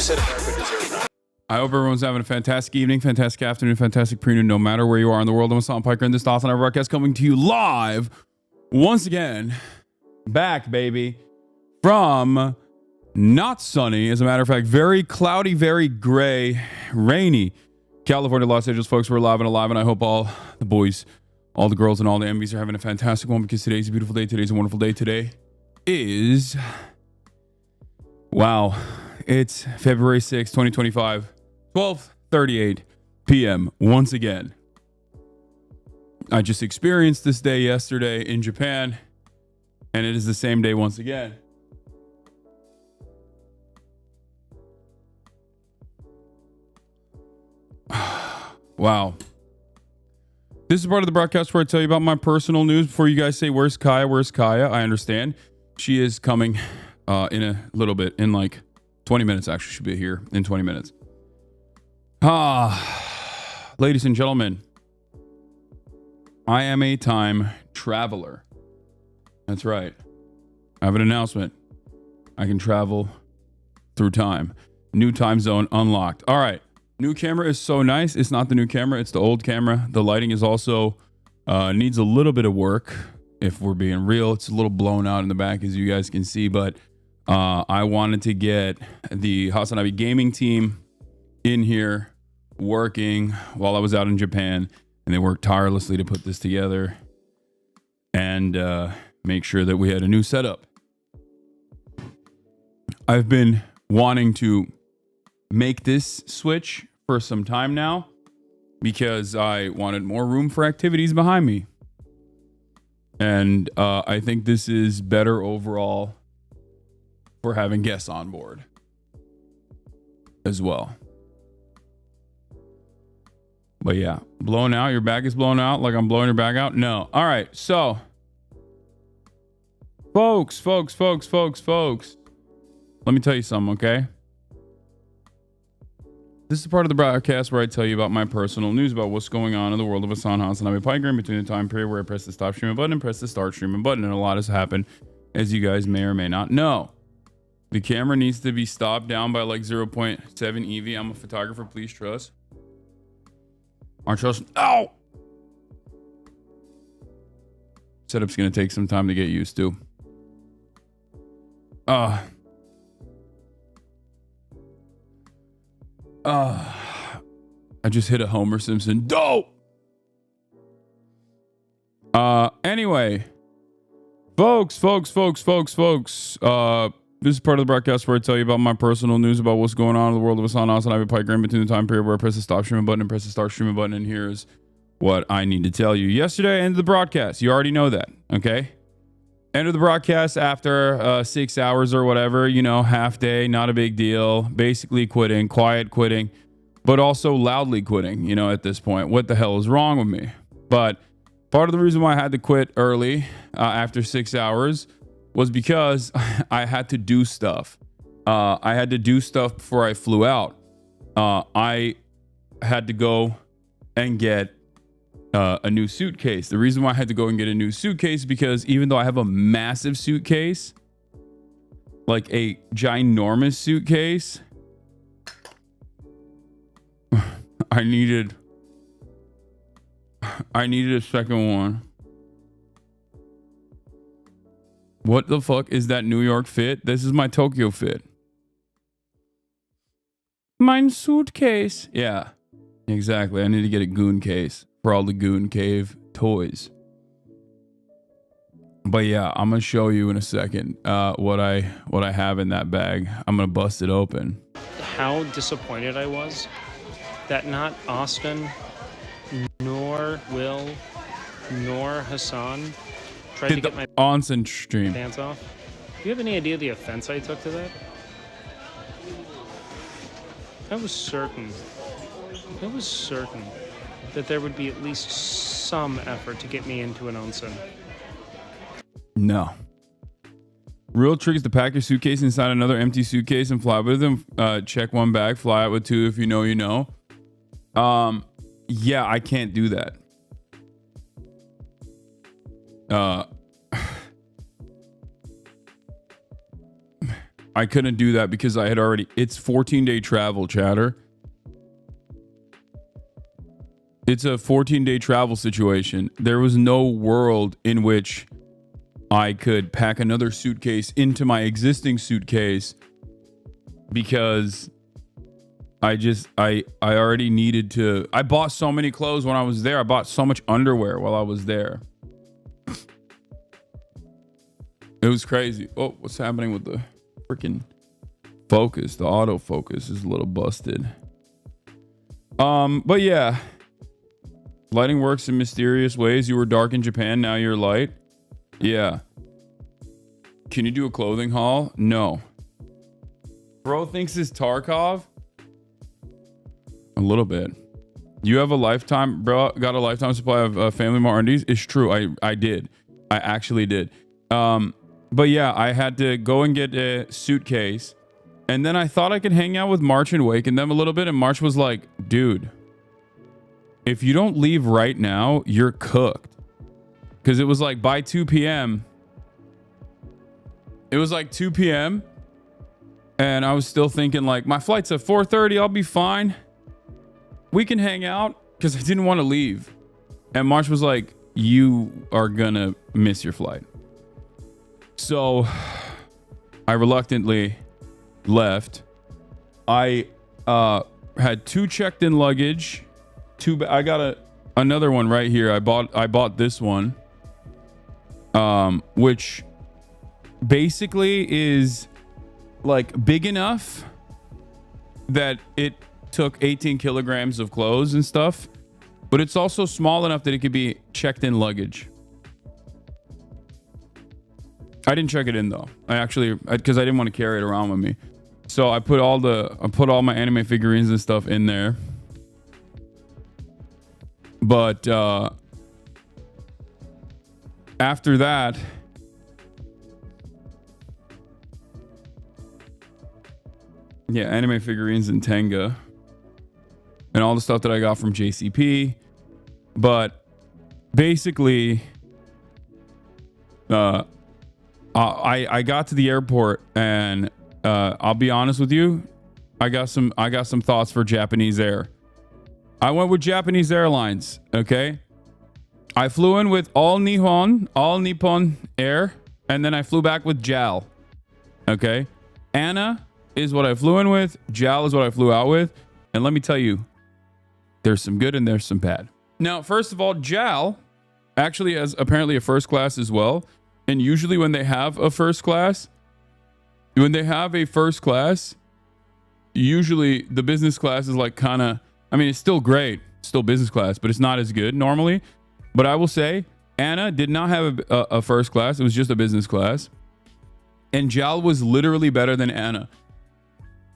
said America deserves not. I hope everyone's having a fantastic evening, fantastic afternoon, fantastic pre-noon, no matter where you are in the world. I'm Hassan Piker, and this is HasanAbi broadcast coming to you live once again, back, baby, from not sunny, as a matter of fact, very cloudy, very gray, rainy California, Los Angeles, folks. We're live and alive, and I hope all the boys, all the girls, and all the MVs are having a fantastic one, because today's a beautiful day. Today's a wonderful day. Today is, wow, it's February 6th, 2025, 12:38 p.m. once again. I just experienced this day yesterday in Japan, and it is the same day once again. Wow. This is part of the broadcast where I tell you about my personal news. Before you guys say, where's Kaya? Where's Kaya? I understand. She is coming in a little bit, in like 20 minutes, actually. She'll be here in 20 minutes. Ladies and gentlemen, I am a time traveler. That's right. I have an announcement. I can travel through time. New time zone unlocked. All right. New camera is so nice. It's not the new camera. It's the old camera. The lighting is also needs a little bit of work. If we're being real, it's a little blown out in the back, as you guys can see. But I wanted to get the HasanAbi gaming team in here working while I was out in Japan, and they worked tirelessly to put this together and make sure that we had a new setup. I've been wanting to make this switch for some time now because I wanted more room for activities behind me. And I think this is better overall for having guests on board as well. But yeah, blown out. Your back is blown out like I'm blowing your back out? No. All right. So, folks. Let me tell you something, okay? This is part of the broadcast where I tell you about my personal news about what's going on in the world of HasanAbi Piker in between the time period where I press the stop streaming button and press the start streaming button. And a lot has happened, as you guys may or may not know. The camera needs to be stopped down by like 0.7 EV. I'm a photographer. Please trust. Aren't trust. Ow! Setup's going to take some time to get used to. I just hit a Homer Simpson. Dope! Anyway. Folks. This is part of the broadcast where I tell you about my personal news about what's going on in the world of HasanAbi Piker in between the time period where I press the stop streaming button and press the start streaming button. And here's what I need to tell you. Yesterday, I ended the broadcast. You already know that, okay? Ended the broadcast after 6 hours or whatever, you know, half day, not a big deal. Basically quitting, quiet quitting, but also loudly quitting, you know, at this point. What the hell is wrong with me? But part of the reason why I had to quit early after 6 hours was because I had to do stuff. I had to do stuff before I flew out. I had to go and get a new suitcase. The reason why I had to go and get a new suitcase is because even though I have a massive suitcase, like a ginormous suitcase, I needed a second one. What the fuck is that New York fit? This is my Tokyo fit. Mine suitcase. Yeah, exactly. I need to get a goon case for all the Goon Cave toys. But yeah, I'm gonna show you in a second what I have in that bag. I'm gonna bust it open. How disappointed I was that not Austin, nor Will, nor Hassan tried to get my onsen stream pants off. Do you have any idea the offense I took to that? I was certain that there would be at least some effort to get me into an onsen. No. Real trick is to pack your suitcase inside another empty suitcase and fly with them. Check one bag, fly out with two. If you know, you know. Yeah, I can't do that. I couldn't do that because I had already, it's 14-day travel, chatter. It's a 14-day travel situation. There was no world in which I could pack another suitcase into my existing suitcase because I already needed to. I bought so many clothes when I was there. I bought so much underwear while I was there. It was crazy. Oh, what's happening with the freaking focus? The autofocus is a little busted. But yeah. Lighting works in mysterious ways. You were dark in Japan, now you're light. Yeah. Can you do a clothing haul? No. Bro thinks it's Tarkov? A little bit. You have a lifetime, bro, got a lifetime supply of Family Mart undies? It's true. I did. I actually did. But yeah, I had to go and get a suitcase. And then I thought I could hang out with March and waken them a little bit. And March was like, dude, if you don't leave right now, you're cooked. Because it was like by 2 p.m. It was like 2 p.m. And I was still thinking like, my flight's at 4:30. I'll be fine. We can hang out. Because I didn't want to leave. And March was like, you are going to miss your flight. So I reluctantly left. I had 2 checked-in luggage. I got another one right here. I bought this one, which basically is like big enough that it took 18 kilograms of clothes and stuff, but it's also small enough that it could be checked in luggage. I didn't check it in though. Because I didn't want to carry it around with me. So I put all my anime figurines and stuff in there. But after that, yeah, anime figurines and Tenga and all the stuff that I got from JCP. But basically, I got to the airport and I'll be honest with you, I got some thoughts for Japanese Air. I went with Japanese Airlines, okay? I flew in with all Nippon Air, and then I flew back with JAL, okay? ANA is what I flew in with, JAL is what I flew out with, and let me tell you, there's some good and there's some bad. Now, first of all, JAL actually has apparently a first class as well, and usually when they have a first class, usually the business class is like kind of, I mean, it's still great, still business class, but it's not as good normally. But I will say, ANA did not have a first class. It was just a business class. And JAL was literally better than ANA.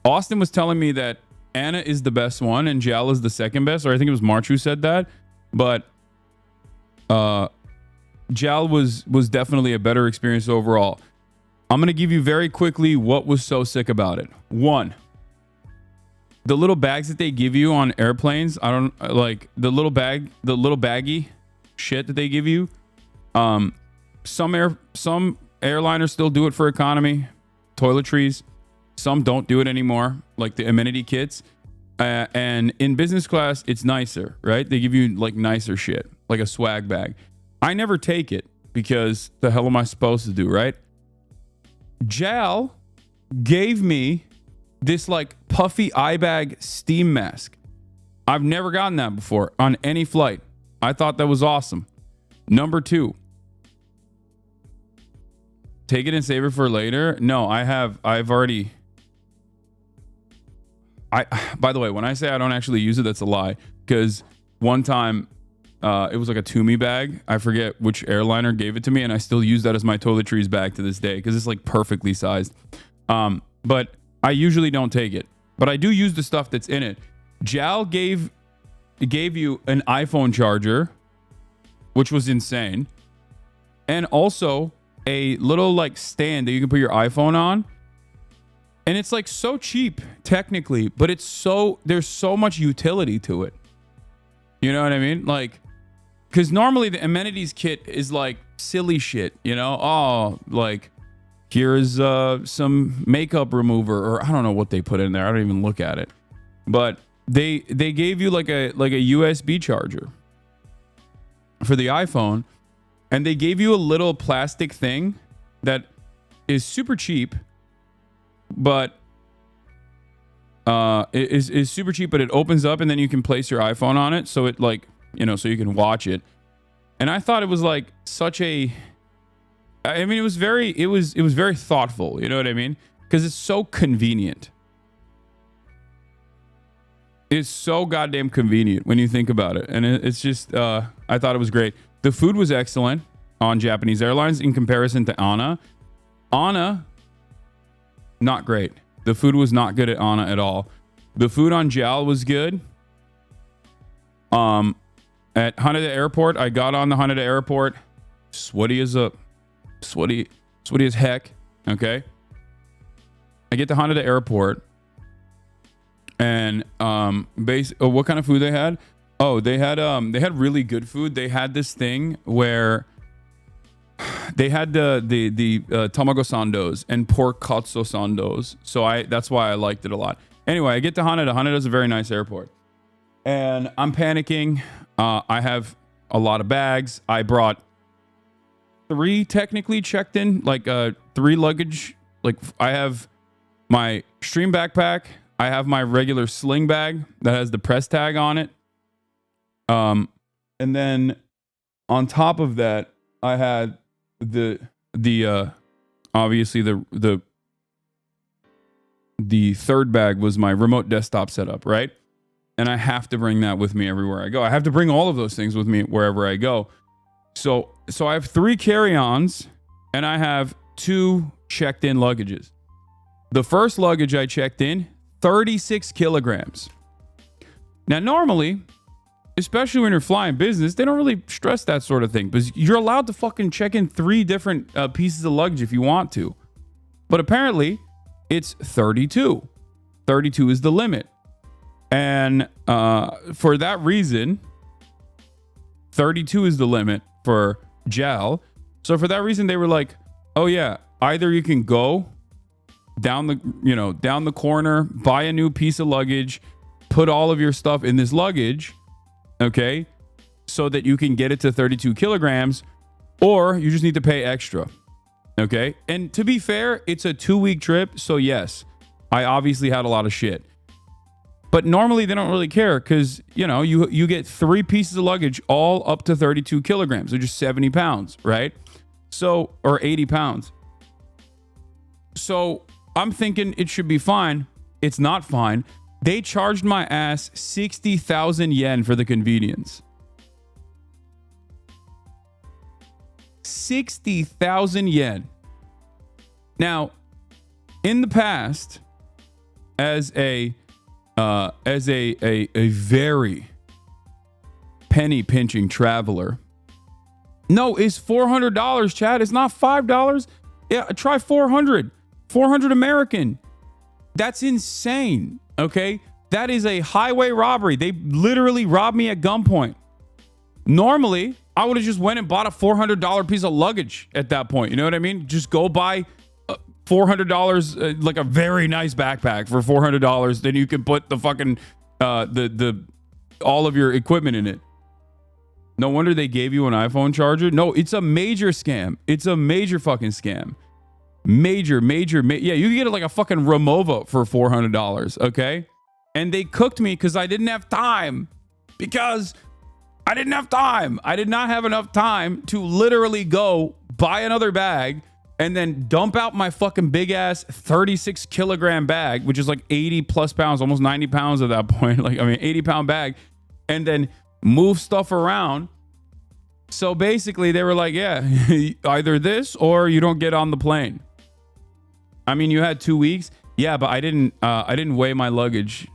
Austin was telling me that ANA is the best one and JAL is the second best, or I think it was March who said that. But JAL was definitely a better experience overall. I'm going to give you very quickly what was so sick about it. 1, the little bags that they give you on airplanes, I don't like the little baggy shit that they give you. Some airliners still do it for economy, toiletries. Some don't do it anymore, like the amenity kits. And in business class, it's nicer, right? They give you like nicer shit, like a swag bag. I never take it because the hell am I supposed to do, right? JAL gave me this like puffy eye bag steam mask. I've never gotten that before on any flight. I thought that was awesome. Number 2, take it and save it for later. No, I've already. By the way, when I say I don't actually use it, that's a lie. Because one time it was like a Toomey bag. I forget which airliner gave it to me, and I still use that as my toiletries bag to this day because it's like perfectly sized. But I usually don't take it, but I do use the stuff that's in it. JAL gave you an iPhone charger, which was insane, and also a little like stand that you can put your iPhone on. And it's like so cheap technically, but there's so much utility to it. You know what I mean? Like, because normally the amenities kit is like silly shit, you know? Oh, like Here's some makeup remover, or I don't know what they put in there. I don't even look at it. But they gave you like a USB charger for the iPhone, and they gave you a little plastic thing that is super cheap, but is super cheap, but it opens up and then you can place your iPhone on it, so it like, you know, so you can watch it. And I thought it was like such a, I mean, it was very thoughtful, you know what I mean? Because it's so convenient. It's so goddamn convenient when you think about it. And it's just, I thought it was great. The food was excellent on Japanese Airlines in comparison to ANA. ANA, not great. The food was not good at ANA at all. The food on JAL was good. At Haneda Airport, I got on the Haneda Airport, sweaty as heck. Okay. I get to Haneda Airport, and what kind of food they had? Oh, they had really good food. They had this thing where they had the tamago sandos and pork katsu sandos. So that's why I liked it a lot. Anyway, I get to Haneda. Haneda's a very nice airport, and I'm panicking. I have a lot of bags. I brought 3 technically checked in, like 3 luggage. Like I have my stream backpack. I have my regular sling bag that has the press tag on it. And then on top of that, I had the obviously the third bag was my remote desktop setup, right? And I have to bring that with me everywhere I go. I have to bring all of those things with me wherever I go. So I have 3 carry-ons and I have 2 checked in luggages. The first luggage I checked in, 36 kilograms. Now, normally, especially when you're flying business, they don't really stress that sort of thing, because you're allowed to fucking check in 3 different pieces of luggage if you want to. But apparently, it's 32. 32 is the limit. And for that reason, 32 is the limit for JAL. So for that reason, they were like, oh yeah, either you can go down the corner, buy a new piece of luggage, put all of your stuff in this luggage, okay, so that you can get it to 32 kilograms, or you just need to pay extra, okay? And to be fair, it's a 2-week trip, so yes, I obviously had a lot of shit. But normally they don't really care, because, you know, you get 3 pieces of luggage all up to 32 kilograms, which is 70 pounds, right? So, or 80 pounds. So I'm thinking it should be fine. It's not fine. They charged my ass 60,000 yen for the convenience. 60,000 yen. Now, in the past, as a very penny pinching traveler, no, it's $400, Chad. It's not $5. Yeah, try 400 American. That's insane. Okay, that is a highway robbery. They literally robbed me at gunpoint. Normally, I would have just went and bought a $400 piece of luggage at that point. You know what I mean? Just go buy $400, like a very nice backpack for $400. Then you can put the fucking the all of your equipment in it. No wonder they gave you an iPhone charger. No, it's a major scam. It's a major fucking scam. Major. Yeah, you can get like a fucking Remova for $400, okay? And they cooked me because I didn't have time. Because I didn't have time. I did not have enough time to literally go buy another bag and then dump out my fucking big ass 36 kilogram bag, which is like 80 plus pounds, almost 90 pounds at that point. 80 pound bag, and then move stuff around. So basically they were like, yeah, either this or you don't get on the plane. I mean, you had 2 weeks. Yeah, but I didn't weigh my luggage.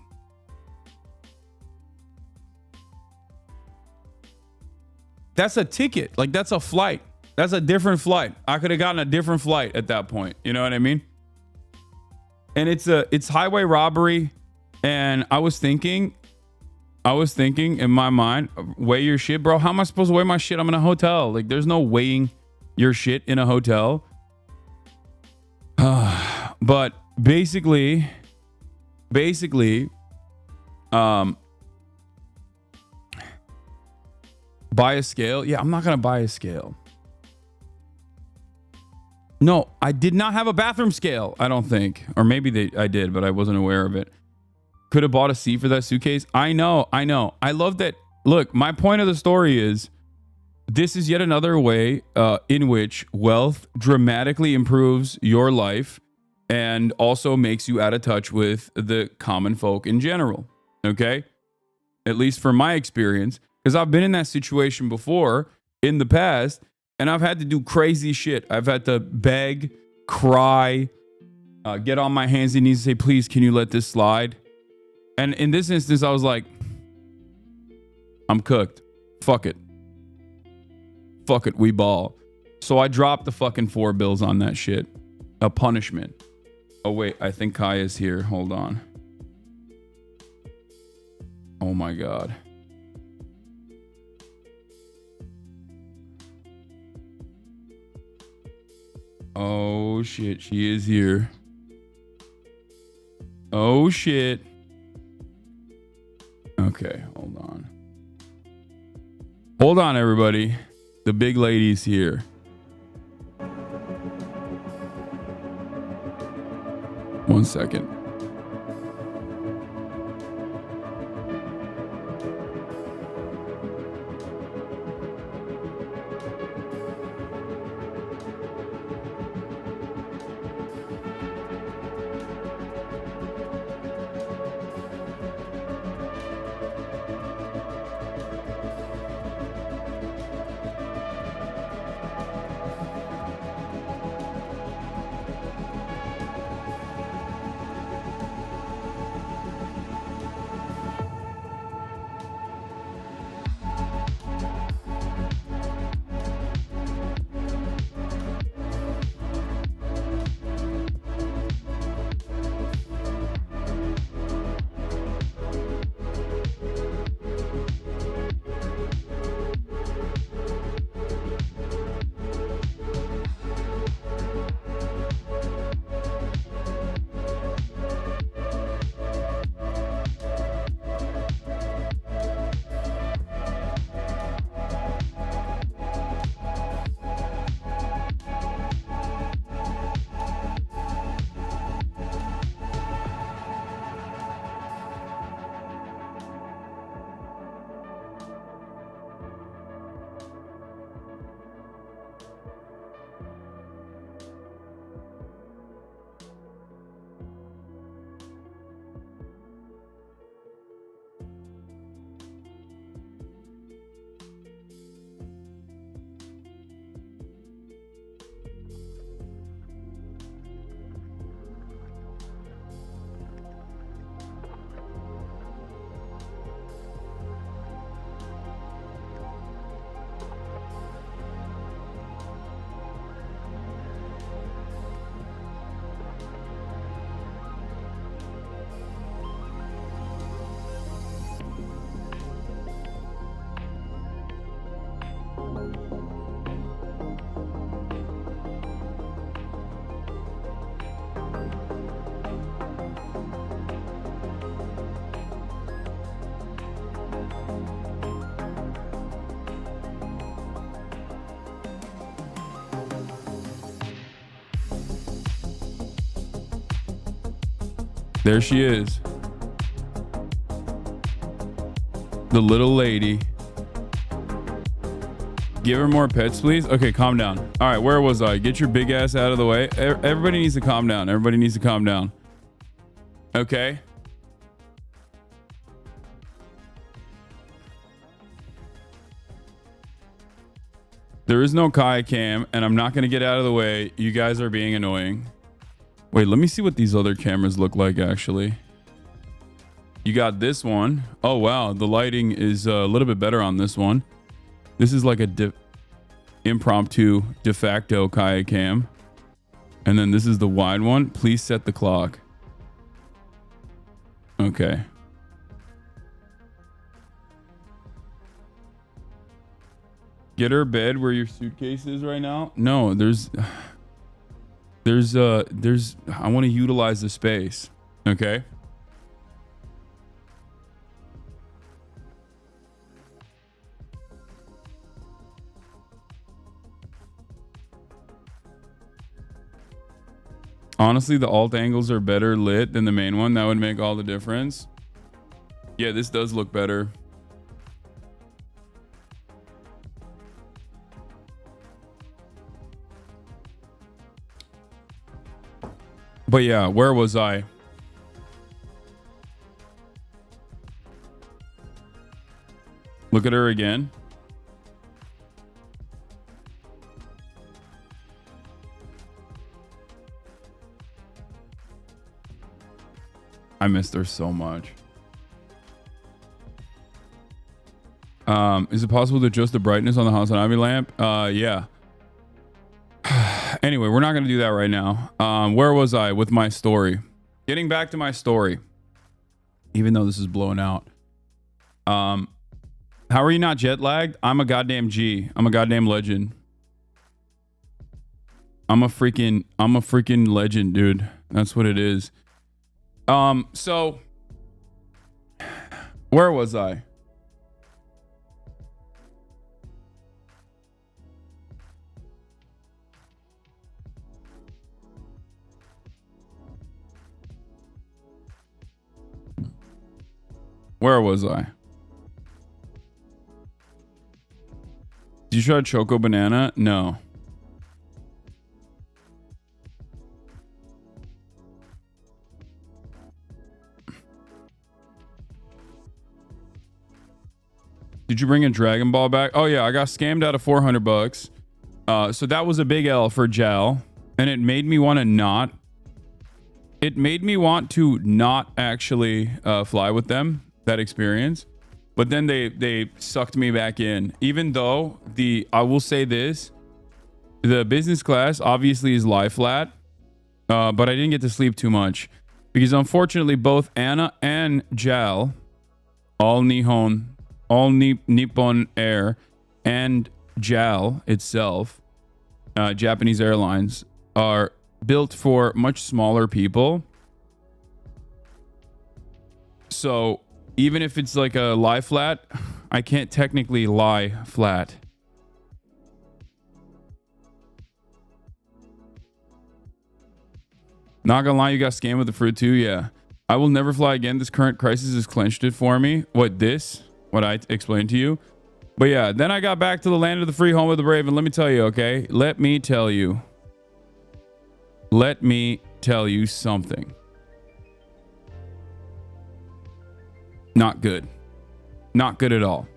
That's a ticket. Like, that's a flight. That's a different flight. I could have gotten a different flight at that point. You know what I mean? And it's highway robbery. And I was thinking in my mind, weigh your shit, bro. How am I supposed to weigh my shit? I'm in a hotel. Like, there's no weighing your shit in a hotel. But basically, buy a scale. Yeah, I'm not gonna buy a scale. No, I did not have a bathroom scale, I don't think. Or maybe I did, but I wasn't aware of it. Could have bought a seat for that suitcase. I know. I love that. Look, my point of the story is this is yet another way in which wealth dramatically improves your life and also makes you out of touch with the common folk in general. Okay? At least from my experience, because I've been in that situation before in the past, and I've had to do crazy shit. I've had to beg, cry, get on my hands and knees and say, please, can you let this slide? And in this instance, I was like, I'm cooked. Fuck it. Fuck it, we ball. So I dropped the fucking 4 bills on that shit. A punishment. Oh, wait, I think Kai is here. Hold on. Oh my God. Oh shit, she is here. Oh shit. Okay, hold on. Hold on, everybody. The big lady's here. One second. There she is. The little lady. Give her more pets, please. Okay, calm down. All right, where was I? Get your big ass out of the way. Everybody needs to calm down. Everybody needs to calm down. Okay. There is no Kai cam, and I'm not going to get out of the way. You guys are being annoying. Wait, let me see what these other cameras look like, actually. You got this one. Oh, wow. The lighting is a little bit better on this one. This is like a impromptu de facto Kai cam. And then this is the wide one. Please set the clock. Okay. Get her bed where your suitcase is right now. No, there's... I want to utilize the space. Okay. Honestly, the alt angles are better lit than the main one. That would make all the difference. Yeah, this does look better. But yeah, where was I? Look at her again. I missed her so much. Is it possible to adjust the brightness on the HasanAbi lamp? Yeah. Anyway, we're not going to do that right now. Where was I with my story? Getting back to my story. Even though this is blowing out. How are you not jet lagged? I'm a goddamn G. I'm a goddamn legend. I'm a freaking legend, dude. That's what it is. So where was I? Where was I? Did you try Choco Banana? No. Did you bring a Dragon Ball back? Oh yeah, I got scammed out of $400. So that was a big L for Jal, and it made me want to not. It made me want to not actually fly with them. That experience, but then they sucked me back in. Even though I will say this, the business class obviously is lie flat, but I didn't get to sleep too much because unfortunately both Anna and Jal, all Nippon Air and JAL itself, Japanese Airlines, are built for much smaller people. So even if it's like a lie flat, I can't technically lie flat. Not gonna lie, you got scammed with the fruit too. Yeah. I will never fly again. This current crisis has clenched it for me. What I explained to you. But yeah, then I got back to the land of the free, home of the brave. And let me tell you, okay? Let me tell you something. Not good. Not good at all.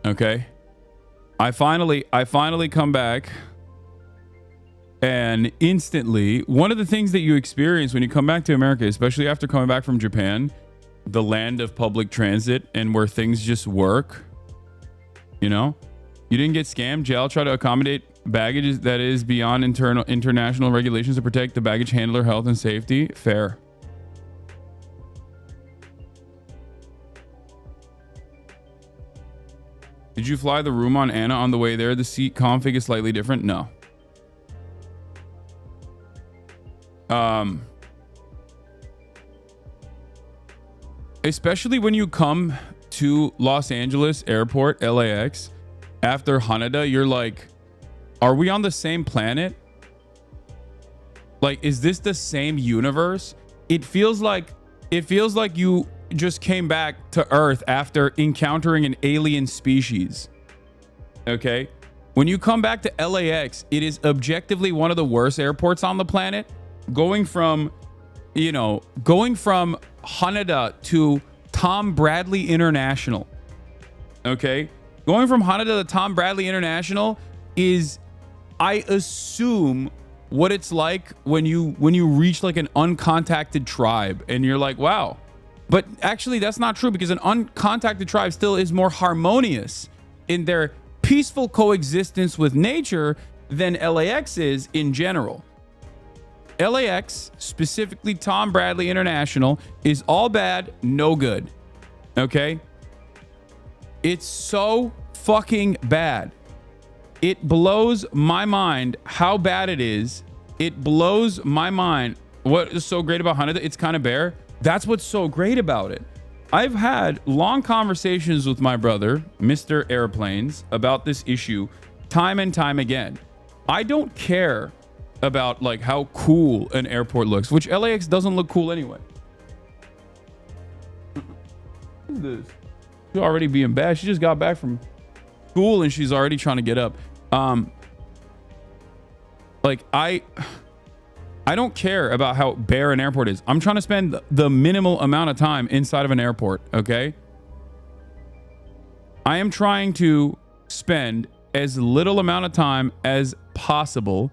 Okay. I finally come back, and instantly, one of the things that you experience when you come back to America, especially after coming back from Japan, the land of public transit and where things just work, you know, you didn't get scammed. JAL tried to accommodate baggage that is beyond international regulations to protect the baggage handler health and safety. Fair. Did you fly the room on Anna on the way there? The seat config is slightly different. No. Especially when you come to Los Angeles Airport, LAX, after Haneda, you're like, are we on the same planet? Like, is this the same universe? It feels like you just came back to Earth after encountering an alien species. Okay? When you come back to LAX, it is objectively one of the worst airports on the planet. Going from Haneda to Tom Bradley International. Okay? Going from Haneda to Tom Bradley International is, I assume, what it's like when you reach like an uncontacted tribe and you're like, wow. But actually that's not true, because an uncontacted tribe still is more harmonious in their peaceful coexistence with nature than LAX is in general. LAX, specifically Tom Bradley International, is all bad, no good. Okay? It's so fucking bad. It blows my mind how bad it is. It blows my mind. What is so great about Haneda? It's kind of bare. That's what's so great about it. I've had long conversations with my brother, Mr. Airplanes, about this issue time and time again. I don't care about like how cool an airport looks, which LAX doesn't look cool anyway. What is this? She's already being bad. She just got back from school and she's already trying to get up. Like I don't care about how bare an airport is. I'm trying to spend the minimal amount of time inside of an airport, okay? I am trying to spend as little amount of time as possible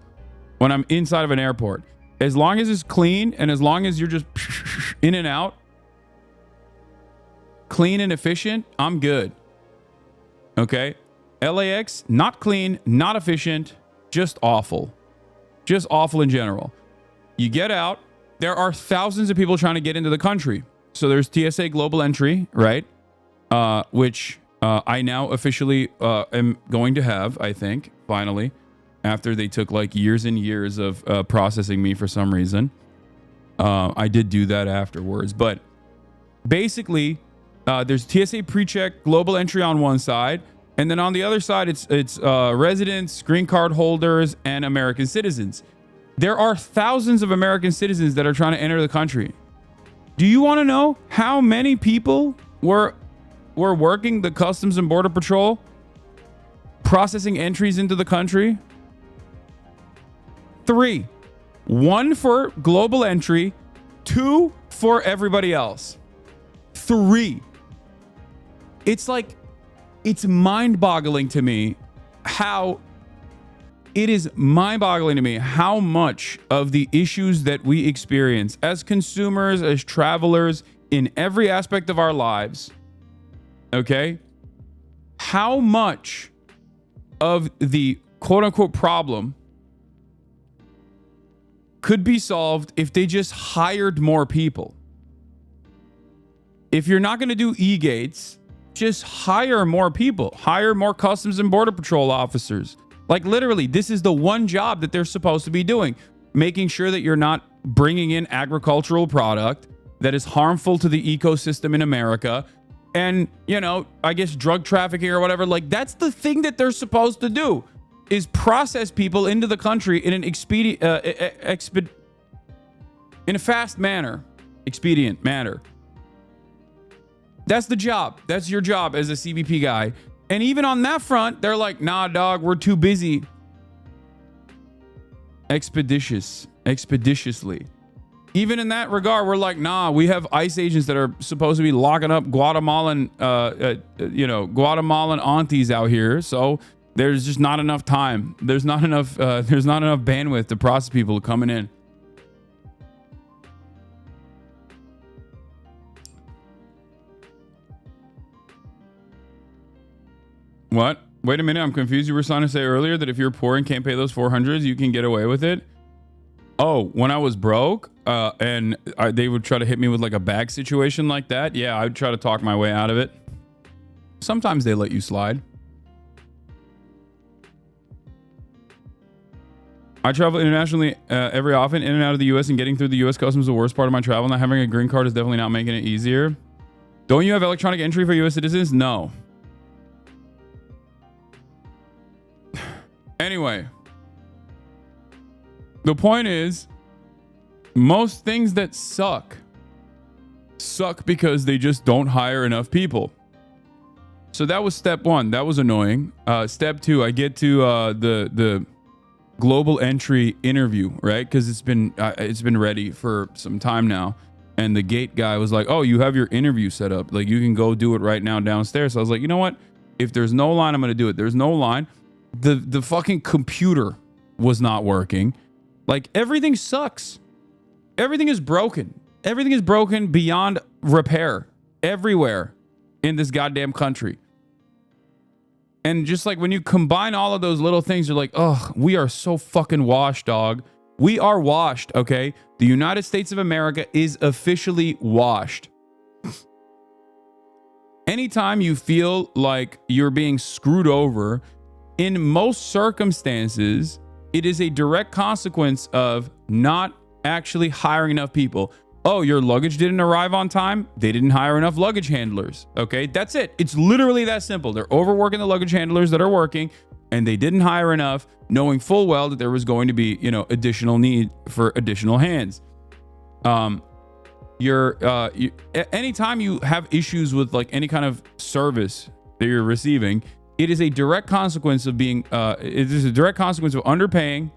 when I'm inside of an airport. As long as it's clean and as long as you're just in and out, clean and efficient, I'm good. Okay? LAX, not clean, not efficient, just awful. Just awful in general. You get out, there are thousands of people trying to get into the country. So there's TSA global entry, right? Which I now officially am going to have, I think, finally, after they took like years and years of processing me for some reason. I did do that afterwards. But basically, there's TSA pre-check global entry on one side. And then on the other side, it's residents, green card holders, and American citizens. There are thousands of American citizens that are trying to enter the country. Do you want to know how many people were working the Customs and Border Patrol, processing entries into the country? 3. 1 for global entry, 2 for everybody else. 3. It's like, it's mind-boggling to me how much of the issues that we experience as consumers, as travelers, in every aspect of our lives, okay? How much of the quote-unquote problem could be solved if they just hired more people? If you're not going to do e-gates, just hire more people. Hire more Customs and Border Patrol officers. Like literally, this is the one job that they're supposed to be doing. Making sure that you're not bringing in agricultural product that is harmful to the ecosystem in America. And, you know, I guess drug trafficking or whatever. Like that's the thing that they're supposed to do, is process people into the country in an in a fast manner, expedient manner. That's the job. That's your job as a CBP guy. And even on that front, they're like, nah, dog, we're too busy. Expeditiously. Even in that regard, we're like, nah, we have ICE agents that are supposed to be locking up Guatemalan aunties out here. So there's just not enough time. There's not enough bandwidth to process people coming in. What? Wait a minute, I'm confused. You were trying to say earlier that if you're poor and can't pay those 400s, you can get away with it. Oh, when I was broke, and they would try to hit me with like a bag situation like that. Yeah, I'd try to talk my way out of it. Sometimes they let you slide. I travel internationally every often, in and out of the U.S. and getting through the U.S. customs is the worst part of my travel. Not having a green card is definitely not making it easier. Don't you have electronic entry for U.S. citizens? No. Anyway, the point is, most things that suck because they just don't hire enough people. So that was step 1. That was annoying. Step 2, I get to the global entry interview, right? Because it's been ready for some time now. And the gate guy was like, oh, you have your interview set up. Like, you can go do it right now downstairs. So I was like, you know what? If there's no line, I'm going to do it. There's no line. The fucking computer was not working. Like, everything sucks. Everything is broken. Everything is broken beyond repair everywhere in this goddamn country. And just like when you combine all of those little things, you're like, oh, we are so fucking washed, dog. We are washed, okay? The United States of America is officially washed. Anytime you feel like you're being screwed over, in most circumstances, it is a direct consequence of not actually hiring enough people. Oh, your luggage didn't arrive on time? They didn't hire enough luggage handlers. Okay, that's it. It's literally that simple. They're overworking the luggage handlers that are working, and they didn't hire enough, knowing full well that there was going to be, additional need for additional hands. Anytime you have issues with like any kind of service that you're receiving, it is a direct consequence of being, it is a direct consequence of underpaying,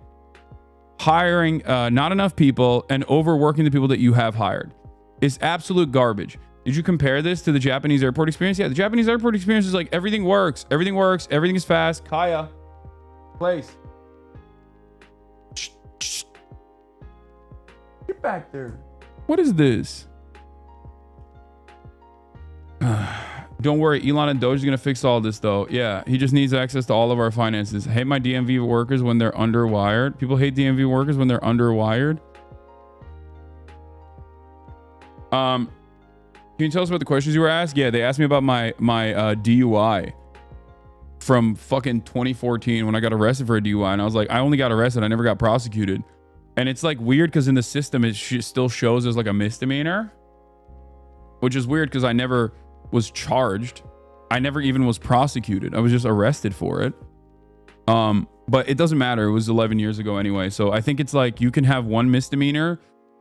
hiring not enough people, and overworking the people that you have hired. It's absolute garbage. Did you compare this to the Japanese airport experience? Yeah, the Japanese airport experience is like everything works, everything is fast. Kaya, place. Get back there. What is this? Don't worry, Elon and Doge is gonna fix all this though. Yeah, he just needs access to all of our finances. Hate my DMV workers when they're underwired. People hate DMV workers when they're underwired. Can you tell us about the questions you were asked? Yeah, they asked me about my DUI from fucking 2014 when I got arrested for a DUI, and I was like, I only got arrested, I never got prosecuted. And it's like weird because in the system it still shows as like a misdemeanor, which is weird because I never was charged. I never even was prosecuted. I was just arrested for it. But it doesn't matter. It was 11 years ago anyway. So I think it's like you can have one misdemeanor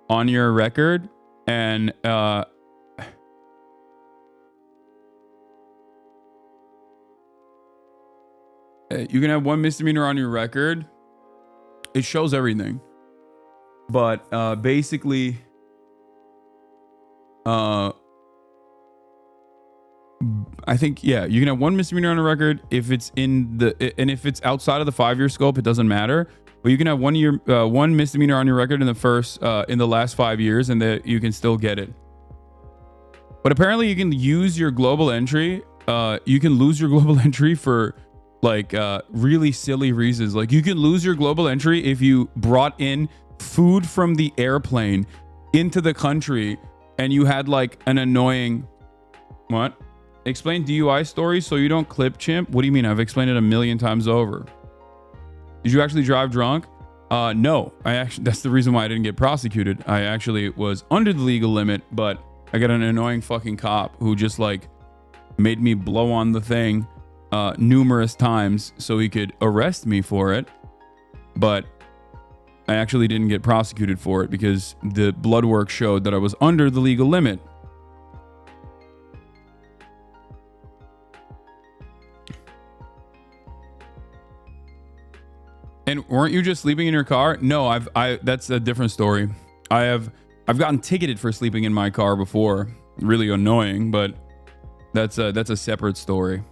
on your record, and you can have one misdemeanor on your record. It shows everything. But basically, I think, yeah, you can have one misdemeanor on a record if it's and if it's outside of the 5-year scope, it doesn't matter. But you can have one misdemeanor on your record in the last 5 years, and that you can still get it. But apparently, you can use your global entry. You can lose your global entry for like really silly reasons. Like you can lose your global entry if you brought in food from the airplane into the country, and you had like an annoying what? Explain DUI stories so you don't clip, chimp. What do you mean? I've explained it a million times over. Did you actually drive drunk? No, that's the reason why I didn't get prosecuted. I actually was under the legal limit, but I got an annoying fucking cop who just like made me blow on the thing numerous times so he could arrest me for it. But I actually didn't get prosecuted for it because the blood work showed that I was under the legal limit. And weren't you just sleeping in your car? No, that's a different story. I've gotten ticketed for sleeping in my car before. Really annoying, but that's a separate story.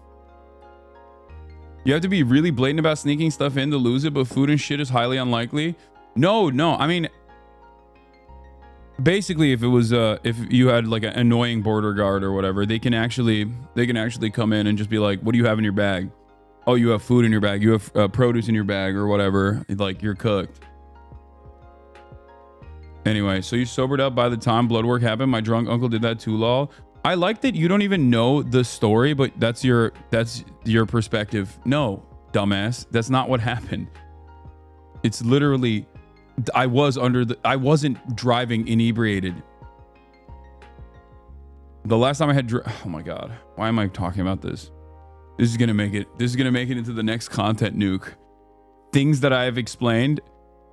You have to be really blatant about sneaking stuff in to lose it, but food and shit is highly unlikely. No. I mean, basically, if you had like an annoying border guard or whatever, they can actually come in and just be like, "What do you have in your bag?" Oh, you have food in your bag. You have produce in your bag or whatever. Like you're cooked. Anyway, so you sobered up by the time blood work happened. My drunk uncle did that too, lol. I like that you don't even know the story, but that's your perspective. No, dumbass. That's not what happened. It's literally, I wasn't driving inebriated. The last time I had, oh my God, why am I talking about this? This is gonna make it into the next content nuke. Things that I've explained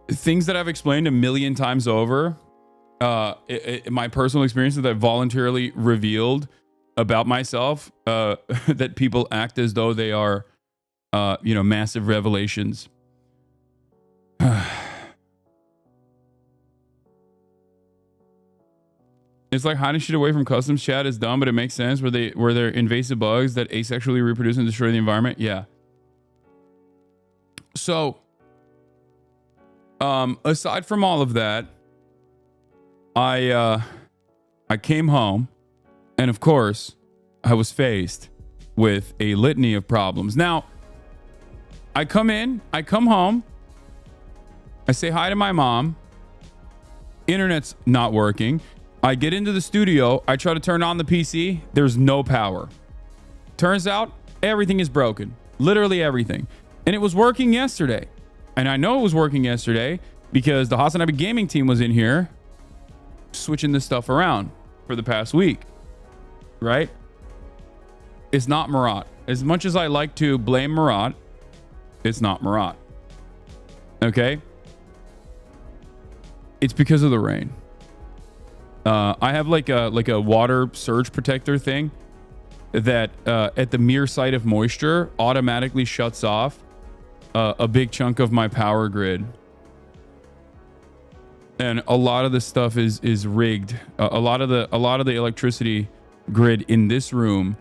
a million times over. My personal experiences that I voluntarily revealed about myself, that people act as though they are, massive revelations. It's like hiding shit away from customs chat is dumb, but it makes sense where they're invasive bugs that asexually reproduce and destroy the environment. Yeah. So, aside from all of that, I came home, and of course, I was faced with a litany of problems. Now, I come home, I say hi to my mom. Internet's not working. I get into the studio. I try to turn on the PC. There's no power. Turns out everything is broken. Literally everything. And it was working yesterday. And I know it was working yesterday because the HasanAbi gaming team was in here switching this stuff around for the past week, right? It's not Murat. As much as I like to blame Murat, it's not Murat. Okay? It's because of the rain. I have like a water surge protector thing that at the mere sight of moisture automatically shuts off a big chunk of my power grid. And a lot of the stuff is rigged. A lot of the electricity grid in this room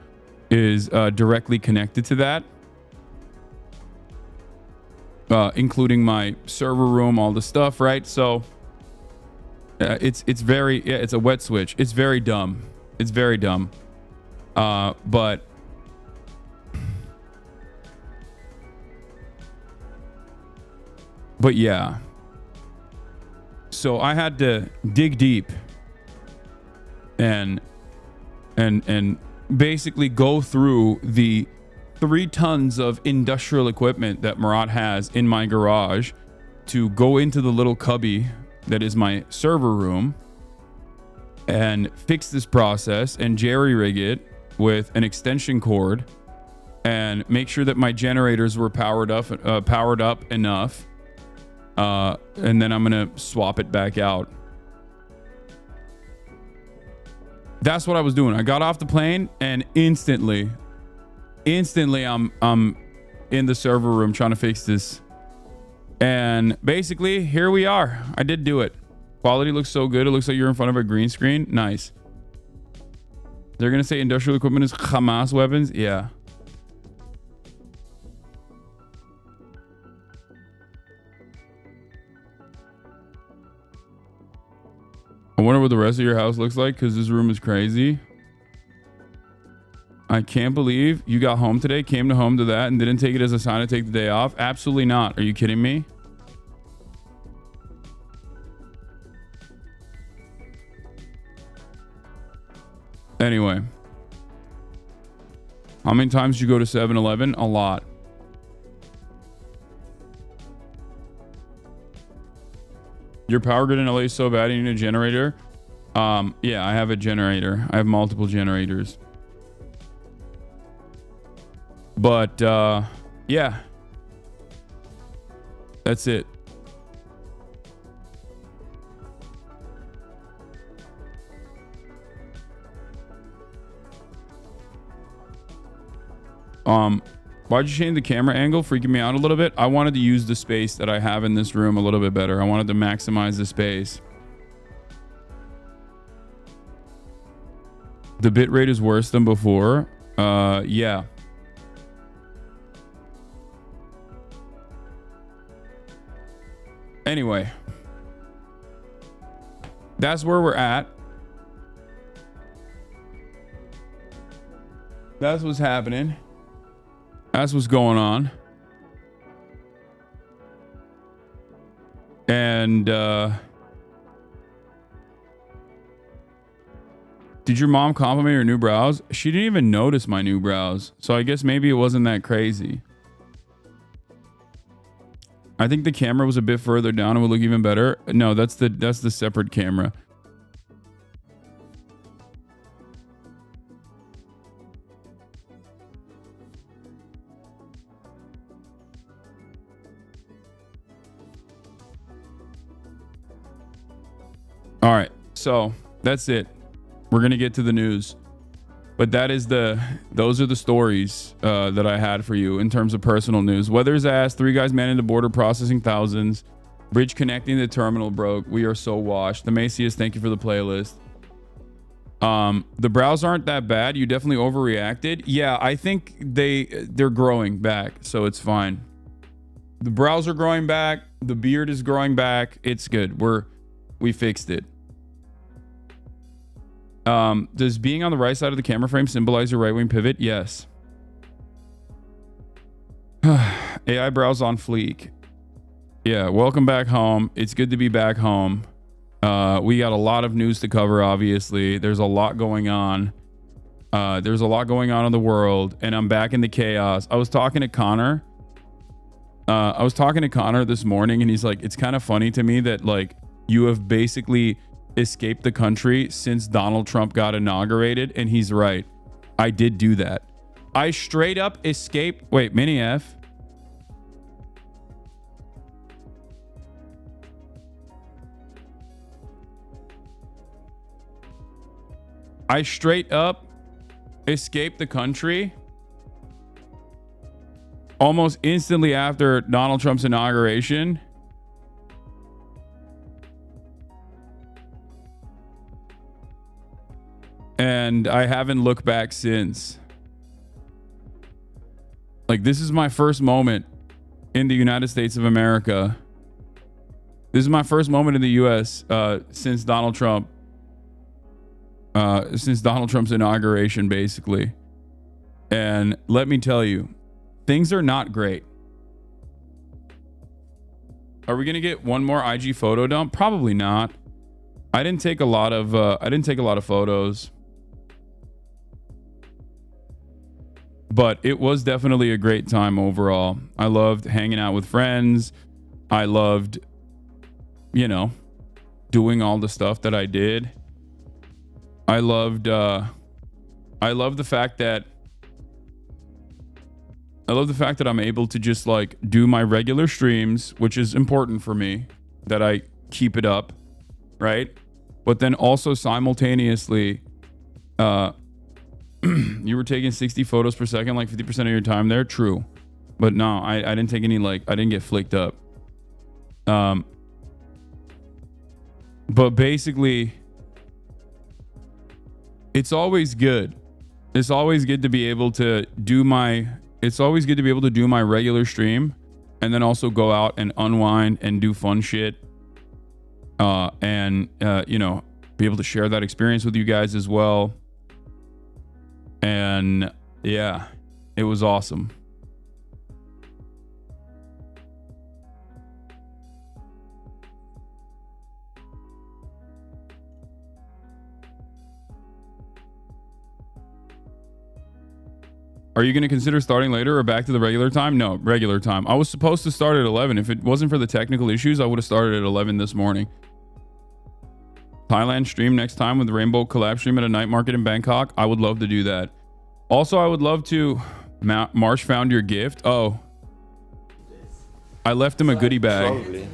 is directly connected to that, including my server room, all the stuff, right? So it's a wet switch. It's very dumb. It's very dumb. But yeah. So I had to dig deep and basically go through the 3 tons of industrial equipment that Murat has in my garage to go into the little cubby that is my server room and fix this process and jerry rig it with an extension cord and make sure that my generators were powered up enough. And then I'm going to swap it back out. That's what I was doing. I got off the plane and instantly I'm in the server room trying to fix this. And basically, here we are. I did do it. Quality looks so good. It looks like you're in front of a green screen. Nice. They're going to say industrial equipment is Hamas weapons. Yeah. I wonder what the rest of your house looks like because this room is crazy. I can't believe you got home today, came home to that, and didn't take it as a sign to take the day off. Absolutely not. Are you kidding me? Anyway. How many times did you go to 7-Eleven? A lot. Your power grid in LA is so bad you need a generator. Yeah, I have a generator. I have multiple generators. But yeah. That's it. Why'd you change the camera angle? Freaking me out a little bit. I wanted to use the space that I have in this room a little bit better. I wanted to maximize the space. The bitrate is worse than before. Yeah. Anyway. That's where we're at. That's what's happening. That's what's going on. And did your mom compliment your new brows? She didn't even notice my new brows. So I guess maybe it wasn't that crazy. I think the camera was a bit further down and would look even better. No, that's the separate camera. All right, so that's it. We're going to get to the news. But those are the stories that I had for you in terms of personal news. Weather's ass, 3 guys manning the border processing thousands. Bridge connecting the terminal broke. We are so washed. The Macias, thank you for the playlist. The brows aren't that bad. You definitely overreacted. Yeah, I think they're growing back, so it's fine. The brows are growing back. The beard is growing back. It's good. We fixed it. Does being on the right side of the camera frame symbolize your right wing pivot? Yes. AI brows on fleek. Yeah, welcome back home. It's good to be back home. We got a lot of news to cover, obviously. There's a lot going on. There's a lot going on in the world, and I'm back in the chaos. I was talking to Connor I was talking to Connor this morning, and he's like, it's kind of funny to me that like you have basically escaped the country since Donald Trump got inaugurated. And he's right. I did do that. I straight up escaped. Wait, Mini F. I straight up escaped the country almost instantly after Donald Trump's inauguration. And I haven't looked back since. Like, this is my first moment in the United States of America. This is my first moment in the US since Donald Trump's inauguration, basically. And let me tell you, things are not great. Are we gonna get one more IG photo dump? Probably not. I didn't take a lot of photos, but it was definitely a great time overall. I loved hanging out with friends. I loved, doing all the stuff that I did. I loved the fact that I'm able to just like do my regular streams, which is important for me, that I keep it up, right? But then also simultaneously, you were taking 60 photos per second, like 50% of your time there. True. But no, I didn't take any, I didn't get flicked up. But basically, it's always good. It's always good to be able to do my regular stream and then also go out and unwind and do fun shit. And be able to share that experience with you guys as well. And yeah, it was awesome. Are you going to consider starting later or back to the regular time? No, regular time. I was supposed to start at 11. If it wasn't for the technical issues, I would have started at 11 this morning. Thailand stream next time with the Rainbow collab stream at a night market in Bangkok. I would love to do that. Also, I would love to... Marsh found your gift. Oh. I left him a goodie bag. Probably.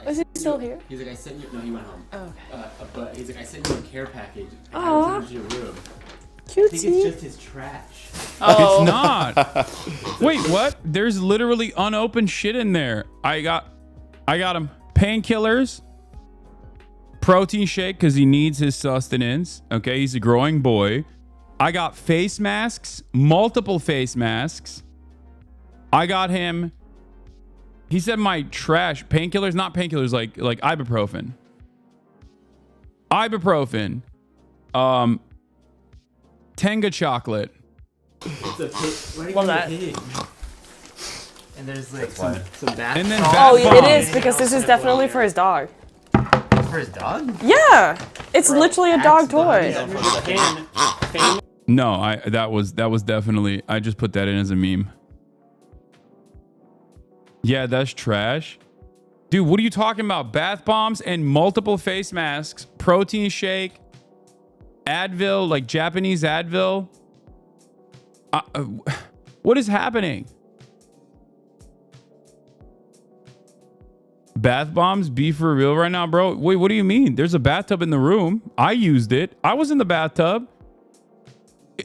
Is he still here? He's like, I sent you... No, he went home. Oh, okay. But he's like, I sent you a care package. Aw. I sent it to your room. I Cutesy. think it's just his trash. Oh. It's not. Wait, what? There's literally unopened shit in there. I got him painkillers, protein shake because he needs his sustenance. Okay, he's a growing boy. I got face masks, multiple face masks. I got him. He said my trash painkillers, not painkillers, like ibuprofen. Ibuprofen. Tenga chocolate. It's a pig. Love that. And there's like some bath. And then salts. bath Oh, it bombs. is because this is definitely for his dog. For his dog? Yeah, it's literally a dog toy. No, that was definitely, I just put that in as a meme. Yeah, that's trash. Dude, what are you talking about? Bath bombs and multiple face masks, protein shake, Advil, like Japanese Advil. What is happening? Bath bombs? Be for real right now, bro? Wait, what do you mean? There's a bathtub in the room. I used it. I was in the bathtub.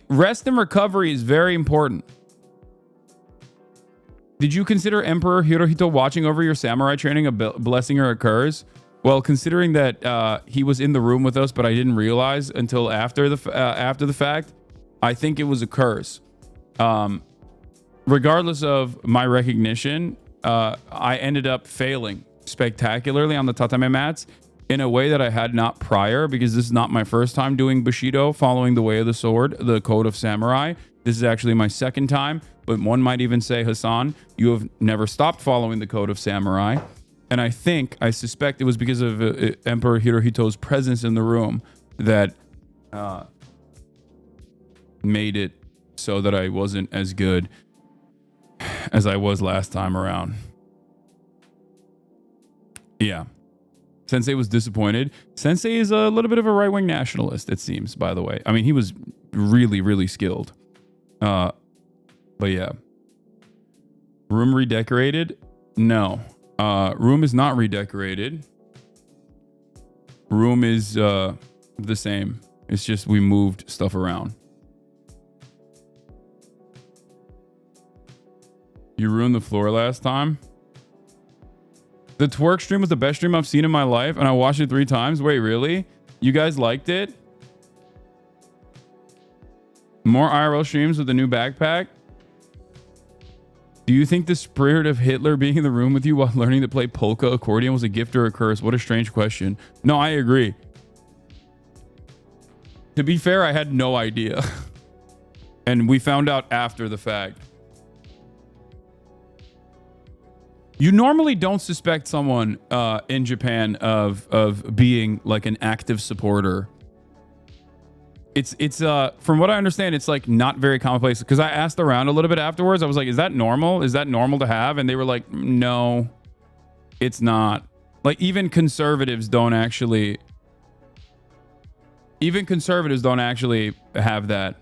Rest and recovery is very important. Did you consider Emperor Hirohito watching over your samurai training a blessing or a curse? Well, considering that he was in the room with us, but I didn't realize until after the fact, I think it was a curse. Regardless of my recognition, I ended up failing spectacularly on the tatame mats in a way that I had not prior, because this is not my first time doing Bushido, following the way of the sword, the code of samurai. This is actually my second time, but one might even say, Hasan, you have never stopped following the code of samurai. And I suspect it was because of Emperor Hirohito's presence in the room that made it so that I wasn't as good. as I was last time around. Yeah. Sensei was disappointed. Sensei is a little bit of a right-wing nationalist, it seems, by the way. I mean, he was really, really skilled. But yeah. Room redecorated? No. Room is not redecorated. Room is the same. It's just we moved stuff around. You ruined the floor last time? The twerk stream was the best stream I've seen in my life, and I watched it 3 times. Wait, really? You guys liked it? More IRL streams with the new backpack? Do you think the spirit of Hitler being in the room with you while learning to play polka accordion was a gift or a curse? What a strange question. No, I agree. To be fair, I had no idea. And we found out after the fact. You normally don't suspect someone in Japan of being like an active supporter. It's from what I understand, it's like not very commonplace, because I asked around a little bit afterwards. I was like, is that normal? Is that normal to have? And they were like, no, it's not. Like even conservatives don't actually have that.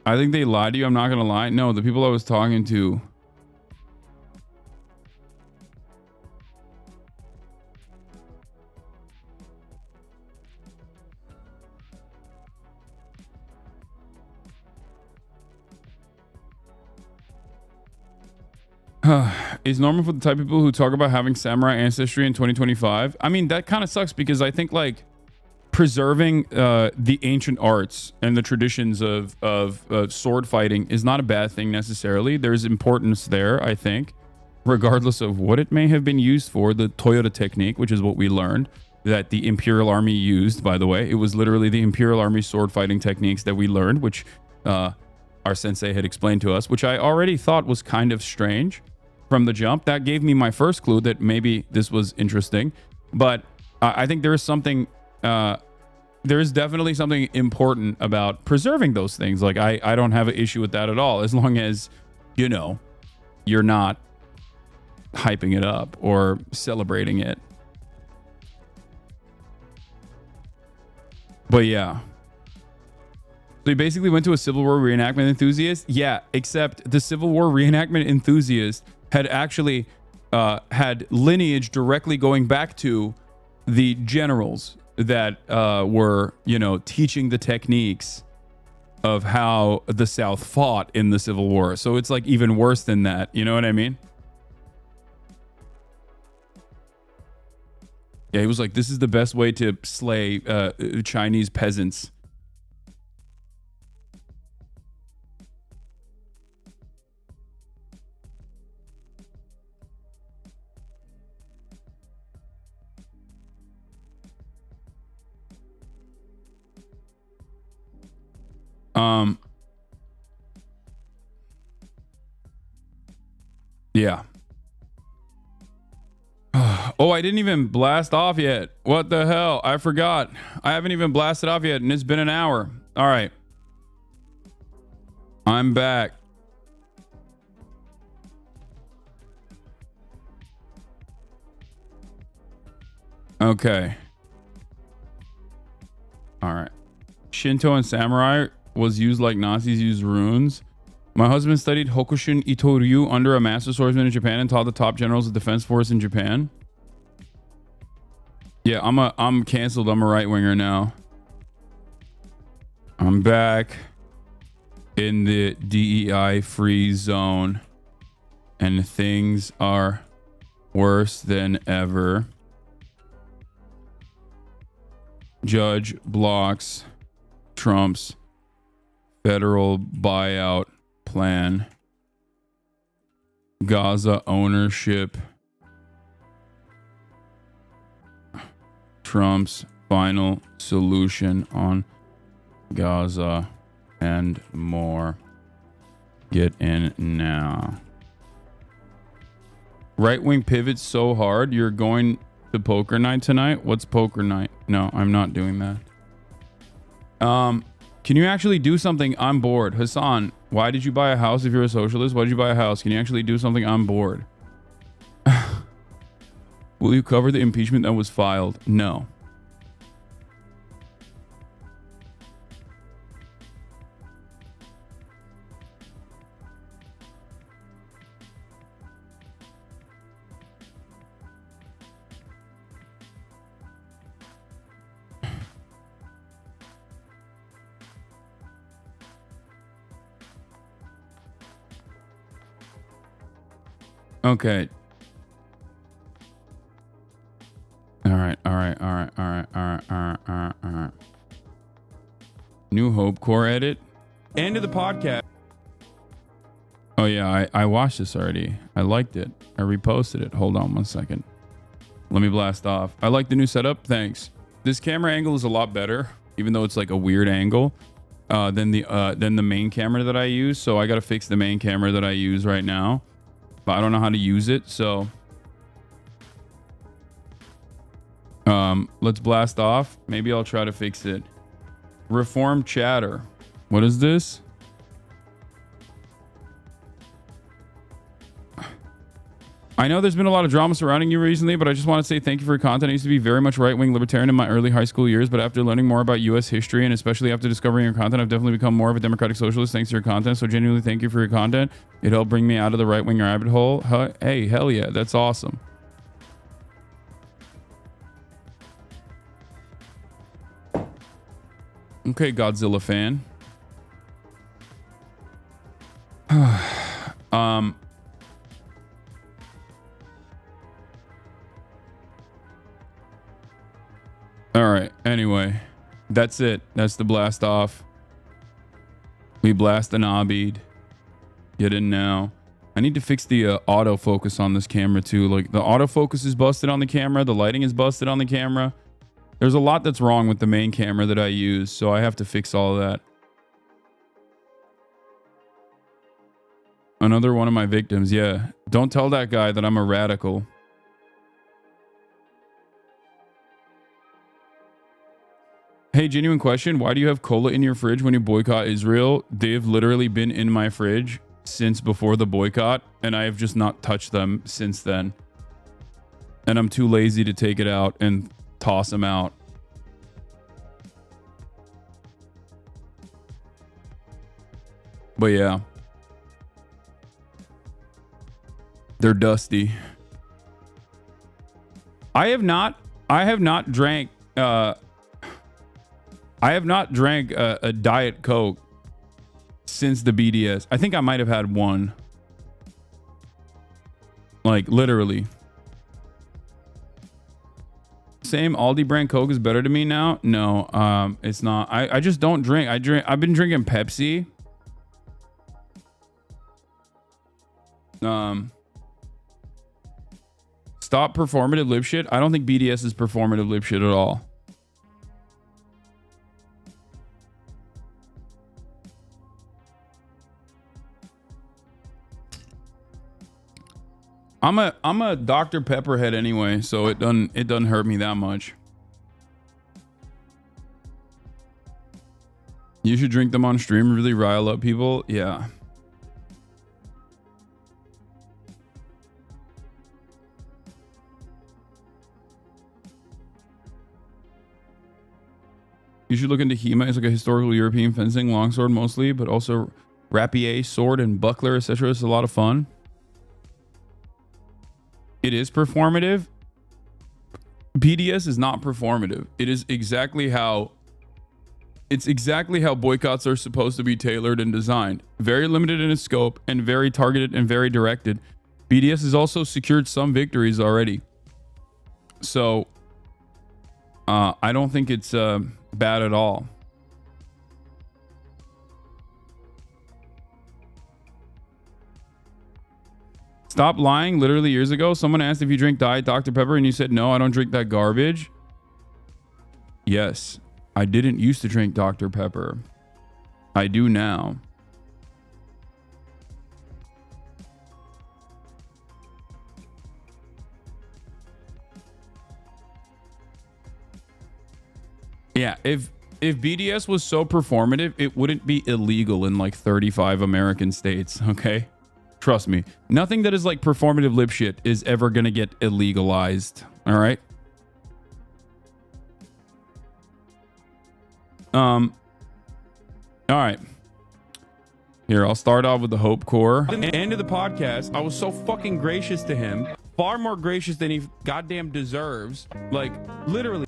I think they lied to you. I'm not going to lie. No, the people I was talking to. Is normal for the type of people who talk about having samurai ancestry in 2025? I mean, that kind of sucks, because I think like preserving the ancient arts and the traditions of sword fighting is not a bad thing necessarily. There's importance there, I think, regardless of what it may have been used for. The Toyota technique, which is what we learned that the Imperial Army used, by the way. It was literally the Imperial Army sword fighting techniques that we learned, which our sensei had explained to us, which I already thought was kind of strange from the jump. That gave me my first clue that maybe this was interesting. But I think there is something... there is definitely something important about preserving those things. Like I don't have an issue with that at all, as long as, you know, you're not hyping it up or celebrating it. But yeah. So you basically went to a Civil War reenactment enthusiast? Yeah, except the Civil War reenactment enthusiast had actually had lineage directly going back to the generals that were, you know, teaching the techniques of how the South fought in the Civil War. So it's like even worse than that. You know what I mean? Yeah, he was like, this is the best way to slay Chinese peasants. Yeah. Oh, I didn't even blast off yet. What the hell? I forgot. I haven't even blasted off yet, and it's been an hour. All right. I'm back. Okay. All right. Shinto and samurai was used like Nazis used runes. My husband studied Hokushin Ito-ryu under a master swordsman in Japan and taught the top generals of defense force in Japan. Yeah, I'm canceled. I'm a right winger now. I'm back in the DEI free zone, and things are worse than ever. Judge blocks Trump's federal buyout plan. Gaza ownership. Trump's final solution on Gaza and more. Get in now. Right wing pivots so hard you're going to poker night tonight. What's poker night? No, I'm not doing that. Can you actually do something? I'm bored. Hasan, why did you buy a house if you're a socialist? Why did you buy a house? Can you actually do something? I'm bored. Will you cover the impeachment that was filed? No. Okay. All right. New Hope Core edit. End of the podcast. Oh yeah, I watched this already. I liked it. I reposted it. Hold on 1 second. Let me blast off. I like the new setup. Thanks. This camera angle is a lot better, even though it's like a weird angle, than the main camera that I use. So I gotta fix the main camera that I use right now. But I don't know how to use it, so let's blast off. Maybe I'll try to fix it. Reform chatter. What is this? I know there's been a lot of drama surrounding you recently, but I just want to say thank you for your content. I used to be very much right-wing libertarian in my early high school years, but after learning more about U.S. history and especially after discovering your content, I've definitely become more of a democratic socialist thanks to your content. So genuinely thank you for your content. It helped bring me out of the right-wing rabbit hole. Hey, hell yeah, that's awesome. Okay, Godzilla fan. All right. Anyway, that's it. That's the blast off. We blast an Abid. Get in now. I need to fix the autofocus on this camera too. Like the autofocus is busted on the camera. The lighting is busted on the camera. There's a lot that's wrong with the main camera that I use, so I have to fix all of that. Another one of my victims. Yeah. Don't tell that guy that I'm a radical. Hey, genuine question. Why do you have cola in your fridge when you boycott Israel? They've literally been in my fridge since before the boycott, and I have just not touched them since then. And I'm too lazy to take it out and toss them out. But yeah. They're dusty. I have not drank a Diet Coke since the BDS. I think I might have had one. Like literally. Same Aldi brand Coke is better to me now. No, it's not. I just don't drink. I've been drinking Pepsi. Stop performative lip shit. I don't think BDS is performative lip shit at all. I'm a Dr. Pepper head anyway, so it doesn't hurt me that much. You should drink them on stream, really rile up people. Yeah. You should look into HEMA. It's like a historical European fencing, longsword mostly, but also rapier, sword, and buckler, etc. It's a lot of fun. It is performative. BDS is not performative. It is exactly how boycotts are supposed to be tailored and designed. Very limited in its scope and very targeted and very directed. BDS has also secured some victories already. So I don't think it's bad at all. Stop lying. Literally years ago, someone asked if you drink Diet Dr. Pepper and you said, no, I don't drink that garbage. Yes, I didn't used to drink Dr. Pepper. I do now. Yeah, if BDS was so performative, it wouldn't be illegal in like 35 American states, okay? Trust me. Nothing that is like performative lip shit is ever gonna get illegalized, all right? All right. Here, I'll start off with the Hope Core. At the end of the podcast, I was so fucking gracious to him. Far more gracious than he goddamn deserves. Like, literally.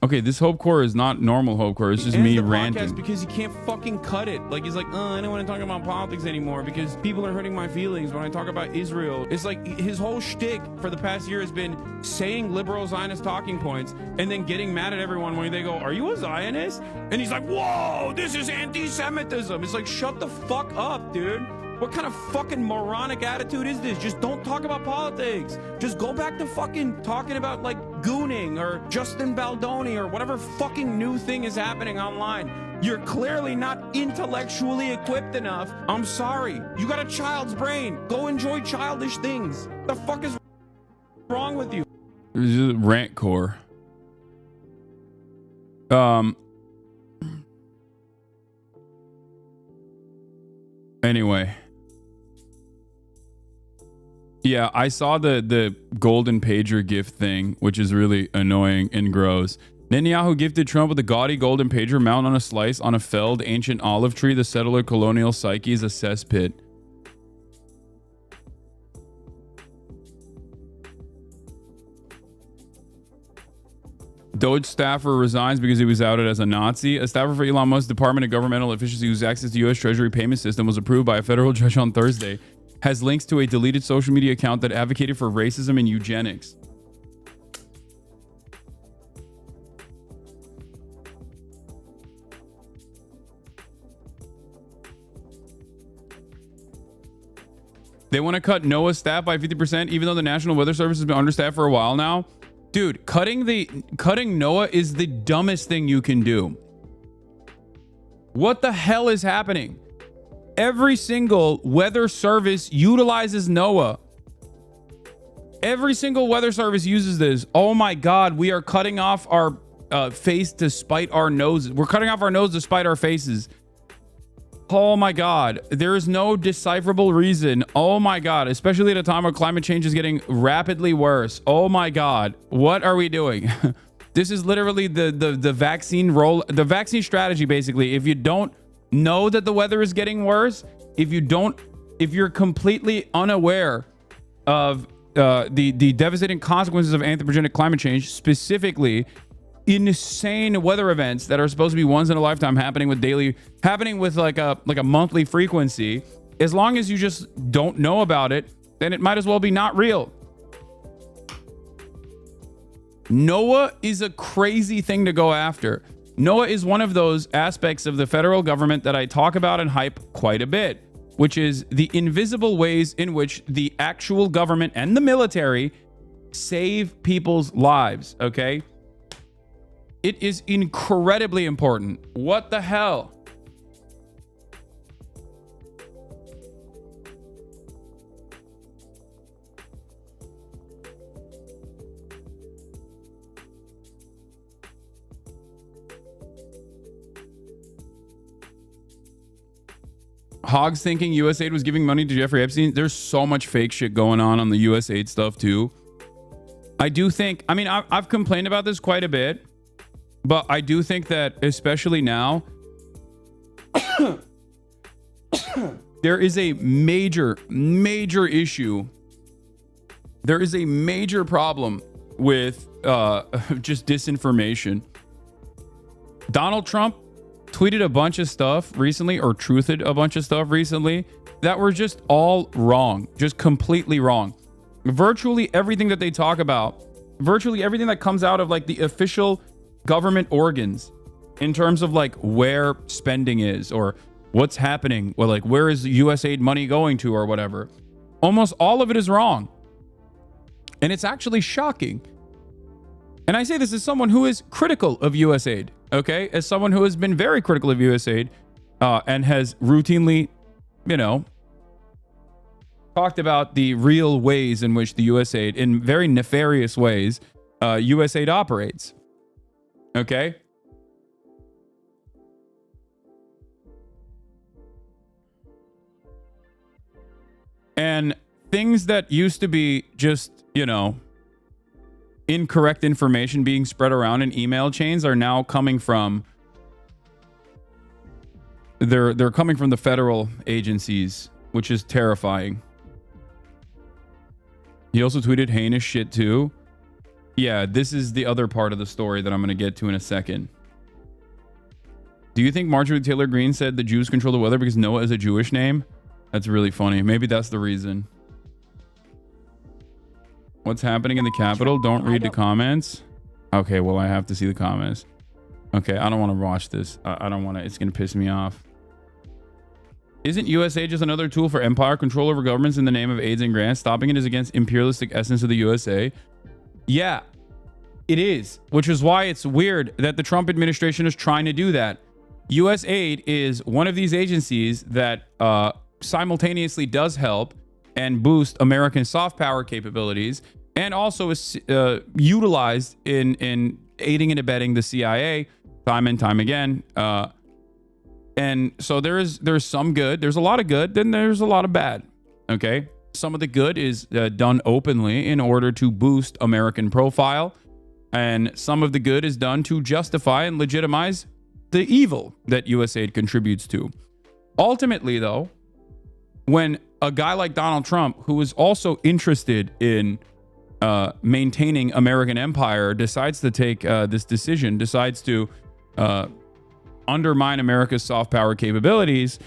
Okay, this Hope Core is not normal Hope Core. It's just me ranting. Because he can't fucking cut it. Like, he's like, I don't want to talk about politics anymore because people are hurting my feelings when I talk about Israel. It's like his whole shtick for the past year has been saying liberal Zionist talking points and then getting mad at everyone when they go, are you a Zionist? And he's like, whoa, this is anti-Semitism. It's like, shut the fuck up, dude. What kind of fucking moronic attitude is this? Just don't talk about politics. Just go back to fucking talking about like gooning or Justin Baldoni or whatever fucking new thing is happening online. You're clearly not intellectually equipped enough. I'm sorry. You got a child's brain. Go enjoy childish things. The fuck is wrong with you? This is rant core. Anyway. Yeah, I saw the golden pager gift thing, which is really annoying and gross. Netanyahu gifted Trump with a gaudy golden pager mount on a slice on a felled ancient olive tree. The settler colonial psyche is a cesspit. Doge staffer resigns because he was outed as a Nazi. A staffer for Elon Musk's Department of Governmental Efficiency whose access to U.S. Treasury payment system was approved by a federal judge on Thursday has links to a deleted social media account that advocated for racism and eugenics. They want to cut NOAA's staff by 50%, even though the National Weather Service has been understaffed for a while now. Dude, cutting NOAA is the dumbest thing you can do. What the hell is happening? Every single weather service utilizes NOAA. Every single weather service uses this. Oh my God, we are cutting off our face to spite our noses. We're cutting off our nose to spite our faces. Oh my God, there is no decipherable reason. Oh my God, especially at a time where climate change is getting rapidly worse. Oh my God, what are we doing? This is literally the vaccine vaccine strategy, basically. If you don't know that the weather is getting worse, if you're completely unaware of the devastating consequences of anthropogenic climate change, specifically insane weather events that are supposed to be once in a lifetime happening with like a monthly frequency, as long as you just don't know about it, then it might as well be not real. NOAA is a crazy thing to go after. NOAA is one of those aspects of the federal government that I talk about and hype quite a bit, which is the invisible ways in which the actual government and the military save people's lives, okay? It is incredibly important. What the hell? Hogs thinking USAID was giving money to Jeffrey Epstein. There's so much fake shit going on the USAID stuff too. I do think, I mean, I've complained about this quite a bit, but I do think that especially now, there is a major issue. There is a major problem with just disinformation. Donald Trump tweeted a bunch of stuff recently, or truthed a bunch of stuff recently, that were just all wrong, just completely wrong. Virtually everything that they talk about, virtually everything that comes out of like the official government organs in terms of like where spending is or what's happening, or like where is USAID money going to or whatever, almost all of it is wrong. And it's actually shocking. And I say this as someone who is critical of USAID, okay? As someone who has been very critical of USAID and has routinely, talked about the real ways in which the USAID, in very nefarious ways, USAID operates, okay? And things that used to be just, you know, incorrect information being spread around in email chains are now coming from they're coming from the federal agencies, which is terrifying. He also tweeted heinous shit too. Yeah, this is the other part of the story that I'm going to get to in a second. Do you think Marjorie Taylor Greene said the Jews control the weather because Noah is a Jewish name? That's really funny. Maybe that's the reason. What's happening in the Capitol? Don't read the comments. Okay, well, I have to see the comments. Okay, I don't want to watch this. I don't want to. It's going to piss me off. Isn't USA just another tool for empire control over governments in the name of aids and grants? Stopping it is against imperialistic essence of the USA. Yeah, it is, which is why it's weird that the Trump administration is trying to do that. USAID is one of these agencies that simultaneously does help and boost American soft power capabilities, and also is utilized in aiding and abetting the CIA time and time again. And so there's some good. There's a lot of good. Then there's a lot of bad. Okay. Some of the good is done openly in order to boost American profile. And some of the good is done to justify and legitimize the evil that USAID contributes to. Ultimately, though, when a guy like Donald Trump, who is also interested in maintaining American empire, decides to take this decision, decides to undermine America's soft power capabilities,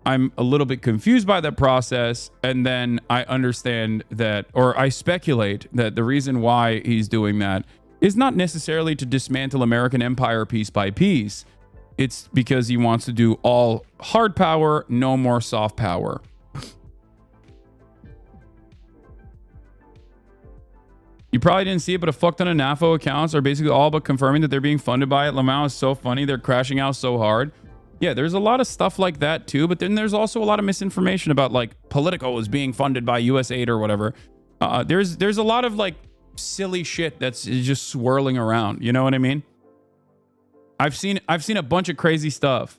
I'm a little bit confused by that process. And then I understand that, or I speculate that the reason why he's doing that is not necessarily to dismantle American empire piece by piece. It's because he wants to do all hard power, no more soft power. You probably didn't see it, but a fuck ton of NAFO accounts are basically all but confirming that they're being funded by it. Lamau is so funny. They're crashing out so hard. Yeah, there's a lot of stuff like that too, but then there's also a lot of misinformation about like Politico is being funded by USAID or whatever. There's a lot of like silly shit that's just swirling around. You know what I mean? I've seen a bunch of crazy stuff.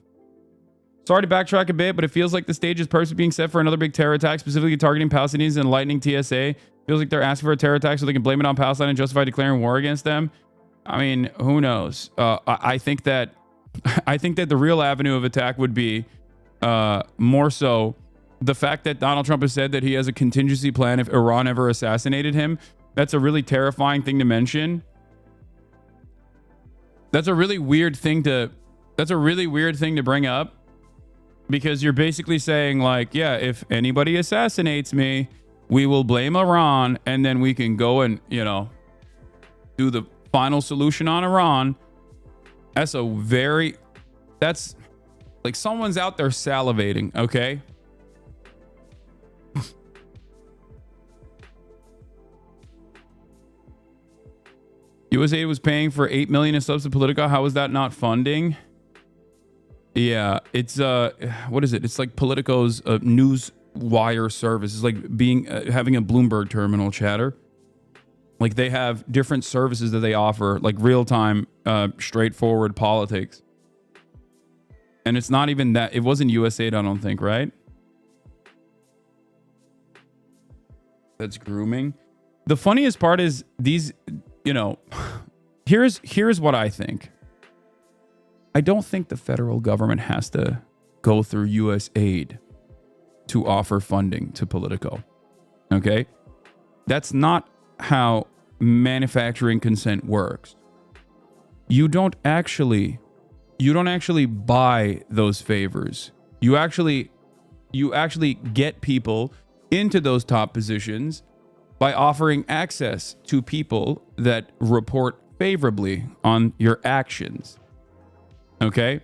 Sorry to backtrack a bit, but it feels like the stage is personally being set for another big terror attack, specifically targeting Palestinians and lightning TSA. Feels like they're asking for a terror attack so they can blame it on Palestine and justify declaring war against them. I mean, who knows? I think that the real avenue of attack would be more so the fact that Donald Trump has said that he has a contingency plan if Iran ever assassinated him. That's a really terrifying thing to mention. That's a really weird thing to bring up, because you're basically saying like, yeah, if anybody assassinates me, we will blame Iran, and then we can go and, you know, do the final solution on Iran. That's like someone's out there salivating, okay? USA was paying for $8 million in subs to Politico. How is that not funding? Yeah, it's what is it? It's like Politico's news wire service. Is like being having a Bloomberg terminal, chatter. Like they have different services that they offer, like real-time straightforward politics. And it's not even that. It wasn't USAID, I don't think, right? That's grooming. The funniest part is these, you know, here's what I think. I don't think the federal government has to go through USAID to offer funding to Politico. Okay? That's not how manufacturing consent works. You don't actually buy those favors. You actually get people into those top positions by offering access to people that report favorably on your actions. Okay?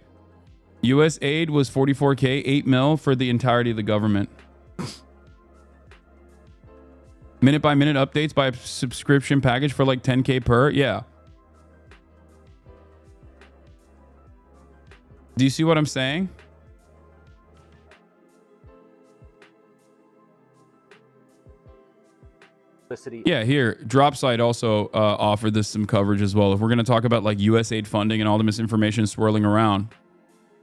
US aid was $44K, 8 mil for the entirety of the government. Minute by minute updates by a subscription package for like 10K per. Yeah. Do you see what I'm saying? Yeah, here, Dropsite also offered this some coverage as well. If we're going to talk about like USAID funding and all the misinformation swirling around.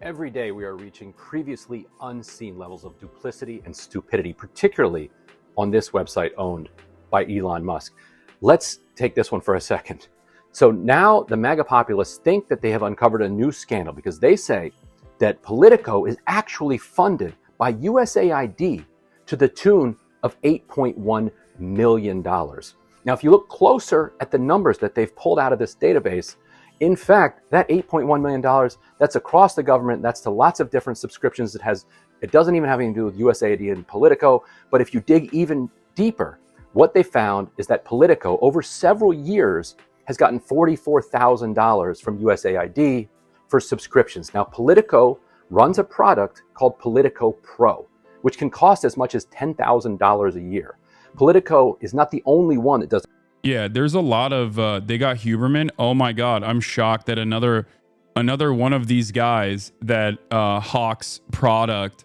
Every day we are reaching previously unseen levels of duplicity and stupidity, particularly on this website owned by Elon Musk. Let's take this one for a second. So now the MAGA populists think that they have uncovered a new scandal because they say that Politico is actually funded by USAID to the tune of $8.1 million. Now, if you look closer at the numbers that they've pulled out of this database, in fact, that $8.1 million, that's across the government. That's to lots of different subscriptions. It doesn't even have anything to do with USAID and Politico. But if you dig even deeper, what they found is that Politico, over several years, has gotten $44,000 from USAID for subscriptions. Now, Politico runs a product called Politico Pro, which can cost as much as $10,000 a year. Politico is not the only one that does. Yeah, there's a lot of they got Huberman. Oh my God, I'm shocked that another one of these guys that hawks product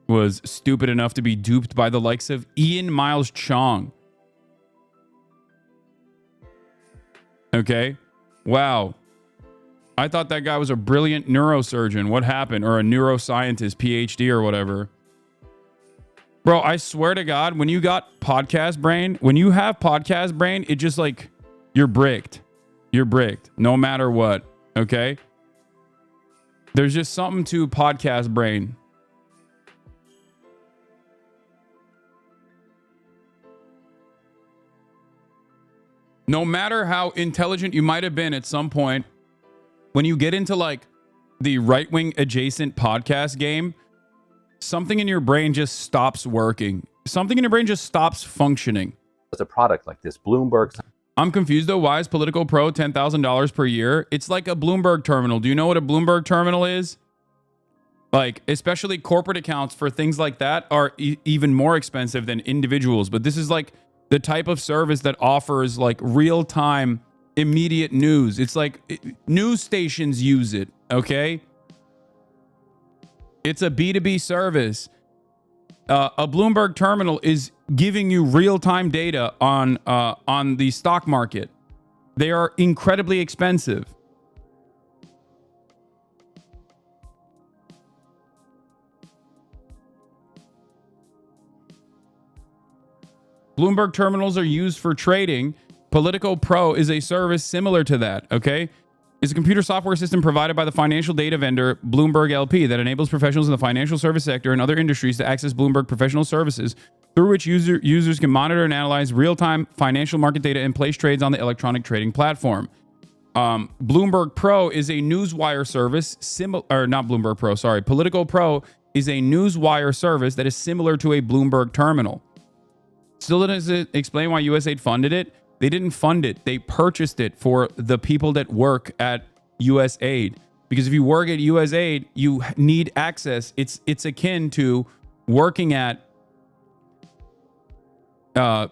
was stupid enough to be duped by the likes of Ian Miles Chong. Okay, wow. I thought that guy was a brilliant neurosurgeon. What happened? Or a neuroscientist, PhD or whatever. Bro, I swear to God, when you got podcast brain, when you have podcast brain, it just like, you're bricked. You're bricked, no matter what, okay? There's just something to podcast brain. No matter how intelligent you might have been at some point, when you get into like the right-wing adjacent podcast game, something in your brain just stops working. Something in your brain just stops functioning. As a product like this, Bloomberg. I'm confused though. Why is Politico Pro $10,000 per year? It's like a Bloomberg terminal. Do you know what a Bloomberg terminal is? Like, especially corporate accounts for things like that are even more expensive than individuals. But this is like the type of service that offers like real-time, immediate news. It's like news stations use it, okay? It's a B2B service. A Bloomberg terminal is giving you real-time data on the stock market. They are incredibly expensive. Bloomberg terminals are used for trading. Politico Pro is a service similar to that, okay? It's a computer software system provided by the financial data vendor Bloomberg LP that enables professionals in the financial service sector and other industries to access Bloomberg professional services through which users can monitor and analyze real-time financial market data and place trades on the electronic trading platform. Bloomberg Pro is a newswire service Politico Pro is a newswire service that is similar to a Bloomberg terminal. Still doesn't explain why USAID funded it. They didn't fund it. They purchased it for the people that work at USAID. Because if you work at USAID, you need access. It's akin to working at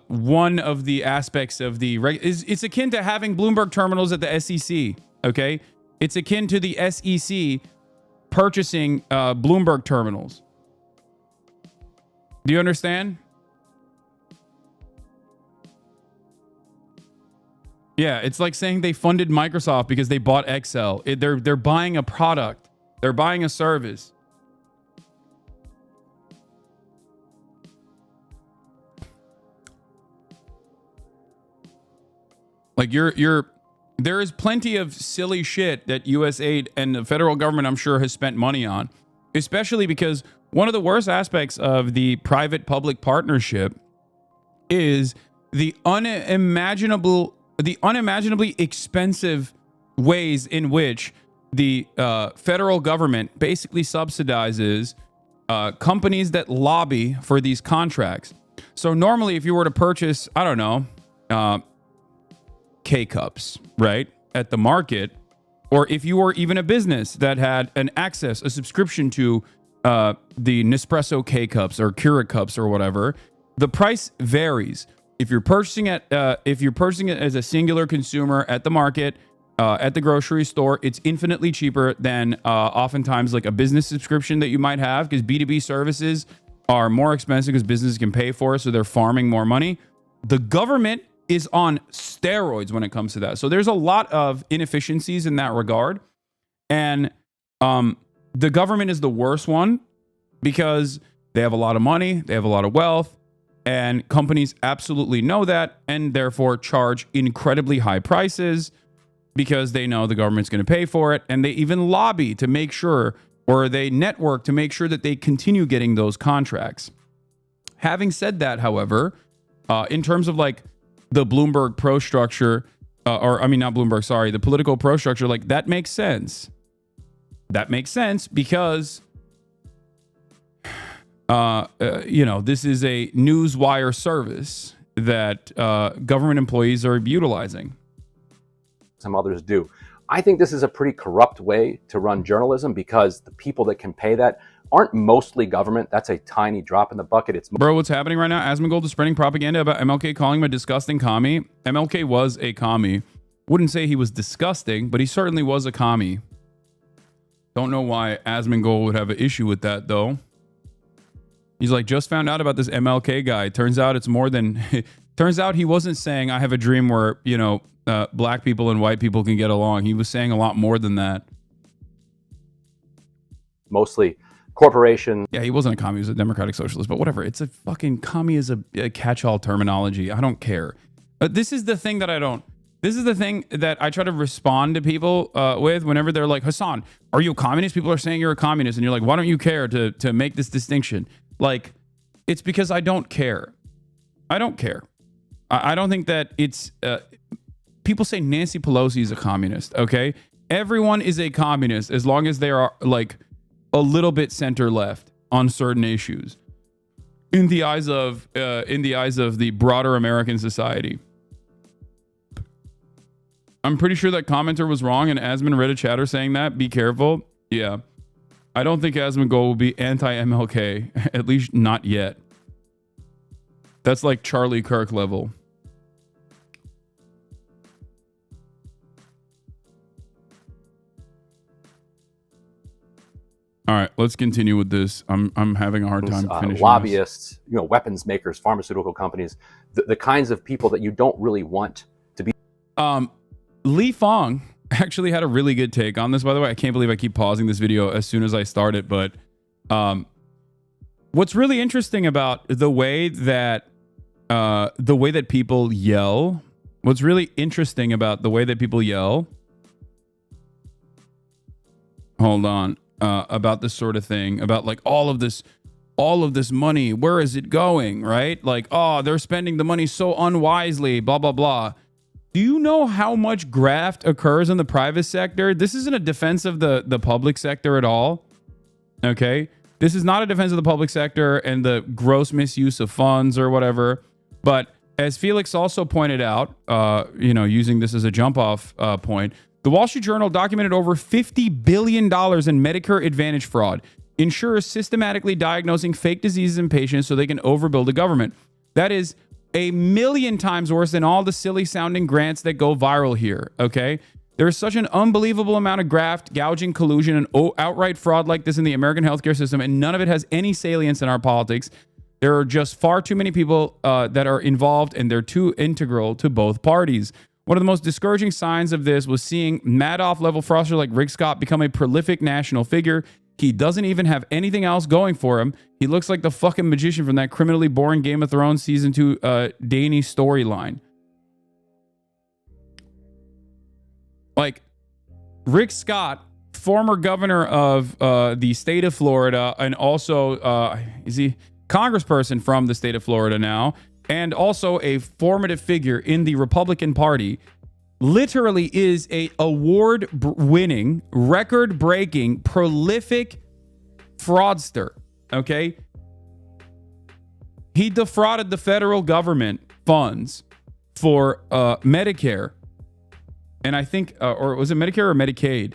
one of the aspects of the... It's akin to having Bloomberg terminals at the SEC, okay? It's akin to the SEC purchasing Bloomberg terminals. Do you understand? Yeah, it's like saying they funded Microsoft because they bought Excel. They're buying a product. They're buying a service. Like there is plenty of silly shit that USAID and the federal government, I'm sure, has spent money on, especially because one of the worst aspects of the private-public partnership is the unimaginably expensive ways in which the federal government basically subsidizes companies that lobby for these contracts. So normally, if you were to purchase, I don't know, K-Cups, right, at the market, or if you were even a business that had a subscription to the Nespresso K-Cups or Keurig cups or whatever, the price varies. If you're purchasing it as a singular consumer at the market, at the grocery store, it's infinitely cheaper than oftentimes like a business subscription that you might have, because B2B services are more expensive because businesses can pay for it, so they're farming more money. The government is on steroids when it comes to that. So there's a lot of inefficiencies in that regard. And the government is the worst one because they have a lot of money, they have a lot of wealth, and companies absolutely know that and therefore charge incredibly high prices because they know the government's going to pay for it. And they even lobby to make sure, or they network to make sure that they continue getting those contracts. Having said that, however, in terms of like the Bloomberg pro structure, the political pro structure, like that makes sense. That makes sense because, this is a newswire service that government employees are utilizing. Some others do. I think this is a pretty corrupt way to run journalism because the people that can pay that aren't mostly government. That's a tiny drop in the bucket. Bro, what's happening right now? Asmongold is spreading propaganda about MLK, calling him a disgusting commie. MLK was a commie. Wouldn't say he was disgusting, but he certainly was a commie. Don't know why Asmongold would have an issue with that, though. He's like, just found out about this MLK guy. Turns out it's more than... Turns out he wasn't saying, I have a dream where, black people and white people can get along. He was saying a lot more than that. Mostly corporations. Yeah, he wasn't a commie. He was a democratic socialist, but whatever. It's a fucking commie is a catch-all terminology. I don't care. This is the thing that I don't... This is the thing that I try to respond to people with whenever they're like, Hasan, are you a communist? People are saying you're a communist. And you're like, why don't you care to make this distinction? Like, it's because I don't care. I don't care. I don't think that it's... people say Nancy Pelosi is a communist, okay? Everyone is a communist as long as they are, like, a little bit center-left on certain issues. In the eyes of the broader American society. I'm pretty sure that commenter was wrong and Asmon read a chatter saying that. Be careful. Yeah. I don't think Asmongold will be anti-MLK, at least not yet. That's like Charlie Kirk level. All right, let's continue with this. I'm having a hard time finishing lobbyists, weapons makers, pharmaceutical companies, the kinds of people that you don't really want to be. Li Fong actually had a really good take on this, by the way. I can't believe I keep pausing this video as soon as I start it, but what's really interesting about the way that people yell, hold on, about this sort of thing, about like all of this money, where is it going, right? Like, oh, they're spending the money so unwisely, blah, blah, blah. Do you know how much graft occurs in the private sector? This isn't a defense of the public sector at all. Okay? This is not a defense of the public sector and the gross misuse of funds or whatever. But as Felix also pointed out, using this as a jump-off point, the Wall Street Journal documented over $50 billion in Medicare Advantage fraud. Insurers systematically diagnosing fake diseases in patients so they can overbill the government. That is a million times worse than all the silly sounding grants that go viral here, okay? There is such an unbelievable amount of graft, gouging, collusion, and outright fraud like this in the American healthcare system, and none of it has any salience in our politics. There are just far too many people that are involved, and they're too integral to both parties. One of the most discouraging signs of this was seeing Madoff-level fraudster like Rick Scott become a prolific national figure. He doesn't even have anything else going for him. He looks like the fucking magician from that criminally boring Game of Thrones season 2 Dany storyline. Like, Rick Scott, former governor of the state of Florida, and also, is he congressperson from the state of Florida now, and also a formative figure in the Republican Party, literally is a award-winning, record-breaking, prolific fraudster, okay? He defrauded the federal government funds for Medicare, and I think, or was it Medicare or Medicaid,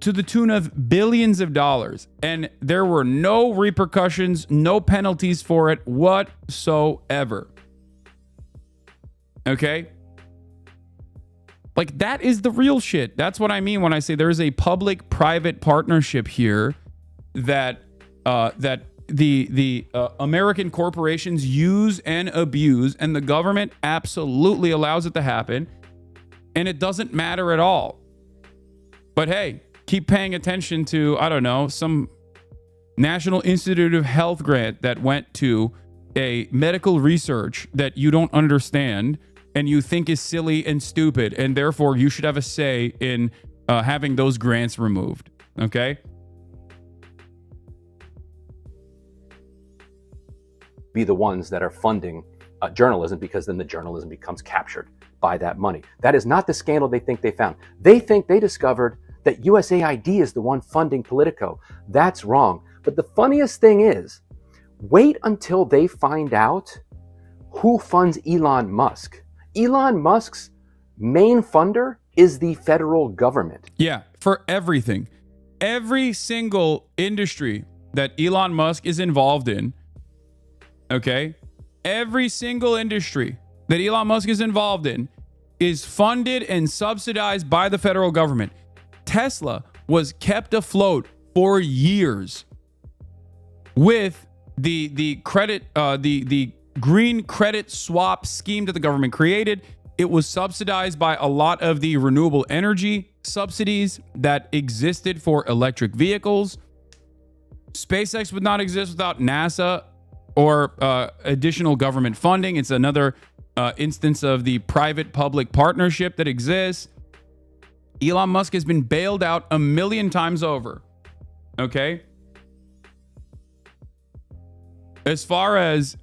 to the tune of billions of dollars, and there were no repercussions, no penalties for it whatsoever. Okay? Like, that is the real shit. That's what I mean when I say there is a public-private partnership here that the American corporations use and abuse, and the government absolutely allows it to happen, and it doesn't matter at all. But hey, keep paying attention to, I don't know, some National Institute of Health grant that went to a medical research that you don't understand and you think is silly and stupid, and therefore you should have a say in having those grants removed. Okay? Be the ones that are funding journalism, because then the journalism becomes captured by that money. That is not the scandal they think they found. They think they discovered that USAID is the one funding Politico. That's wrong. But the funniest thing is, wait until they find out who funds Elon Musk. Elon Musk's main funder is the federal government. Yeah, for everything. Every single industry that Elon Musk is involved in, okay? Every single industry that Elon Musk is involved in is funded and subsidized by the federal government. Tesla was kept afloat for years with the credit, the green credit swap scheme that the government created. It was subsidized by a lot of the renewable energy subsidies that existed for electric vehicles. SpaceX would not exist without NASA or additional government funding. It's another instance of the private-public partnership that exists. Elon Musk has been bailed out 1 million times over. Okay. As far as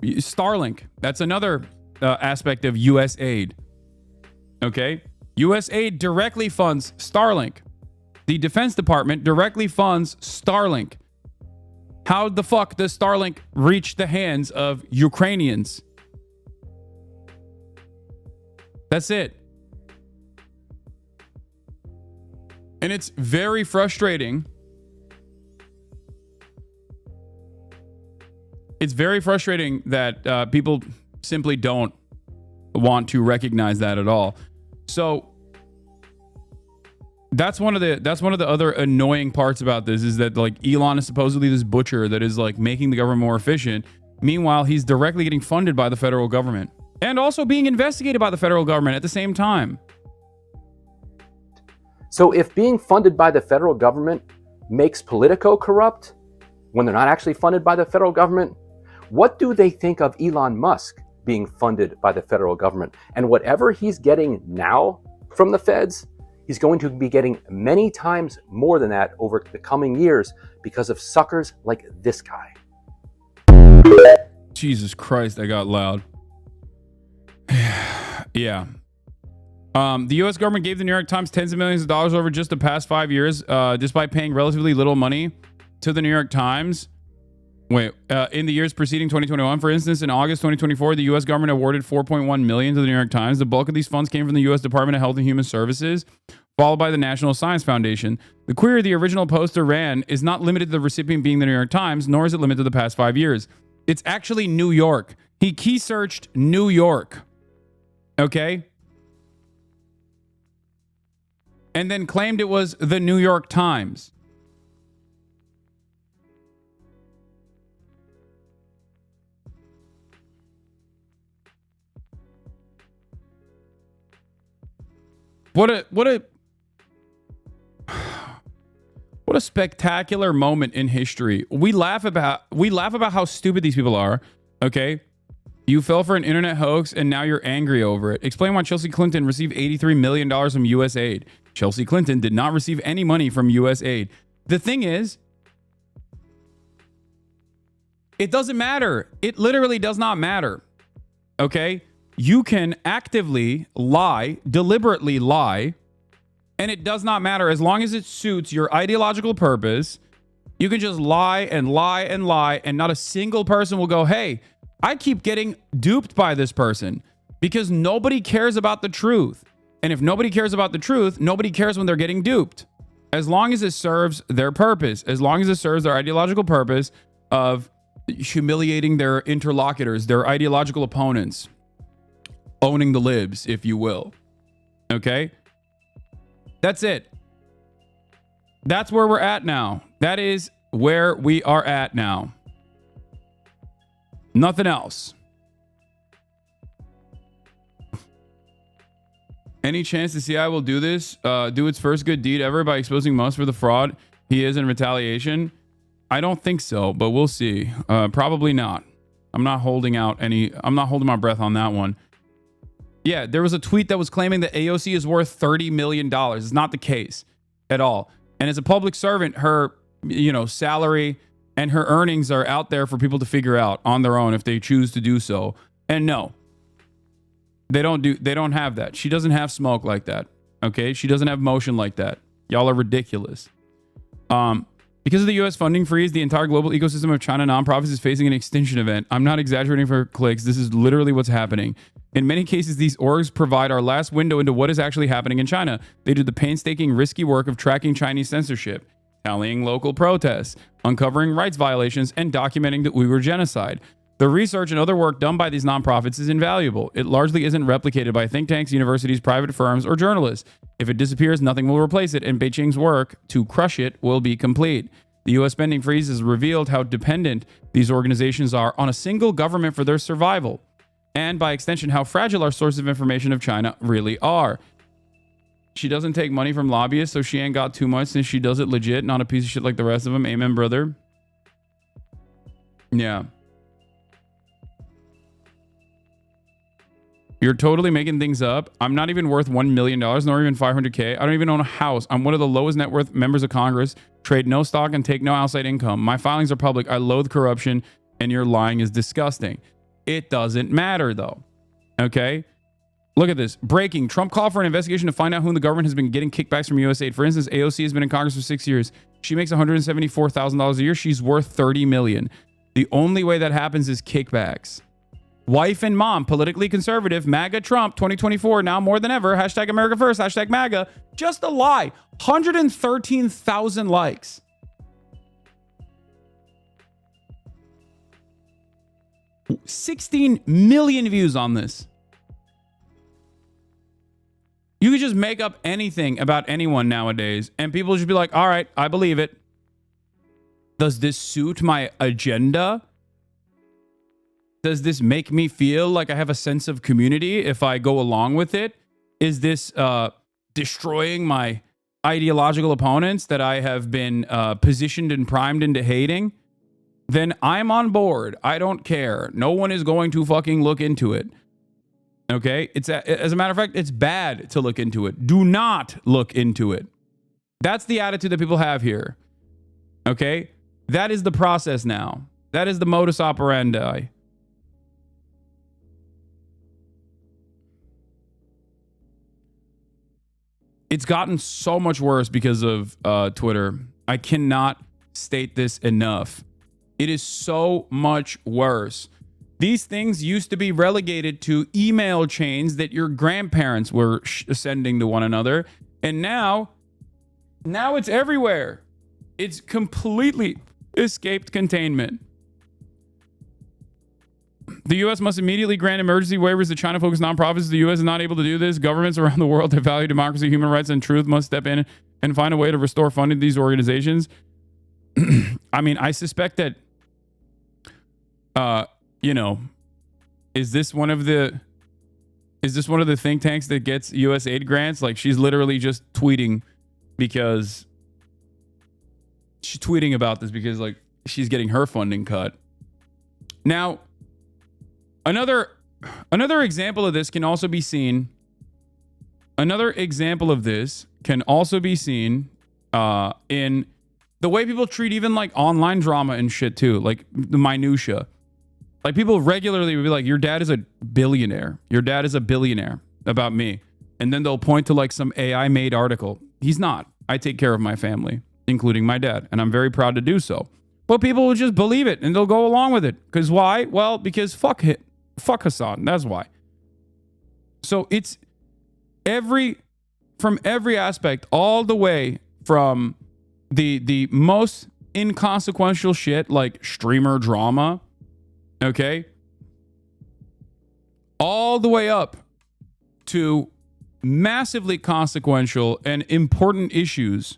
Starlink, that's another aspect of U.S. aid. Okay, U.S. aid directly funds Starlink. The Defense Department directly funds Starlink. How the fuck does Starlink reach the hands of Ukrainians? That's it. And it's very frustrating. It's very frustrating that people simply don't want to recognize that at all. So that's one of the other annoying parts about this, is that like Elon is supposedly this butcher that is like making the government more efficient. Meanwhile, he's directly getting funded by the federal government and also being investigated by the federal government at the same time. So if being funded by the federal government makes Politico corrupt when they're not actually funded by the federal government, what do they think of Elon Musk being funded by the federal government? And whatever he's getting now from the feds, he's going to be getting many times more than that over the coming years because of suckers like this guy. Jesus Christ, I got loud. Yeah. The U.S. government gave the New York Times tens of millions of dollars over just the past 5 years, despite paying relatively little money to the New York Times. In the years preceding 2021, for instance, in August 2024, the U.S. government awarded $4.1 million to the New York Times. The bulk of these funds came from the U.S. Department of Health and Human Services, followed by the National Science Foundation. The query the original poster ran is not limited to the recipient being the New York Times, nor is it limited to the past 5 years. It's actually New York. He key searched New York. Okay? And then claimed it was the New York Times. What a spectacular moment in history. We laugh about how stupid these people are. Okay? You fell for an internet hoax and now you're angry over it. Explain why Chelsea Clinton received $83 million from U.S. aid. Chelsea Clinton did not receive any money from U.S. aid. The thing is, it doesn't matter. It literally does not matter. Okay? You can actively lie, deliberately lie, and it does not matter as long as it suits your ideological purpose. You can just lie and lie and lie, and not a single person will go, hey, I keep getting duped by this person, because nobody cares about the truth. And if nobody cares about the truth, nobody cares when they're getting duped. As long as it serves their purpose, as long as it serves their ideological purpose of humiliating their interlocutors, their ideological opponents, owning the libs, if you will. Okay? That's it. That's where we're at now. That is where we are at now. Nothing else. Any chance the CIA will do this, do its first good deed ever by exposing Musk for the fraud he is in retaliation? I don't think so, but we'll see. Probably not. I'm not holding my breath on that one. Yeah, there was a tweet that was claiming that AOC is worth $30 million. It's not the case at all. And as a public servant, her, salary and her earnings are out there for people to figure out on their own if they choose to do so. And no, they don't have that. She doesn't have smoke like that. Okay. She doesn't have motion like that. Y'all are ridiculous. Because of the US funding freeze, the entire global ecosystem of China nonprofits is facing an extinction event. I'm not exaggerating for clicks. This is literally what's happening. In many cases, these orgs provide our last window into what is actually happening in China. They do the painstaking, risky work of tracking Chinese censorship, tallying local protests, uncovering rights violations, and documenting the Uyghur genocide. The research and other work done by these nonprofits is invaluable. It largely isn't replicated by think tanks, universities, private firms, or journalists. If it disappears, nothing will replace it, and Beijing's work to crush it will be complete. The U.S. spending freeze has revealed how dependent these organizations are on a single government for their survival, and by extension, how fragile our sources of information of China really are. She doesn't take money from lobbyists, so she ain't got too much since she does it legit, not a piece of shit like the rest of them. Amen, brother. Yeah. You're totally making things up. I'm not even worth $1 million, nor even $500K. I don't even own a house. I'm one of the lowest net worth members of Congress, trade no stock, and take no outside income. My filings are public. I loathe corruption, and your lying is disgusting. It doesn't matter, though. Okay? Look at this. Breaking. Trump called for an investigation to find out who in the government has been getting kickbacks from USAID. For instance, AOC has been in Congress for 6 years. She makes $174,000 a year. She's worth $30 million. The only way that happens is kickbacks. Wife and mom, politically conservative, MAGA Trump 2024, now more than ever, hashtag America First, hashtag MAGA. Just a lie. 113,000 likes. $16 million views on this. You could just make up anything about anyone nowadays, and people should be like, all right, I believe it. Does this suit my agenda? Does this make me feel like I have a sense of community if I go along with it? Is this destroying my ideological opponents that I have been positioned and primed into hating? Then I'm on board. I don't care. No one is going to fucking look into it. Okay? As a matter of fact, it's bad to look into it. Do not look into it. That's the attitude that people have here. Okay? That is the process now. That is the modus operandi. It's gotten so much worse because of Twitter. I cannot state this enough. It is so much worse. These things used to be relegated to email chains that your grandparents were sending to one another. And now it's everywhere. It's completely escaped containment. The U.S. must immediately grant emergency waivers to China-focused nonprofits. The U.S. is not able to do this. Governments around the world that value democracy, human rights, and truth must step in and find a way to restore funding to these organizations. I mean, I suspect that, is this one of the think tanks that gets U.S. aid grants? Like, she's literally just tweeting because she's tweeting about this because, like, she's getting her funding cut. Now, Another example of this can also be seen. Another example of this can also be seen in the way people treat even like online drama and shit too, like the minutia. Like people regularly will be like, "Your dad is a billionaire. Your dad is a billionaire," about me, and then they'll point to like some AI made article. He's not. I take care of my family, including my dad, and I'm very proud to do so. But people will just believe it and they'll go along with it. Because why? Well, because fuck it. Fuck Hasan. That's why. So it's from every aspect, all the way from the most inconsequential shit like streamer drama, okay, all the way up to massively consequential and important issues.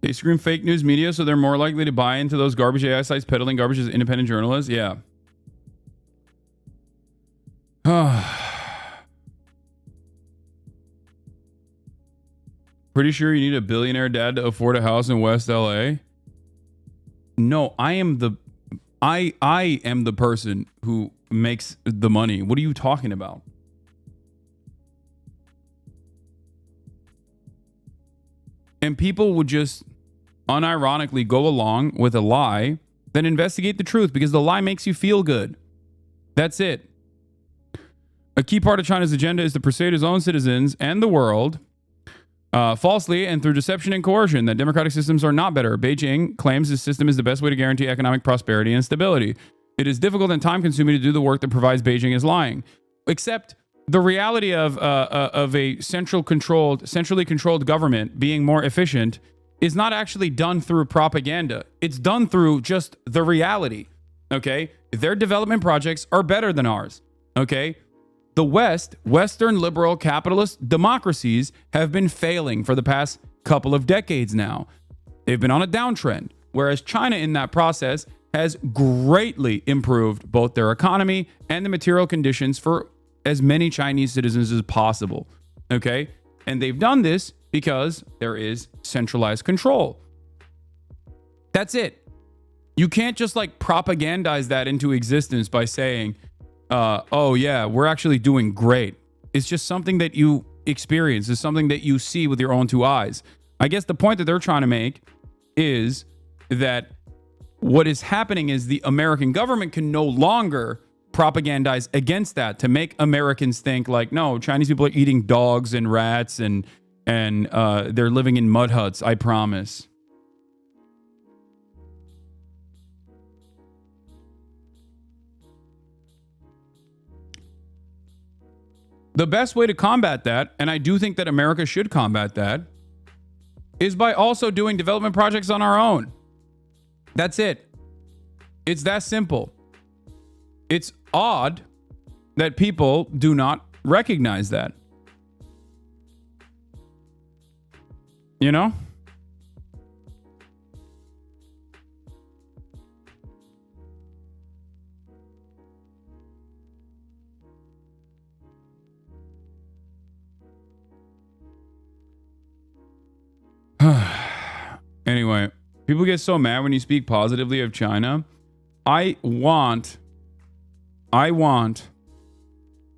They scream fake news media, so they're more likely to buy into those garbage AI sites peddling garbage as independent journalists. Yeah. Pretty sure you need a billionaire dad to afford a house in West LA. No, I am the person who makes the money. What are you talking about? And people would just unironically go along with a lie, then investigate the truth because the lie makes you feel good. That's it. A key part of China's agenda is to persuade its own citizens and the world falsely and through deception and coercion that democratic systems are not better. Beijing claims this system is the best way to guarantee economic prosperity and stability. It is difficult and time-consuming to do the work that provides Beijing is lying. Except the reality of a centrally controlled government being more efficient is not actually done through propaganda. It's done through just the reality. Okay? Their development projects are better than ours. Okay? The Western liberal capitalist democracies have been failing for the past couple of decades now. They've been on a downtrend, whereas China in that process has greatly improved both their economy and the material conditions for as many Chinese citizens as possible. Okay? And they've done this because there is centralized control. That's it. You can't just like propagandize that into existence by saying, oh yeah, we're actually doing great. It's just something that you experience. It's something that you see with your own two eyes. I guess the point that they're trying to make is that what is happening is the American government can no longer propagandize against that to make Americans think like, no, Chinese people are eating dogs and rats and they're living in mud huts, I promise. The best way to combat that, and I do think that America should combat that, is by also doing development projects on our own. That's it. It's that simple. It's odd that people do not recognize that. You know? Anyway, people get so mad when you speak positively of China. I want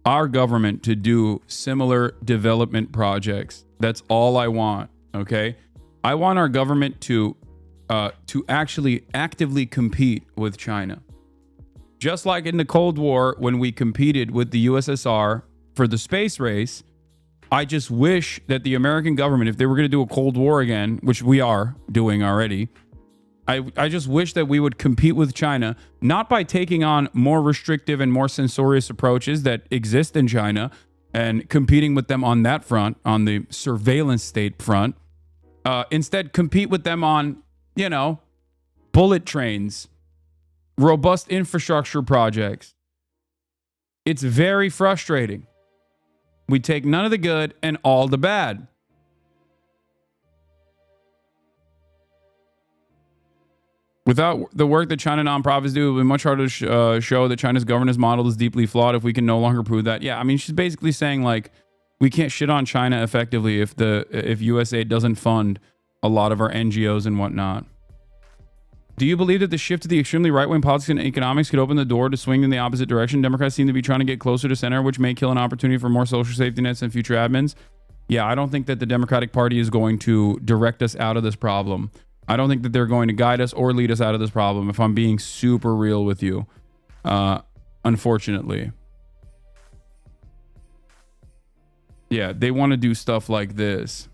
our government to do similar development projects. That's all I want, okay? I want our government to actually actively compete with China. Just like in the Cold War when we competed with the USSR for the space race, I just wish that the American government, if they were going to do a Cold War again, which we are doing already, I just wish that we would compete with China, not by taking on more restrictive and more censorious approaches that exist in China and competing with them on that front, on the surveillance state front. Instead, compete with them on, bullet trains, robust infrastructure projects. It's very frustrating. We take none of the good and all the bad. Without the work that China nonprofits do, it would be much harder to show that China's governance model is deeply flawed if we can no longer prove that. Yeah, I mean, she's basically saying, like, we can't shit on China effectively if USA doesn't fund a lot of our NGOs and whatnot. Do you believe that the shift to the extremely right-wing politics and economics could open the door to swing in the opposite direction? Democrats seem to be trying to get closer to center, which may kill an opportunity for more social safety nets and future admins. Yeah, I don't think that the Democratic Party is going to direct us out of this problem. I don't think that they're going to guide us or lead us out of this problem, if I'm being super real with you. Unfortunately. Yeah, they want to do stuff like this.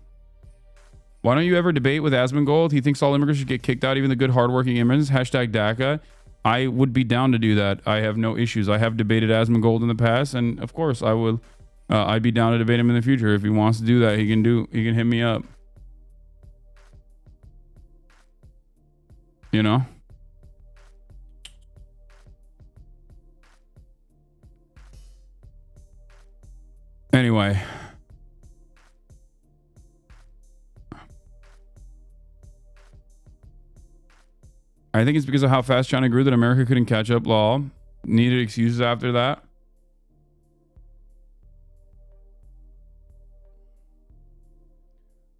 Why don't you ever debate with Asmongold? He thinks all immigrants should get kicked out, even the good, hardworking immigrants. Hashtag DACA. I would be down to do that. I have no issues. I have debated Asmongold in the past, and of course, I will. I'd be down to debate him in the future. If he wants to do that, he can hit me up. You know? Anyway. I think it's because of how fast China grew that America couldn't catch up. Law needed excuses after that.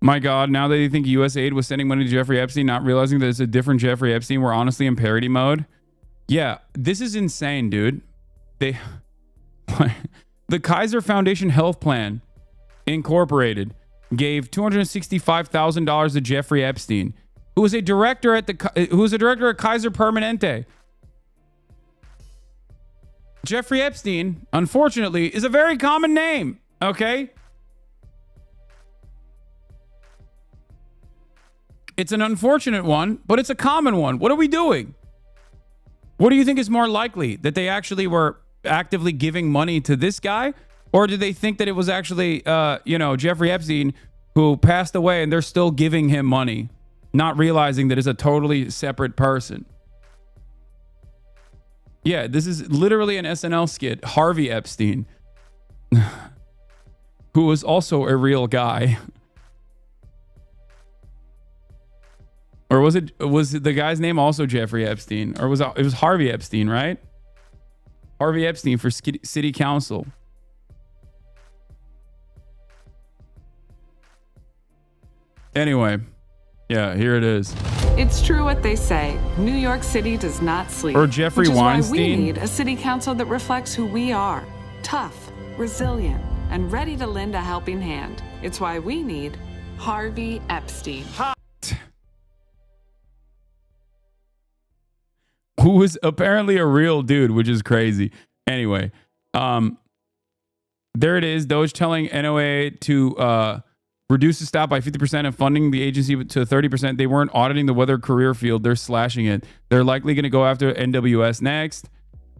My God, now that you think U.S. aid was sending money to Jeffrey Epstein, not realizing that it's a different Jeffrey Epstein, we're honestly in parody mode. Yeah, this is insane, dude. The Kaiser Foundation Health Plan Incorporated gave $265,000 to Jeffrey Epstein, who was a director at Kaiser Permanente. Jeffrey Epstein, unfortunately, is a very common name, okay? It's an unfortunate one, but it's a common one. What are we doing? What do you think is more likely? That they actually were actively giving money to this guy? Or did they think that it was actually, Jeffrey Epstein who passed away and they're still giving him money, not realizing that it's a totally separate person? Yeah, this is literally an SNL skit. Harvey Epstein, who was also a real guy. Or was the guy's name also Jeffrey Epstein? Or it was Harvey Epstein, right? Harvey Epstein for city council. Anyway, yeah, here it is. It's true what they say. New York City does not sleep. Or Jeffrey Weinstein. Which is why we need a city council that reflects who we are. Tough, resilient, and ready to lend a helping hand. It's why we need Harvey Epstein. Who was apparently a real dude, which is crazy. Anyway, there it is. Doge telling NOA to reduce the staff by 50% and funding the agency to 30%. They weren't auditing the weather career field. They're slashing it. They're likely going to go after NWS next.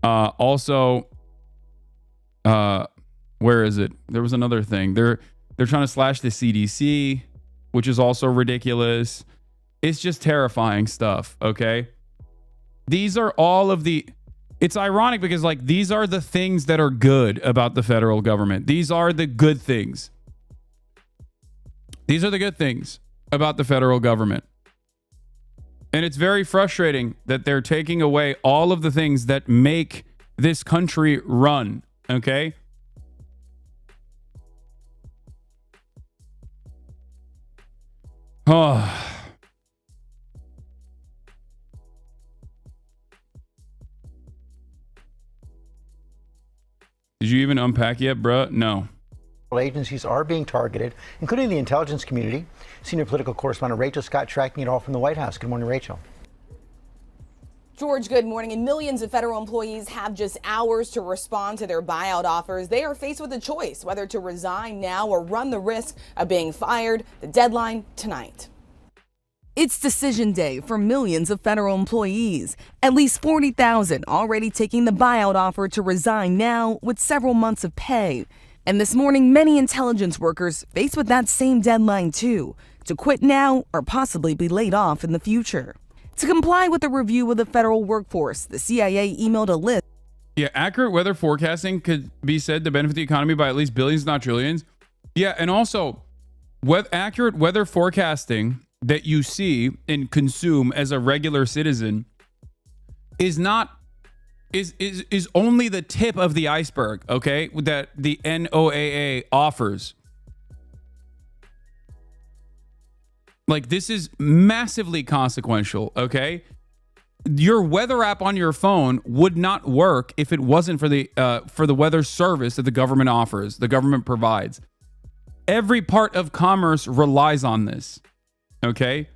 Also, where is it? There was another thing. They're trying to slash the CDC, which is also ridiculous. It's just terrifying stuff, okay? These are all of the... It's ironic because, like, these are the things that are good about the federal government. These are the good things. These are the good things about the federal government. And it's very frustrating that they're taking away all of the things that make this country run, okay? Oh... Did you even unpack yet, bruh? No. Agencies are being targeted, including the intelligence community. Senior political correspondent Rachel Scott tracking it all from the White House. Good morning, Rachel. George, good morning. And millions of federal employees have just hours to respond to their buyout offers. They are faced with a choice, whether to resign now or run the risk of being fired. The deadline tonight. It's decision day for millions of federal employees. At least 40,000 already taking the buyout offer to resign now with several months of pay. And this morning, many intelligence workers faced with that same deadline too, to quit now or possibly be laid off in the future. To comply with the review of the federal workforce, the CIA emailed a list. Yeah, accurate weather forecasting could be said to benefit the economy by at least billions, not trillions. Yeah, and also, accurate weather forecasting that you see and consume as a regular citizen is only the tip of the iceberg, okay, that the NOAA offers. Like, this is massively consequential, okay? Your weather app on your phone would not work if it wasn't for the weather service that the government offers, the government provides. Every part of commerce relies on this. Okay.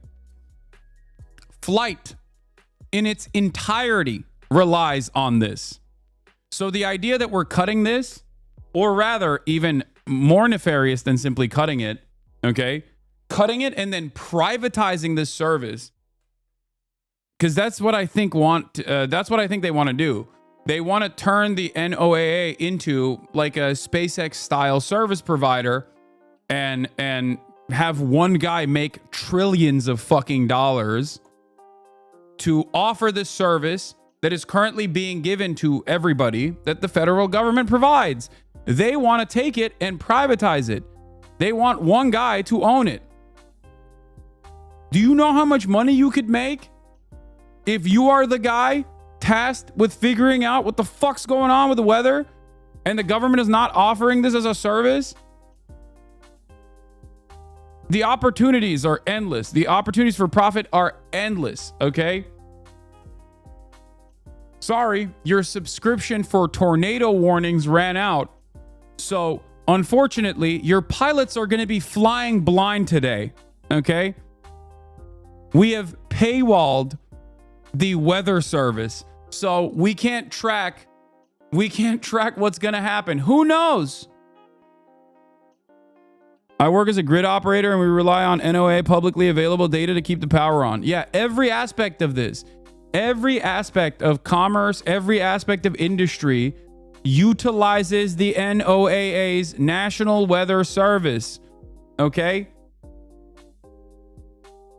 Flight in its entirety relies on this. So the idea that we're cutting this, or rather even more nefarious than simply cutting it, okay, cutting it and then privatizing this service, because that's what I think that's what I think they want to do. They want to turn the NOAA into like a SpaceX style service provider and have one guy make trillions of fucking dollars to offer this service that is currently being given to everybody that the federal government provides. They want to take it and privatize it. They want one guy to own it. Do you know how much money you could make if you are the guy tasked with figuring out what the fuck's going on with the weather and the government is not offering this as a service, the opportunities are endless. The opportunities for profit are endless, okay? Sorry, your subscription for tornado warnings ran out. So, unfortunately, your pilots are going to be flying blind today, okay? We have paywalled the weather service, so we can't track what's going to happen. Who knows? I work as a grid operator and we rely on NOAA publicly available data to keep the power on. Yeah, every aspect of this, every aspect of commerce, every aspect of industry utilizes the NOAA's National Weather Service. Okay?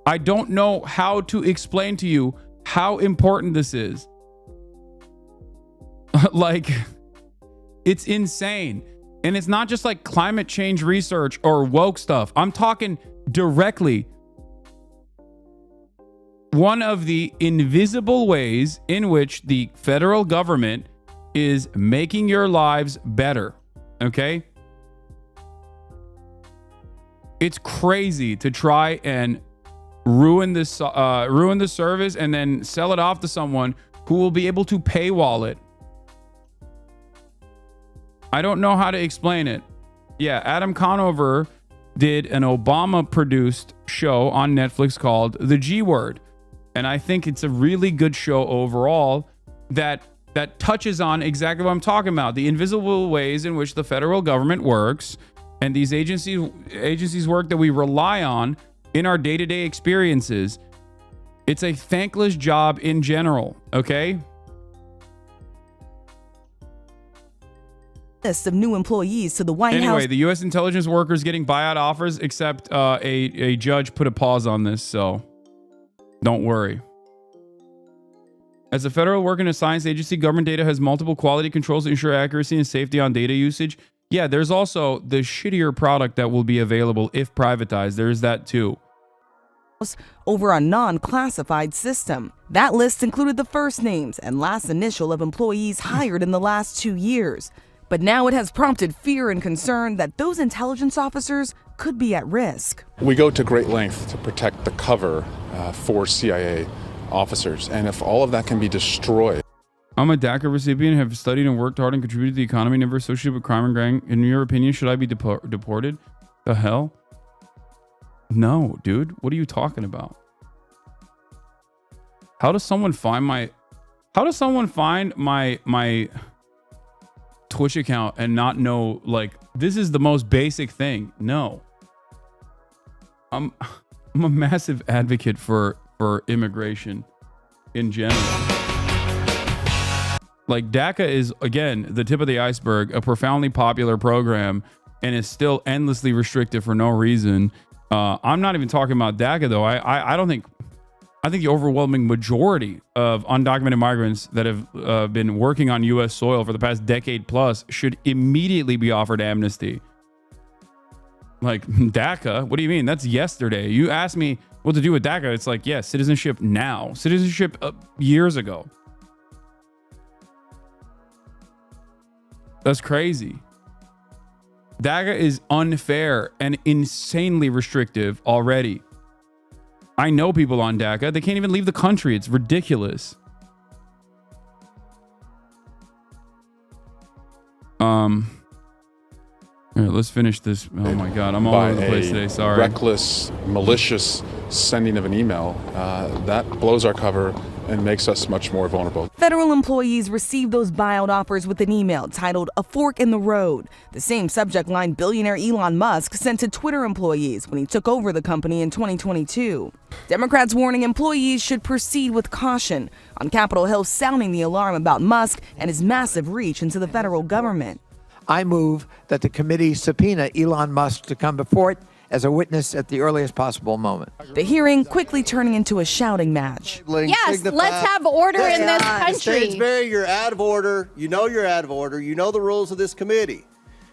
I don't know how to explain to you how important this is. Like, it's insane. And it's not just like climate change research or woke stuff. I'm talking directly. One of the invisible ways in which the federal government is making your lives better. Okay? It's crazy to try and ruin the service and then sell it off to someone who will be able to paywall it. I don't know how to explain it. Yeah, Adam Conover did an Obama-produced show on Netflix called The G Word. And I think it's a really good show overall that touches on exactly what I'm talking about. The invisible ways in which the federal government works and these agencies work that we rely on in our day-to-day experiences. It's a thankless job in general, okay? List of new employees to the White House. Anyway, the U.S. intelligence workers getting buyout offers, except a judge put a pause on this, so don't worry. As a federal work in a science agency, government data has multiple quality controls to ensure accuracy and safety on data usage. Yeah, there's also the shittier product that will be available if privatized. There's that too. Over a non-classified system. That list included the first names and last initial of employees hired in the last 2 years. But now it has prompted fear and concern that those intelligence officers could be at risk. We go to great length to protect the cover for CIA officers, and if all of that can be destroyed. I'm a DACA recipient, have studied and worked hard and contributed to the economy, never associated with crime and gang. In your opinion, should I be deported? The hell? No, dude. What are you talking about? How does someone find my Twitch account and not know, like, this is the most basic thing? No. I'm a massive advocate for immigration in general. Like, DACA is, again, the tip of the iceberg, a profoundly popular program, and is still endlessly restricted for no reason. I'm not even talking about DACA, though. I think the overwhelming majority of undocumented migrants that have been working on U.S. soil for the past decade plus should immediately be offered amnesty. Like, DACA? What do you mean? That's yesterday. You asked me what to do with DACA. It's like, yeah, citizenship now. Citizenship years ago. That's crazy. DACA is unfair and insanely restrictive already. I know people on DACA. They can't even leave the country. It's ridiculous. Here, let's finish this. Oh my God, I'm all over the place today. Sorry. Reckless, malicious sending of an email that blows our cover and makes us much more vulnerable. Federal employees received those buyout offers with an email titled "A Fork in the Road," the same subject line billionaire Elon Musk sent to Twitter employees when he took over the company in 2022. Democrats warning employees should proceed with caution, on Capitol Hill sounding the alarm about Musk and his massive reach into the federal government. I move that the committee subpoena Elon Musk to come before it as a witness at the earliest possible moment. The hearing quickly turning into a shouting match. Yes, let's have order in this country. Stansbury, you're out of order. You know you're out of order. You know the rules of this committee.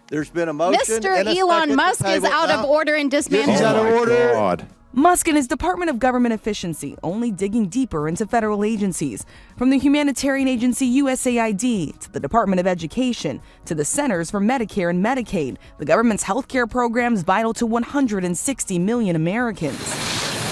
There's been a motion. Mr. Elon Musk is out of order and dismantling. He's out of order. Musk and his Department of Government Efficiency only digging deeper into federal agencies, from the humanitarian agency USAID to the Department of Education to the Centers for Medicare and Medicaid, the government's healthcare programs vital to 160 million Americans.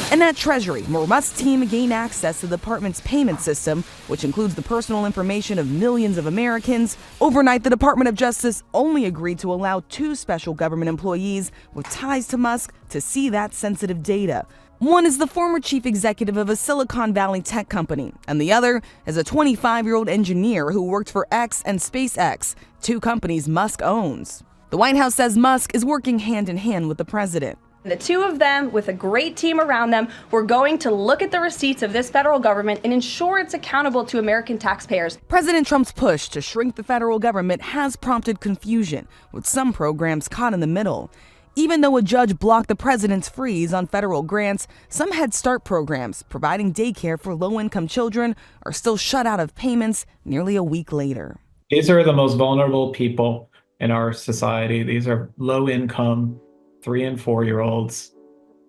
And at Treasury, Musk's team gained access to the department's payment system, which includes the personal information of millions of Americans. Overnight, the Department of Justice only agreed to allow 2 special government employees with ties to Musk to see that sensitive data. One is the former chief executive of a Silicon Valley tech company, and the other is a 25-year-old engineer who worked for X and SpaceX, 2 companies Musk owns. The White House says Musk is working hand in hand with the president. The 2 of them, with a great team around them, were going to look at the receipts of this federal government and ensure it's accountable to American taxpayers. President Trump's push to shrink the federal government has prompted confusion, with some programs caught in the middle. Even though a judge blocked the president's freeze on federal grants, some Head Start programs providing daycare for low-income children are still shut out of payments nearly a week later. These are the most vulnerable people in our society. These are low-income 3 and 4-year-olds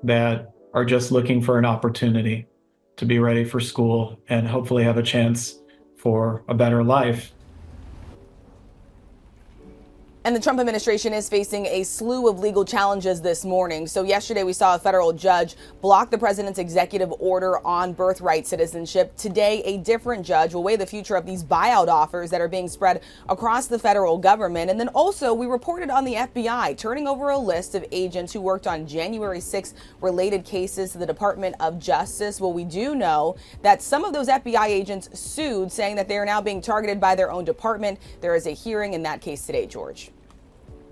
that are just looking for an opportunity to be ready for school and hopefully have a chance for a better life. And the Trump administration is facing a slew of legal challenges this morning. So yesterday we saw a federal judge block the president's executive order on birthright citizenship. Today, a different judge will weigh the future of these buyout offers that are being spread across the federal government. And then also we reported on the FBI turning over a list of agents who worked on January 6th related cases to the Department of Justice. Well, we do know that some of those FBI agents sued, saying that they are now being targeted by their own department. There is a hearing in that case today, George.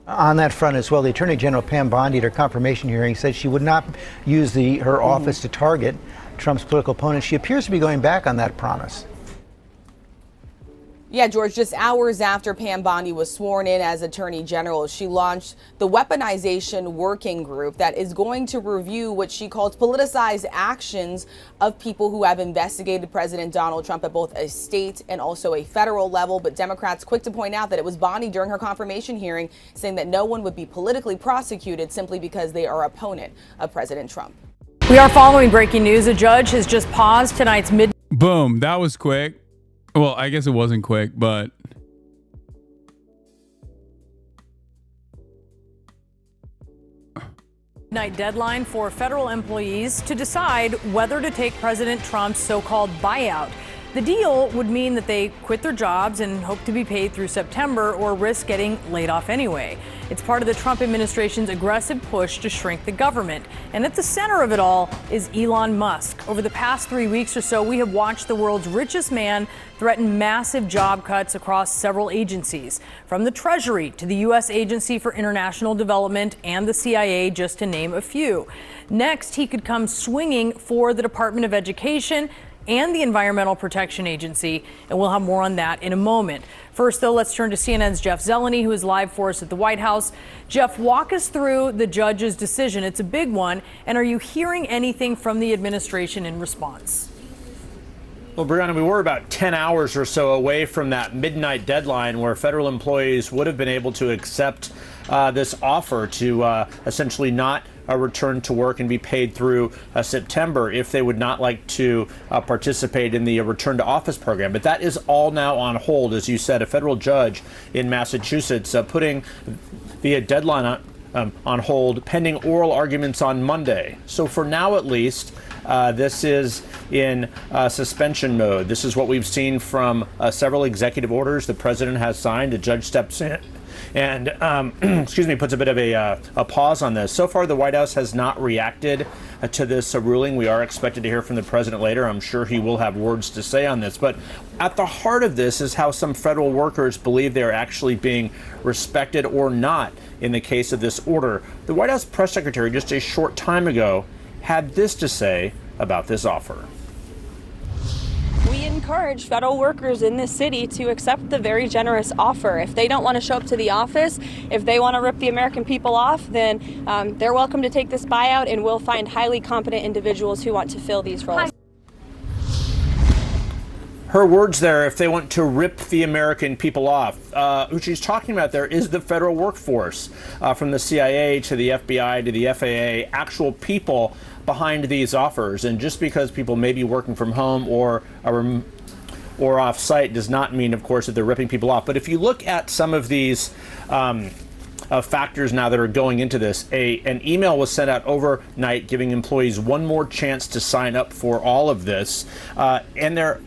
On that front as well, the Attorney General Pam Bondi at her confirmation hearing said she would not use her office to target Trump's political opponents. She appears to be going back on that promise. Yeah, George, just hours after Pam Bondi was sworn in as Attorney General, she launched the Weaponization Working Group that is going to review what she calls politicized actions of people who have investigated President Donald Trump at both a state and also a federal level. But Democrats quick to point out that it was Bondi during her confirmation hearing saying that no one would be politically prosecuted simply because they are opponent of President Trump. We are following breaking news. A judge has just paused tonight's Boom. That was quick. Well, I guess it wasn't quick, but midnight deadline for federal employees to decide whether to take President Trump's so-called buyout. The deal would mean that they quit their jobs and hope to be paid through September or risk getting laid off anyway. It's part of the Trump administration's aggressive push to shrink the government. And at the center of it all is Elon Musk. Over the past 3 weeks or so, we have watched the world's richest man threaten massive job cuts across several agencies, from the Treasury to the U.S. Agency for International Development and the CIA, just to name a few. Next, he could come swinging for the Department of Education and the Environmental Protection Agency, and we'll have more on that in a moment. First, though, let's turn to CNN's Jeff Zeleny, who is live for us at the White House. Jeff, walk us through the judge's decision. It's a big one, and are you hearing anything from the administration in response? Well, Brianna, we were about 10 hours or so away from that midnight deadline where federal employees would have been able to accept this offer to essentially not return to work and be paid through September if they would not like to participate in the return to office program. But that is all now on hold. As you said, a federal judge in Massachusetts putting the deadline on hold pending oral arguments on Monday. So for now, at least, this is in suspension mode. This is what we've seen from several executive orders the president has signed. A judge steps in and puts a bit of a pause on this. So far, the White House has not reacted to this ruling. We are expected to hear from the president later. I'm sure he will have words to say on this. But at the heart of this is how some federal workers believe they are actually being respected or not in the case of this order. The White House press secretary just a short time ago had this to say about this offer. We encourage federal workers in this city to accept the very generous offer. If they don't want to show up to the office, if they want to rip the American people off, then they're welcome to take this buyout, and we'll find highly competent individuals who want to fill these roles. her words there, if they want to rip the American people off. Who she's talking about there is the federal workforce, from the CIA to the FBI to the FAA, actual people behind these offers. And just because people may be working from home or off-site does not mean, of course, that they're ripping people off. But if you look at some of these factors now that are going into this, an email was sent out overnight giving employees one more chance to sign up for all of this, and they're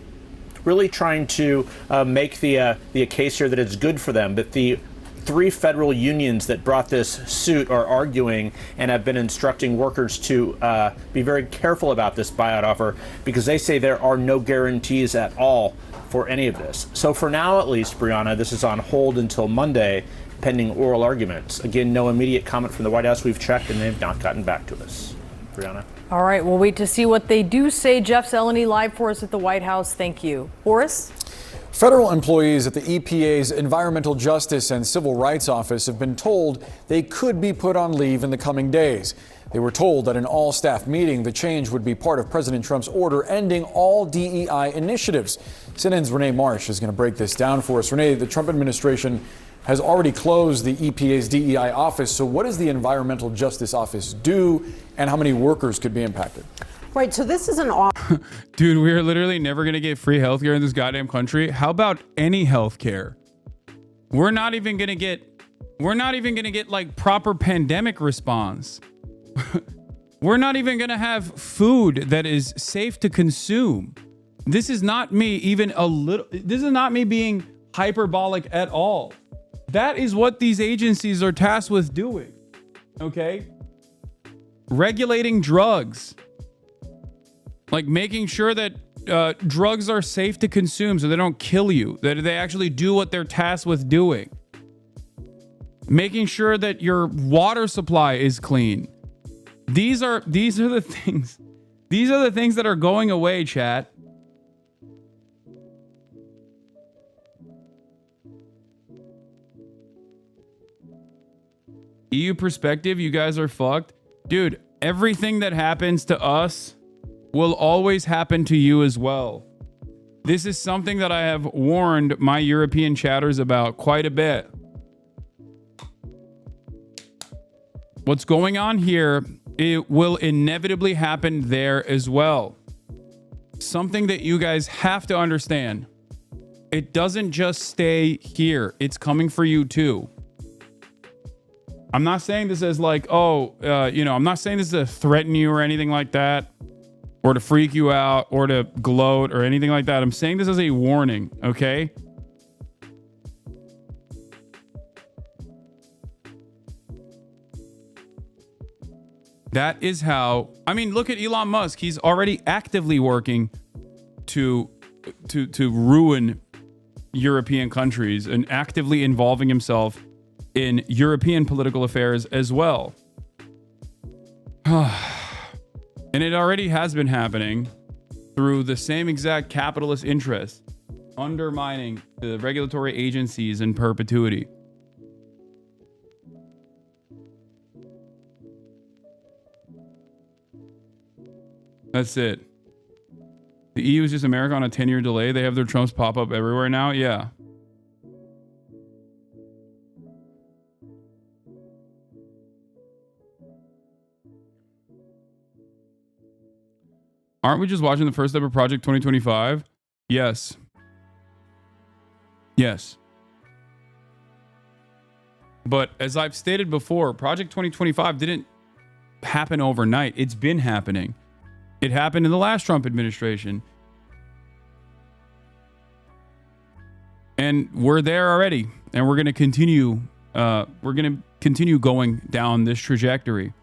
really trying to make the case here that it's good for them. But the 3 federal unions that brought this suit are arguing and have been instructing workers to be very careful about this buyout offer, because they say there are no guarantees at all for any of this. So for now, at least, Brianna, this is on hold until Monday, pending oral arguments. Again, no immediate comment from the White House. We've checked, and they've not gotten back to us. Brianna? All right, we'll wait to see what they do say. Jeff Zeleny live for us at the White House. Thank you. Boris? Federal employees at the EPA's Environmental Justice and Civil Rights Office have been told they could be put on leave in the coming days. They were told at an all-staff meeting the change would be part of President Trump's order ending all DEI initiatives. CNN's Renee Marsh is going to break this down for us. Renee, the Trump administration has already closed the EPA's DEI office. So what does the Environmental Justice Office do, and how many workers could be impacted? Right, so this is an Dude, we are literally never going to get free healthcare in this goddamn country. How about any healthcare? We're not even going to get like proper pandemic response. We're not even going to have food that is safe to consume. This is not me this is not me being hyperbolic at all. That is what these agencies are tasked with doing. Okay? Regulating drugs. Like making sure that drugs are safe to consume so they don't kill you, that they actually do what they're tasked with doing. Making sure that your water supply is clean. These are the things. These are the things that are going away, chat. EU perspective, you guys are fucked. Dude, everything that happens to us will always happen to you as well. This is something that I have warned my European chatters about quite a bit. What's going on here, it will inevitably happen there as well. Something that you guys have to understand. It doesn't just stay here. It's coming for you too. I'm not saying this as like, I'm not saying this to threaten you or anything like that, or to freak you out, or to gloat or anything like that. I'm saying this as a warning, okay? That is how, look at Elon Musk. He's already actively working to ruin European countries and actively involving himself in European political affairs as well. And it already has been happening through the same exact capitalist interests, undermining the regulatory agencies in perpetuity. That's it. The EU is just America on a 10-year delay. They have their Trumps pop up everywhere now. Yeah. Aren't we just watching the first step of Project 2025? Yes. Yes. But as I've stated before, Project 2025 didn't happen overnight. It's been happening. It happened in the last Trump administration. And we're there already. And we're going to continue going down this trajectory.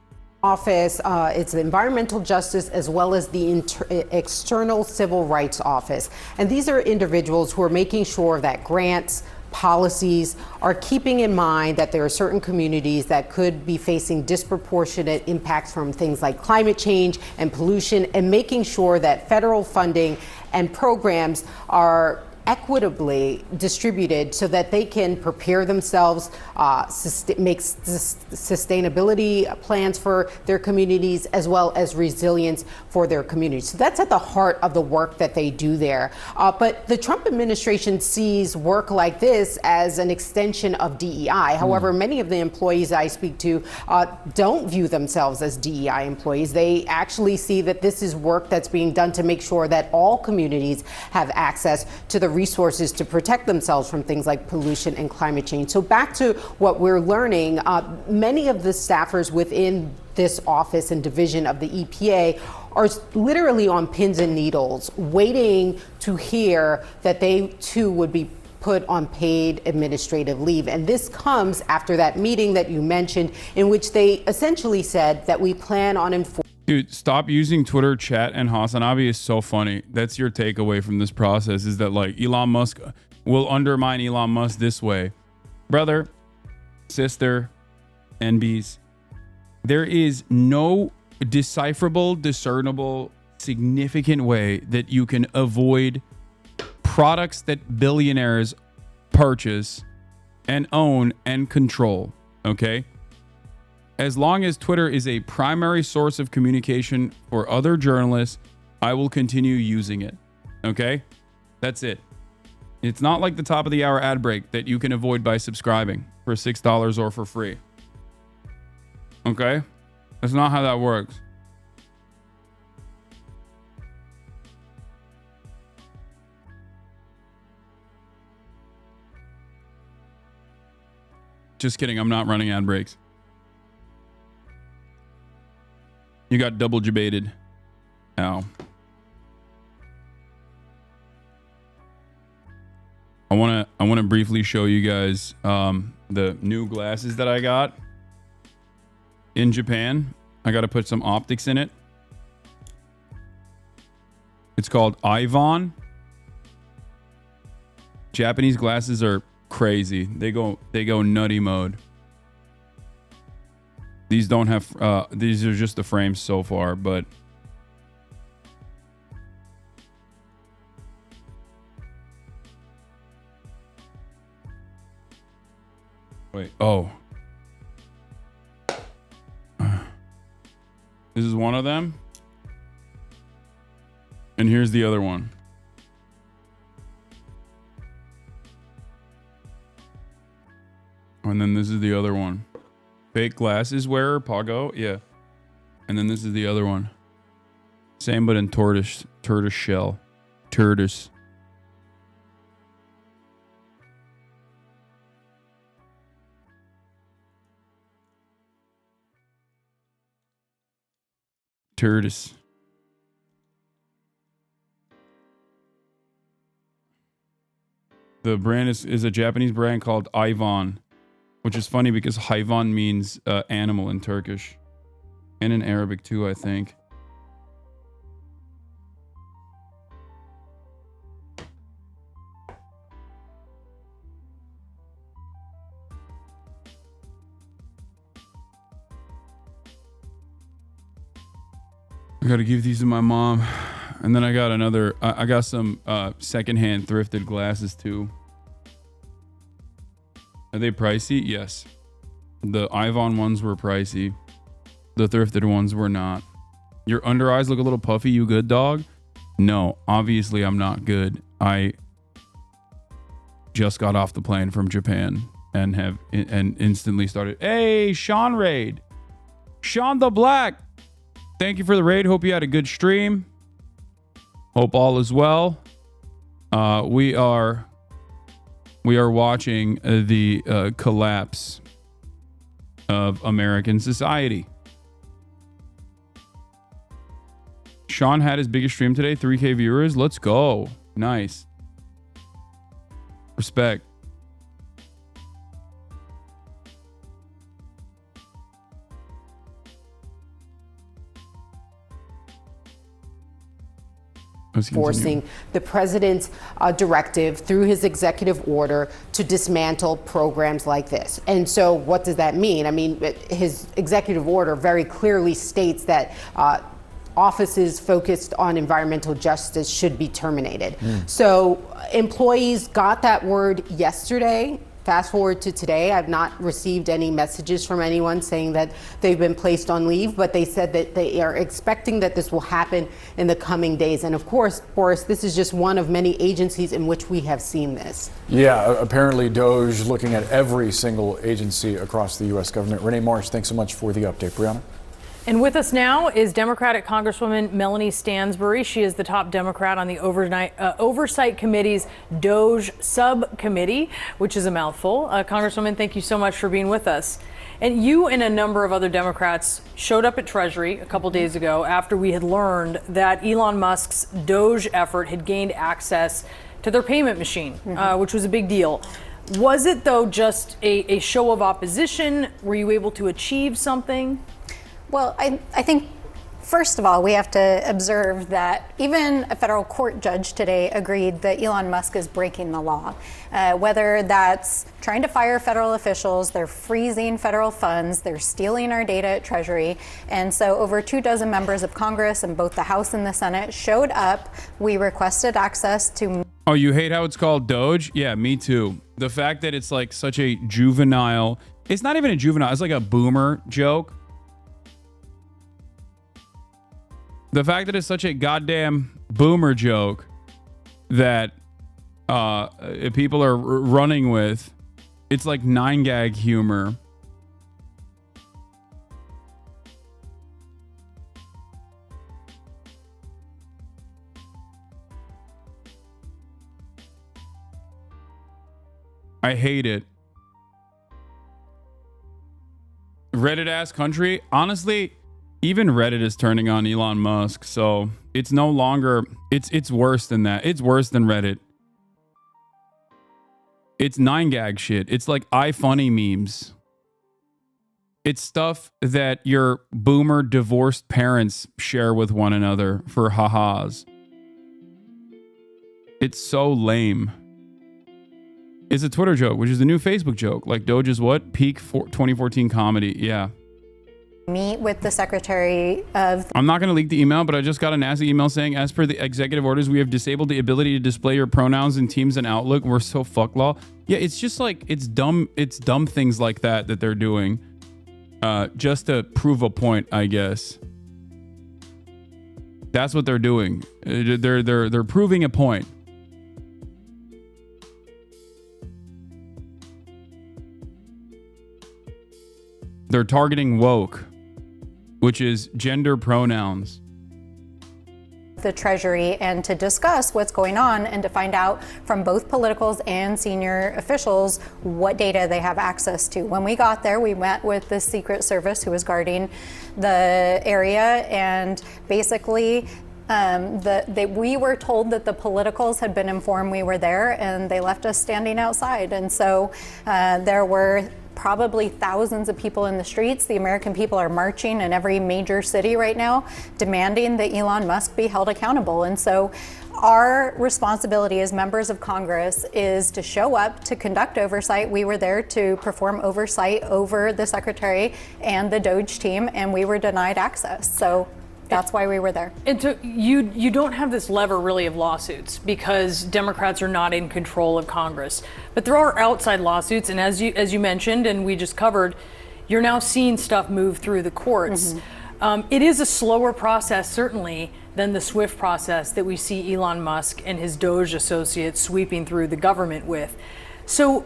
Office, it's the Environmental Justice as well as the External Civil Rights Office. And these are individuals who are making sure that grants, policies are keeping in mind that there are certain communities that could be facing disproportionate impacts from things like climate change and pollution, and making sure that federal funding and programs are equitably distributed so that they can prepare themselves, make sustainability plans for their communities, as well as resilience for their communities. So that's at the heart of the work that they do there. But the Trump administration sees work like this as an extension of DEI. However, many of the employees I speak to don't view themselves as DEI employees. They actually see that this is work that's being done to make sure that all communities have access to the resources to protect themselves from things like pollution and climate change. So back to what we're learning, many of the staffers within this office and division of the EPA are literally on pins and needles, waiting to hear that they too would be put on paid administrative leave. And this comes after that meeting that you mentioned, in which they essentially said that we plan on enforcing. Dude, stop using Twitter chat and HasanAbi is so funny. That's your takeaway from this process, is that like Elon Musk will undermine Elon Musk this way. Brother, sister, NBs, there is no decipherable, discernible, significant way that you can avoid products that billionaires purchase and own and control, okay? As long as Twitter is a primary source of communication for other journalists, I will continue using it, okay? That's it. It's not like the top of the hour ad break that you can avoid by subscribing for $6 or for free, okay? That's not how that works. Just kidding, I'm not running ad breaks. You got double debated. Ow. I wanna briefly show you guys the new glasses that I got in Japan. I gotta put some optics in it. It's called Ivon. Japanese glasses are crazy. They go nutty mode. These don't have these are just the frames so far, but wait, oh. This is one of them. And here's the other one. And then this is the other one. Fake glasses wearer, Pago, yeah. And then this is the other one. Same but in tortoise shell. Tortoise. Tortoise. The brand is a Japanese brand called Ivon, which is funny because hayvan means animal in Turkish and in Arabic too, I think. I gotta give these to my mom. And then I got another, I got some secondhand thrifted glasses too. Are they pricey? Yes. The Ivon ones were pricey. The thrifted ones were not. Your under eyes look a little puffy. You good, dog? No, obviously I'm not good. I just got off the plane from Japan and instantly started. Hey, Sean Raid. Sean the Black. Thank you for the raid. Hope you had a good stream. Hope all is well. We are watching the collapse of American society. Sean had his biggest stream today, 3K viewers. Let's go. Nice. Respect. Forcing the president's directive through his executive order to dismantle programs like this. And so what does that mean? I mean, his executive order very clearly states that offices focused on environmental justice should be terminated. So employees got that word yesterday. Fast forward to today, I've not received any messages from anyone saying that they've been placed on leave, but they said that they are expecting that this will happen in the coming days. And of course, Boris, this is just one of many agencies in which we have seen this. Yeah, apparently DOJ looking at every single agency across the U.S. government. Renee Marsh, thanks so much for the update. Brianna? And with us now is Democratic Congresswoman Melanie Stansbury. She is the top Democrat on the Oversight Committee's DOJ subcommittee, which is a mouthful. Congresswoman, thank you so much for being with us. And you and a number of other Democrats showed up at Treasury a couple days ago after we had learned that Elon Musk's DOJ effort had gained access to their payment machine, which was a big deal. Was it, though, just a show of opposition? Were you able to achieve something? Well, I think, first of all, we have to observe that even a federal court judge today agreed that Elon Musk is breaking the law. Whether that's trying to fire federal officials, they're freezing federal funds, they're stealing our data at Treasury. And so over 24 members of Congress in both the House and the Senate showed up. We requested access to... Oh, you hate how it's called Doge? Yeah, me too. The fact that it's like such a juvenile... It's not even a juvenile, it's like a boomer joke. The fact that it's such a goddamn boomer joke that people are running with, it's like 9gag humor. I hate it. Reddit ass country. Honestly, even Reddit is turning on Elon Musk, so it's no longer, it's worse than that. It's worse than Reddit. It's 9gag shit. It's like iFunny memes. It's stuff that your boomer divorced parents share with one another for ha-has. It's so lame. It's a Twitter joke, which is the new Facebook joke. Like Doge is what? Peak 2014 comedy. Yeah. meet with the Secretary of... I'm not going to leak the email, but I just got a nasty email saying, as per the executive orders, we have disabled the ability to display your pronouns in Teams and Outlook. We're so fuck law. Yeah, it's just like, it's dumb things like that they're doing just to prove a point, I guess. That's what they're doing. They're proving a point. They're targeting woke, which is gender pronouns. The Treasury, and to discuss what's going on and to find out from both politicals and senior officials what data they have access to. When we got there, we met with the Secret Service who was guarding the area, and basically we were told that the politicals had been informed we were there, and they left us standing outside. And so there were probably thousands of people in the streets. The American people are marching in every major city right now, demanding that Elon Musk be held accountable. And so our responsibility as members of Congress is to show up to conduct oversight. We were there to perform oversight over the Secretary and the Doge team, and we were denied access. So that's why we were there. And so you don't have this lever really of lawsuits because Democrats are not in control of Congress. But there are outside lawsuits, and as you mentioned, and we just covered, you're now seeing stuff move through the courts. Mm-hmm. It is a slower process, certainly, than the swift process that we see Elon Musk and his Doge associates sweeping through the government with. So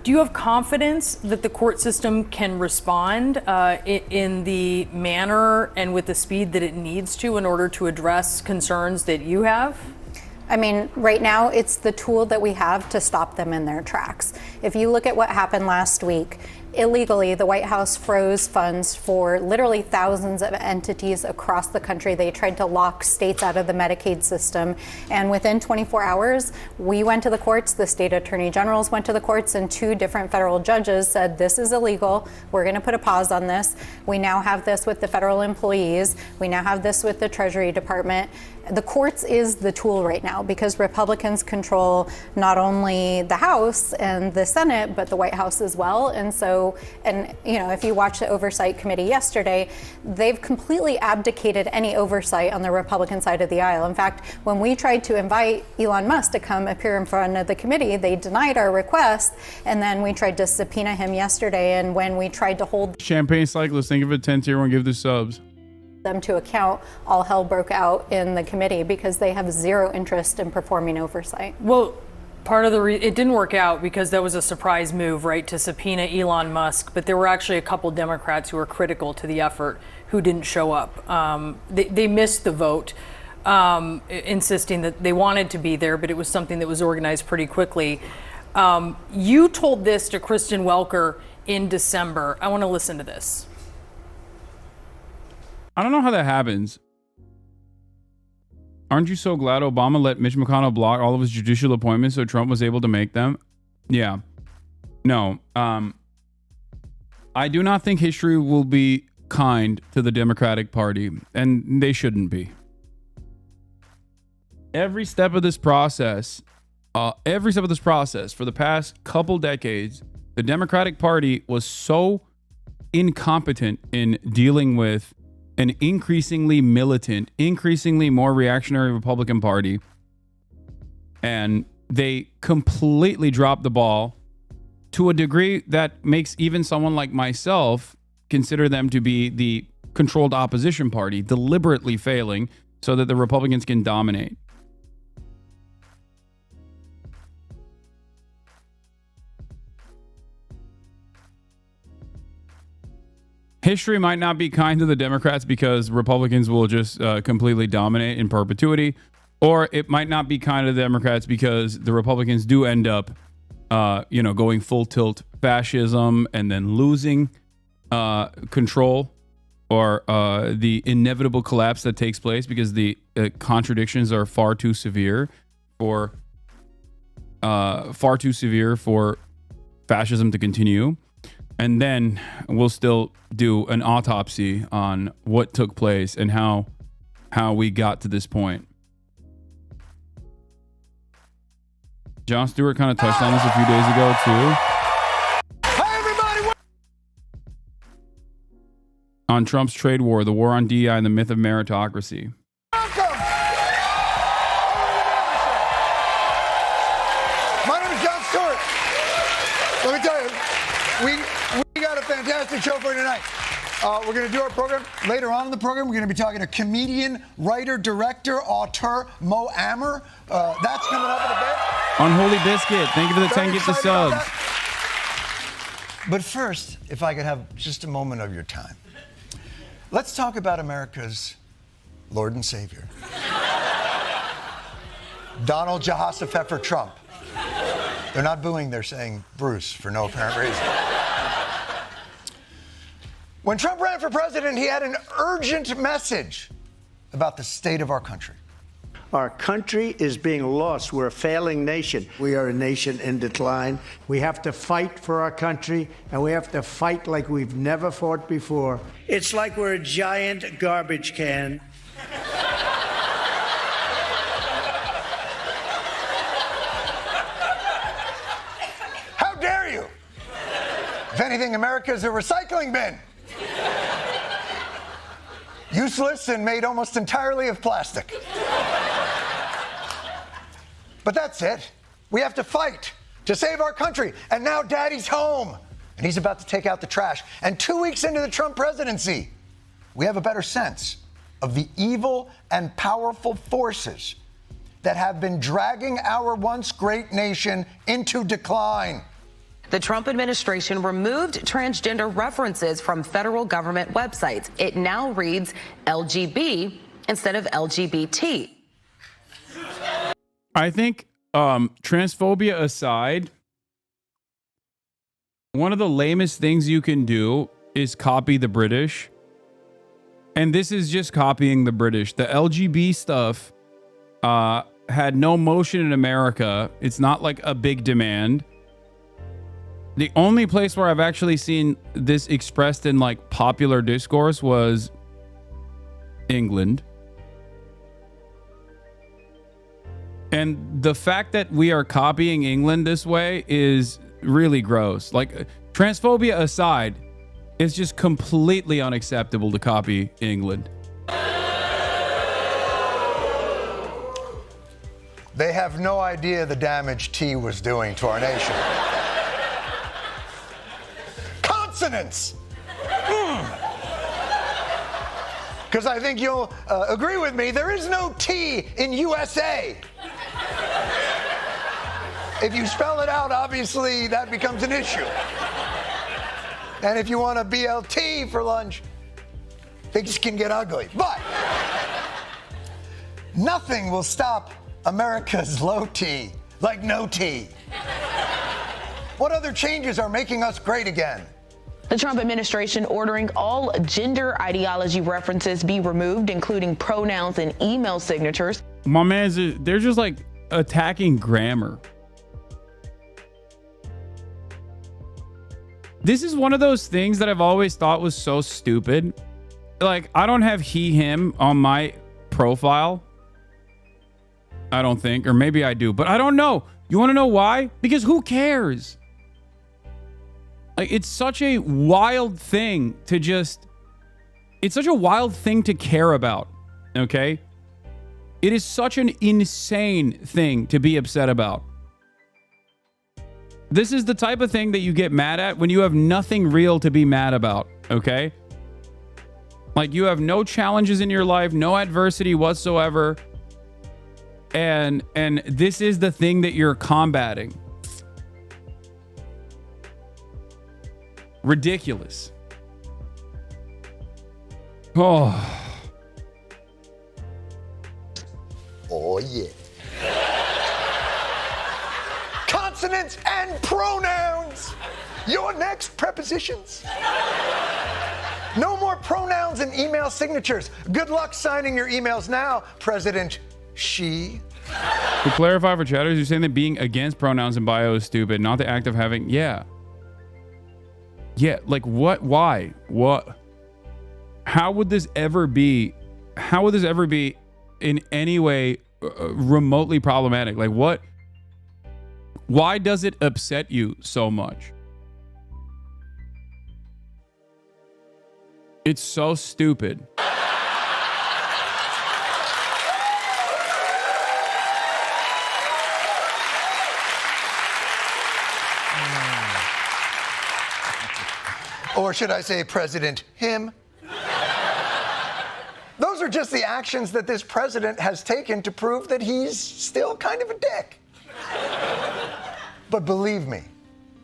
do you have confidence that the court system can respond in the manner and with the speed that it needs to in order to address concerns that you have? I mean, right now, it's the tool that we have to stop them in their tracks. If you look at what happened last week, illegally, the White House froze funds for literally thousands of entities across the country. They tried to lock states out of the Medicaid system. And within 24 hours, we went to the courts, the state attorney generals went to the courts, and 2 different federal judges said, this is illegal. We're going to put a pause on this. We now have this with the federal employees. We now have this with the Treasury Department. The courts is the tool right now because Republicans control not only the House and the Senate, but the White House as well. And so So, and if you watch the Oversight Committee yesterday, they've completely abdicated any oversight on the Republican side of the aisle. In fact, when we tried to invite Elon Musk to come appear in front of the committee, they denied our request. And then we tried to subpoena him yesterday. And when we tried to hold Champagne Cyclist, thank you for the 10 tier 1, give the subs. them to account, all hell broke out in the committee because they have zero interest in performing oversight. Well, part of it didn't work out because that was a surprise move, right, to subpoena Elon Musk. But there were actually a couple Democrats who were critical to the effort who didn't show up. They missed the vote, insisting that they wanted to be there, but it was something that was organized pretty quickly. You told this to Kristen Welker in December. I want to listen to this. I don't know how that happens. Aren't you so glad Obama let Mitch McConnell block all of his judicial appointments so Trump was able to make them? Yeah. No. I do not think history will be kind to the Democratic Party, and they shouldn't be. Every step of this process for the past couple decades, the Democratic Party was so incompetent in dealing with an increasingly militant, increasingly more reactionary Republican Party. And they completely dropped the ball to a degree that makes even someone like myself consider them to be the controlled opposition party, deliberately failing so that the Republicans can dominate. History might not be kind to the Democrats because Republicans will just completely dominate in perpetuity, or it might not be kind to the Democrats because the Republicans do end up, going full tilt fascism and then losing control, or the inevitable collapse that takes place because the contradictions are far too severe for fascism to continue. And then we'll still do an autopsy on what took place and how we got to this point. Jon Stewart kind of touched on this a few days ago too. Hi, everybody. On Trump's trade war, the war on DEI, and the myth of meritocracy. Welcome. My name is Jon Stewart. Let me tell you, we got a fantastic show for you tonight. We're going to do our program. Later on in the program, we're going to be talking to comedian, writer, director, auteur Mo Amer. That's coming up in a bit. Unholy Biscuit, thank you for the 10 gift of subs. But first, if I could have just a moment of your time. Let's talk about America's Lord and Savior, Donald Jehoshaphat Trump. They're not booing, they're saying Bruce for no apparent reason. When Trump ran for president, he had an urgent message about the state of our country. Our country is being lost. We're a failing nation. We are a nation in decline. We have to fight for our country, and we have to fight like we've never fought before. It's like we're a giant garbage can. How dare you? If anything, America is a recycling bin. Useless and made almost entirely of plastic. But that's it. We have to fight to save our country. And now Daddy's home. And he's about to take out the trash. And 2 weeks into the Trump presidency, we have a better sense of the evil and powerful forces that have been dragging our once great nation into decline. The Trump administration removed transgender references from federal government websites. It now reads LGB instead of LGBT. I think transphobia aside, one of the lamest things you can do is copy the British. And this is just copying the British. The LGB stuff had no motion in America. It's not like a big demand. The only place where I've actually seen this expressed in like popular discourse was England. And the fact that we are copying England this way is really gross. Like Transphobia aside, it's just completely unacceptable to copy England. They have no idea the damage tea was doing to our nation. Consonants! Because I think you'll agree with me, there is no T in USA. If you spell it out, obviously that becomes an issue. And if you want a BLT for lunch, things can get ugly. But nothing will stop America's low T, like no T. What other changes are making us great again? The Trump administration ordering all gender ideology references be removed, including pronouns and email signatures. My man, they're just like attacking grammar. This is one of those things that I've always thought was so stupid. Like, I don't have he, him on my profile. I don't think, or maybe I do, but I don't know. You want to know why? Because who cares? Like, it's such a wild thing to just, it's such a wild thing to care about, okay? It is such an insane thing to be upset about. This is the type of thing that you get mad at when you have nothing real to be mad about, okay? Like, you have no challenges in your life, no adversity whatsoever, and this is the thing that you're combating. Ridiculous. Oh. Oh, yeah. Consonants and pronouns. Your next, prepositions. No more pronouns and email signatures. Good luck signing your emails now, President Xi. To clarify for chatters, you're saying that being against pronouns in bio is stupid, not the act of having, yeah, like what, why, what, how would this ever be in any way remotely problematic? Like, what, why does it upset you so much? It's so stupid. Or should I say President him? Those are just the actions that this president has taken to prove that he's still kind of a dick. But believe me,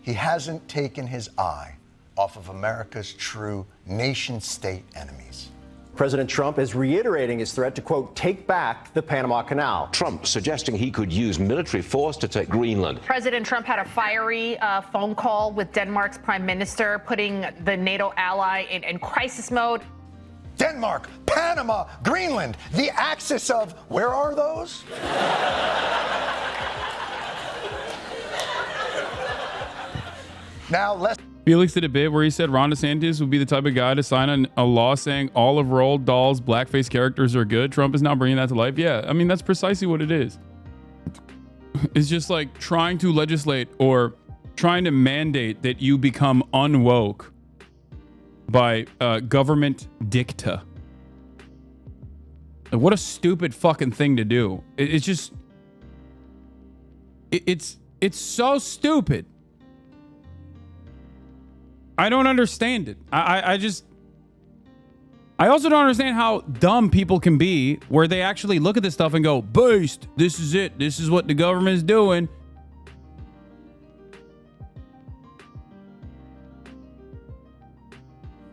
he hasn't taken his eye off of America's true nation-state enemies. President Trump is reiterating his threat to, quote, take back the Panama Canal. Trump suggesting he could use military force to take Greenland. President Trump had a fiery phone call with Denmark's prime minister, putting the NATO ally in crisis mode. Denmark, Panama, Greenland, the axis of, where are those? Now let's... Felix did a bit where he said Ron DeSantis would be the type of guy to sign a law saying all of Roald Dahl's blackface characters are good. Trump is now bringing that to life. Yeah, I mean, that's precisely what it is. It's just like trying to legislate or trying to mandate that you become unwoke by government dicta. What a stupid fucking thing to do. It's just... It's so stupid. I don't understand it. I also don't understand how dumb people can be where they actually look at this stuff and go, based, this is it. This is what the government is doing.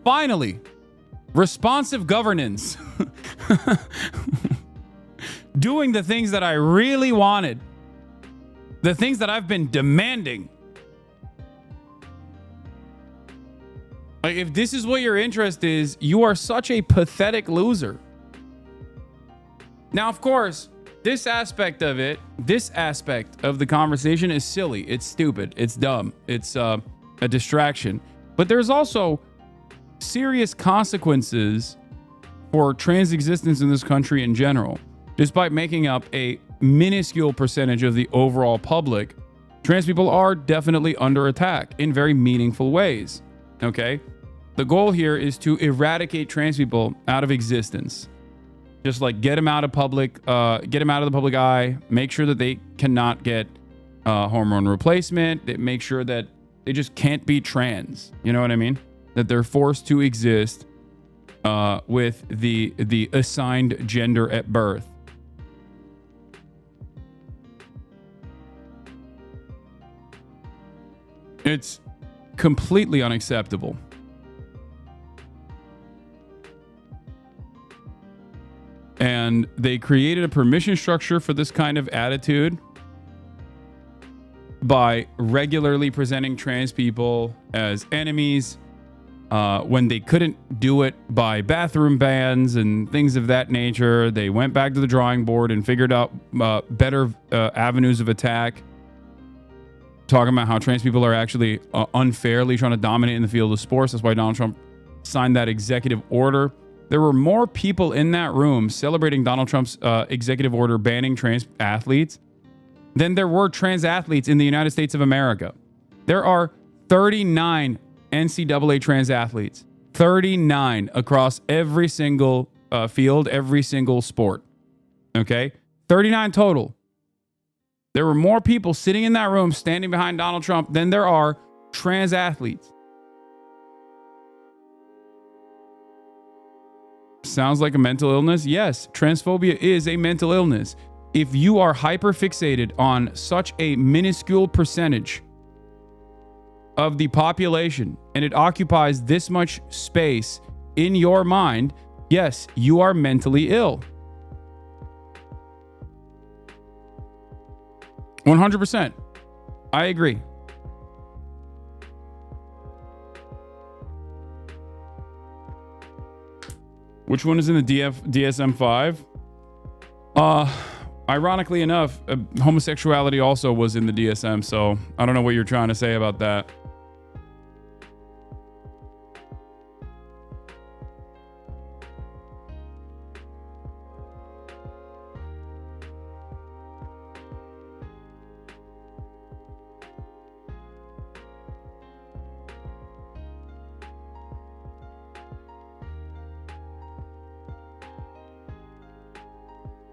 Finally, responsive governance. Doing the things that I really wanted. The things that I've been demanding. Like, if this is what your interest is, you are such a pathetic loser. Now, of course, this aspect of it, this aspect of the conversation is silly. It's stupid. It's dumb. It's a distraction. But there's also serious consequences for trans existence in this country in general, despite making up a minuscule percentage of the overall public. Trans people are definitely under attack in very meaningful ways. Okay? The goal here is to eradicate trans people out of existence. Just like get them out of the public eye, make sure that they cannot get hormone replacement, make sure that they just can't be trans. You know what I mean? That they're forced to exist with the assigned gender at birth. It's completely unacceptable. And they created a permission structure for this kind of attitude by regularly presenting trans people as enemies when they couldn't do it by bathroom bans and things of that nature. They went back to the drawing board and figured out better avenues of attack, talking about how trans people are actually unfairly trying to dominate in the field of sports. That's why Donald Trump signed that executive order. There were more people in that room celebrating Donald Trump's executive order banning trans athletes than there were trans athletes in the United States of America. There are 39 NCAA trans athletes, 39 across every single field, every single sport. Okay? 39 total. There were more people sitting in that room standing behind Donald Trump than there are trans athletes. Sounds like a mental illness? Yes, transphobia is a mental illness. If you are hyperfixated on such a minuscule percentage of the population and it occupies this much space in your mind, yes, you are mentally ill. 100%. I agree. Which one is in the DSM-5? Ironically enough, homosexuality also was in the DSM, so I don't know what you're trying to say about that.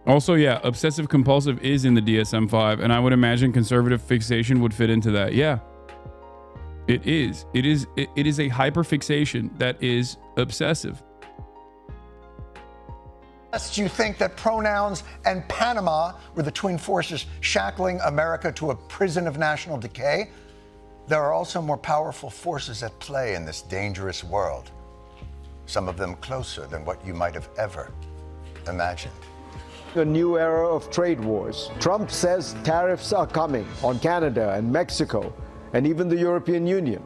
Also, yeah, obsessive compulsive is in the DSM-5, and I would imagine conservative fixation would fit into that. Yeah, it is. It is a hyperfixation that is obsessive. Do you think that pronouns and Panama were the twin forces shackling America to a prison of national decay? There are also more powerful forces at play in this dangerous world. Some of them closer than what you might have ever imagined. A new era of trade wars. Trump says tariffs are coming on Canada and Mexico and even the European Union.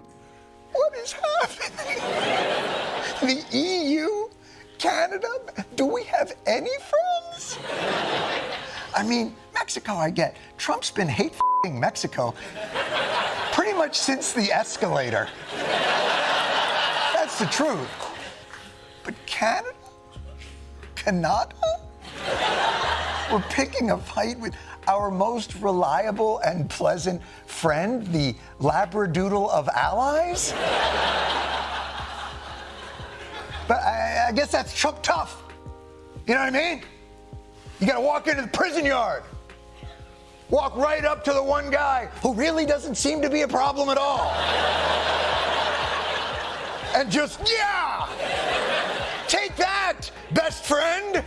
What is happening? The EU? Canada? Do we have any friends? I mean, Mexico, I get. Trump's been hate-f***ing Mexico pretty much since the escalator. That's the truth. But Canada? Canada? We're picking a fight with our most reliable and pleasant friend, the labradoodle of allies? But I guess that's Trump tough. You know what I mean? You gotta walk into the prison yard. Walk right up to the one guy who really doesn't seem to be a problem at all. And just, yeah! Take that, best friend!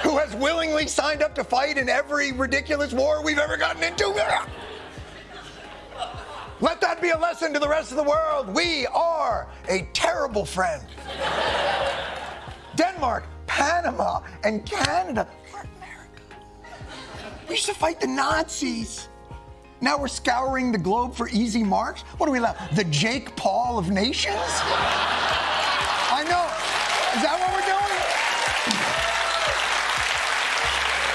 Who has willingly signed up to fight in every ridiculous war we've ever gotten into. Let that be a lesson to the rest of the world. We are a terrible friend. Denmark, Panama, and Canada are America. We used to fight the Nazis. Now we're scouring the globe for easy marks? What do we allow? The Jake Paul of nations? I know. Is that what we're doing?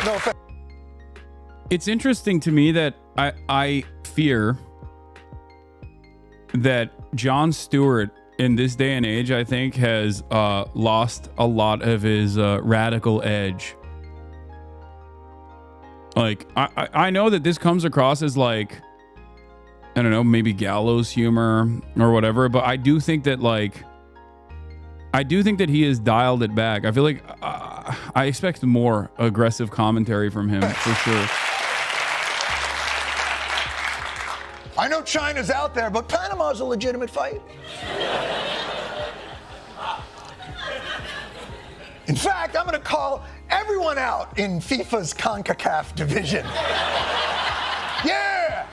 No. It's interesting to me that I fear that Jon Stewart in this day and age, I think, has lost a lot of his radical edge. Like, I know that this comes across as like I don't know, maybe gallows humor or whatever. But I do think that he has dialed it back. I feel like I expect more aggressive commentary from him for sure. I know China's out there, but Panama's a legitimate fight. In fact, I'm going to call everyone out in FIFA's CONCACAF division. Yeah!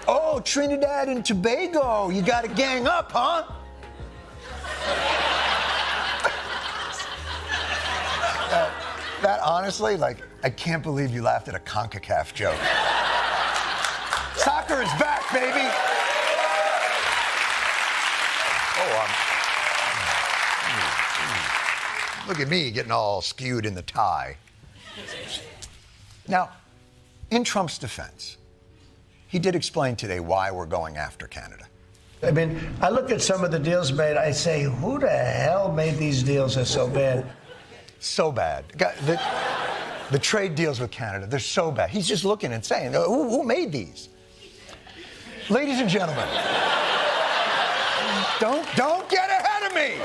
Oh, Trinidad and Tobago, you got to gang up, huh? That honestly, I can't believe you laughed at a CONCACAF joke. Soccer is back, baby. Look at me getting all skewed in the tie. Now, in Trump's defense, he did explain today why we're going after Canada. I mean, I look at some of the deals made, I say, who the hell made these deals are so bad? So bad. The trade deals with Canada, they're so bad. He's just looking and saying, who made these? Ladies and gentlemen, don't get ahead of me.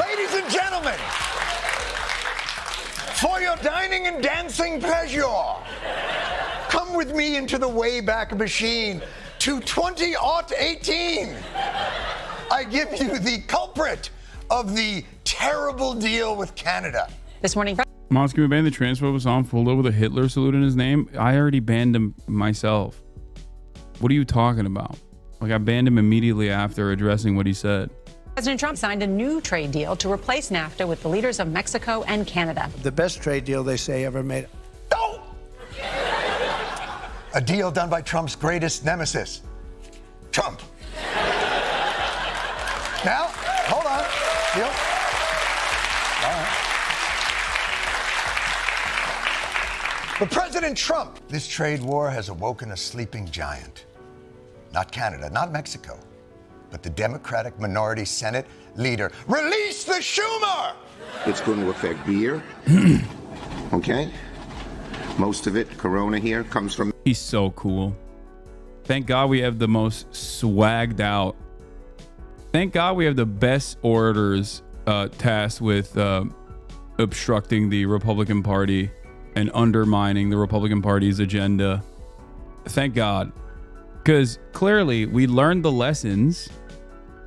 Ladies and gentlemen, for your dining and dancing pleasure, come with me into the Wayback Machine to 2018. I give you the culprit of the terrible deal with Canada. This morning, Moss, can we ban the transphobe song Full with a Hitler salute in his name? I already banned him myself. What are you talking about? I banned him immediately after addressing what he said. President Trump signed a new trade deal to replace NAFTA with the leaders of Mexico and Canada. The best trade deal they say ever made. No! A deal done by Trump's greatest nemesis, Trump. Now, hold on. Deal. All right. But President Trump, this trade war has awoken a sleeping giant. Not Canada, not Mexico, but the Democratic minority Senate leader. Release the Schumer! It's going to affect beer, okay? Most of it, Corona here, comes from... He's so cool. Thank God we have the most swagged out. Thank God we have the best orators tasked with obstructing the Republican Party and undermining the Republican Party's agenda. Thank God. Because clearly we learned the lessons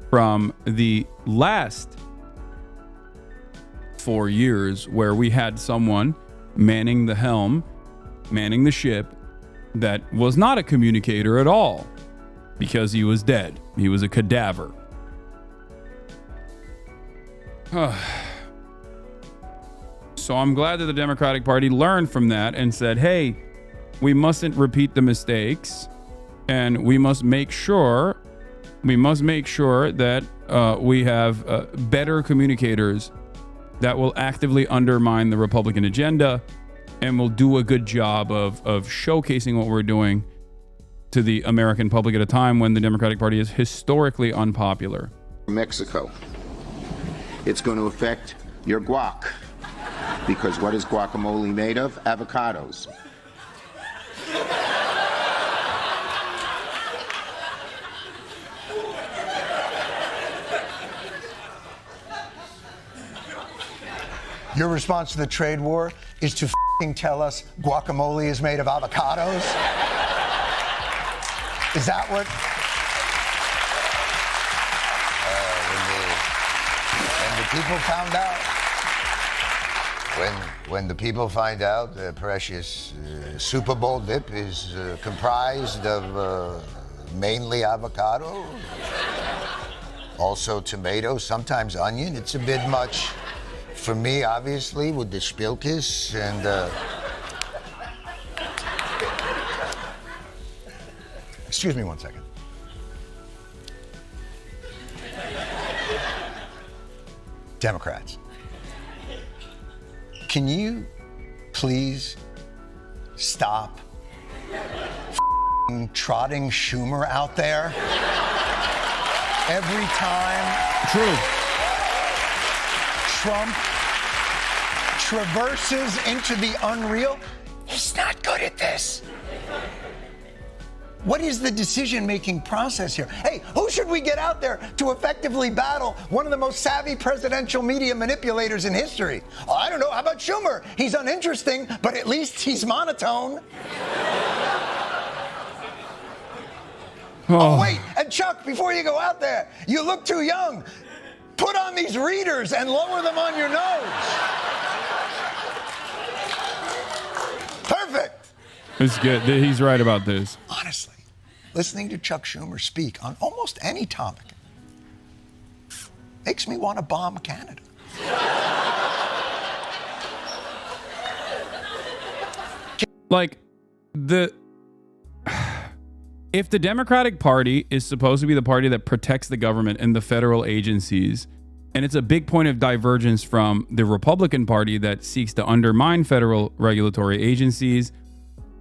from the last 4 years where we had someone manning the helm, manning the ship that was not a communicator at all because he was dead. He was a cadaver. So I'm glad that the Democratic Party learned from that and said, hey, we mustn't repeat the mistakes. And we must make sure that we have better communicators that will actively undermine the Republican agenda and will do a good job of showcasing what we're doing to the American public at a time when the Democratic Party is historically unpopular. Mexico. It's going to affect your guac. Because what is guacamole made of? Avocados. Your response to the trade war is to tell us guacamole is made of avocados? Is that what? When the people found out, when the people find out the precious Super Bowl dip is comprised of mainly avocado, also tomato, sometimes onion, it's a bit much. For me, obviously, with the Spilkis and... Excuse me 1 second. Democrats, can you please stop trotting Schumer out there every time? True. Trump traverses into the unreal. He's not good at this. What is the decision-making process here? Hey, who should we get out there to effectively battle one of the most savvy presidential media manipulators in history? Oh, I don't know. How about Schumer? He's uninteresting, but at least he's monotone. Oh, wait. And Chuck, before you go out there, you look too young. Put on these readers and lower them on your nose. Perfect. It's good. He's right about this. Honestly, listening to Chuck Schumer speak on almost any topic makes me want to bomb Canada. Like, if the Democratic Party is supposed to be the party that protects the government and the federal agencies, and it's a big point of divergence from the Republican Party that seeks to undermine federal regulatory agencies,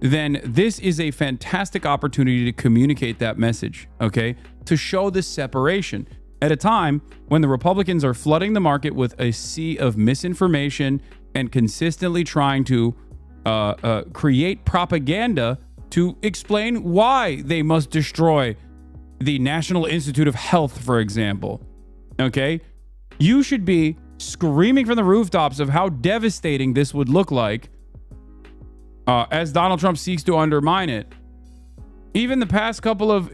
then this is a fantastic opportunity to communicate that message, okay? To show this separation at a time when the Republicans are flooding the market with a sea of misinformation and consistently trying to create propaganda to explain why they must destroy the National Institute of Health, for example. Okay? You should be screaming from the rooftops of how devastating this would look like as Donald Trump seeks to undermine it. Even the past couple of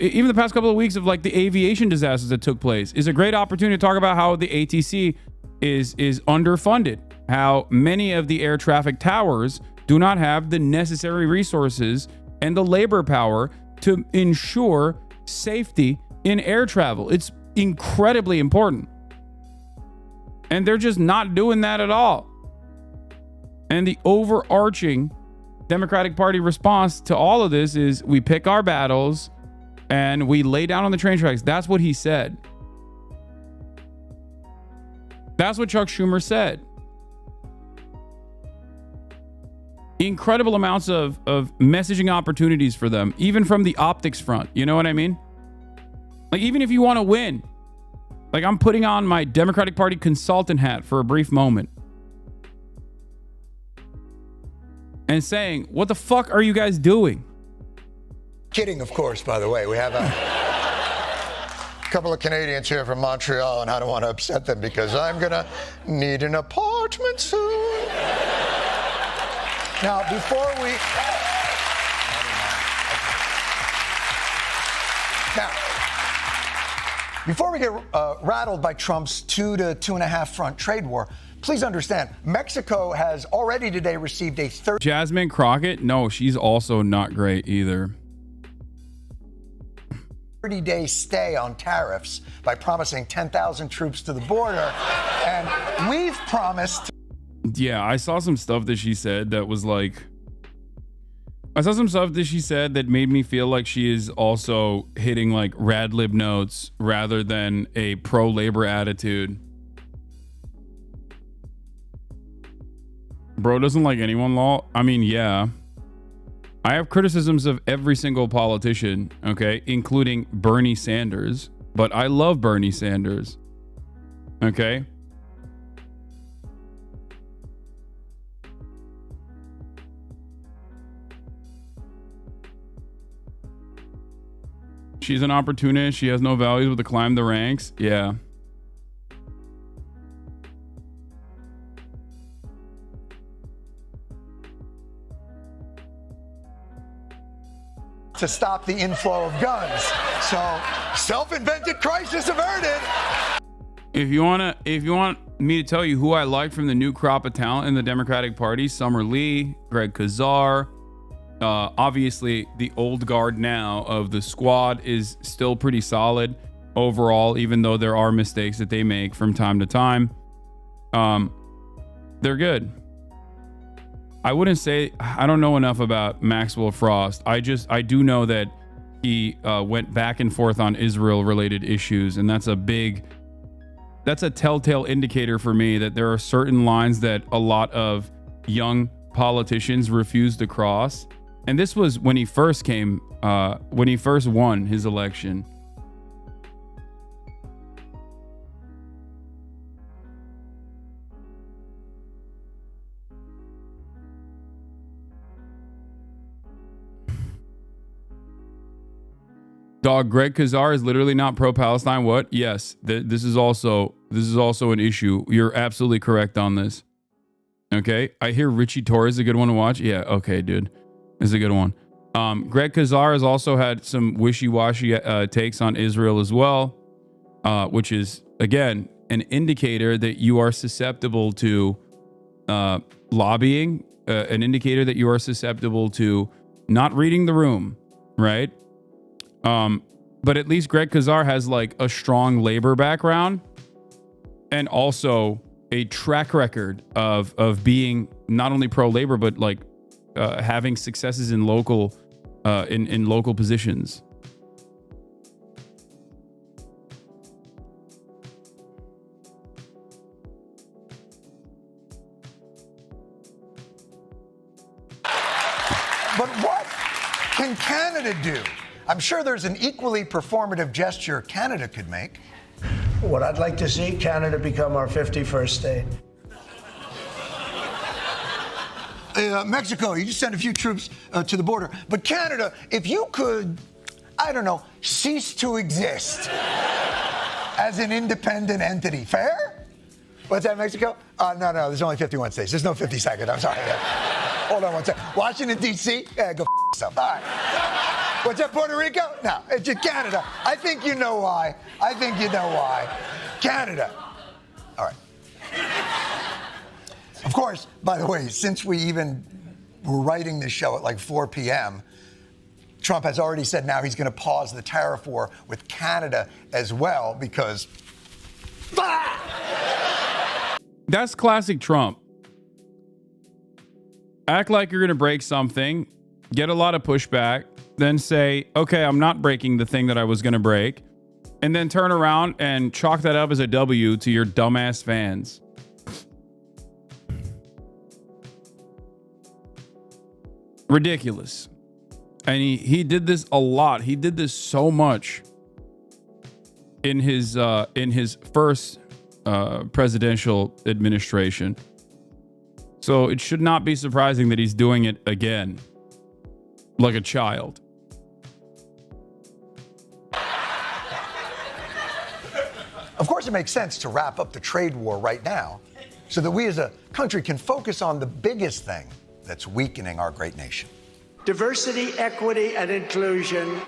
weeks of like the aviation disasters that took place is a great opportunity to talk about how the ATC is underfunded, how many of the air traffic towers do not have the necessary resources and the labor power to ensure safety in air travel. It's incredibly important. And they're just not doing that at all. And the overarching Democratic Party response to all of this is we pick our battles and we lay down on the train tracks. That's what he said. That's what Chuck Schumer said. Incredible amounts of messaging opportunities for them, even from the optics front. You know what I mean? Like, even if you want to win, like, I'm putting on my Democratic Party consultant hat for a brief moment and saying, what the fuck are you guys doing? Kidding, of course, by the way. We have a couple of Canadians here from Montreal, and I don't want to upset them because I'm going to need an apartment soon. Now, before we get rattled by Trump's 2 to 2.5 front trade war, please understand, Mexico has already today received a Jasmine Crockett? No, she's also not great either. 30-day stay on tariffs by promising 10,000 troops to the border. And we've promised... Yeah, I saw some stuff that she said that was like... I saw some stuff that she said that made me feel like she is also hitting like rad lib notes rather than a pro-labor attitude. Bro doesn't like anyone law. I mean, yeah. I have criticisms of every single politician, okay, including Bernie Sanders, but I love Bernie Sanders. Okay? She's an opportunist. She has no values but to climb the ranks. Yeah. to stop the inflow of guns. So, self-invented crisis averted. If you want me to tell you who I like from the new crop of talent in the Democratic Party, Summer Lee, Greg Kazar, obviously the old guard now of the squad is still pretty solid overall, even though there are mistakes that they make from time to time. They're good. I wouldn't say, I don't know enough about Maxwell Frost. I do know that he went back and forth on Israel related issues, and that's a telltale indicator for me that there are certain lines that a lot of young politicians refuse to cross. And this was when he first won his election. Dog, Greg Kazar is literally not pro-Palestine. What? Yes, this is also an issue. You're absolutely correct on this. Okay, I hear Richie Torres is a good one to watch. Yeah, okay, dude, this is a good one. Greg Kazar has also had some wishy-washy takes on Israel as well, which is again an indicator that you are susceptible to lobbying, an indicator that you are susceptible to not reading the room, right? But at least Greg Kazar has like a strong labor background and also a track record of being not only pro-labor but like having successes in local in local positions. But what can Canada do? I'm sure there's an equally performative gesture Canada could make. What I'd like to see, Canada become our 51st state. Mexico, you just sent a few troops to the border. But Canada, if you could, I don't know, cease to exist as an independent entity. Fair? What's that, Mexico? No, there's only 51 states. There's no 52nd. I'm sorry. Hold on one second. Washington, D.C.? Yeah, go yourself. All right. What's that, Puerto Rico? No, it's just Canada. I think you know why. Canada. All right. Of course, by the way, since we even were writing this show at like 4 p.m., Trump has already said now he's going to pause the tariff war with Canada as well because... That's classic Trump. Act like you're going to break something, get a lot of pushback, then say, okay, I'm not breaking the thing that I was going to break, and then turn around and chalk that up as a W to your dumbass fans. Ridiculous. And he did this a lot. He did this so much in his first presidential administration. So it should not be surprising that he's doing it again, like a child. Of course, it makes sense to wrap up the trade war right now so that we as a country can focus on the biggest thing that's weakening our great nation. Diversity, equity, and inclusion.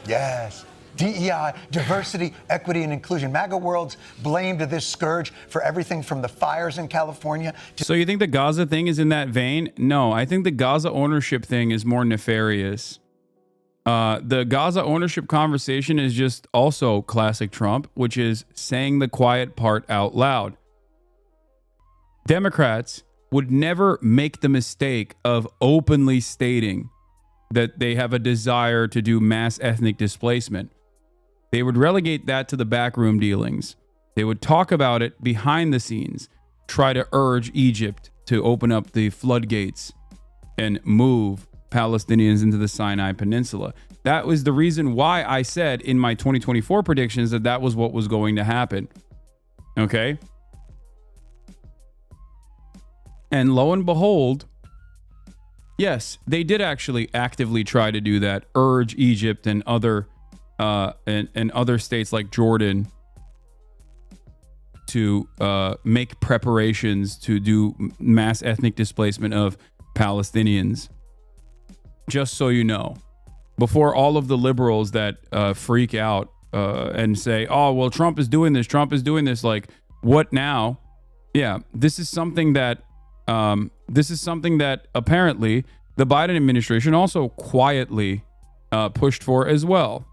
Yes. DEI, diversity, equity, and inclusion. MAGA world's blamed this scourge for everything from the fires in California to... So you think the Gaza thing is in that vein? No, I think the Gaza ownership thing is more nefarious. The Gaza ownership conversation is just also classic Trump, which is saying the quiet part out loud. Democrats would never make the mistake of openly stating that they have a desire to do mass ethnic displacement. They would relegate that to the backroom dealings. They would talk about it behind the scenes, try to urge Egypt to open up the floodgates and move Palestinians into the Sinai Peninsula. That was the reason why I said in my 2024 predictions that that was what was going to happen. Okay? And lo and behold, yes, they did actually actively try to do that, urge Egypt and other other states like Jordan to make preparations to do mass ethnic displacement of Palestinians. Just so you know, before all of the liberals that freak out and say, "Oh, well, Trump is doing this," like, what now? Yeah, this is something that apparently the Biden administration also quietly pushed for as well.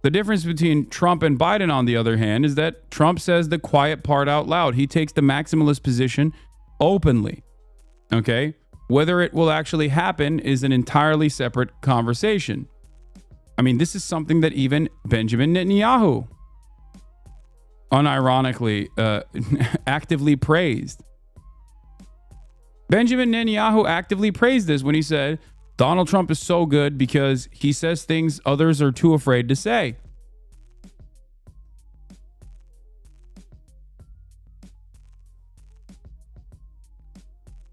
The difference between Trump and Biden, on the other hand, is that Trump says the quiet part out loud. He takes the maximalist position openly. Okay? Whether it will actually happen is an entirely separate conversation. I mean, this is something that even Benjamin Netanyahu unironically actively praised. Benjamin Netanyahu actively praised this when he said, Donald Trump is so good because he says things others are too afraid to say.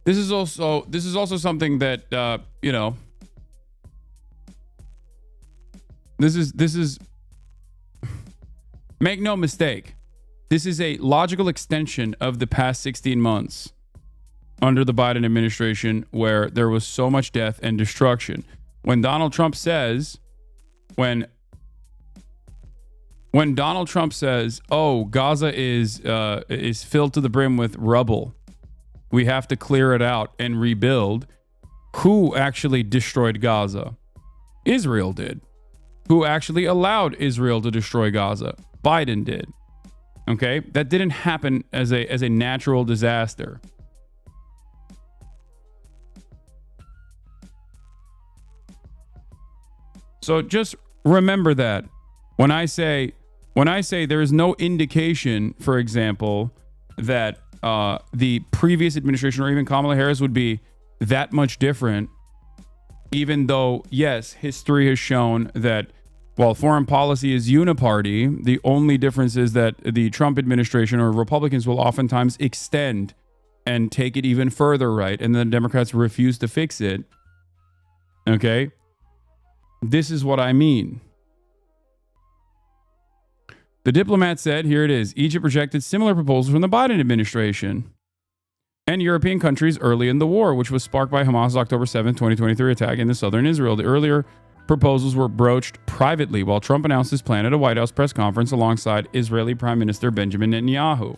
This is also something that This is make no mistake. This is a logical extension of the past 16 months under the Biden administration, where there was so much death and destruction. When Donald Trump says, when Donald Trump says, "Oh, Gaza is filled to the brim with rubble. We have to clear it out and rebuild." Who actually destroyed Gaza? Israel did. Who actually allowed Israel to destroy Gaza? Biden did. Okay, that didn't happen as a natural disaster. So just remember that when I say there is no indication, for example, that the previous administration or even Kamala Harris would be that much different, even though, yes, history has shown that while foreign policy is uniparty, the only difference is that the Trump administration or Republicans will oftentimes extend and take it even further right, and the Democrats refuse to fix it. Okay? This is what I mean. The diplomat said, here it is, Egypt rejected similar proposals from the Biden administration and European countries early in the war, which was sparked by Hamas' October 7, 2023 attack into southern Israel. The earlier proposals were broached privately while Trump announced his plan at a White House press conference alongside Israeli Prime Minister Benjamin Netanyahu.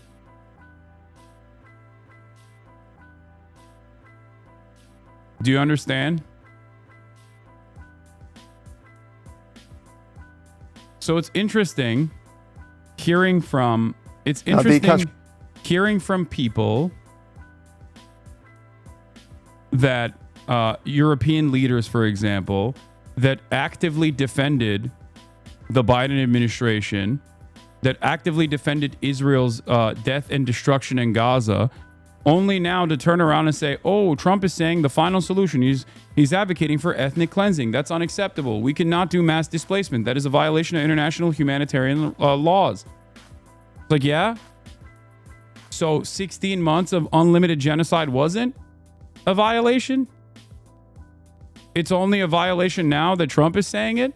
Do you understand? So it's interesting hearing from people that European leaders, for example, that actively defended the Biden administration, that actively defended Israel's death and destruction in Gaza, only now to turn around and say, oh, Trump is saying the final solution. He's advocating for ethnic cleansing. That's unacceptable. We cannot do mass displacement. That is a violation of international humanitarian laws. It's like, yeah? So 16 months of unlimited genocide wasn't a violation? It's only a violation now that Trump is saying it?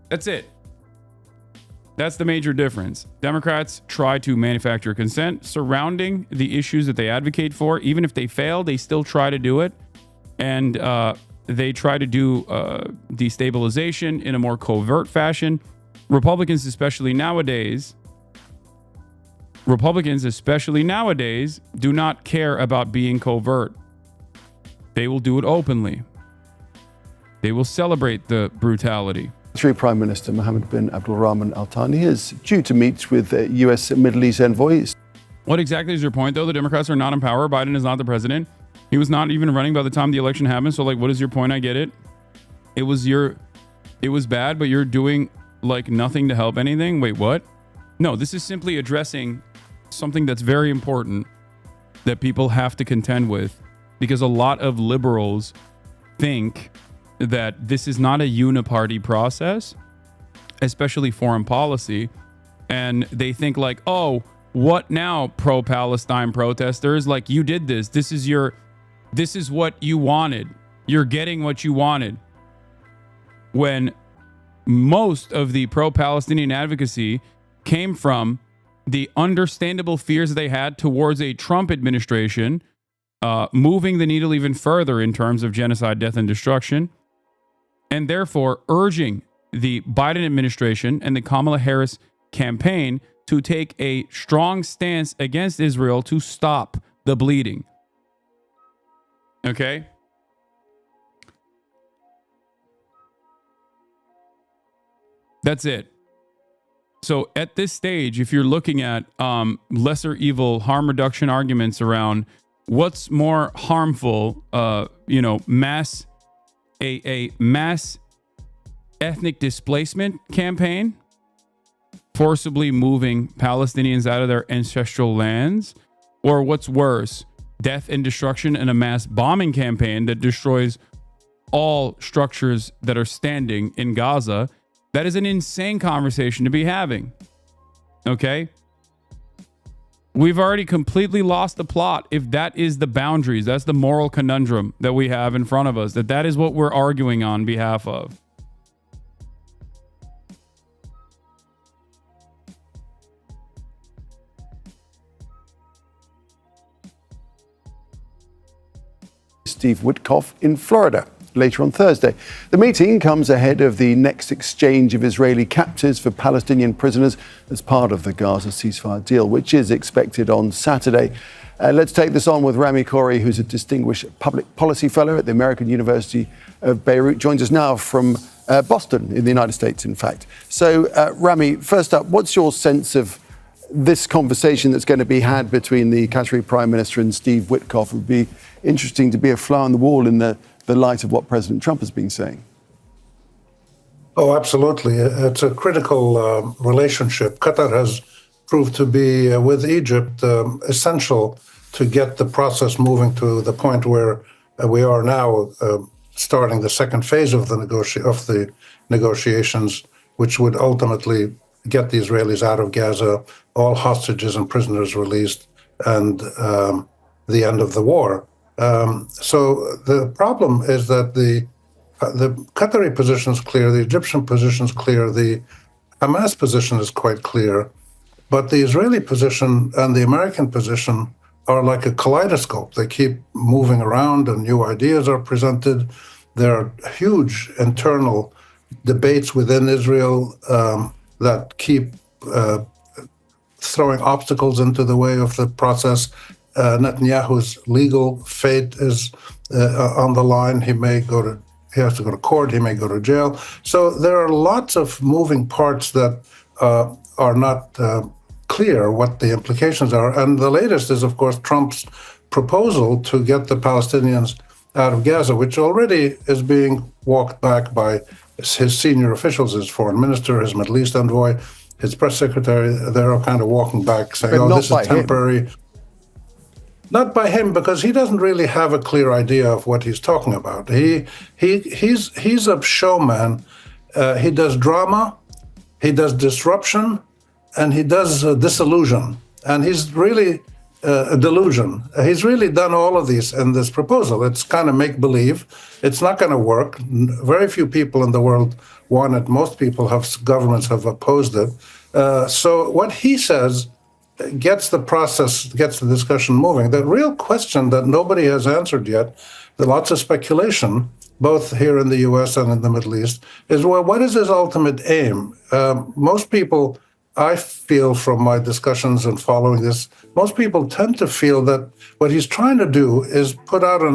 That's it. That's the major difference. Democrats try to manufacture consent surrounding the issues that they advocate for. Even if they fail, they still try to do it. And they try to do destabilization in a more covert fashion. Republicans, especially nowadays, do not care about being covert. They will do it openly. They will celebrate the brutality. Prime Minister Mohammed bin Abdulrahman Al Thani is due to meet with U.S. Middle East envoys. What exactly is your point, though? The Democrats are not in power. Biden is not the president. He was not even running by the time the election happened. So, like, what is your point? I get it. It was bad, but you're doing, like, nothing to help anything. Wait, what? No, this is simply addressing something that's very important that people have to contend with, because a lot of liberals think that this is not a uniparty process, especially foreign policy. And they think like, oh, what now, pro-Palestine protesters? Like, you did this. This is what you wanted. You're getting what you wanted. When most of the pro-Palestinian advocacy came from the understandable fears they had towards a Trump administration, moving the needle even further in terms of genocide, death, and destruction, and therefore urging the Biden administration and the Kamala Harris campaign to take a strong stance against Israel to stop the bleeding. Okay? That's it. So at this stage, if you're looking at lesser evil harm reduction arguments around what's more harmful, mass ethnic displacement campaign, forcibly moving Palestinians out of their ancestral lands, or what's worse, death and destruction in a mass bombing campaign that destroys all structures that are standing in Gaza, that is an insane conversation to be having. Okay? We've already completely lost the plot. If that is the boundaries, that's the moral conundrum that we have in front of us, that is what we're arguing on behalf of. Steve Witkoff in Florida later on Thursday. The meeting comes ahead of the next exchange of Israeli captives for Palestinian prisoners as part of the Gaza ceasefire deal, which is expected on Saturday. Let's take this on with Rami Khoury, who's a distinguished public policy fellow at the American University of Beirut, joins us now from Boston in the United States, in fact. So, Rami, first up, what's your sense of this conversation that's going to be had between the Qatari Prime Minister and Steve Witkoff? It would be interesting to be a fly on the wall in the light of what President Trump has been saying. Oh, absolutely. It's a critical relationship. Qatar has proved to be, with Egypt, essential to get the process moving to the point where we are now, starting the second phase of the negotiations, which would ultimately get the Israelis out of Gaza, all hostages and prisoners released, and the end of the war. So the problem is that the Qatari position is clear, the Egyptian position is clear, the Hamas position is quite clear, but the Israeli position and the American position are like a kaleidoscope. They keep moving around and new ideas are presented. There are huge internal debates within Israel that keep throwing obstacles into the way of the process. Netanyahu's legal fate is on the line. He has to go to court. He may go to jail. So there are lots of moving parts that are not clear what the implications are. And the latest is, of course, Trump's proposal to get the Palestinians out of Gaza, which already is being walked back by his senior officials, his foreign minister, his Middle East envoy, his press secretary. They're all kind of walking back, saying, "Oh, this is temporary." Not by him, because he doesn't really have a clear idea of what he's talking about. He's a showman. He does drama, he does disruption, and he does disillusion. And he's really a delusion. He's really done all of these in this proposal. It's kind of make-believe. It's not going to work. Very few people in the world want it. Most governments have opposed it. So what he says gets the discussion moving. The real question that nobody has answered yet, there's lots of speculation, both here in the U.S. and in the Middle East, is, well, what is his ultimate aim? Most people, I feel from my discussions and following this, most people tend to feel that what he's trying to do is put out there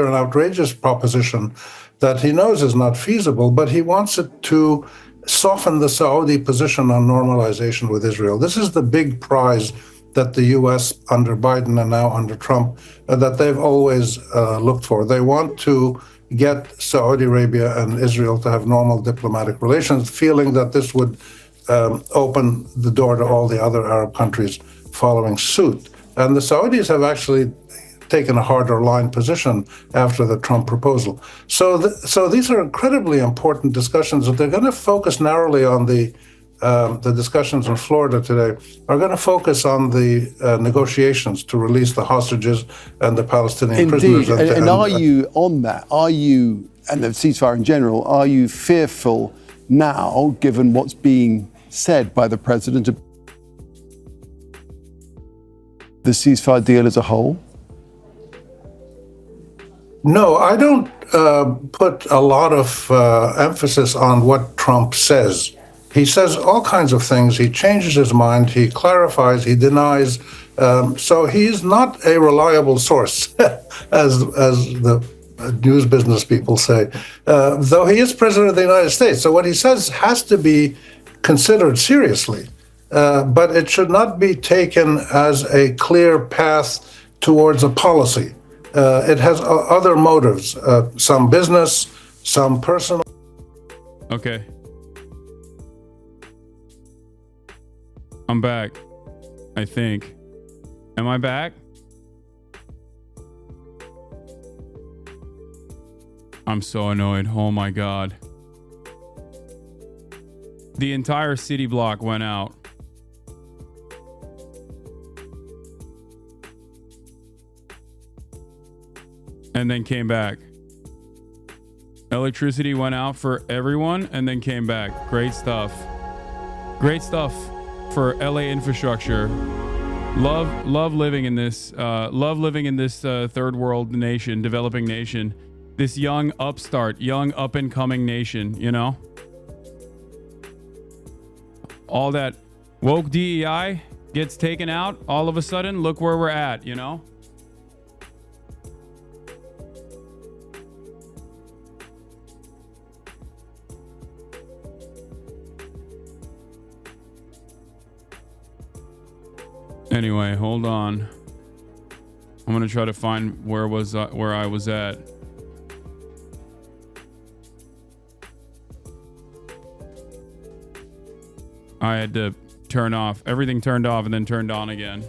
an outrageous proposition that he knows is not feasible, but he wants it to soften the Saudi position on normalization with Israel. This is the big prize that the U.S. under Biden and now under Trump, that they've always looked for. They want to get Saudi Arabia and Israel to have normal diplomatic relations, feeling that this would open the door to all the other Arab countries following suit. And the Saudis have actually taken a harder line position after the Trump proposal. So these are incredibly important discussions, and they're going to focus narrowly on the discussions in Florida today, are going to focus on the negotiations to release the hostages and the Palestinian prisoners. And are you on that? Are you, and the ceasefire in general, are you fearful now, given what's being said by the president, the ceasefire deal as a whole? No, I don't put a lot of emphasis on what Trump says. He says all kinds of things. He changes his mind. He clarifies. He denies. So he's not a reliable source, as the news business people say, though he is president of the United States. So what he says has to be considered seriously, but it should not be taken as a clear path towards a policy. It has other motives, some business, some personal. Okay. I'm back, I think. Am I back? I'm so annoyed. Oh my God. The entire city block went out. and then came back. Electricity went out for everyone and then came back. Great stuff. Great stuff for LA infrastructure. Love living in this third world nation, developing nation. This young upstart, young up and coming nation, you know? All that woke DEI gets taken out, all of a sudden, look where we're at, you know? Anyway, hold on. I'm gonna try to find where I was at. I had to turn off everything, turned off and then turned on again.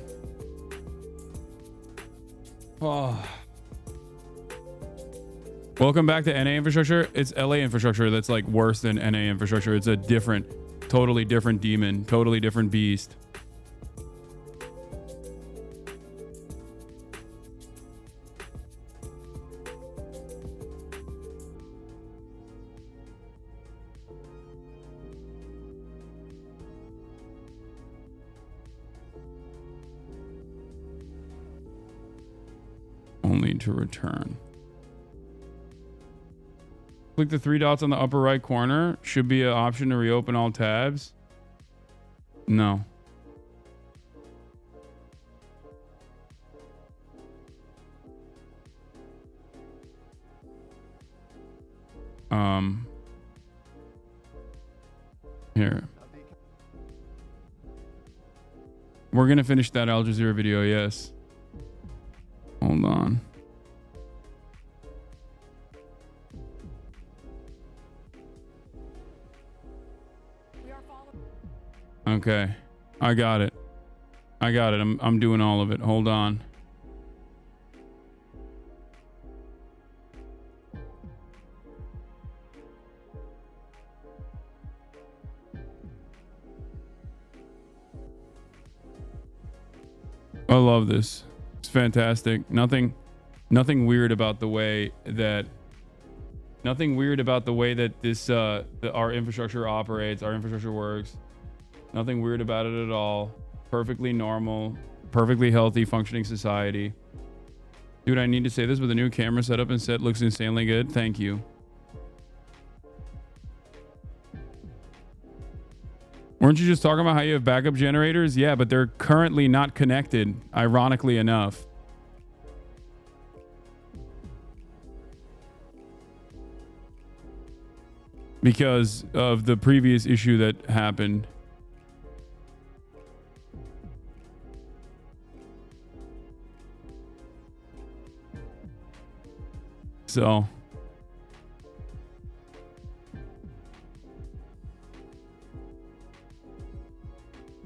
Oh. Welcome back to NA infrastructure. It's LA infrastructure that's like worse than NA infrastructure. It's a different, totally different demon, totally different beast. Only to return. Click the three dots on the upper right corner. Should be an option to reopen all tabs. No. Here. We're gonna finish that Al Jazeera video, yes. Hold on. Okay. I got it. I'm doing all of it. Hold on. I love this. It's fantastic. Nothing weird about the way that this our infrastructure operates, our infrastructure works. Nothing weird about it at all. Perfectly normal, perfectly healthy, functioning society. Dude, I need to say this, but the new camera setup and set looks insanely good. Thank you. Weren't you just talking about how you have backup generators? Yeah, but they're currently not connected, ironically enough. Because of the previous issue that happened. So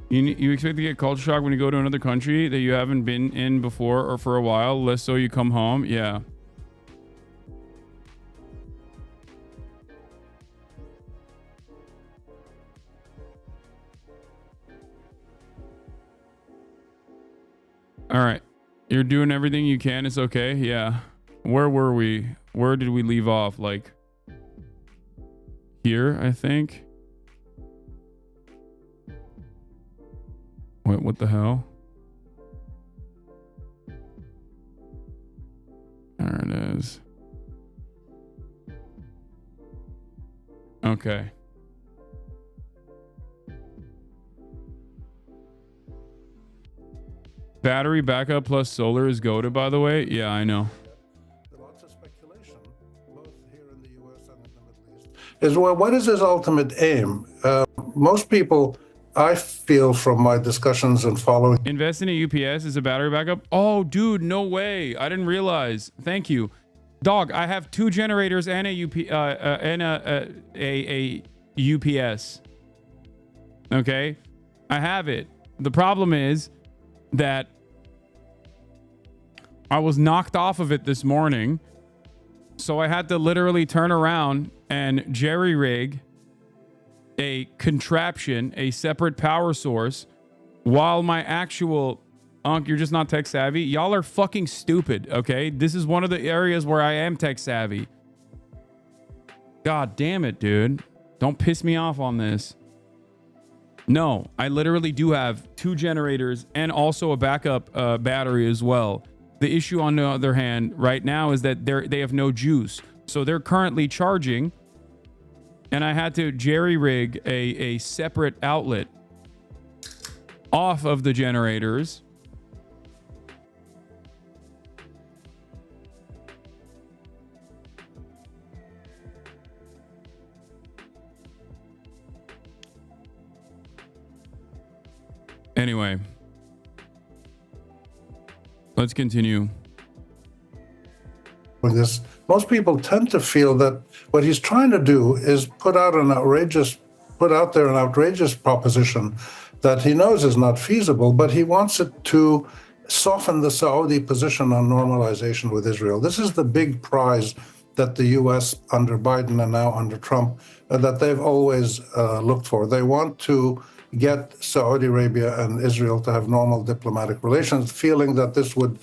you expect to get culture shock when you go to another country that you haven't been in before or for a while, less so you come home. Yeah. All right. You're doing everything you can. It's okay. Yeah. Where were we? Where did we leave off? Like here, I think. Wait, what the hell? There it is. Okay. Battery backup plus solar is goated, by the way. Yeah, I know. Lots of speculation, both here in the U.S. and in the Middle East. Is, well, what is his ultimate aim? Most people, I feel from my discussions and following. Invest in a UPS as a battery backup. Oh, dude, no way. I didn't realize. Thank you. Dog, I have 2 generators and a UPS. Okay? I have it. The problem is that I was knocked off of it this morning. So I had to literally turn around and jerry-rig a contraption, a separate power source, while my actual Unc, you're just not tech savvy. Y'all are fucking stupid, okay? This is one of the areas where I am tech savvy. God damn it, dude. Don't piss me off on this. No, I literally do have 2 generators and also a backup battery as well. The issue, on the other hand, right now is that they have no juice. So they're currently charging, and I had to jerry-rig a separate outlet off of the generators. Anyway, let's continue. With this, most people tend to feel that what he's trying to do is put out there an outrageous proposition that he knows is not feasible, but he wants it to soften the Saudi position on normalization with Israel. This is the big prize that the U.S. under Biden and now under Trump, that they've always looked for. They want to get Saudi Arabia and Israel to have normal diplomatic relations, feeling that this would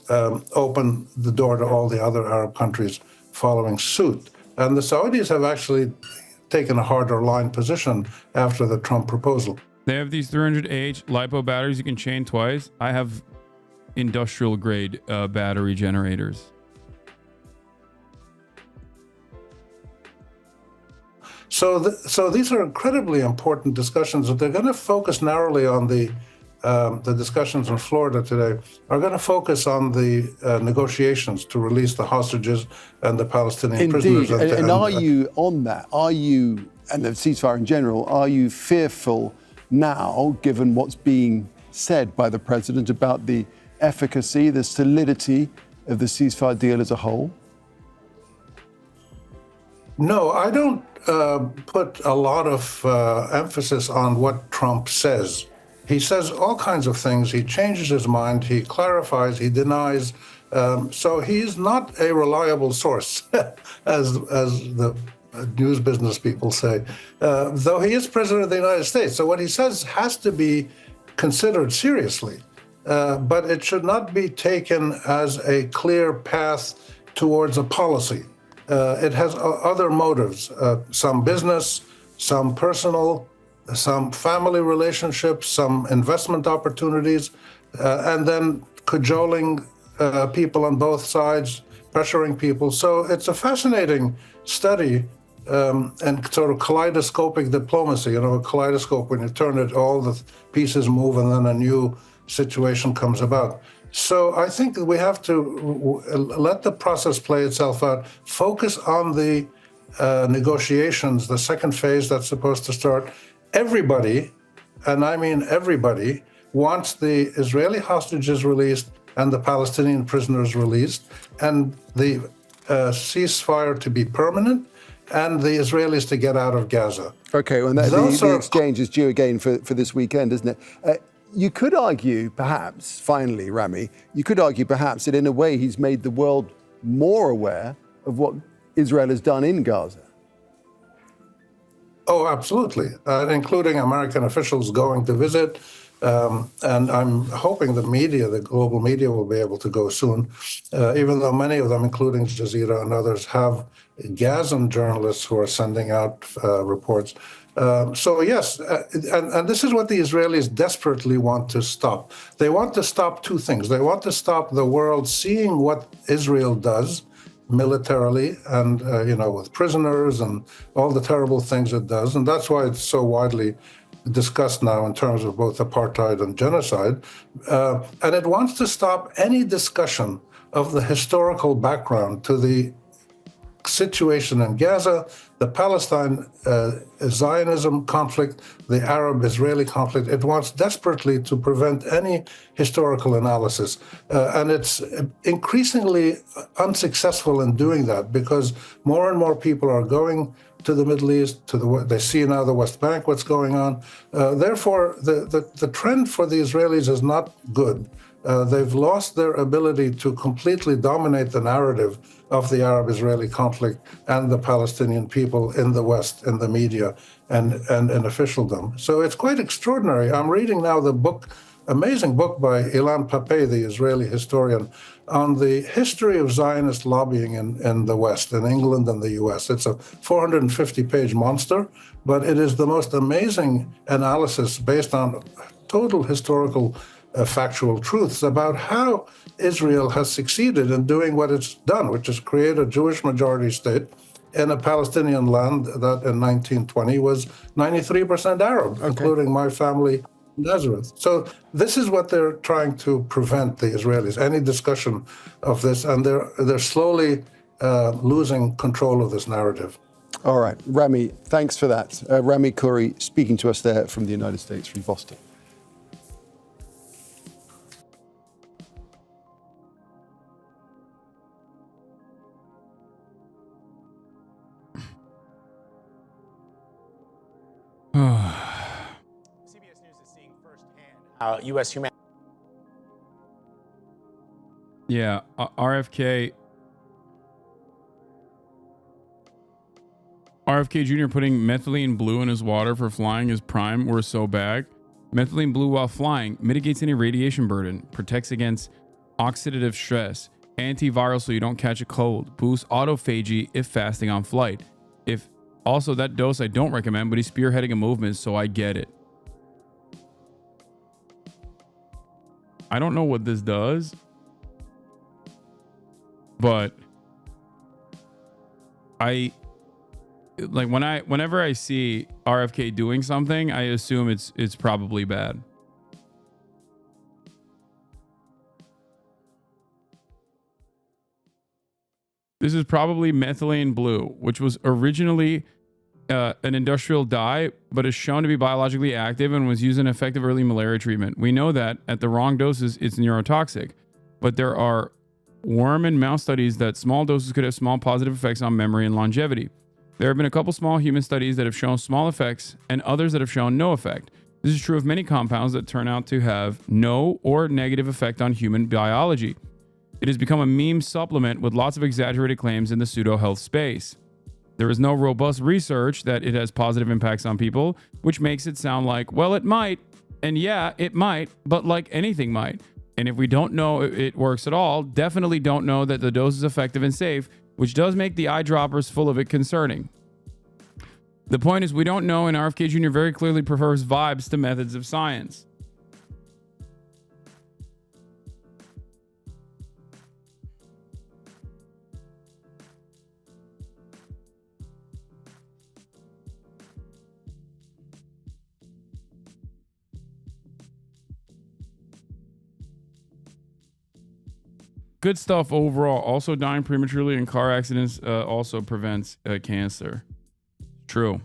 open the door to all the other Arab countries following suit. And the Saudis have actually taken a harder line position after the Trump proposal. They have these 300Ah LiPo batteries you can chain twice. I have industrial grade battery generators. So these are incredibly important discussions. They're going to focus narrowly on the discussions in Florida today are going to focus on the negotiations to release the hostages and the Palestinian prisoners. And are you on that? Are you, and the ceasefire in general, are you fearful now, given what's being said by the president about the efficacy, the solidity of the ceasefire deal as a whole? No, I don't put a lot of emphasis on what Trump says. He says all kinds of things. He changes his mind. He clarifies. He denies. So he's not a reliable source, as the news business people say, though he is president of the United States. So what he says has to be considered seriously, but it should not be taken as a clear path towards a policy. It has other motives, some business, some personal, some family relationships, some investment opportunities, and then cajoling people on both sides, pressuring people. So it's a fascinating study and sort of kaleidoscopic diplomacy. You know, a kaleidoscope, when you turn it, all the pieces move and then a new situation comes about. So I think that we have to let the process play itself out, focus on the negotiations, the second phase that's supposed to start. Everybody, and I mean everybody, wants the Israeli hostages released and the Palestinian prisoners released, and the ceasefire to be permanent, and the Israelis to get out of Gaza. Okay, well, the exchange is due again for this weekend, isn't it? You could argue, perhaps, finally, Rami, you could argue perhaps that in a way he's made the world more aware of what Israel has done in Gaza. Oh, absolutely, including American officials going to visit. And I'm hoping the media, the global media, will be able to go soon, even though many of them, including Al Jazeera and others, have Gazan journalists who are sending out reports. So yes, and this is what the Israelis desperately want to stop. They want to stop two things. They want to stop the world seeing what Israel does militarily and, with prisoners and all the terrible things it does. And that's why it's so widely discussed now in terms of both apartheid and genocide. And it wants to stop any discussion of the historical background to the situation in Gaza, the Palestine-Zionism conflict, the Arab-Israeli conflict. It wants desperately to prevent any historical analysis. And it's increasingly unsuccessful in doing that because more and more people are going to the Middle East, they see now the West Bank, what's going on. Therefore, the trend for the Israelis is not good. They've lost their ability to completely dominate the narrative of the Arab-Israeli conflict and the Palestinian people in the West, in the media, and in officialdom. So it's quite extraordinary. I'm reading now the book amazing book by Ilan Pappé, the Israeli historian, on the history of Zionist lobbying in the West, in England and the US. It's a 450-page monster, but it is the most amazing analysis based on total historical factual truths about how Israel has succeeded in doing what it's done, which is create a Jewish majority state in a Palestinian land that in 1920 was 93% Arab, including my family in Nazareth. So this is what they're trying to prevent, the Israelis, any discussion of this, and they're slowly losing control of this narrative. All right, Rami, thanks for that. Rami Khoury speaking to us there from the United States, from Boston. CBS News is seeing firsthand U.S. human. Yeah, RFK Jr. putting methylene blue in his water for flying his prime were so bad. Methylene blue while flying mitigates any radiation burden, protects against oxidative stress, antiviral so you don't catch a cold, boosts autophagy if fasting on flight. If also that dose I don't recommend, but he's spearheading a movement, so I get it. I don't know what this does, but whenever I see RFK doing something, I assume it's probably bad. This is probably methylene blue, which was originally an industrial dye, but is shown to be biologically active and was used in effective early malaria treatment. We know that at the wrong doses, it's neurotoxic, but there are worm and mouse studies that small doses could have small positive effects on memory and longevity. There have been a couple small human studies that have shown small effects and others that have shown no effect. This is true of many compounds that turn out to have no or negative effect on human biology. It has become a meme supplement with lots of exaggerated claims in the pseudo-health space. There is no robust research that it has positive impacts on people, which makes it sound like, well, it might, and yeah, it might, but like anything might. And if we don't know it works at all, definitely don't know that the dose is effective and safe, which does make the eyedroppers full of it concerning. The point is we don't know, and RFK Jr. very clearly prefers vibes to methods of science. Good stuff overall. Also, dying prematurely in car accidents also prevents cancer. True.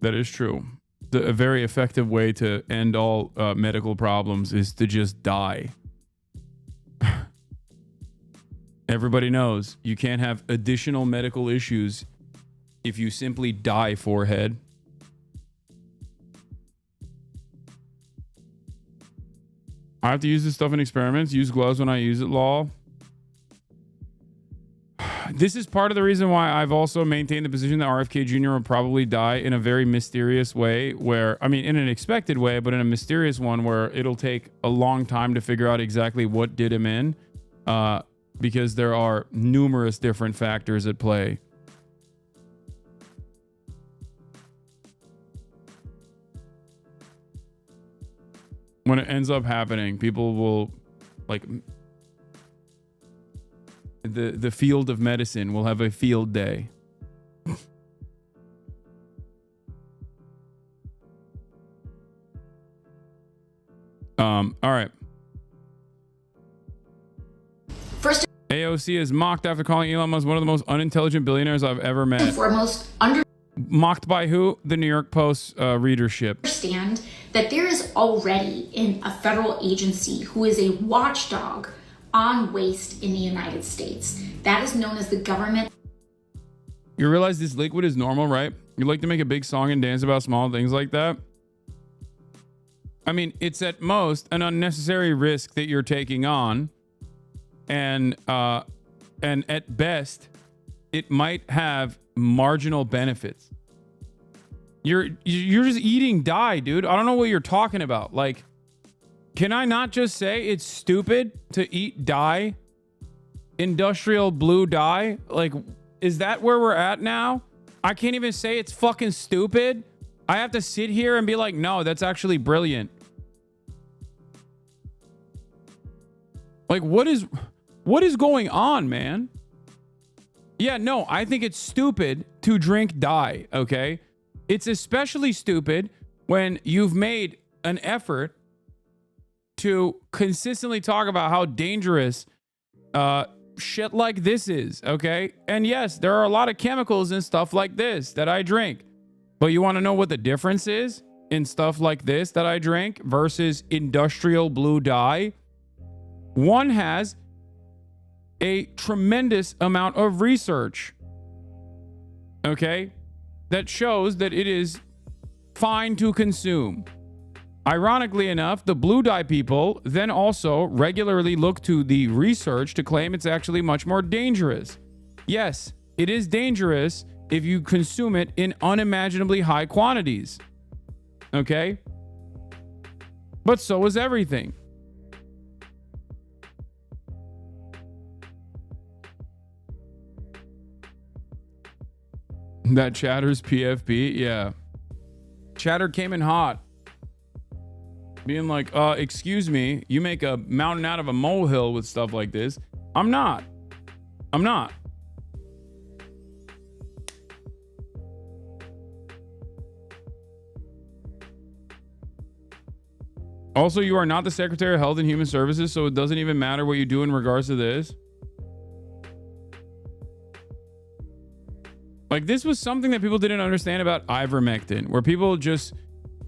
That is true. A very effective way to end all medical problems is to just die. Everybody knows you can't have additional medical issues if you simply die, forehead. I have to use this stuff in experiments. Use gloves when I use it, lol. This is part of the reason why I've also maintained the position that RFK Jr. will probably die in a very mysterious way where, I mean, in an expected way, but in a mysterious one where it'll take a long time to figure out exactly what did him in, because there are numerous different factors at play. When it ends up happening, people will, like, the field of medicine will have a field day. All right. First, AOC is mocked after calling Elon Musk one of the most unintelligent billionaires I've ever met. foremost, Mocked by who? The New York Post readership. understand that there is already in a federal agency who is a watchdog on waste in the United States. That is known as the government. You realize this liquid is normal, right? You like to make a big song and dance about small things like that. I mean, it's at most an unnecessary risk that you're taking on. And at best, it might have marginal benefits. You're just eating dye, dude. I don't know what you're talking about. Like, can I not just say it's stupid to eat dye? Industrial blue dye? Like, is that where we're at now? I can't even say it's fucking stupid. I have to sit here and be like, no, that's actually brilliant. Like, what is going on, man? Yeah, no, I think it's stupid to drink dye, okay? It's especially stupid when you've made an effort to consistently talk about how dangerous shit like this is, okay? And yes, there are a lot of chemicals and stuff like this that I drink. But you want to know what the difference is in stuff like this that I drink versus industrial blue dye? One has a tremendous amount of research, okay, that shows that it is fine to consume. Ironically enough, the blue dye people then also regularly look to the research to claim it's actually much more dangerous. Yes, it is dangerous if you consume it in unimaginably high quantities, okay? But so is everything. That Chatter's PFP, yeah. Chatter came in hot. Being like, excuse me, you make a mountain out of a molehill with stuff like this. I'm not. Also, you are not the Secretary of Health and Human Services, so it doesn't even matter what you do in regards to this. Like, this was something that people didn't understand about ivermectin, where people just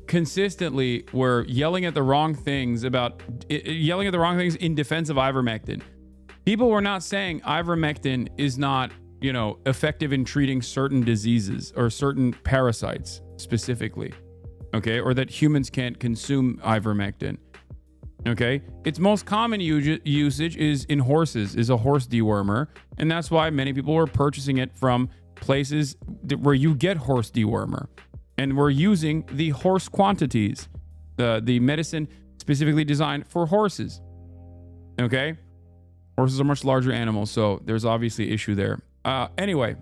consistently were yelling at the wrong things in defense of ivermectin. People were not saying ivermectin is not, you know, effective in treating certain diseases or certain parasites specifically, okay? Or that humans can't consume ivermectin, okay? Its most common usage is in horses, is a horse dewormer, and that's why many people were purchasing it from places where you get horse dewormer, and we're using the horse quantities, the medicine specifically designed for horses. Okay, horses are much larger animals, so there's obviously issue there. Anyway,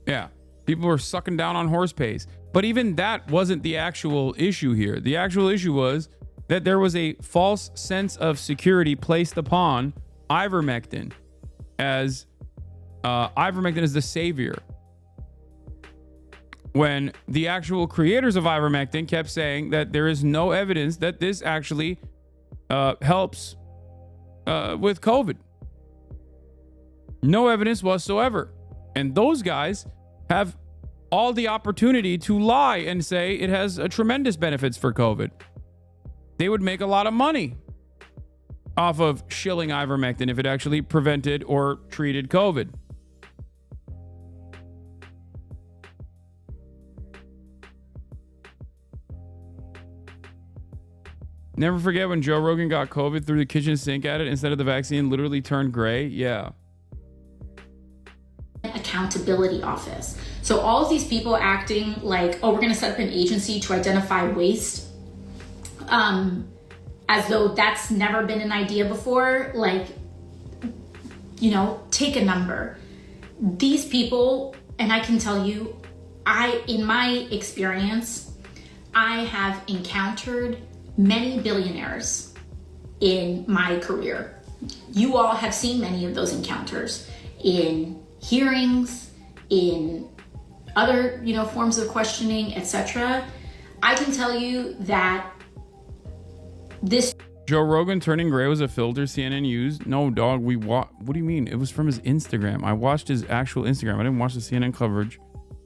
yeah, people were sucking down on horse paste, but even that wasn't the actual issue here. The actual issue was that there was a false sense of security placed upon ivermectin as ivermectin is the savior, when the actual creators of ivermectin kept saying that there is no evidence that this actually helps with COVID. No evidence whatsoever. And those guys have all the opportunity to lie and say it has a tremendous benefits for COVID. They would make a lot of money off of shilling ivermectin if it actually prevented or treated COVID. Never forget when Joe Rogan got COVID, threw the kitchen sink at it instead of the vaccine, literally turned gray. Yeah. Accountability office. So all of these people acting like, oh, we're going to set up an agency to identify waste, as though that's never been an idea before. Like, you know, take a number. These people, and I can tell you, in my experience, I have encountered many billionaires in my career. You all have seen many of those encounters in hearings, in other, you know, forms of questioning, etc. I can tell you that this Joe Rogan turning gray was a filter CNN used. No, dog, what do you mean? It was from his Instagram. I watched his actual Instagram. I didn't watch the CNN coverage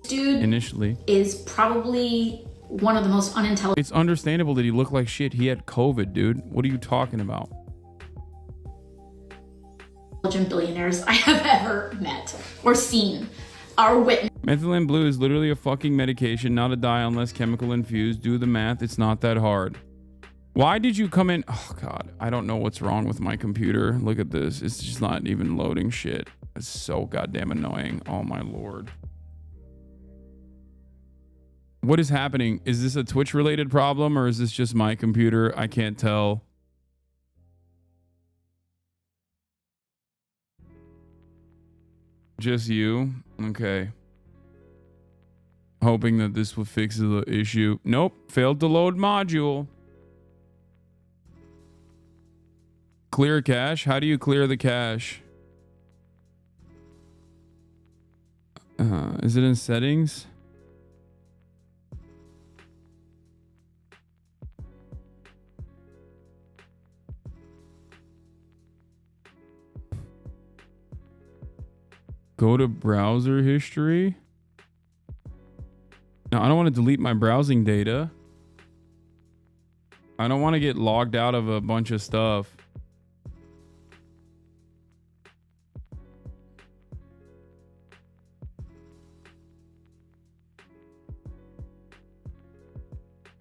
dude initially. Is probably one of the most unintelligent. It's understandable that he looked like shit. He had COVID, dude. What are you talking about? Billionaires I have ever met or seen or witnessed. Methylene blue is literally a fucking medication, not a dye unless chemical infused. Do the math. It's not that hard. Why did you come in? Oh, God. I don't know what's wrong with my computer. Look at this. It's just not even loading shit. It's so goddamn annoying. Oh, my Lord. What is happening? Is this a Twitch related problem or is this just my computer? I can't tell. Just you? Okay. Hoping that this will fix the issue. Nope. Failed to load module. Clear cache? How do you clear the cache? Is it in settings? Go to browser history. No, I don't want to delete my browsing data. I don't want to get logged out of a bunch of stuff.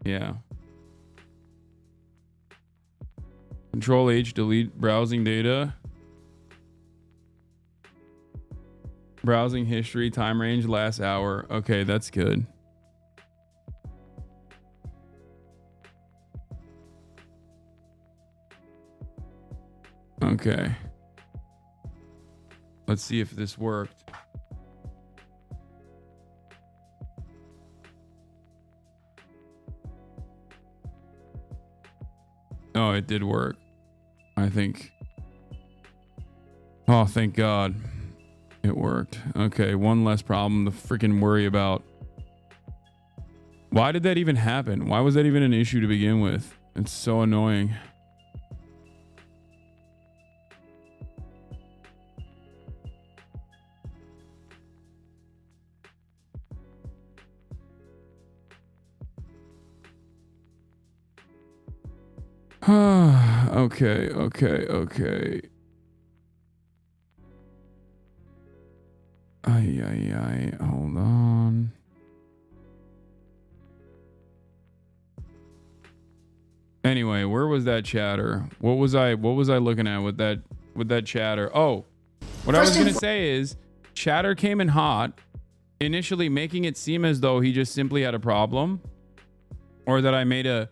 Yeah. Control H, delete browsing data. Browsing history, time range, last hour. Okay, that's good. Okay. Let's see if this worked. Oh, it did work. I think. Oh, thank God. It worked. Okay, one less problem to freaking worry about. Why did that even happen? Why was that even an issue to begin with? It's so annoying. Okay. Hold on. Anyway, where was that chatter? What was I looking at with that chatter? Oh, what I was going to say is chatter came in hot, initially making it seem as though he just simply had a problem or that I made a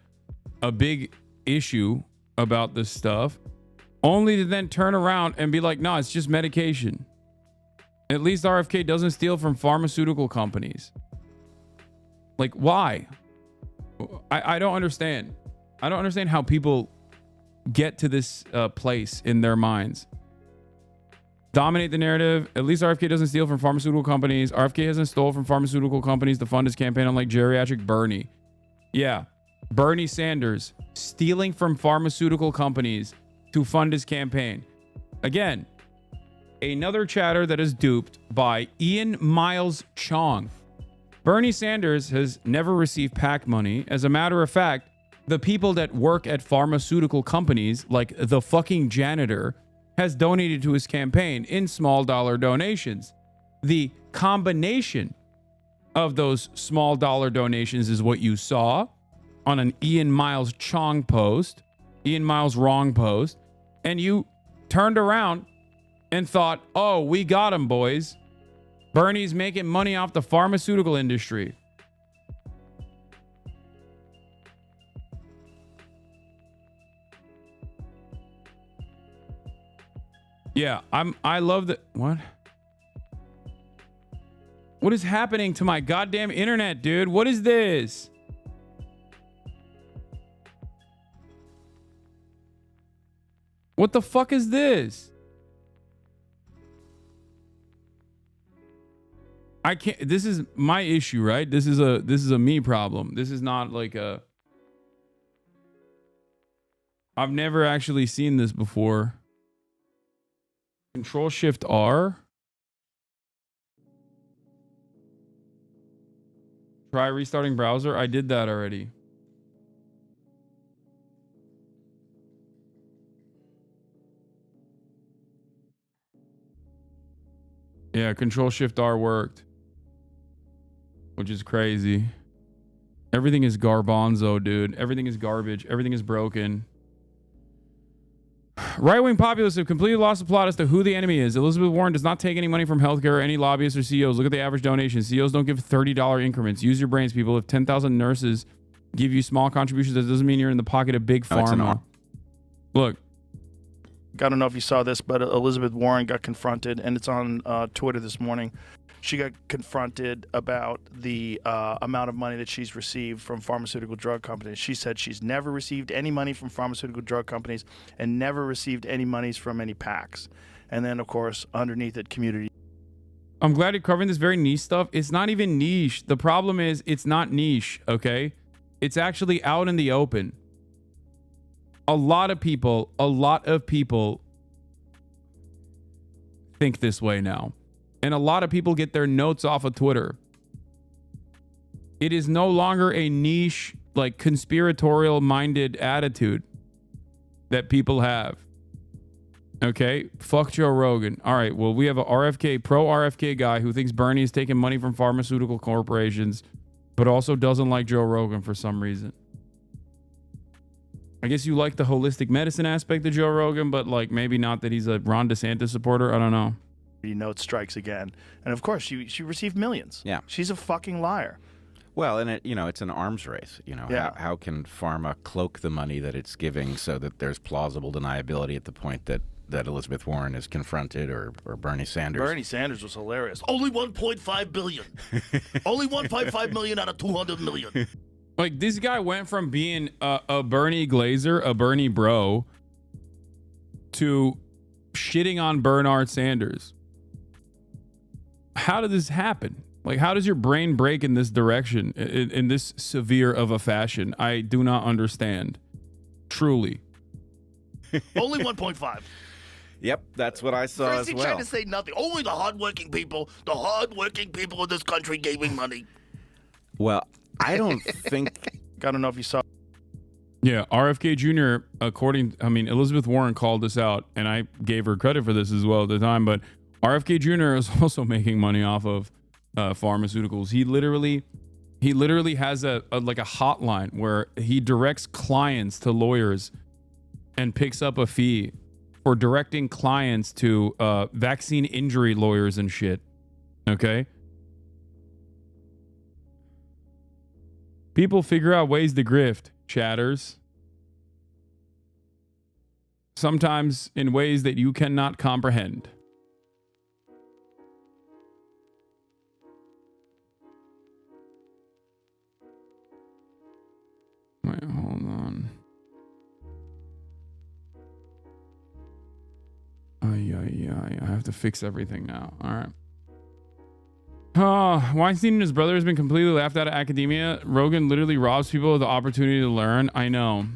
big issue about this stuff, only to then turn around and be like, no, it's just medication. At least RFK doesn't steal from pharmaceutical companies. Like, why? I don't understand. I don't understand how people get to this place in their minds. Dominate the narrative. At least RFK doesn't steal from pharmaceutical companies. RFK hasn't stole from pharmaceutical companies to fund his campaign, unlike geriatric Bernie. Yeah. Bernie Sanders stealing from pharmaceutical companies to fund his campaign. Again, another chatter that is duped by Ian Miles Chong. Bernie Sanders has never received PAC money. As a matter of fact, the people that work at pharmaceutical companies, like the fucking janitor, has donated to his campaign in small dollar donations. The combination of those small dollar donations is what you saw on an Ian Miles Chong post, Ian Miles wrong post, and you turned around and thought, oh, we got him, boys. Bernie's making money off the pharmaceutical industry. Yeah, I love that. What is happening to my goddamn internet, dude? What is this? What the fuck is this? I can't. This is my issue, right? This is a me problem. This is not like a. I've never actually seen this before. Control Shift R. Try restarting browser. I did that already. Yeah, Control Shift R worked. Which is crazy. Everything is garbanzo, dude. Everything is garbage. Everything is broken. Right-wing populists have completely lost the plot as to who the enemy is. Elizabeth Warren does not take any money from healthcare or any lobbyists or CEOs. Look at the average donation. CEOs don't give $30 increments. Use your brains, people. If 10,000 nurses give you small contributions, that doesn't mean you're in the pocket of big pharma. Look. I don't know if you saw this, but Elizabeth Warren got confronted, and it's on Twitter this morning. She got confronted about the amount of money that she's received from pharmaceutical drug companies. She said she's never received any money from pharmaceutical drug companies and never received any monies from any PACs. And then, of course, underneath it, community. I'm glad you're covering this very niche stuff. It's not even niche. The problem is it's not niche, okay? It's actually out in the open. A lot of people think this way now. And a lot of people get their notes off of Twitter. It is no longer a niche, like conspiratorial minded attitude that people have. Okay, fuck Joe Rogan. All right, well, we have a pro RFK guy who thinks Bernie is taking money from pharmaceutical corporations, but also doesn't like Joe Rogan for some reason. I guess you like the holistic medicine aspect of Joe Rogan, but like maybe not that he's a Ron DeSantis supporter. I don't know. Note strikes again, and of course she received millions. Yeah, she's a fucking liar. Well, and it's an arms race. How can pharma cloak the money that it's giving so that there's plausible deniability at the point that Elizabeth Warren is confronted or Bernie Sanders? Bernie Sanders was hilarious. Only 1.5 billion. Only 1.5 million out of 200 million. Like, this guy went from being a Bernie Glazer, a Bernie bro, to shitting on Bernard Sanders. How did this happen? Like, how does your brain break in this direction, in this severe of a fashion? I do not understand. Truly. Only 1.5. Yep, that's what I saw as well. Trying to say nothing. Only the hardworking people in this country giving money. Well, I don't think. I don't know if you saw. Yeah, RFK Jr., Elizabeth Warren called this out, and I gave her credit for this as well at the time, but RFK Jr. is also making money off of pharmaceuticals. He literally has a hotline where he directs clients to lawyers and picks up a fee for directing clients to vaccine injury lawyers and shit. Okay? People figure out ways to grift, chatters. Sometimes in ways that you cannot comprehend. Wait, hold on. I have to fix everything now. All right. Weinstein and his brother has been completely laughed out of academia. Rogan literally robs people of the opportunity to learn. I know.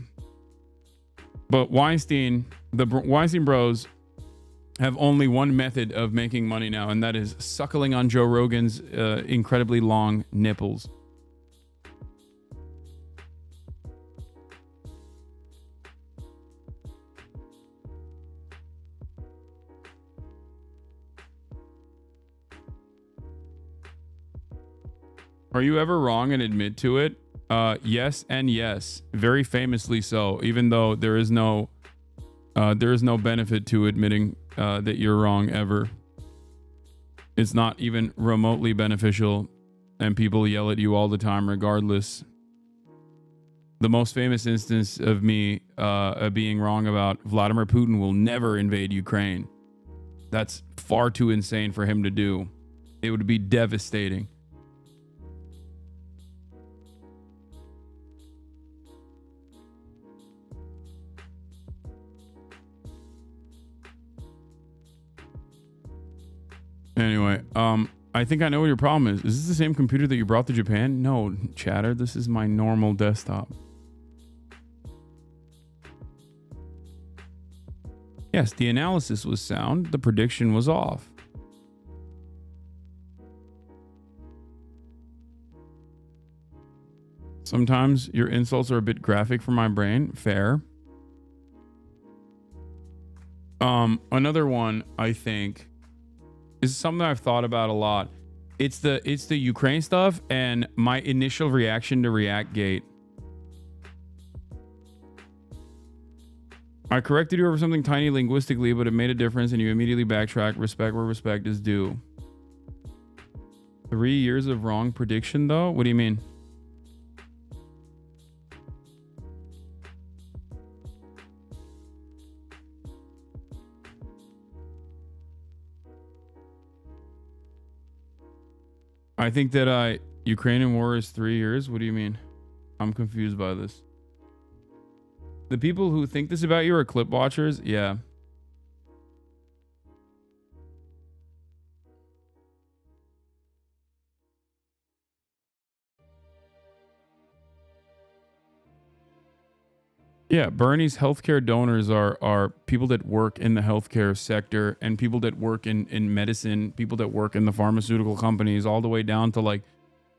But the Weinstein bros have only one method of making money now, and that is suckling on Joe Rogan's incredibly long nipples. Are you ever wrong and admit to it? Yes and yes. Very famously so, even though there is no benefit to admitting that you're wrong ever. It's not even remotely beneficial, and people yell at you all the time regardless. The most famous instance of me being wrong about Vladimir Putin will never invade Ukraine. That's far too insane for him to do. It would be devastating. Anyway, I think I know what your problem is. Is this the same computer that you brought to Japan? No, chatter. This is my normal desktop. Yes, the analysis was sound. The prediction was off. Sometimes your insults are a bit graphic for my brain. Fair. Another one, I think, is something I've thought about a lot. It's the Ukraine stuff and my initial reaction to ReactGate. I corrected you over something tiny linguistically, but it made a difference and you immediately backtrack. Respect where respect is due. 3 years of wrong prediction, though? What do you mean? I think that Ukrainian war is 3 years. What do you mean? I'm confused by this. The people who think this about you are clip watchers? Yeah. Yeah, Bernie's healthcare donors are people that work in the healthcare sector and people that work in medicine, people that work in the pharmaceutical companies, all the way down to like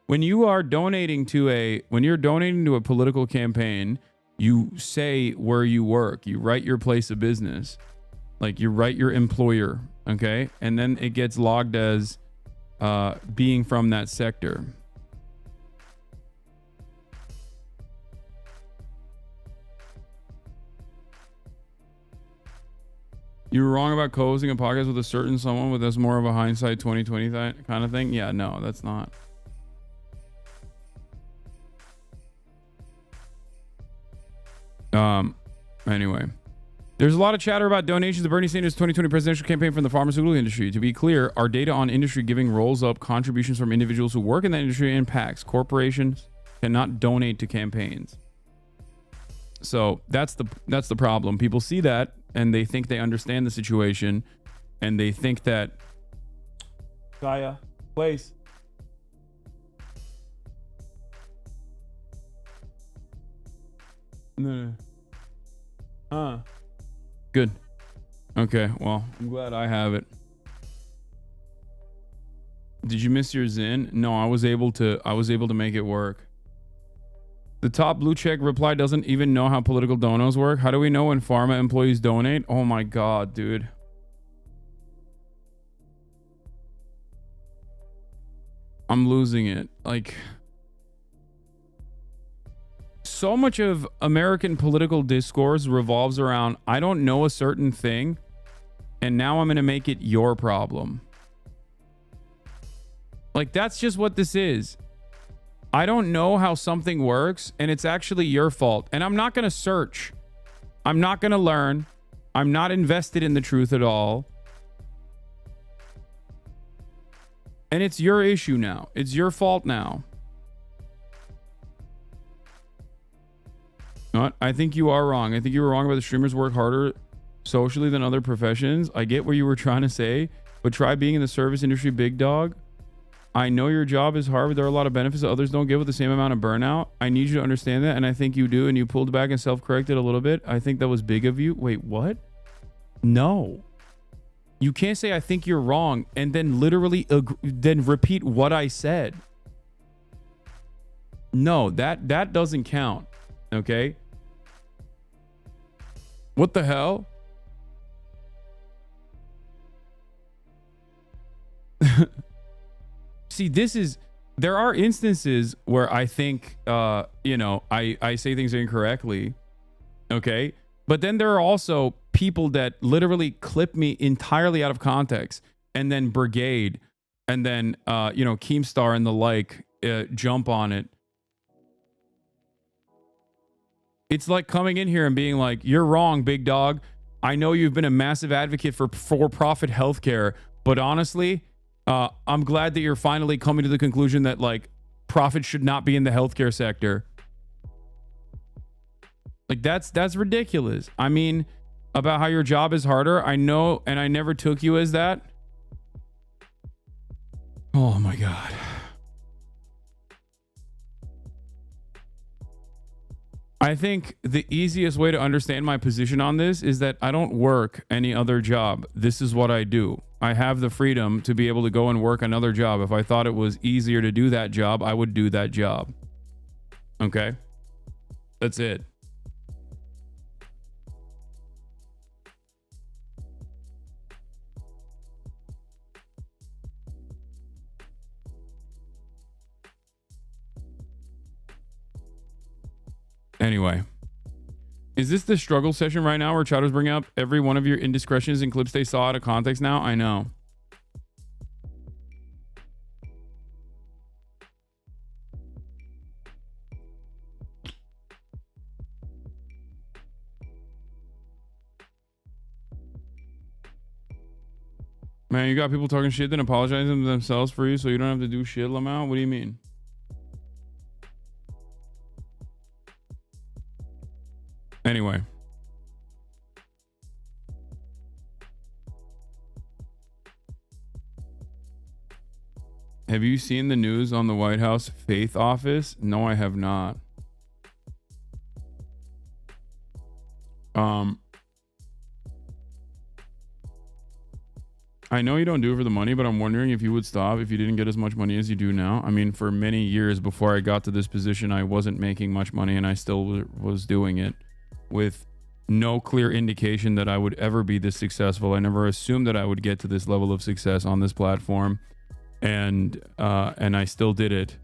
when you're donating to a political campaign, you say where you work, you write your place of business, like you write your employer, okay? And then it gets logged as being from that sector. You were wrong about co-hosting a podcast with a certain someone, but that's more of a hindsight 2020 kind of thing. Yeah, no, that's not. Anyway, there's a lot of chatter about donations to Bernie Sanders' 2020 presidential campaign from the pharmaceutical industry. To be clear, our data on industry giving rolls up contributions from individuals who work in that industry and PACs. Corporations cannot donate to campaigns. So that's the problem. People see that and they think they understand the situation, and they think that Gaia place. No. Good. Okay, well, I'm glad I have it. Did you miss your Zin? No, I was able to make it work. The top blue check reply doesn't even know how political donos work. How do we know when pharma employees donate? Oh my god, dude. I'm losing it. Like, so much of American political discourse revolves around, I don't know a certain thing, and now I'm going to make it your problem. Like, that's just what this is. I don't know how something works, and it's actually your fault. And I'm not going to search. I'm not going to learn. I'm not invested in the truth at all. And it's your issue now. It's your fault now. Not, I think you are wrong. I think you were wrong about the streamers work harder socially than other professions. I get what you were trying to say, but try being in the service industry, big dog. I know your job is hard, but there are a lot of benefits that others don't get with the same amount of burnout. I need you to understand that, and I think you do, and you pulled back and self-corrected a little bit. I think that was big of you. Wait, what? No. You can't say I think you're wrong and then literally then repeat what I said. No, that doesn't count. Okay? What the hell? See, there are instances where I think, I say things incorrectly. Okay. But then there are also people that literally clip me entirely out of context, and then Brigade and then, Keemstar and the like, jump on it. It's like coming in here and being like, you're wrong, big dog. I know you've been a massive advocate for for-profit healthcare, but honestly, I'm glad that you're finally coming to the conclusion that like profit should not be in the healthcare sector. Like that's ridiculous. I mean, about how your job is harder. I know, and I never took you as that. Oh my God. I think the easiest way to understand my position on this is that I don't work any other job. This is what I do. I have the freedom to be able to go and work another job. If I thought it was easier to do that job, I would do that job. Okay? That's it. Anyway, Is this the struggle session right now where chatters bring up every one of your indiscretions and clips they saw out of context now? I know. Man, you got people talking shit then apologizing to themselves for you so you don't have to do shit, Lamau? What do you mean? Anyway. Have you seen the news on the White House Faith Office? No, I have not. I know you don't do it for the money, but I'm wondering if you would stop if you didn't get as much money as you do now. I mean, for many years before I got to this position, I wasn't making much money and I still was doing it with no clear indication that I would ever be this successful. I never assumed that I would get to this level of success on this platform. And I still did it.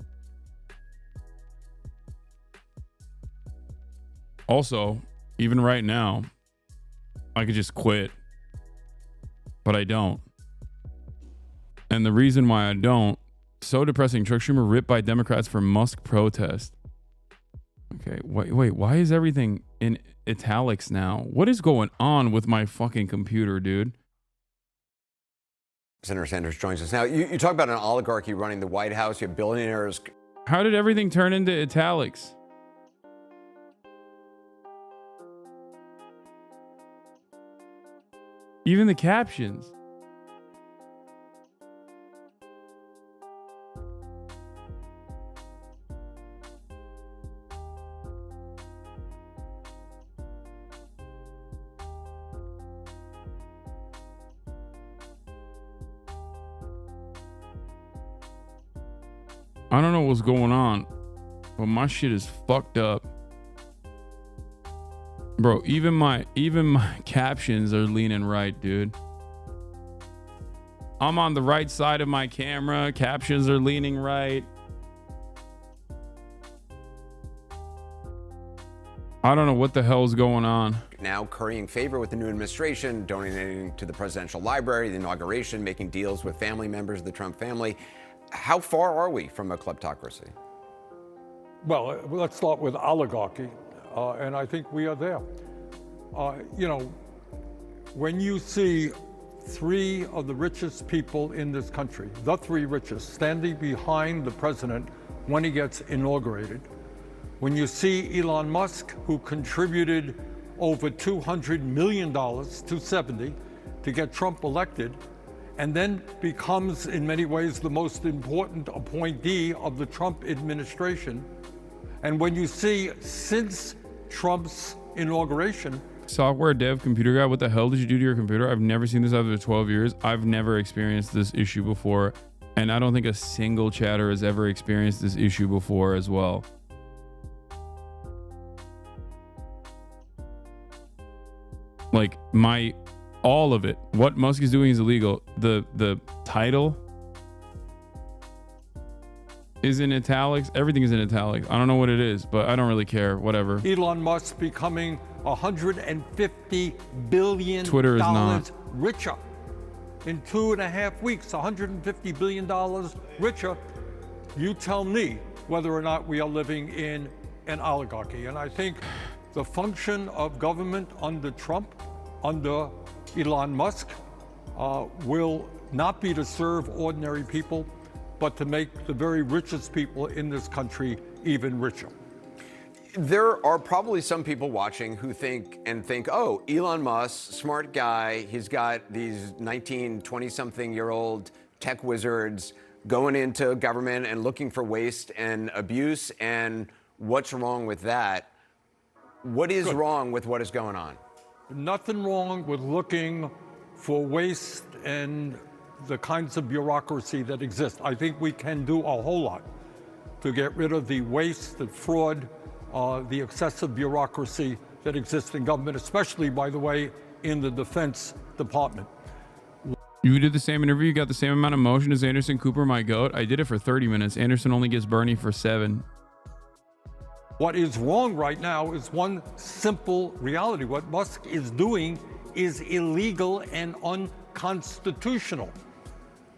Also, even right now, I could just quit, but I don't. And the reason why I don't, so depressing. Truck streamer ripped by Democrats for Musk protest. Okay, wait, why is everything in italics now? What is going on with my fucking computer, dude? Senator Sanders joins us now. You talk about an oligarchy running the White House. You have billionaires. How did everything turn into italics? Even the captions. I don't know what's going on, but my shit is fucked up. Bro, even my captions are leaning right, dude. I'm on the right side of my camera. Captions are leaning right. I don't know what the hell is going on. Now currying favor with the new administration, donating to the presidential library, the inauguration, making deals with family members of the Trump family. How far are we from a kleptocracy? Well, let's start with oligarchy, and I think we are there. You know, when you see three of the richest people in this country, the three richest, standing behind the president when he gets inaugurated, when you see Elon Musk, who contributed over $200 million, 270, to get Trump elected, and then becomes in many ways the most important appointee of the Trump administration. And when you see since Trump's inauguration, software dev computer guy, what the hell did you do to your computer? I've never seen this after 12 years. I've never experienced this issue before. And I don't think a single chatter has ever experienced this issue before as well. Like all of it. What Musk is doing is illegal. The title is in italics. Everything is in italics. I don't know what it is, but I don't really care. Whatever. Elon Musk becoming $150 billion Twitter is not richer in 2.5 weeks. $150 billion richer. You tell me whether or not we are living in an oligarchy. And I think the function of government under Trump, under Elon Musk, will not be to serve ordinary people, but to make the very richest people in this country even richer. There are probably some people watching who think, oh, Elon Musk, smart guy. He's got these 19, 20-something-year-old tech wizards going into government and looking for waste and abuse. And what's wrong with that? What is wrong with what is going on? Nothing wrong with looking for waste and the kinds of bureaucracy that exist. I think we can do a whole lot to get rid of the waste, the fraud, the excessive bureaucracy that exists in government, especially, by the way, in the Defense Department. You did the same interview, you got the same amount of motion as Anderson Cooper, my goat. I did it for 30 minutes. Anderson only gets Bernie for 7. What is wrong right now is one simple reality. What Musk is doing is illegal and unconstitutional.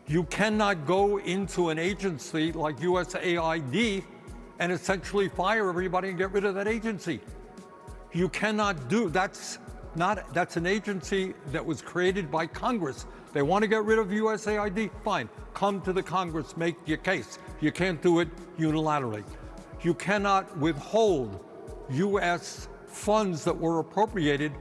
You cannot go into an agency like USAID and essentially fire everybody and get rid of that agency. You cannot do, that's an agency that was created by Congress. They want to get rid of USAID, fine. Come to the Congress, make your case. You can't do it unilaterally. You cannot withhold U.S. funds that were appropriated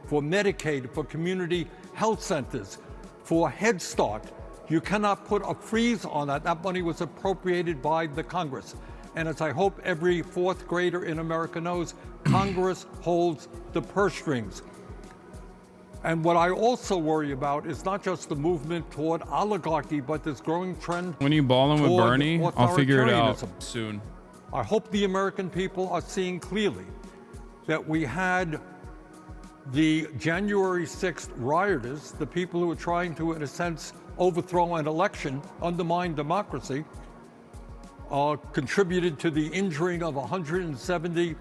for Medicaid, for community health centers, for Head Start. You cannot put a freeze on that. That money was appropriated by the Congress. And as I hope every fourth grader in America knows, Congress holds the purse strings. And what I also worry about is not just the movement toward oligarchy, but this growing trend. When you balling with Bernie, I'll figure it out soon. I hope the American people are seeing clearly that we had the January 6th rioters, the people who were trying to, in a sense, overthrow an election, undermine democracy, contributed to the injuring of 170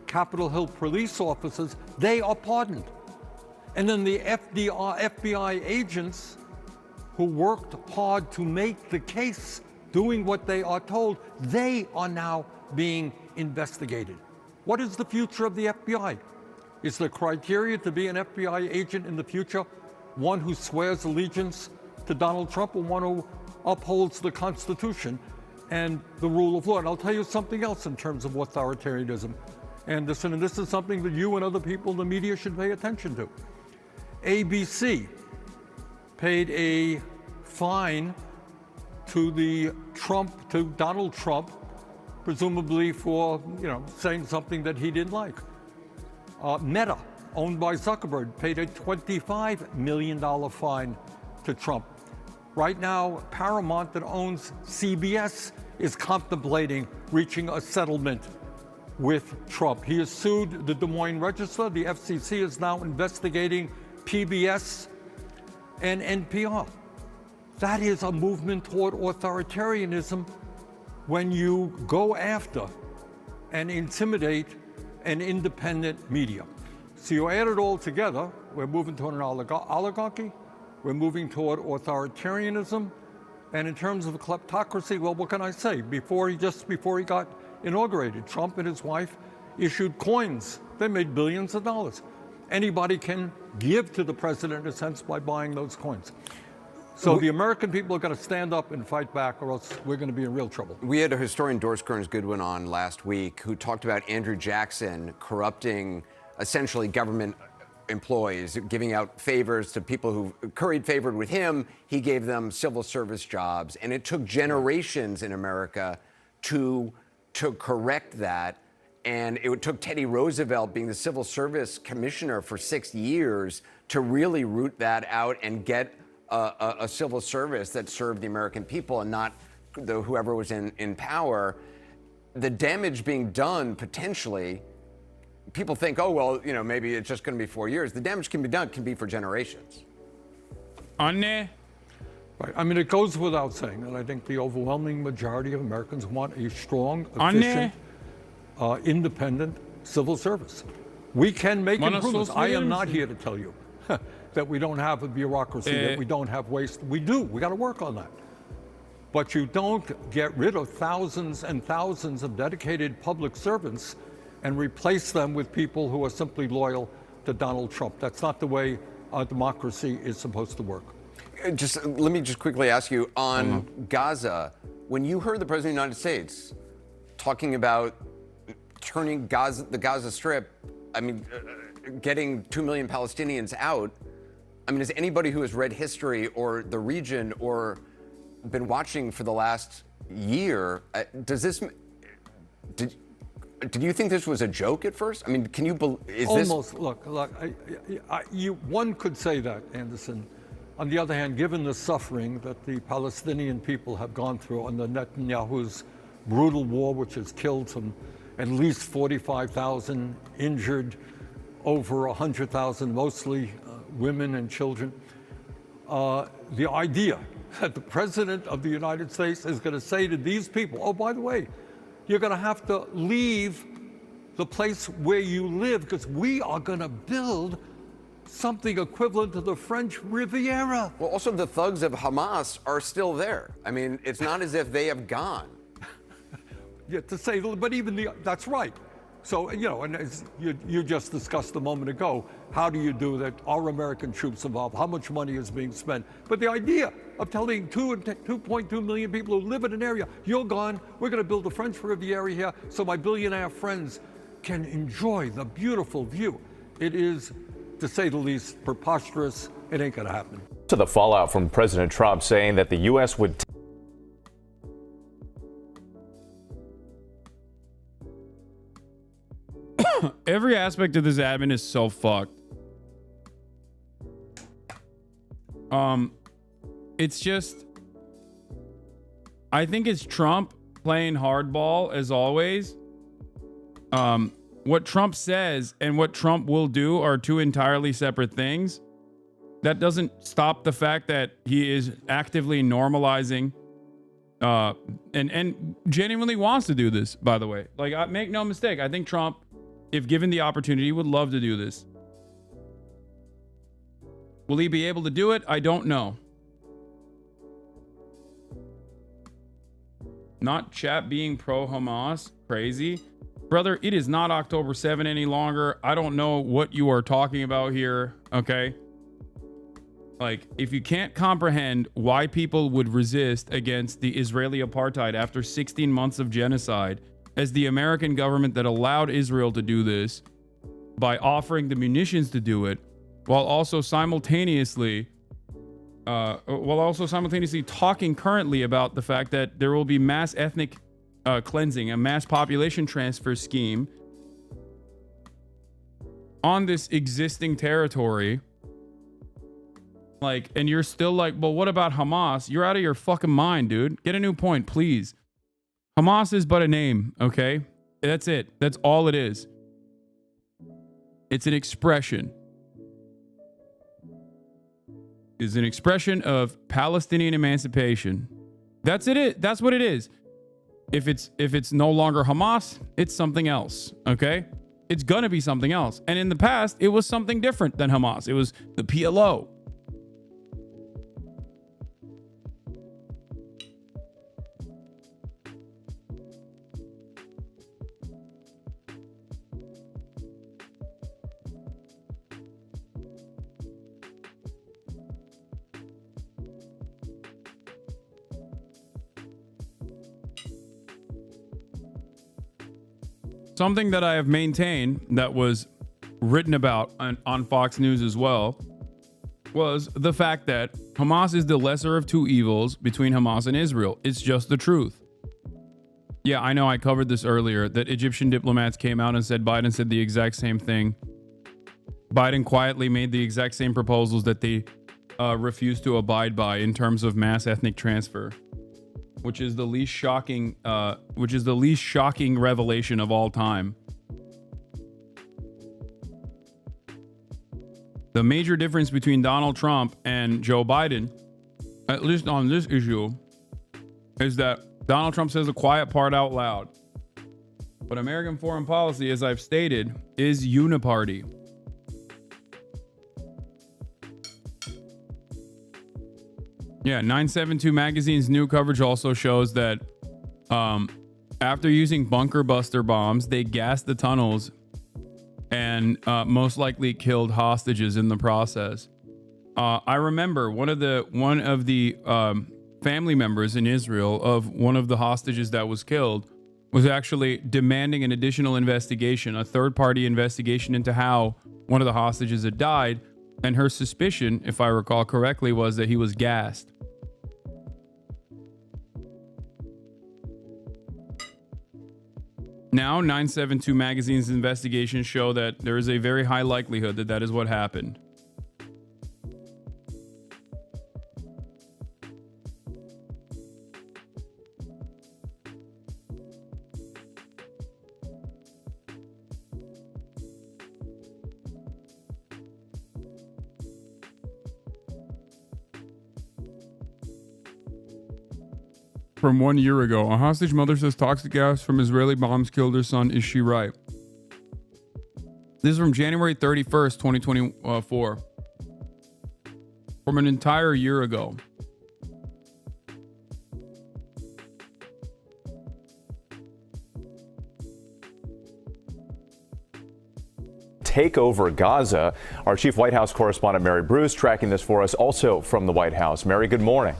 Capitol Hill police officers. They are pardoned. And then the FBI agents who worked hard to make the case, doing what they are told, they are now being investigated. What is the future of the FBI? Is the criteria to be an FBI agent in the future one who swears allegiance to Donald Trump or one who upholds the Constitution and the rule of law? And I'll tell you something else in terms of authoritarianism, Anderson, and this is something that you and other people in the media should pay attention to. ABC paid a fine to Donald Trump, presumably for, saying something that he didn't like. Meta, owned by Zuckerberg, paid a $25 million fine to Trump. Right now, Paramount, that owns CBS, is contemplating reaching a settlement with Trump. He has sued the Des Moines Register. The FCC is now investigating PBS and NPR. That is a movement toward authoritarianism when you go after and intimidate an independent media. So you add it all together, we're moving toward an oligarchy, we're moving toward authoritarianism, and in terms of kleptocracy, well, what can I say? Before he got inaugurated, Trump and his wife issued coins. They made billions of dollars. Anybody can give to the president, in a sense, by buying those coins. So the American people are going to stand up and fight back, or else we're going to be in real trouble. We had a historian, Doris Kearns-Goodwin, on last week who talked about Andrew Jackson corrupting essentially government employees, giving out favors to people who curried favor with him. He gave them civil service jobs, and it took generations in America to correct that. And it took Teddy Roosevelt being the civil service commissioner for 6 years to really root that out and get a civil service that served the American people and not whoever was in power. The damage being done potentially, people think, oh, well, maybe it's just going to be 4 years. The damage can be for generations. Right. I mean, it goes without saying that I think the overwhelming majority of Americans want a strong, efficient, independent civil service. We can make improvements. I am not here to tell you that we don't have a bureaucracy, that we don't have waste. We do. We got to work on that. But you don't get rid of thousands and thousands of dedicated public servants and replace them with people who are simply loyal to Donald Trump. That's not the way our democracy is supposed to work. Let me just quickly ask you on Gaza. When you heard the President of the United States talking about turning the Gaza Strip, getting 2 million Palestinians out, as anybody who has read history or the region or been watching for the last year, did you think this was a joke at first? Can you believe? Look, one could say that, Anderson. On the other hand, given the suffering that the Palestinian people have gone through under Netanyahu's brutal war, which has killed at least 45,000, injured over 100,000, mostly women and children, the idea that the President of the United States is going to say to these people, oh, by the way, you're going to have to leave the place where you live, because we are going to build something equivalent to the French Riviera. Well, also the thugs of Hamas are still there. I mean, it's not as if they have gone. Yeah, to say, but even that's right. So, you know, and as you just discussed a moment ago, how do you do that? Are American troops involved? How much money is being spent? But the idea of telling 2.2 million people who live in an area, you're gone, we're going to build a French Riviera here so my billionaire friends can enjoy the beautiful view. It is, to say the least, preposterous. It ain't going to happen. To the fallout from President Trump saying that the U.S. would Every aspect of this admin is so fucked. It's just, I think it's Trump playing hardball as always. What Trump says and what Trump will do are two entirely separate things. That doesn't stop the fact that he is actively normalizing and genuinely wants to do this, by the way. Like, make no mistake, I think Trump, if given the opportunity, would love to do this. Will he be able to do it? I don't know. Not chat being pro-Hamas. Crazy. Brother, it is not October 7 any longer. I don't know what you are talking about here, okay? Like, if you can't comprehend why people would resist against the Israeli apartheid after 16 months of genocide, as the American government that allowed Israel to do this by offering the munitions to do it, while also simultaneously talking currently about the fact that there will be mass ethnic cleansing, a mass population transfer scheme on this existing territory. Like, and you're still like, well, what about Hamas? You're out of your fucking mind, dude. Get a new point, please. Hamas is but a name, okay? That's it. That's all it is. It's an expression. It's an expression of Palestinian emancipation. That's it. That's what it is. If it's no longer Hamas, it's something else, okay? It's gonna be something else. And in the past, it was something different than Hamas. It was the PLO. Something that I have maintained that was written about on Fox News as well was the fact that Hamas is the lesser of two evils between Hamas and Israel. It's just the truth. Yeah, I know I covered this earlier, that Egyptian diplomats came out and said Biden said the exact same thing. Biden quietly made the exact same proposals that they refused to abide by in terms of mass ethnic transfer. Which is the least shocking revelation of all time. The major difference between Donald Trump and Joe Biden, at least on this issue, is that Donald Trump says the quiet part out loud. But American foreign policy, as I've stated, is uniparty. Yeah, 972 Magazine's new coverage also shows that after using bunker buster bombs, they gassed the tunnels and most likely killed hostages in the process. I remember one of the family members in Israel of one of the hostages that was killed was actually demanding an additional investigation, a third-party investigation into how one of the hostages had died. And her suspicion, if I recall correctly, was that he was gassed. Now, 972 Magazine's investigations show that there is a very high likelihood that that is what happened. From 1 year ago, a hostage mother says toxic gas from Israeli bombs killed her son. Is she right? This is from January 31st, 2024. From an entire year ago. Take over Gaza. Our chief White House correspondent Mary Bruce tracking this for us, also from the White House. Mary, good morning.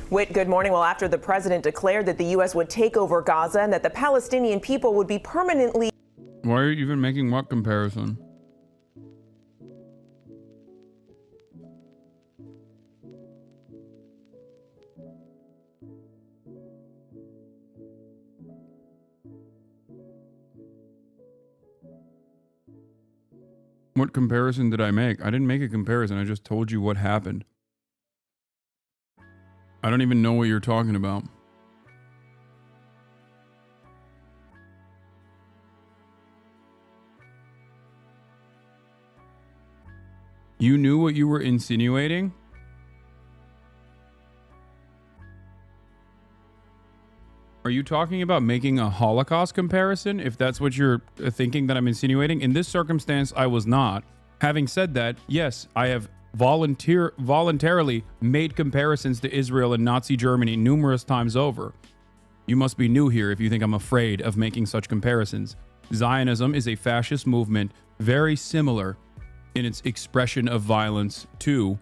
Whit, good morning. Well, after the president declared that the U.S. would take over Gaza and that the Palestinian people would be permanently... Why are you even making what comparison? What comparison did I make? I didn't make a comparison. I just told you what happened. I don't even know what you're talking about. You knew what you were insinuating? Are you talking about making a Holocaust comparison? If that's what you're thinking that I'm insinuating? In this circumstance, I was not. Having said that, yes, I have voluntarily made comparisons to Israel and Nazi Germany numerous times over. You must be new here if you think I'm afraid of making such comparisons. Zionism is a fascist movement very similar in its expression of violence to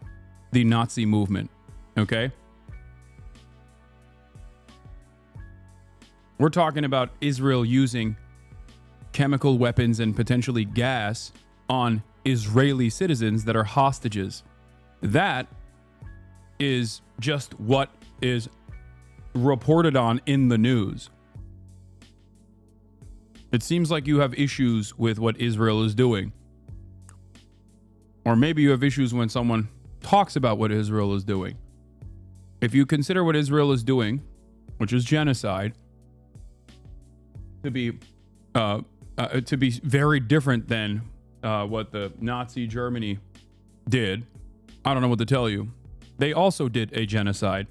the Nazi movement. Okay? We're talking about Israel using chemical weapons and potentially gas on Israeli citizens that are hostages. That is just what is reported on in the news. It seems like you have issues with what Israel is doing. Or maybe you have issues when someone talks about what Israel is doing. If you consider what Israel is doing, which is genocide, to be very different than what the Nazi Germany did, I don't know what to tell you. They also did a genocide.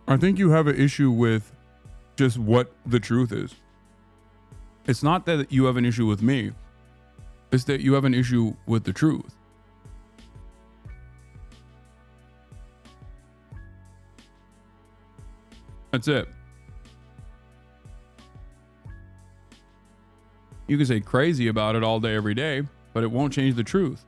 I think you have an issue with just what the truth is. It's not that you have an issue with me. It's that you have an issue with the truth. That's it. You can say crazy about it all day, every day, but it won't change the truth.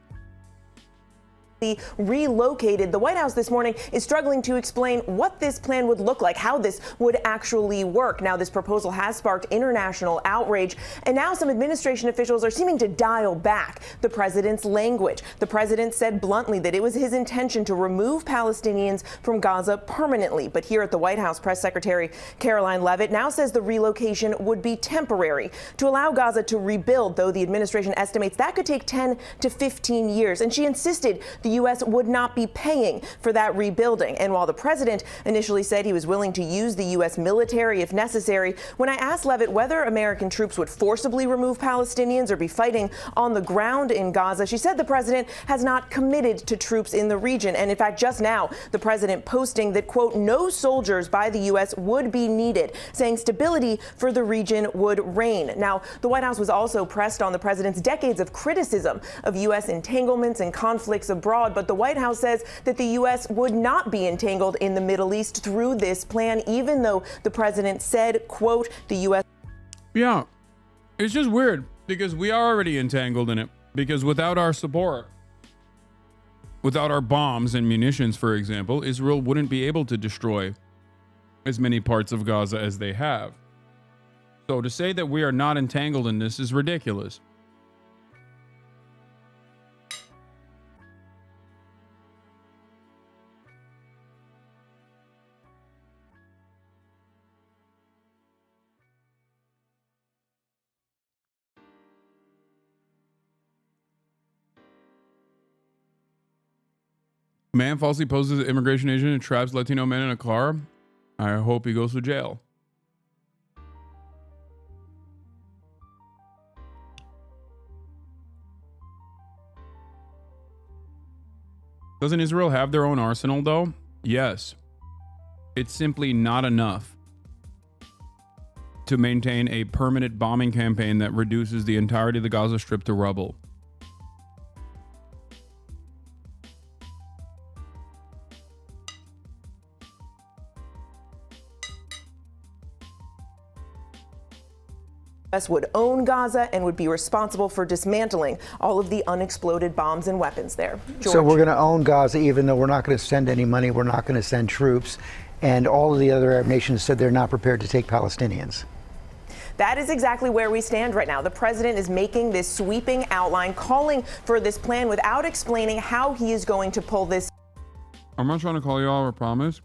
Relocated. The White House this morning is struggling to explain what this plan would look like, how this would actually work. Now, this proposal has sparked international outrage, and now some administration officials are seeming to dial back the president's language. The president said bluntly that it was his intention to remove Palestinians from Gaza permanently. But here at the White House, Press Secretary Caroline Leavitt now says the relocation would be temporary to allow Gaza to rebuild, though the administration estimates that could take 10 to 15 years. And she insisted the U.S. would not be paying for that rebuilding. And while the president initially said he was willing to use the U.S. military if necessary, when I asked Leavitt whether American troops would forcibly remove Palestinians or be fighting on the ground in Gaza, she said the president has not committed to troops in the region. And in fact, just now, the president posting that, quote, no soldiers by the U.S. would be needed, saying stability for the region would reign. Now, the White House was also pressed on the president's decades of criticism of U.S. entanglements and conflicts abroad. But the White House says that the U.S. would not be entangled in the Middle East through this plan, even though the president said, quote, the U.S. Yeah, it's just weird because we are already entangled in it, because without our support, without our bombs and munitions, for example, Israel wouldn't be able to destroy as many parts of Gaza as they have. So to say that we are not entangled in this is ridiculous. Man falsely poses as an immigration agent and traps Latino man in a car. I hope he goes to jail. Doesn't Israel have their own arsenal, though? Yes. It's simply not enough to maintain a permanent bombing campaign that reduces the entirety of the Gaza Strip to rubble. Would own Gaza and would be responsible for dismantling all of the unexploded bombs and weapons there. George. So we're going to own Gaza, even though we're not going to send any money, we're not going to send troops, and all of the other Arab nations said they're not prepared to take Palestinians. That is exactly where we stand right now. The president is making this sweeping outline, calling for this plan without explaining how he is going to pull this. I'm not trying to call you all, I promise.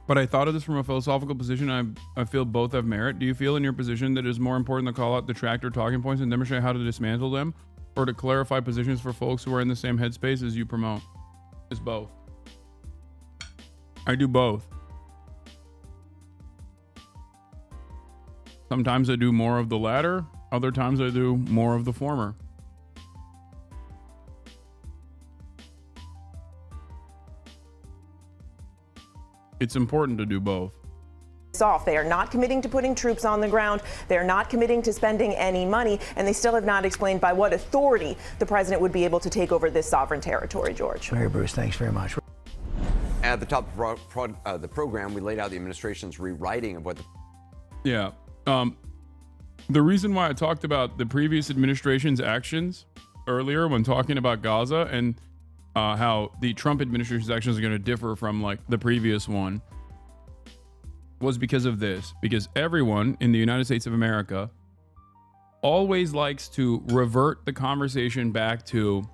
But I thought of this from a philosophical position. I feel both have merit. Do you feel in your position that it is more important to call out the tractor talking points and demonstrate how to dismantle them, or to clarify positions for folks who are in the same headspace as you promote? It's both. I do both. Sometimes I do more of the latter. Other times I do more of the former. It's important to do both. Off. They are not committing to putting troops on the ground. They're not committing to spending any money, and they still have not explained by what authority the president would be able to take over this sovereign territory. George. Mary Bruce, thanks very much. At the top of the program, we laid out the administration's rewriting of what the... Yeah. The reason why I talked about the previous administration's actions earlier when talking about Gaza and how the Trump administration's actions are going to differ from like the previous one was because of this. Because everyone in the United States of America always likes to revert the conversation back to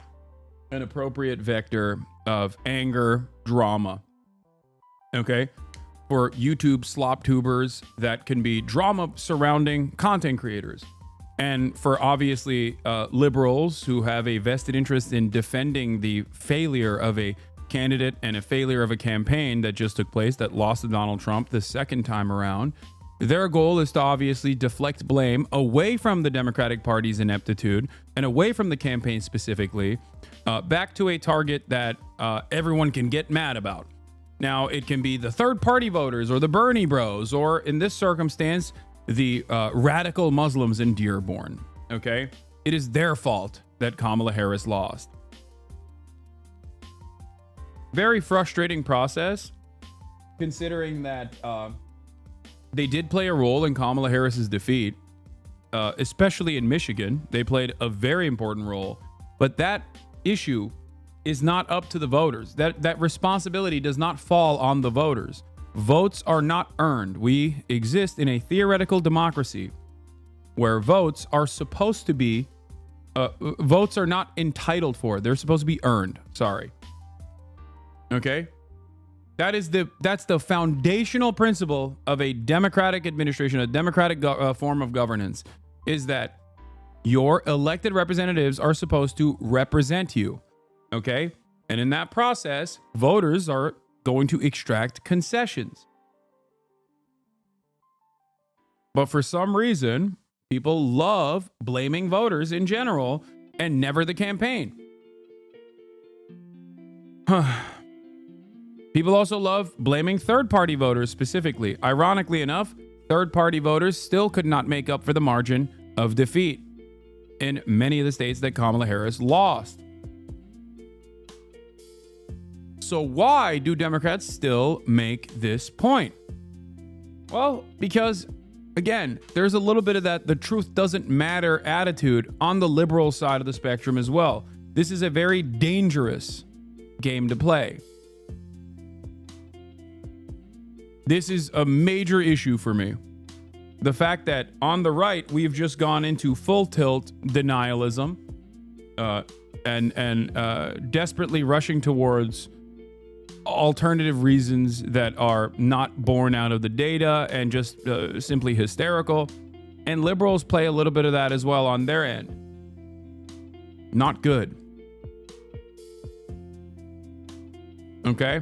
an appropriate vector of anger, drama. Okay? For YouTube slop tubers, that can be drama surrounding content creators. And for obviously liberals who have a vested interest in defending the failure of a candidate and a failure of a campaign that just took place that lost to Donald Trump the second time around, their goal is to obviously deflect blame away from the Democratic Party's ineptitude and away from the campaign specifically, back to a target that everyone can get mad about. Now, it can be the third-party voters or the Bernie bros, or in this circumstance, the radical Muslims in Dearborn, okay? It is their fault that Kamala Harris lost. Very frustrating process, considering that they did play a role in Kamala Harris's defeat, especially in Michigan. They played a very important role, but that issue is not up to the voters. That responsibility does not fall on the voters. Votes are not earned. We exist in a theoretical democracy where votes are supposed to be, votes are not entitled for. They're supposed to be earned. Sorry. Okay? That's the foundational principle of a democratic administration, a democratic form of governance, is that your elected representatives are supposed to represent you. Okay? And in that process, voters are going to extract concessions. But for some reason, people love blaming voters in general and never the campaign. People also love blaming third-party voters specifically. Ironically enough, third-party voters still could not make up for the margin of defeat in many of the states that Kamala Harris lost. So why do Democrats still make this point? Well, because, again, there's a little bit of that the truth doesn't matter attitude on the liberal side of the spectrum as well. This is a very dangerous game to play. This is a major issue for me. The fact that on the right, we've just gone into full tilt denialism and desperately rushing towards alternative reasons that are not born out of the data and just simply hysterical. And liberals play a little bit of that as well on their end. Not good. Okay?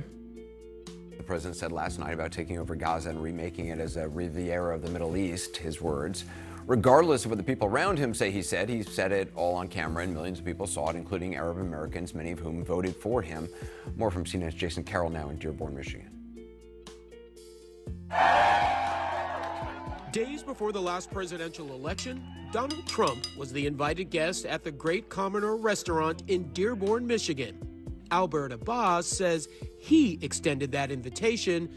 The president said last night about taking over Gaza and remaking it as a Riviera of the Middle East, his words. regardless of what the people around him say he said it all on camera and millions of people saw it, including Arab Americans, many of whom voted for him. More from CNN's Jason Carroll now in Dearborn, Michigan. Days before the last presidential election, Donald Trump was the invited guest at the Great Commoner restaurant in Dearborn, Michigan. Albert Abbas says he extended that invitation,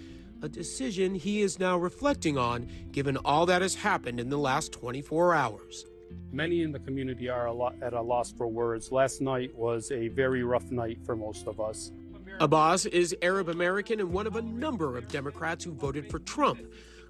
a decision he is now reflecting on given all that has happened in the last 24 hours. Many in the community are at a loss for words. Last night was a very rough night for most of us. Abbas is Arab American and one of a number of Democrats who voted for Trump.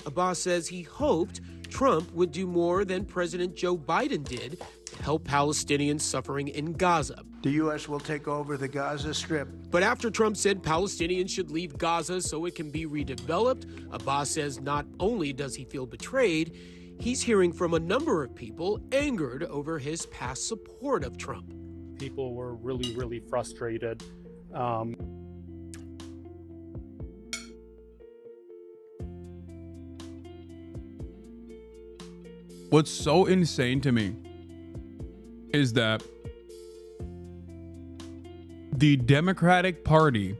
Abbas says he hoped Trump would do more than President Joe Biden did to help Palestinians suffering in Gaza. The U.S. will take over the Gaza Strip. But after Trump said Palestinians should leave Gaza so it can be redeveloped, Abbas says not only does he feel betrayed, he's hearing from a number of people angered over his past support of Trump. People were really, really frustrated. What's so insane to me is that the Democratic Party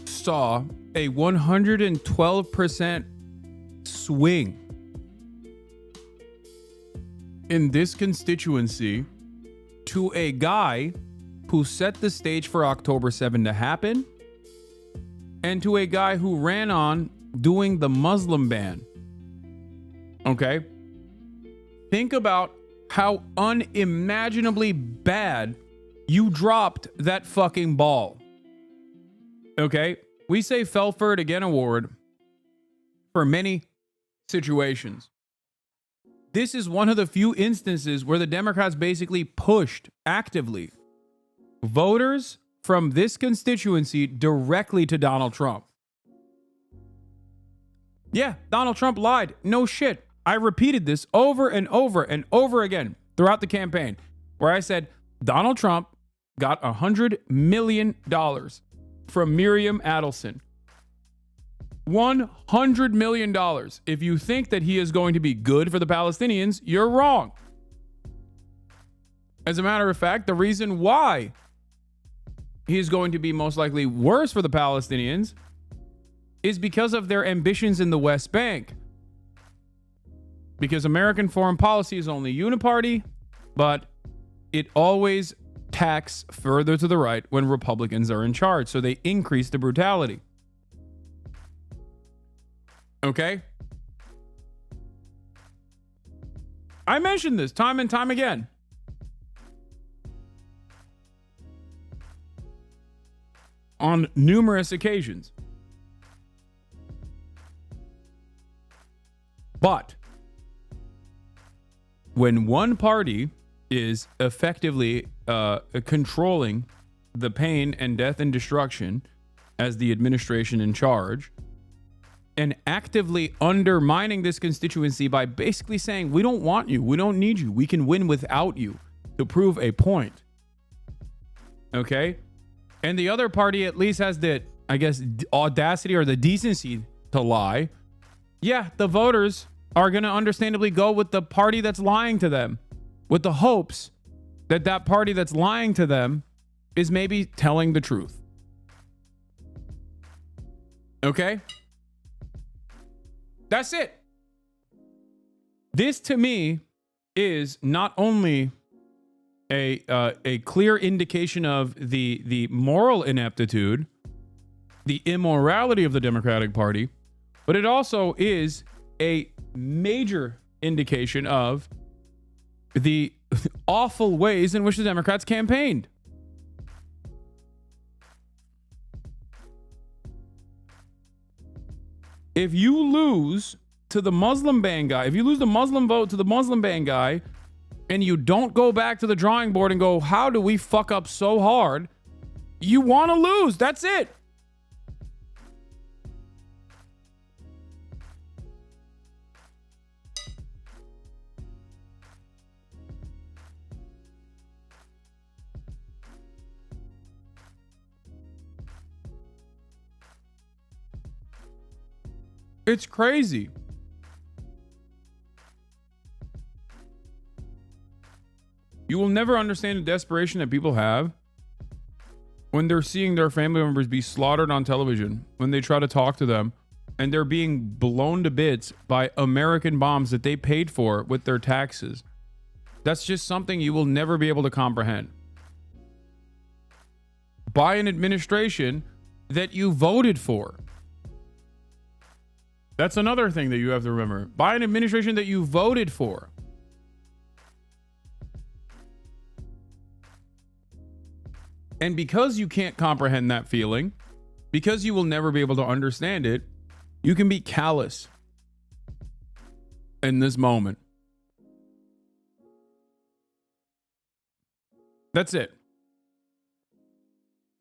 saw a 112% swing in this constituency to a guy who set the stage for October 7 to happen, and to a guy who ran on doing the Muslim ban. Okay? Think about how unimaginably bad you dropped that fucking ball. Okay? We say fell for it again award for many situations. This is one of the few instances where the Democrats basically pushed actively voters from this constituency directly to Donald Trump. Yeah, Donald Trump lied. No shit. I repeated this over and over and over again throughout the campaign, where I said Donald Trump got $100 million from Miriam Adelson. $100 million. If you think that he is going to be good for the Palestinians, you're wrong. As a matter of fact, the reason why he is going to be most likely worse for the Palestinians is because of their ambitions in the West Bank. Because American foreign policy is only uniparty, but it always tacks further to the right when Republicans are in charge. So they increase the brutality. Okay? I mentioned this time and time again. On numerous occasions. But when one party is effectively controlling the pain and death and destruction as the administration in charge, and actively undermining this constituency by basically saying, we don't want you, we don't need you, we can win without you, to prove a point. Okay? And the other party at least has the, I guess, audacity or the decency to lie. Yeah, the voters are going to understandably go with the party that's lying to them, with the hopes that that party that's lying to them is maybe telling the truth. Okay? That's it. This to me is not only a clear indication of the moral ineptitude, the immorality of the Democratic Party, but it also is a major indication of the awful ways in which the Democrats campaigned. If you lose to the Muslim ban guy, if you lose the Muslim vote to the Muslim ban guy, and you don't go back to the drawing board and go, how do we fuck up so hard? You want to lose. That's it. It's crazy. You will never understand the desperation that people have when they're seeing their family members be slaughtered on television, when they try to talk to them, and they're being blown to bits by American bombs that they paid for with their taxes. That's just something you will never be able to comprehend. By an administration that you voted for. That's another thing that you have to remember. By an administration that you voted for. And because you can't comprehend that feeling, because you will never be able to understand it, you can be callous in this moment. That's it.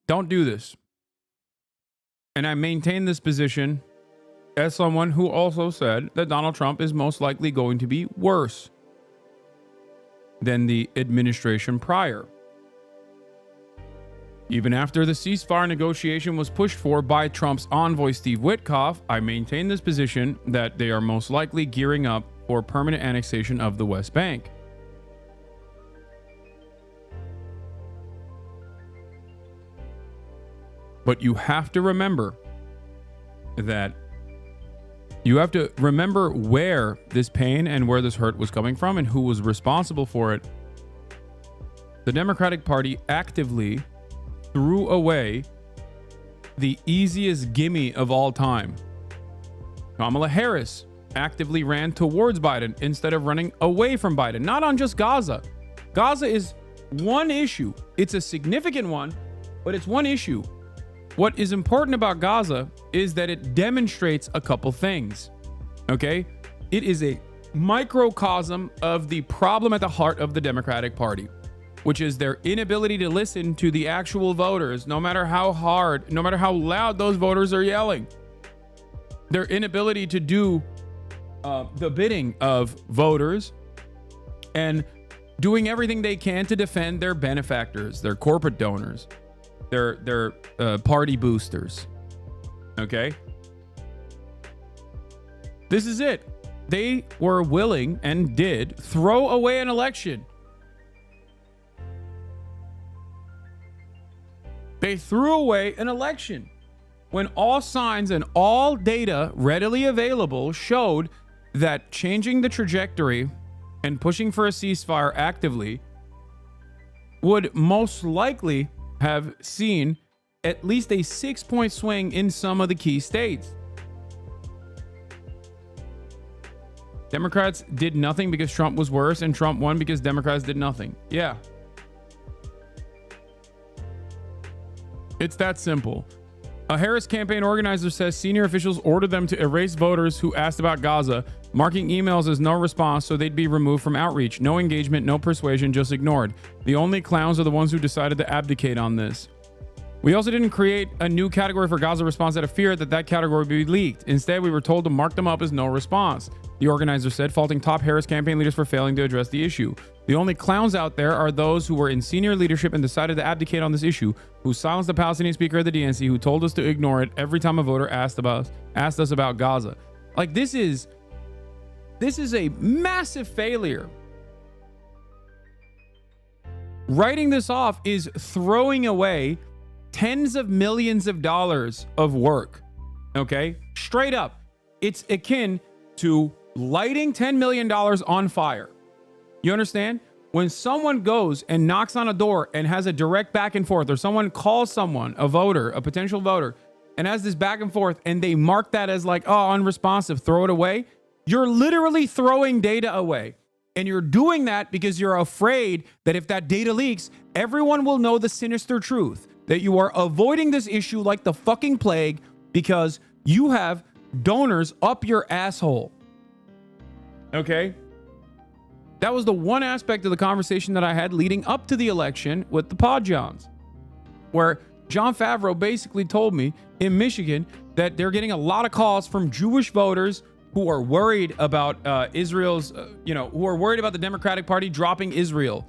Don't do this. And I maintain this position as someone who also said that Donald Trump is most likely going to be worse than the administration prior. Even after the ceasefire negotiation was pushed for by Trump's envoy Steve Witkoff, I maintain this position that they are most likely gearing up for permanent annexation of the West Bank. But you have to remember that you have to remember where this pain and where this hurt was coming from and who was responsible for it. The Democratic Party actively threw away the easiest gimme of all time. Kamala Harris actively ran towards Biden instead of running away from Biden. Not on just Gaza. Gaza is one issue. It's a significant one, but it's one issue. What is important about Gaza is that it demonstrates a couple things. Okay? It is a microcosm of the problem at the heart of the Democratic Party, which is their inability to listen to the actual voters, no matter how hard, no matter how loud those voters are yelling. Their inability to do the bidding of voters and doing everything they can to defend their benefactors, their corporate donors, their party boosters. Okay? This is it. They were willing and did throw away an election. They threw away an election when all signs and all data readily available showed that changing the trajectory and pushing for a ceasefire actively would most likely have seen at least a 6-point swing in some of the key states. Democrats did nothing because Trump was worse, and Trump won because Democrats did nothing. Yeah. It's that simple. A Harris campaign organizer says senior officials ordered them to erase voters who asked about Gaza, marking emails as no response so they'd be removed from outreach. No engagement, no persuasion, just ignored. The only clowns are the ones who decided to abdicate on this. We also didn't create a new category for Gaza response out of fear that that category would be leaked. Instead, we were told to mark them up as no response. The organizer said, faulting top Harris campaign leaders for failing to address the issue. The only clowns out there are those who were in senior leadership and decided to abdicate on this issue, who silenced the Palestinian speaker of the DNC, who told us to ignore it every time a voter asked us about Gaza. Like, this is a massive failure. Writing this off is throwing away tens of millions of dollars of work. Okay? Straight up. It's akin to lighting $10 million on fire. You understand? When someone goes and knocks on a door and has a direct back and forth, or someone calls someone, a voter, a potential voter, and has this back and forth, and they mark that as like, oh, unresponsive, throw it away. You're literally throwing data away. And you're doing that because you're afraid that if that data leaks, everyone will know the sinister truth, that you are avoiding this issue like the fucking plague because you have donors up your asshole. Okay? That was the one aspect of the conversation that I had leading up to the election with the Podjohns, where John Favreau basically told me in Michigan that they're getting a lot of calls from Jewish voters who are worried about Israel's, who are worried about the Democratic Party dropping Israel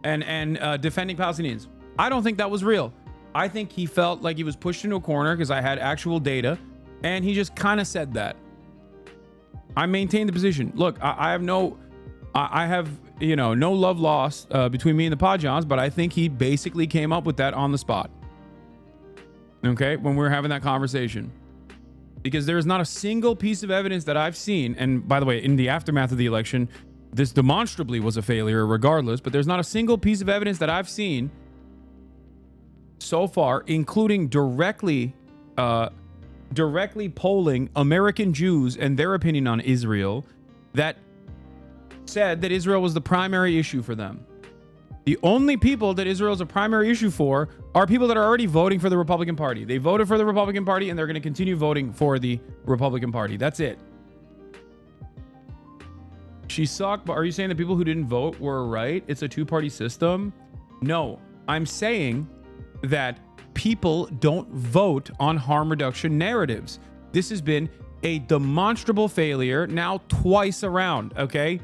and defending Palestinians. I don't think that was real. I think he felt like he was pushed into a corner because I had actual data, and he just kind of said that. I maintain the position. Look, I have no love lost between me and the Podjons, but I think he basically came up with that on the spot. Okay, when we were having that conversation. Because there's not a single piece of evidence that I've seen, and by the way, in the aftermath of the election, this demonstrably was a failure regardless, but there's not a single piece of evidence that I've seen so far, including directly polling American Jews and their opinion on Israel, that said that Israel was the primary issue for them. The only people that Israel is a primary issue for are people that are already voting for the Republican Party. They voted for the Republican Party and they're going to continue voting for the Republican Party. That's it. She sucked, but are you saying that people who didn't vote were right? It's a two-party system? No, I'm saying that people don't vote on harm reduction narratives. This has been a demonstrable failure now twice around, okay?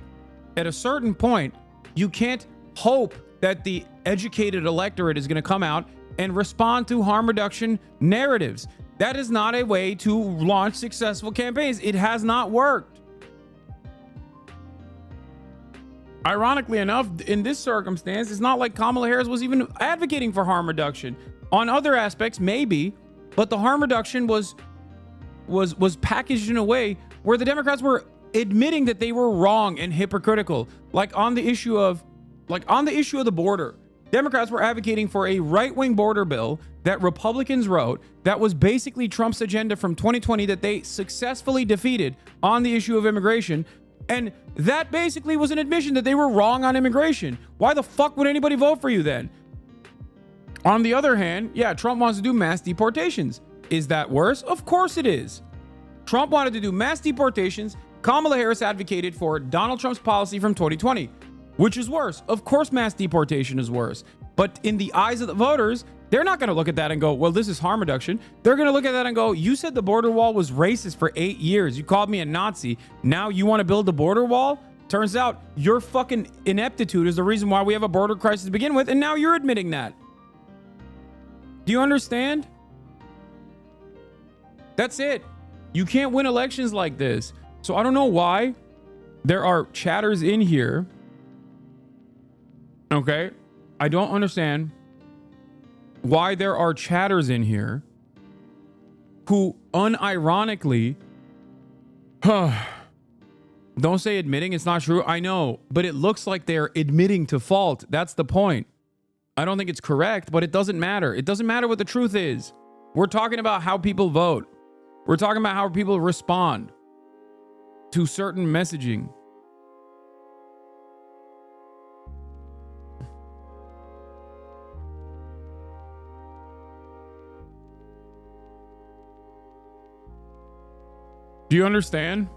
At a certain point, you can't hope that the educated electorate is going to come out and respond to harm reduction narratives. That is not a way to launch successful campaigns. It has not worked. Ironically enough, in this circumstance, it's not like Kamala Harris was even advocating for harm reduction. On other aspects, maybe, but the harm reduction was packaged in a way where the Democrats were admitting that they were wrong and hypocritical. Like on the issue of the border, Democrats were advocating for a right-wing border bill that Republicans wrote that was basically Trump's agenda from 2020 that they successfully defeated on the issue of immigration. And that basically was an admission that they were wrong on immigration. Why the fuck would anybody vote for you then? On the other hand, yeah, Trump wants to do mass deportations. Is that worse? Of course it is. Trump wanted to do mass deportations. Kamala Harris advocated for Donald Trump's policy from 2020. Which is worse? Of course mass deportation is worse. But in the eyes of the voters, they're not going to look at that and go, well, this is harm reduction. They're going to look at that and go, you said the border wall was racist for 8 years. You called me a Nazi. Now you want to build the border wall? Turns out your fucking ineptitude is the reason why we have a border crisis to begin with. And now you're admitting that. Do you understand? That's it. You can't win elections like this. So I don't know why there are chatters in here. Okay, I don't understand why there are chatters in here who unironically, don't say admitting it's not true. I know, but it looks like they're admitting to fault. That's the point. I don't think it's correct, but it doesn't matter. It doesn't matter what the truth is. We're talking about how people vote. We're talking about how people respond to certain messaging. Do you understand?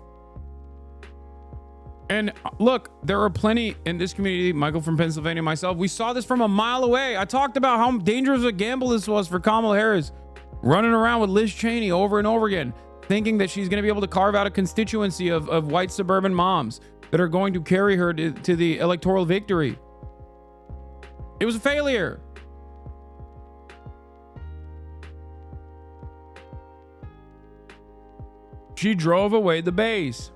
And look, there are plenty in this community, Michael from Pennsylvania, myself, we saw this from a mile away. I talked about how dangerous a gamble this was for Kamala Harris, running around with Liz Cheney over and over again, thinking that she's going to be able to carve out a constituency of white suburban moms that are going to carry her to the electoral victory. It was a failure. She drove away the base.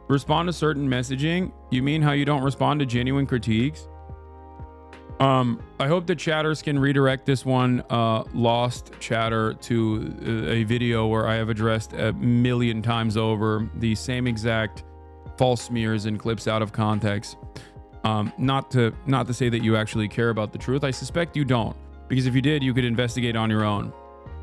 Respond to certain messaging? You mean how you don't respond to genuine critiques? I hope the chatters can redirect this one lost chatter to a video where I have addressed 1 million times over the same exact false smears and clips out of context. Not to say that you actually care about the truth. I suspect you don't, because if you did, you could investigate on your own.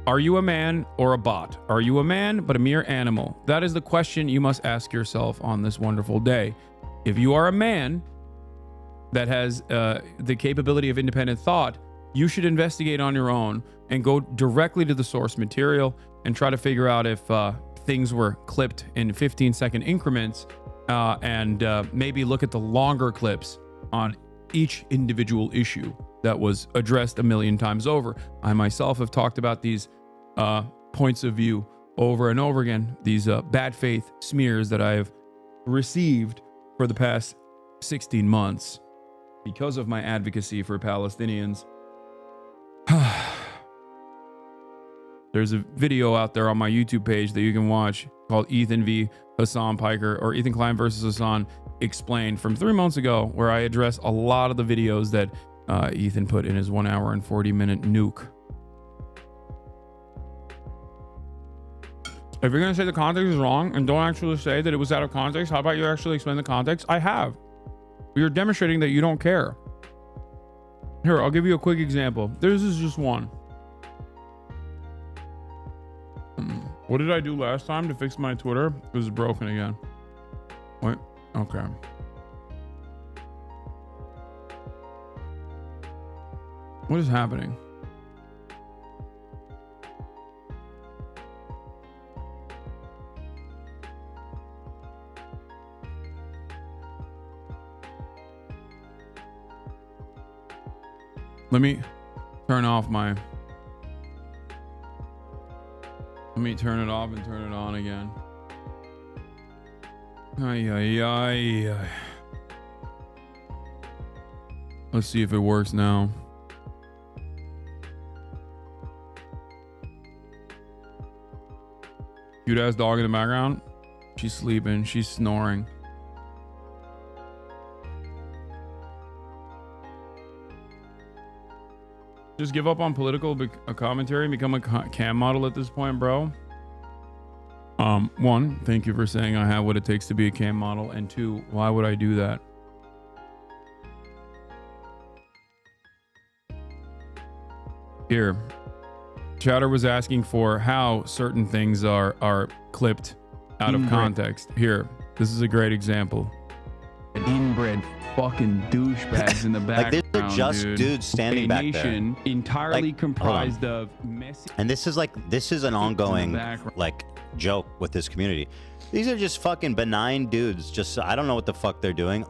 Are you a man or a bot? Are you a man but a mere animal? That is the question you must ask yourself on this wonderful day. If you are a man that has the capability of independent thought, you should investigate on your own and go directly to the source material and try to figure out if things were clipped in 15-second increments and maybe look at the longer clips on each individual issue that was addressed 1 million times over. I myself have talked about these points of view over and over again, these bad faith smears that I have received for the past 16 months because of my advocacy for Palestinians. There's a video out there on my YouTube page that you can watch called Ethan V. Hasan Piker, or Ethan Klein versus Hasan Explained from 3 months ago, where I address a lot of the videos that Ethan put in his 1 hour and 40-minute nuke. If you're going to say the context is wrong and don't actually say that it was out of context, how about you actually explain the context? I have. You're demonstrating that you don't care. Here, I'll give you a quick example. This is just one. What did I do last time to fix my Twitter? It was broken again. Wait, okay. What is happening? Let me turn off my... Let me turn it off and turn it on again. Ay, ay, ay. Let's see if it works now. Cute ass dog in the background. She's sleeping. She's snoring. Just give up on political commentary and become a cam model at this point, bro. One, thank you for saying I have what it takes to be a cam model. And two, why would I do that? Here, chatter was asking for how certain things are clipped out of context. Here, this is a great example. Inbred fucking douchebags in the background. Like, these are just dudes standing back nation there. entirely Like, comprised of messy. And this is an ongoing like joke with this community. These are just fucking benign dudes. Just, I don't know what the fuck they're doing.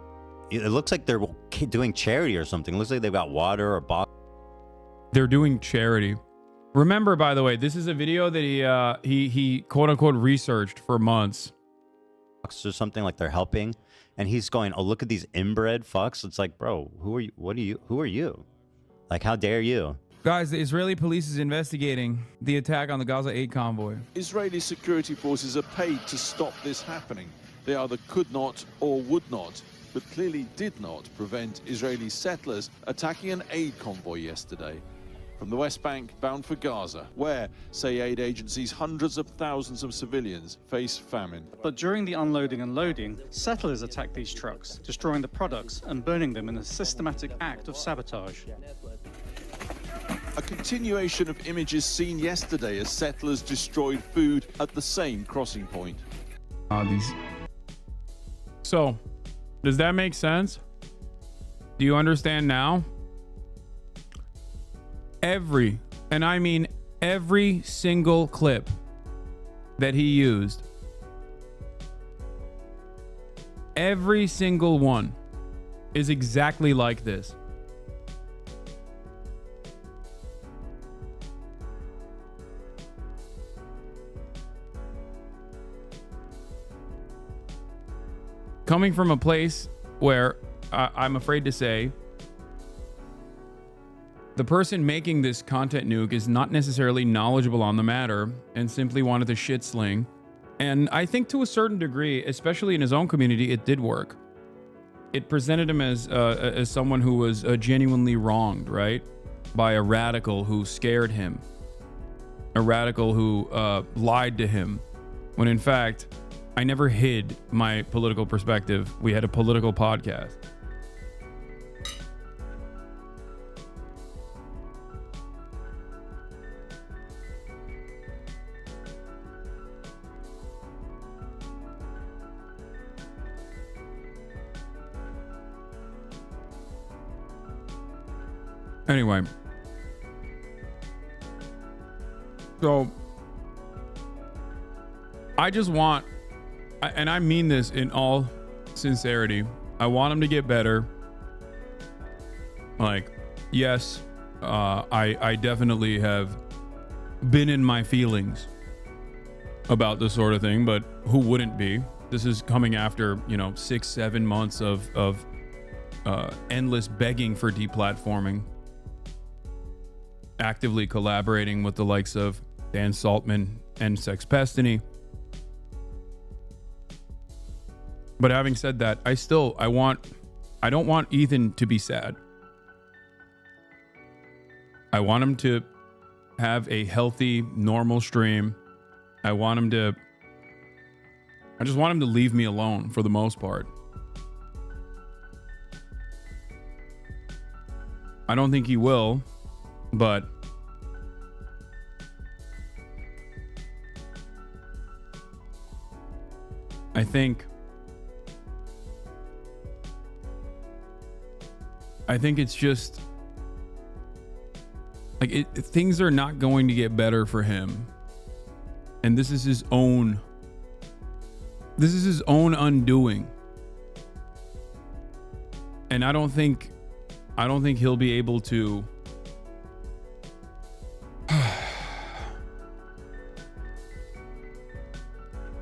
It looks like they're doing charity or something. It looks like they've got water or box. They're doing charity. Remember, by the way, this is a video that he quote unquote researched for months. Or something, like they're helping. And he's going, oh, look at these inbred fucks. It's like, bro, who are you? What are you? Who are you? Like, how dare you? Guys, the Israeli police is investigating the attack on the Gaza aid convoy. Israeli security forces are paid to stop this happening. They either could not or would not, but clearly did not prevent Israeli settlers attacking an aid convoy yesterday. From the West Bank, bound for Gaza, where, say aid agencies, hundreds of thousands of civilians face famine. But during the unloading and loading, settlers attacked these trucks, destroying the products and burning them in a systematic act of sabotage. A continuation of images seen yesterday as settlers destroyed food at the same crossing point. So, does that make sense? Do you understand now? Every, and I mean every single clip that he used, every single one is exactly like this. Coming from a place where I'm afraid to say the person making this content nuke is not necessarily knowledgeable on the matter and simply wanted to shit sling. And I think to a certain degree, especially in his own community, it did work. It presented him as someone who was genuinely wronged, right? By a radical who scared him. A radical who lied to him. When in fact, I never hid my political perspective. We had a political podcast. Anyway, so I just want, and I mean this in all sincerity, I want him to get better. Like, yes, I definitely have been in my feelings about this sort of thing, but who wouldn't be? This is coming after, 6-7 months of endless begging for deplatforming. Actively collaborating with the likes of Dan Saltman and Sex Pestiny. But having said that, I don't want Ethan to be sad. I want him to have a healthy, normal stream. I just want him to leave me alone for the most part. I don't think he will, but I think it's just like things are not going to get better for him. And this is his own undoing. And I don't think he'll be able to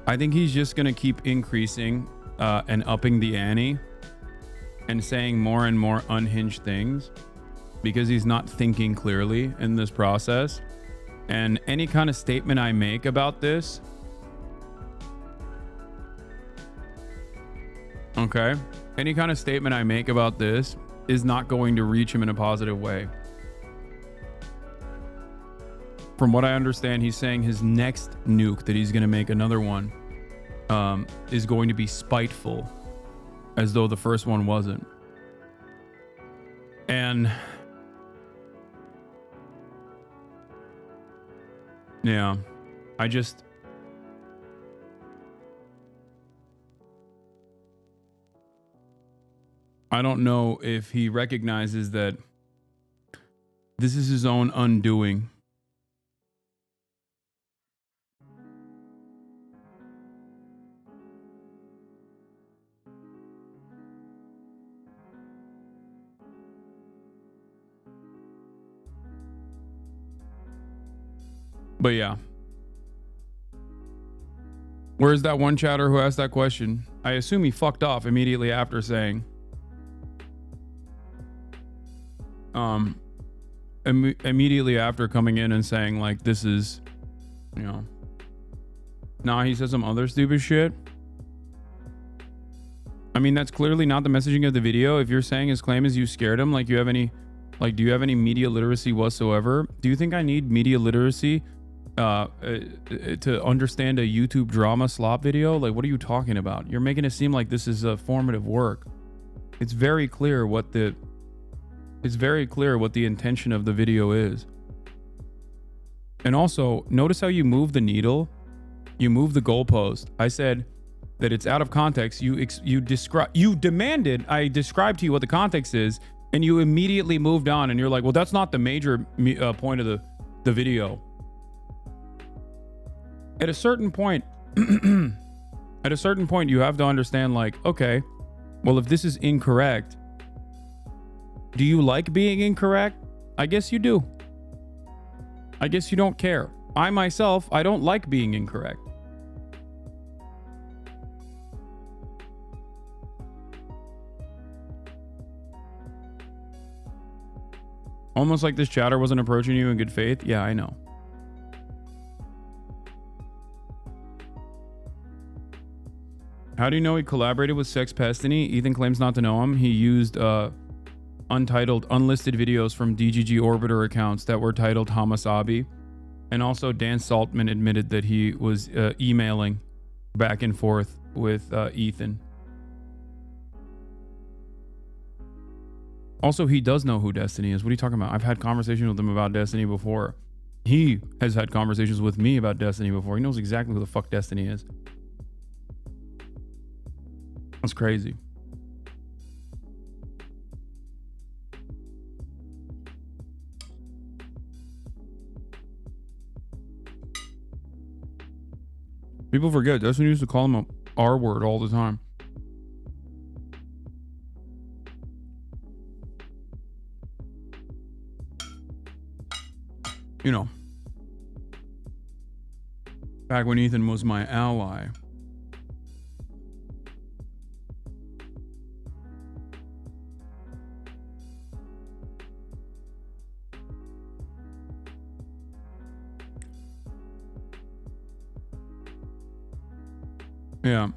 I think he's just going to keep increasing and upping the ante and saying more and more unhinged things because he's not thinking clearly in this process. And any kind of statement I make about this, okay, any kind of statement I make about this is not going to reach him in a positive way. From what I understand, he's saying his next nuke that he's going to make, another one, is going to be spiteful, as though the first one wasn't. And yeah, I don't know if he recognizes that this is his own undoing. But yeah. Where's that one chatter who asked that question? I assume he fucked off immediately after saying immediately after coming in and saying like this is, you know. Nah, he said some other stupid shit. I mean, that's clearly not the messaging of the video. If you're saying his claim is you scared him, like do you have any media literacy whatsoever? Do you think I need media literacy to understand a YouTube drama slop video? Like, what are you talking about? You're making it seem like this is a formative work. It's very clear what the intention of the video is. And also, notice how you move the needle, you move the goalpost. I said that it's out of context. You demanded I describe to you what the context is, and you immediately moved on, and you're like, well, that's not the major point of the video. At a certain point, you have to understand, like, okay, well, if this is incorrect, do you like being incorrect? I guess you do. I guess you don't care. I myself, I don't like being incorrect. Almost like this chatter wasn't approaching you in good faith. Yeah, I know. How do you know he collaborated with Sex Pestiny? Ethan claims not to know him. He used untitled, unlisted videos from DGG Orbiter accounts that were titled HasanAbi. And also Dan Saltman admitted that he was emailing back and forth with Ethan. Also, he does know who Destiny is. What are you talking about? I've had conversations with him about Destiny before. He has had conversations with me about Destiny before. He knows exactly who the fuck Destiny is. That's crazy. People forget Destiny used to call him a R word all the time. You know, back when Ethan was my ally. Yeah.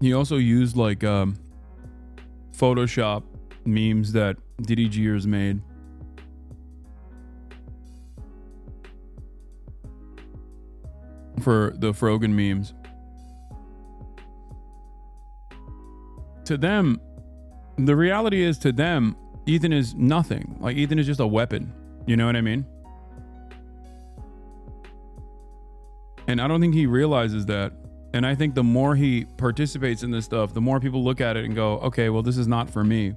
he also used like Photoshop memes that Diddy Gears made. For the Frogan memes. To them, the reality is, to them, Ethan is nothing. Like, Ethan is just a weapon. You know what I mean? And I don't think he realizes that. And I think the more he participates in this stuff, the more people look at it and go, okay, well, this is not for me.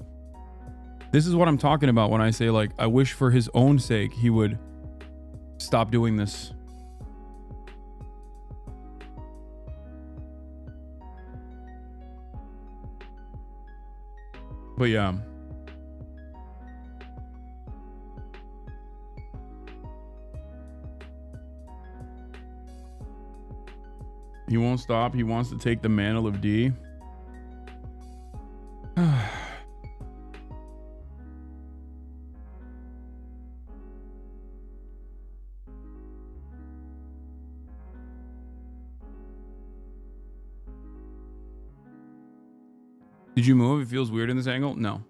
This is what I'm talking about when I say, like, I wish for his own sake he would stop doing this. But yeah. He won't stop. He wants to take the mantle of D. Did you move? It feels weird in this angle? No.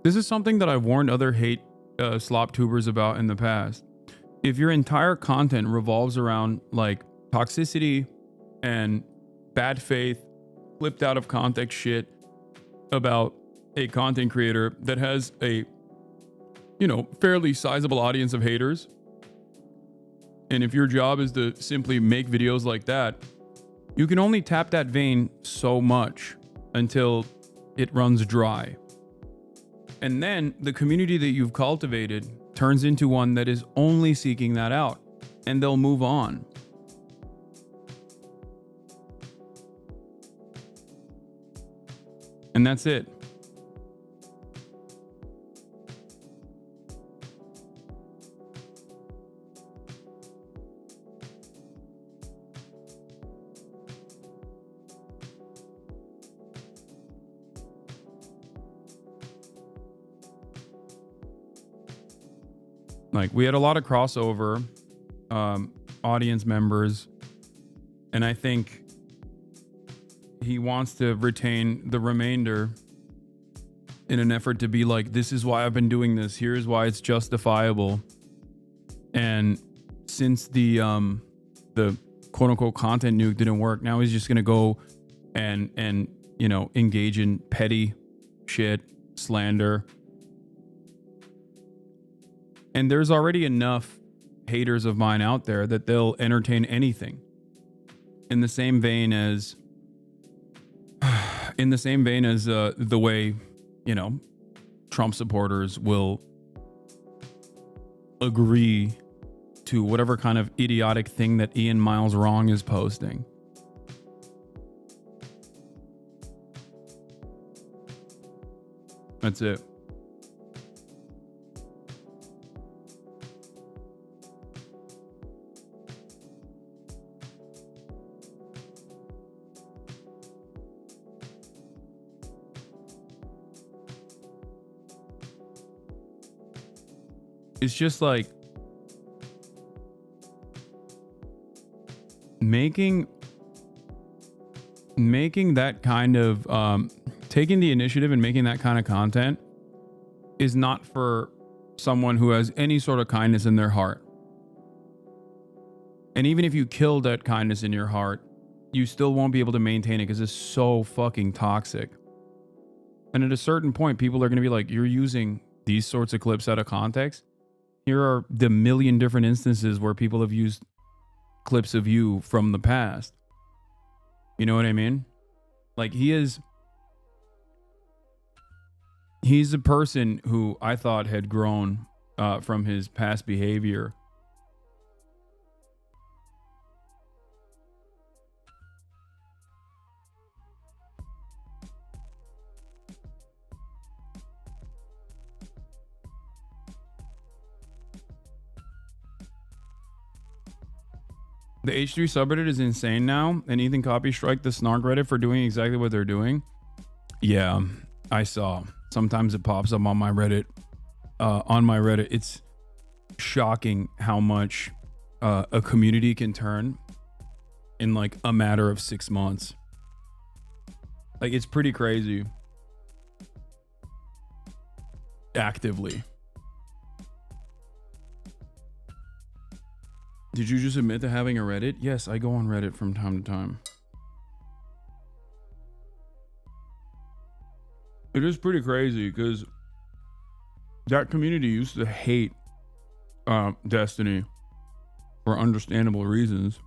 This is something that I've warned other hate slop tubers about in the past. If your entire content revolves around like toxicity and bad faith, flipped out of context shit about a content creator that has a, you know, fairly sizable audience of haters, and if your job is to simply make videos like that, you can only tap that vein so much until it runs dry. And then the community that you've cultivated turns into one that is only seeking that out, and they'll move on. And that's it. Like, we had a lot of crossover audience members, and I think he wants to retain the remainder in an effort to be like, this is why I've been doing this. Here's why it's justifiable. And since the quote unquote content nuke didn't work, now he's just gonna go and you know, engage in petty shit, slander. And there's already enough haters of mine out there that they'll entertain anything. In the same vein as the way, you know, Trump supporters will agree to whatever kind of idiotic thing that Ian Miles Wrong is posting. That's it. It's just like making that kind of taking the initiative and making that kind of content is not for someone who has any sort of kindness in their heart. And even if you kill that kindness in your heart, you still won't be able to maintain it because it's so fucking toxic. And at a certain point, people are going to be like, you're using these sorts of clips out of context. Here are the million different instances where people have used clips of you from the past. You know what I mean? Like, he's a person who I thought had grown from his past behavior. The H3 subreddit is insane now, and Ethan copy strike the Snark Reddit for doing exactly what they're doing. Yeah, I saw. Sometimes it pops up on my Reddit. It's shocking how much a community can turn in like a matter of 6 months. Like, it's pretty crazy. Actively. Did you just admit to having a Reddit? Yes, I go on Reddit from time to time. It is pretty crazy because that community used to hate Destiny for understandable reasons.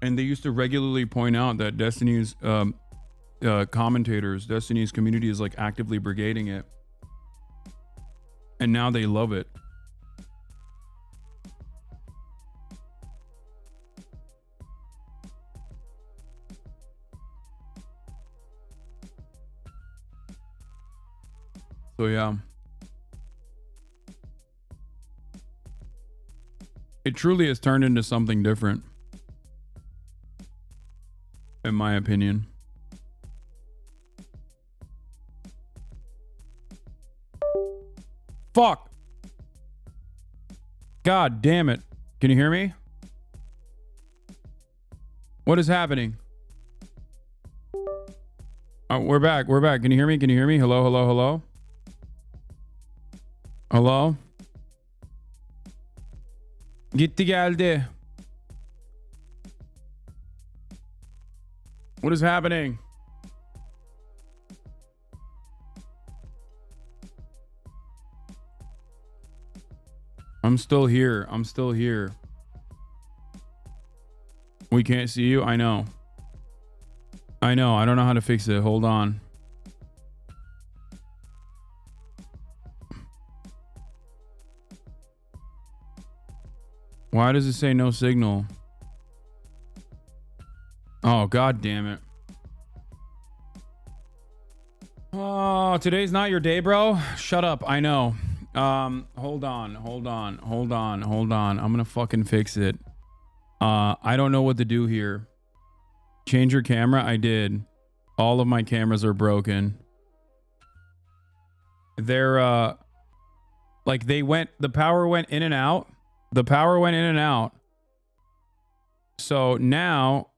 And they used to regularly point out that Destiny's commentators, Destiny's community is like actively brigading it. And now they love it. So yeah. It truly has turned into something different. In my opinion. Fuck. God damn it. Can you hear me? What is happening? Oh, we're back. We're back. Can you hear me? Can you hear me? Hello, hello, hello? Hello? Gitti geldi. What is happening? I'm still here. I'm still here. We can't see you. I know. I know. I don't know how to fix it. Hold on. Why does it say no signal? Oh, god damn it. Oh, today's not your day, bro. Shut up. I know. Hold on. I'm gonna fucking fix it. I don't know what to do here. Change your camera? I did. All of my cameras are broken. They're, like the power went in and out. The power went in and out. So now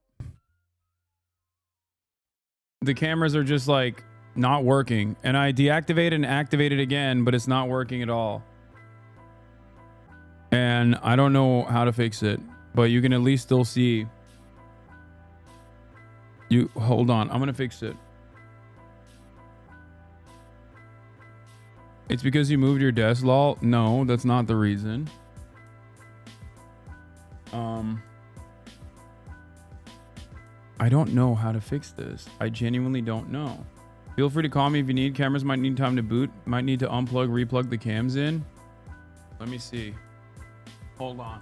the cameras are just like not working. And I deactivated and activated again, but it's not working at all. And I don't know how to fix it, but you can at least still see. You hold on. I'm going to fix it. It's because you moved your desk, lol. No, that's not the reason. I don't know how to fix this. I genuinely don't know. Feel free to call me if you need. Cameras might need time to boot. Might need to unplug, replug the cams in. Let me see. Hold on.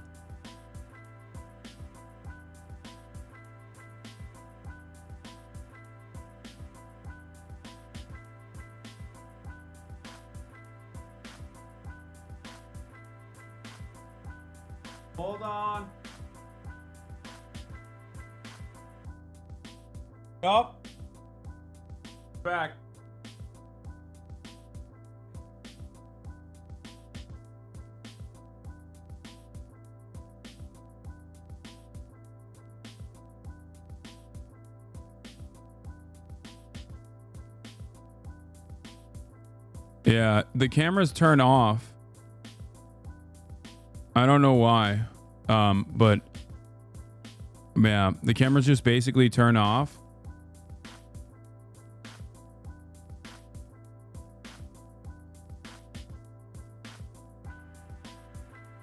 Hold on. Up. Back. Yeah, the cameras turn off. I don't know why. But yeah, the cameras just basically turn off.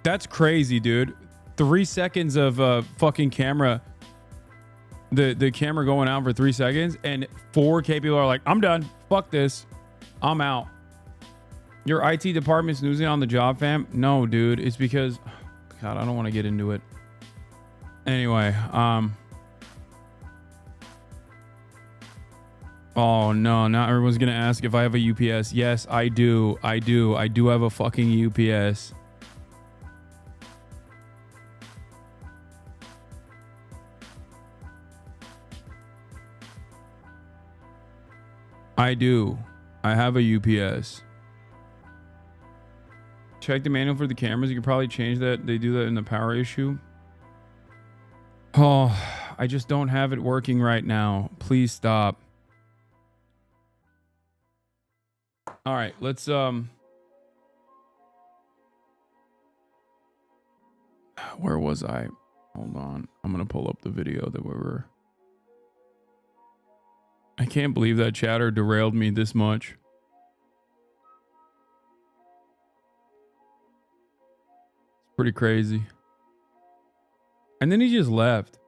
That's crazy, dude. 3 seconds of fucking camera. The camera going out for 3 seconds, and 4K people are like, I'm done. Fuck this. I'm out. Your IT department's snoozing on the job, fam? No, dude. It's because... God, I don't want to get into it. Anyway, oh no, now everyone's gonna ask if I have a UPS. Yes, I do. I do have a fucking UPS. I do. I have a UPS. Check the manual for the cameras. You can probably change that. They do that in the power issue. Oh, I just don't have it working right now. Please stop. All right, let's where was I? Hold on. I'm going to pull up the video that we were. I can't believe that chatter derailed me this much. It's pretty crazy. And then he just left.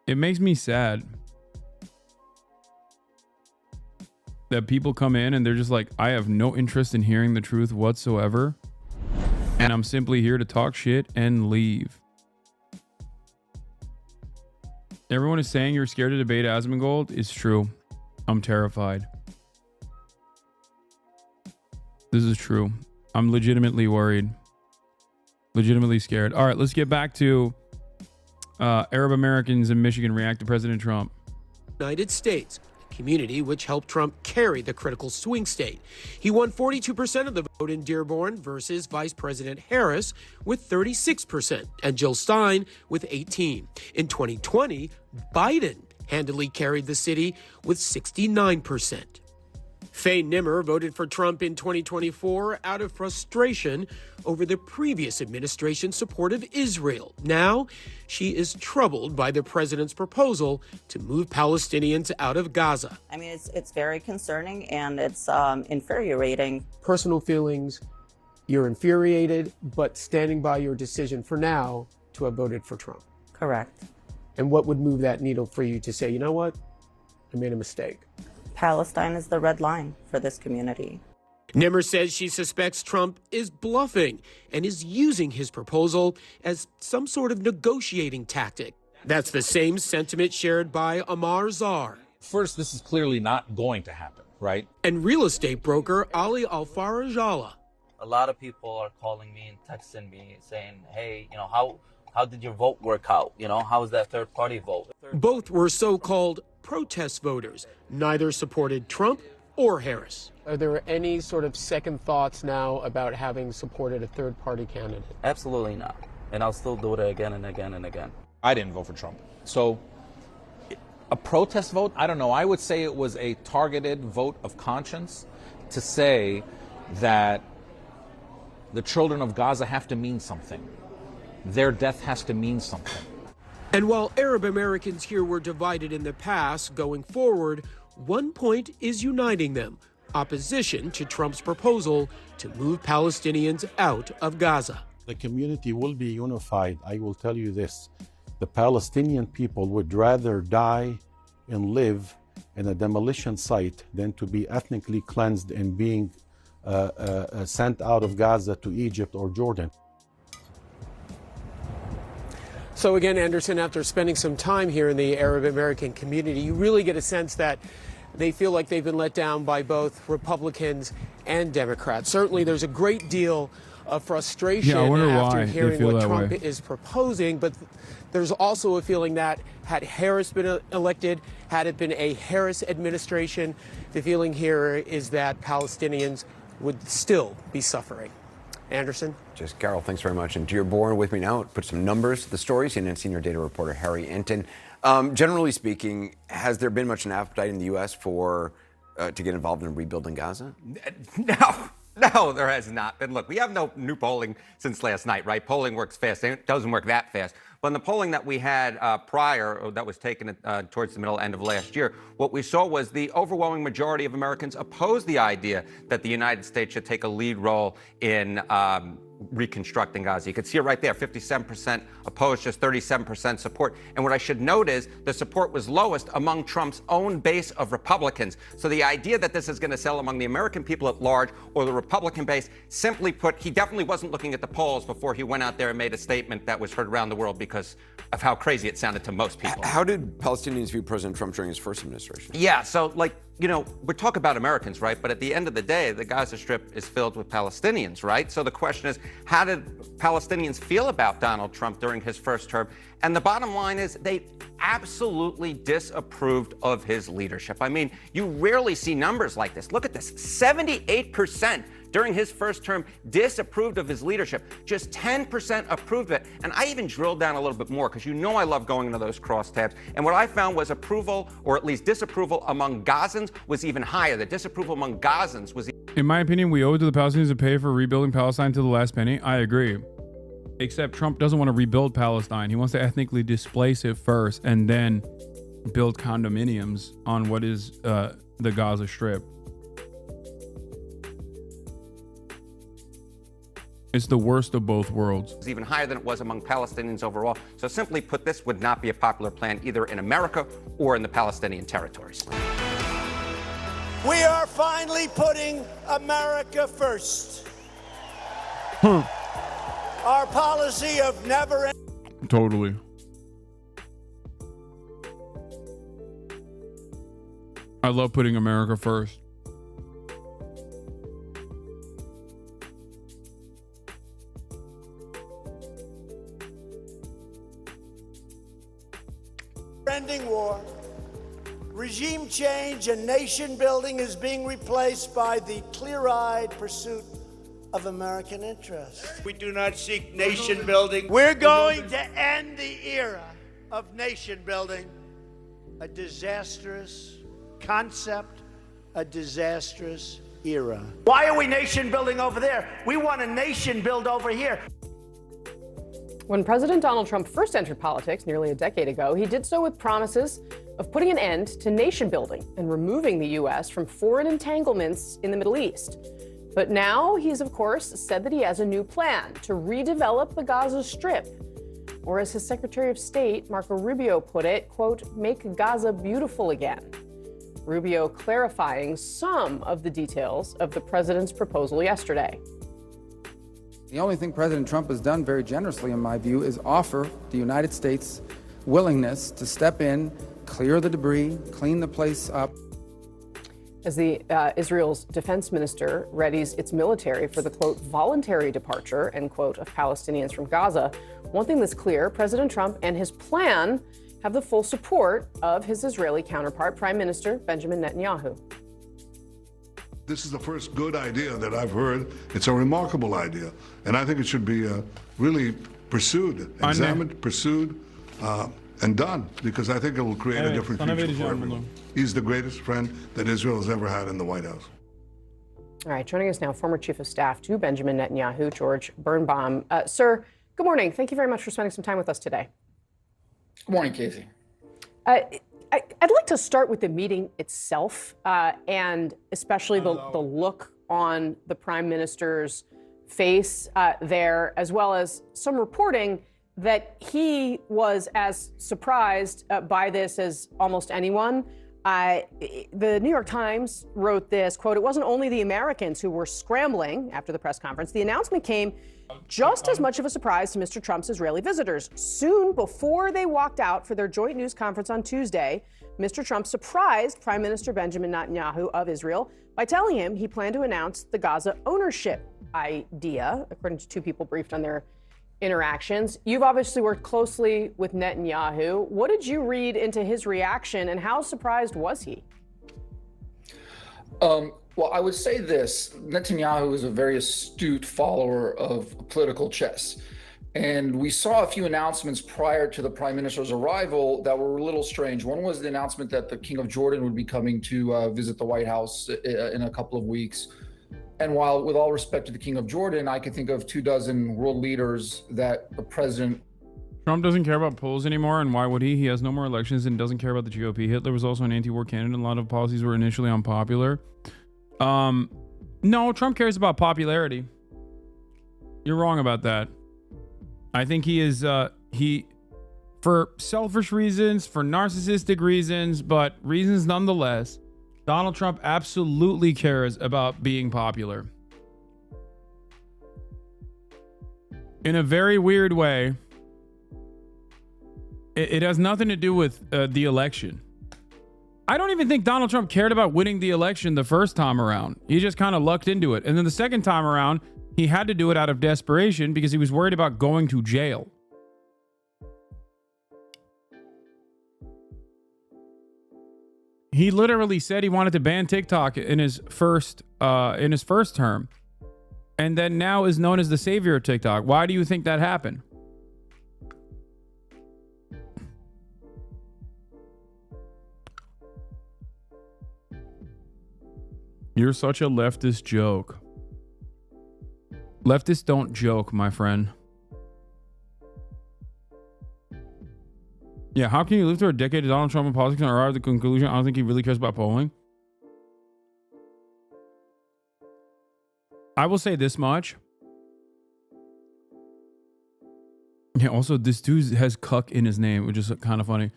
It makes me sad that people come in and they're just like, I have no interest in hearing the truth whatsoever. And I'm simply here to talk shit and leave. Everyone is saying you're scared to debate Asmongold. It's true. I'm terrified. This is true. I'm legitimately worried. Legitimately scared. All right, let's get back to Arab Americans in Michigan react to President Trump. United States, a community which helped Trump carry the critical swing state. He won 42% of the vote in Dearborn versus Vice President Harris with 36% and Jill Stein with 18%. In 2020, Biden handily carried the city with 69%. Faye Nimmer voted for Trump in 2024 out of frustration over the previous administration's support of Israel. Now, she is troubled by the president's proposal to move Palestinians out of Gaza. I mean, it's very concerning and it's infuriating. Personal feelings, you're infuriated, but standing by your decision for now to have voted for Trump. Correct. And what would move that needle for you to say, you know what, I made a mistake? Palestine is the red line for this community. Nimmer says she suspects Trump is bluffing and is using his proposal as some sort of negotiating tactic. That's the same sentiment shared by Amar Zar. First, this is clearly not going to happen, right? And real estate broker Ali Al-Farajala. A lot of people are calling me and texting me saying, hey, you know, how did your vote work out? You know, how was that third party vote? Both were so-called protest voters. Neither supported Trump or Harris. Are there any sort of second thoughts now about having supported a third party candidate? Absolutely not. And I'll still do it again and again and again. I didn't vote for Trump. So a protest vote, I don't know. I would say it was a targeted vote of conscience to say that the children of Gaza have to mean something. Their death has to mean something. And while Arab Americans here were divided in the past, going forward, one point is uniting them: opposition to Trump's proposal to move Palestinians out of Gaza. The community will be unified. I will tell you this. The Palestinian people would rather die and live in a demolition site than to be ethnically cleansed and being sent out of Gaza to Egypt or Jordan. So again, Anderson, after spending some time here in the Arab American community, you really get a sense that they feel like they've been let down by both Republicans and Democrats. Certainly there's a great deal of frustration after hearing what Trump is proposing, but there's also a feeling that had Harris been elected, had it been a Harris administration, the feeling here is that Palestinians would still be suffering. Anderson? Just Carol, thanks very much. And Dearborn with me now. Put some numbers to the stories. And senior data reporter Harry Enton. Generally speaking, has there been much an appetite in the U.S. for to get involved in rebuilding Gaza? No, there has not been. Look, we have no new polling since last night, right? Polling works fast. It doesn't work that fast. But in the polling that we had prior, that was taken towards the middle end of last year, what we saw was the overwhelming majority of Americans opposed the idea that the United States should take a lead role in reconstructing Gaza. You can see it right there, 57% opposed, just 37% support. And what I should note is the support was lowest among Trump's own base of Republicans. So the idea that this is going to sell among the American people at large or the Republican base, simply put, he definitely wasn't looking at the polls before he went out there and made a statement that was heard around the world because of how crazy it sounded to most people. How did Palestinians view President Trump during his first administration? Yeah, so like you know, we're talking about Americans, right? But at the end of the day, the Gaza Strip is filled with Palestinians, right? So the question is, how did Palestinians feel about Donald Trump during his first term? And the bottom line is they absolutely disapproved of his leadership. I mean, you rarely see numbers like this. Look at this, 78% during his first term disapproved of his leadership. Just 10% approved of it. And I even drilled down a little bit more because you know I love going into those crosstabs. And what I found was approval, or at least disapproval among Gazans, was even higher. The disapproval among Gazans was... In my opinion, we owe it to the Palestinians to pay for rebuilding Palestine to the last penny. I agree. Except Trump doesn't want to rebuild Palestine. He wants to ethnically displace it first and then build condominiums on what is the Gaza Strip. It's the worst of both worlds. It's even higher than it was among Palestinians overall. So simply put, this would not be a popular plan either in America or in the Palestinian territories. We are finally putting America first. Our policy of never... Totally. I love putting America first. ending war. Regime change and nation building is being replaced by the clear-eyed pursuit of American interests. We do not seek nation building. We're going to end the era of nation building, a disastrous concept, a disastrous era. Why are we nation building over there? We want a nation build over here. When President Donald Trump first entered politics nearly a decade ago, he did so with promises of putting an end to nation building and removing the U.S. from foreign entanglements in the Middle East. But now he's, of course, said that he has a new plan to redevelop the Gaza Strip. Or as his Secretary of State, Marco Rubio, put it, quote, make Gaza beautiful again. Rubio clarifying some of the details of the president's proposal yesterday. The only thing President Trump has done very generously, in my view, is offer the United States willingness to step in, clear the debris, clean the place up. As the Israel's defense minister readies its military for the, quote, voluntary departure, end quote, of Palestinians from Gaza, one thing that's clear, President Trump and his plan have the full support of his Israeli counterpart, Prime Minister Benjamin Netanyahu. This is the first good idea that I've heard. It's a remarkable idea. And I think it should be really pursued, examined, pursued, and done, because I think it will create a different future for everyone. He's the greatest friend that Israel has ever had in the White House. All right, joining us now, former Chief of Staff to Benjamin Netanyahu, George Birnbaum. Sir, good morning. Thank you very much for spending some time with us today. Good morning, Casey. I'd like to start with the meeting itself, and especially the look on the Prime Minister's face there, as well as some reporting that he was as surprised by this as almost anyone. The New York Times wrote this, quote, it wasn't only the Americans who were scrambling after the press conference. The announcement came just as much of a surprise to Mr. Trump's Israeli visitors. Soon before they walked out for their joint news conference on Tuesday, Mr. Trump surprised Prime Minister Benjamin Netanyahu of Israel by telling him he planned to announce the Gaza ownership idea, according to two people briefed on their interactions. You've obviously worked closely with Netanyahu. What did you read into his reaction, and how surprised was he? Well, I would say this. Netanyahu is a very astute follower of political chess. And we saw a few announcements prior to the prime minister's arrival that were a little strange. One was the announcement that the King of Jordan would be coming to visit the White House in a couple of weeks. And while, with all respect to the King of Jordan, I could think of 24 world leaders that the president... Trump doesn't care about polls anymore, and why would he? He has no more elections and doesn't care about the GOP. Hitler was also an anti-war candidate, and a lot of policies were initially unpopular. No, Trump cares about popularity. You're wrong about that. I think he is, for selfish reasons, for narcissistic reasons, but reasons nonetheless, Donald Trump absolutely cares about being popular. In a very weird way, it has nothing to do with the election. I don't even think Donald Trump cared about winning the election the first time around. He just kind of lucked into it. And then the second time around, he had to do it out of desperation because he was worried about going to jail. He literally said he wanted to ban TikTok in his first term. And then now is known as the savior of TikTok. Why do you think that happened? You're such a leftist joke. Leftists don't joke, my friend. Yeah, how can you live through a decade of Donald Trump in politics and arrive at the conclusion I don't think he really cares about polling? I will say this much. Yeah, also, this dude has cuck in his name, which is kind of funny.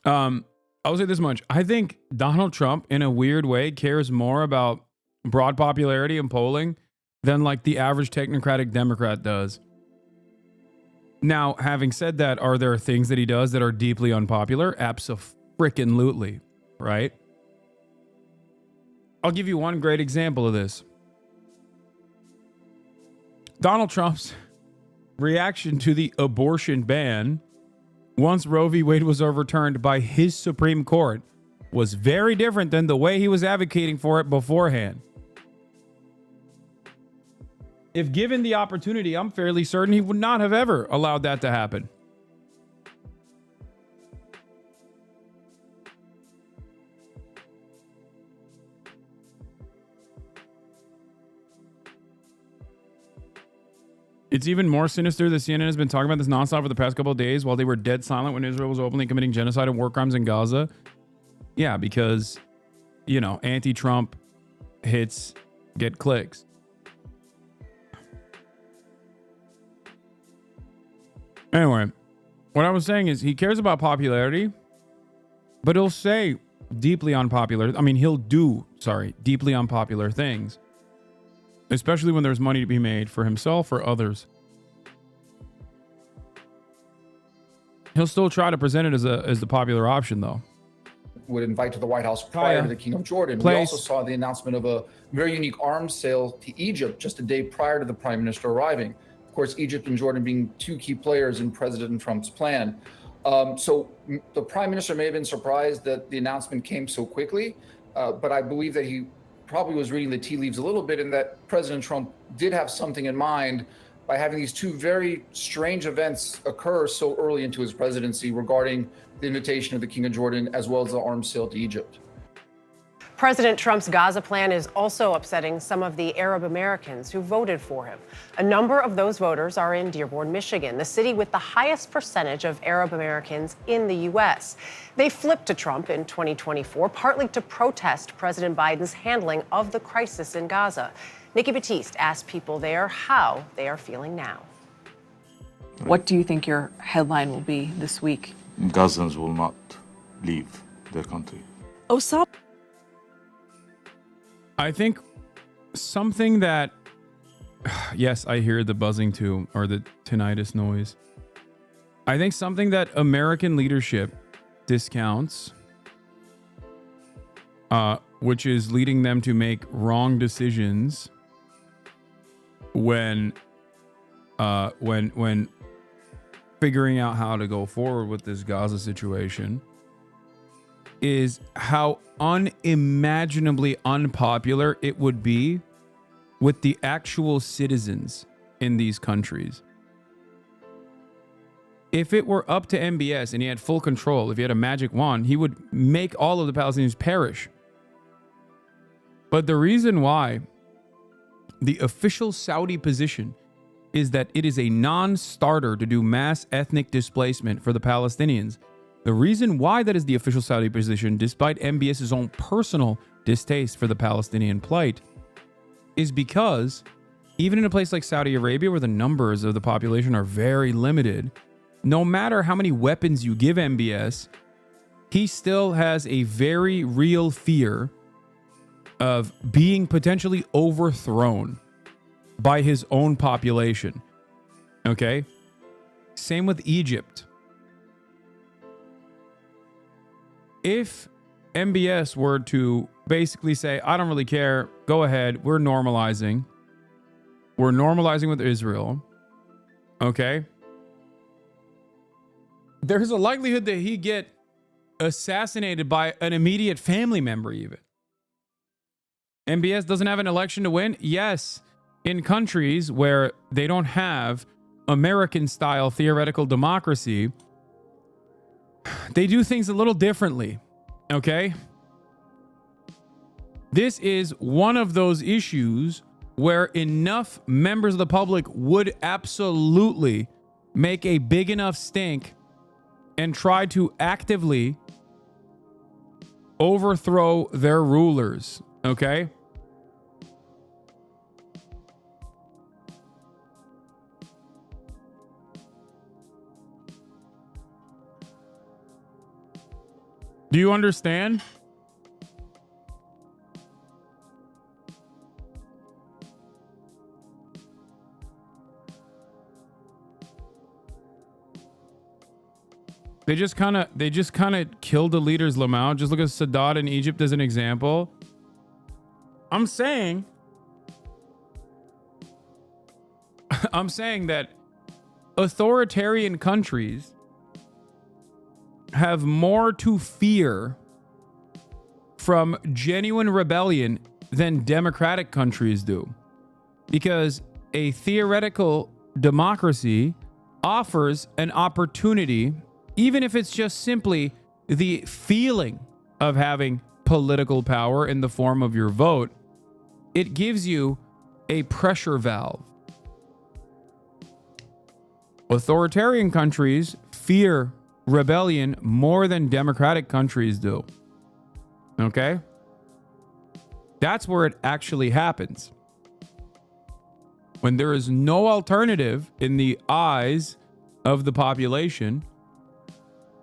I will say this much. I think Donald Trump, in a weird way, cares more about broad popularity and polling than like the average technocratic Democrat does. Now, having said that, are there things that he does that are deeply unpopular? Abso-frickin-lutely, right? I'll give you one great example of this. Donald Trump's reaction to the abortion ban once Roe v. Wade was overturned by his Supreme Court was very different than the way he was advocating for it beforehand. If given the opportunity, I'm fairly certain he would not have ever allowed that to happen. It's even more sinister that CNN has been talking about this nonstop for the past couple of days while they were dead silent when Israel was openly committing genocide and war crimes in Gaza. Yeah, because, you know, anti-Trump hits get clicks. Anyway, what I was saying is he cares about popularity, but he'll say deeply unpopular. I mean, deeply unpopular things. Especially when there's money to be made for himself or others. He'll still try to present it as the popular option, though. Would invite to the White House prior to the King of Jordan. We also saw the announcement of a very unique arms sale to Egypt just a day prior to the Prime Minister arriving. Of course, Egypt and Jordan being two key players in President Trump's plan. So the Prime Minister may have been surprised that the announcement came so quickly, but I believe that he probably was reading the tea leaves a little bit, and that President Trump did have something in mind by having these two very strange events occur so early into his presidency regarding the invitation of the King of Jordan as well as the arms sale to Egypt. President Trump's Gaza plan is also upsetting some of the Arab Americans who voted for him. A number of those voters are in Dearborn, Michigan, the city with the highest percentage of Arab Americans in the U.S. They flipped to Trump in 2024, partly to protest President Biden's handling of the crisis in Gaza. Nikki Batiste asked people there how they are feeling now. What do you think your headline will be this week? Gazans will not leave their country. Osama. I think something that, yes, I hear the buzzing too, or the tinnitus noise. I think something that American leadership discounts, which is leading them to make wrong decisions when figuring out how to go forward with this Gaza situation, is how unimaginably unpopular it would be with the actual citizens in these countries. If it were up to MBS and he had full control, if he had a magic wand, he would make all of the Palestinians perish. But the reason why the official Saudi position is that it is a non-starter to do mass ethnic displacement for the Palestinians. The reason why that is the official Saudi position, despite MBS's own personal distaste for the Palestinian plight, is because even in a place like Saudi Arabia, where the numbers of the population are very limited, no matter how many weapons you give MBS, he still has a very real fear of being potentially overthrown by his own population. Okay? Same with Egypt. If MBS were to basically say, I don't really care, go ahead, we're normalizing with Israel, okay, there's a likelihood that he get assassinated by an immediate family member even. MBS doesn't have an election to win? Yes. In countries where they don't have American-style theoretical democracy, they do things a little differently, okay? This is one of those issues where enough members of the public would absolutely make a big enough stink and try to actively overthrow their rulers, okay? Do you understand? They just kind of killed the leaders, Lamau. Just look at Sadat in Egypt as an example. I'm saying that authoritarian countries have more to fear from genuine rebellion than democratic countries do. Because a theoretical democracy offers an opportunity, even if it's just simply the feeling of having political power in the form of your vote, it gives you a pressure valve. Authoritarian countries fear rebellion more than democratic countries do. Okay? That's where it actually happens. When there is no alternative in the eyes of the population,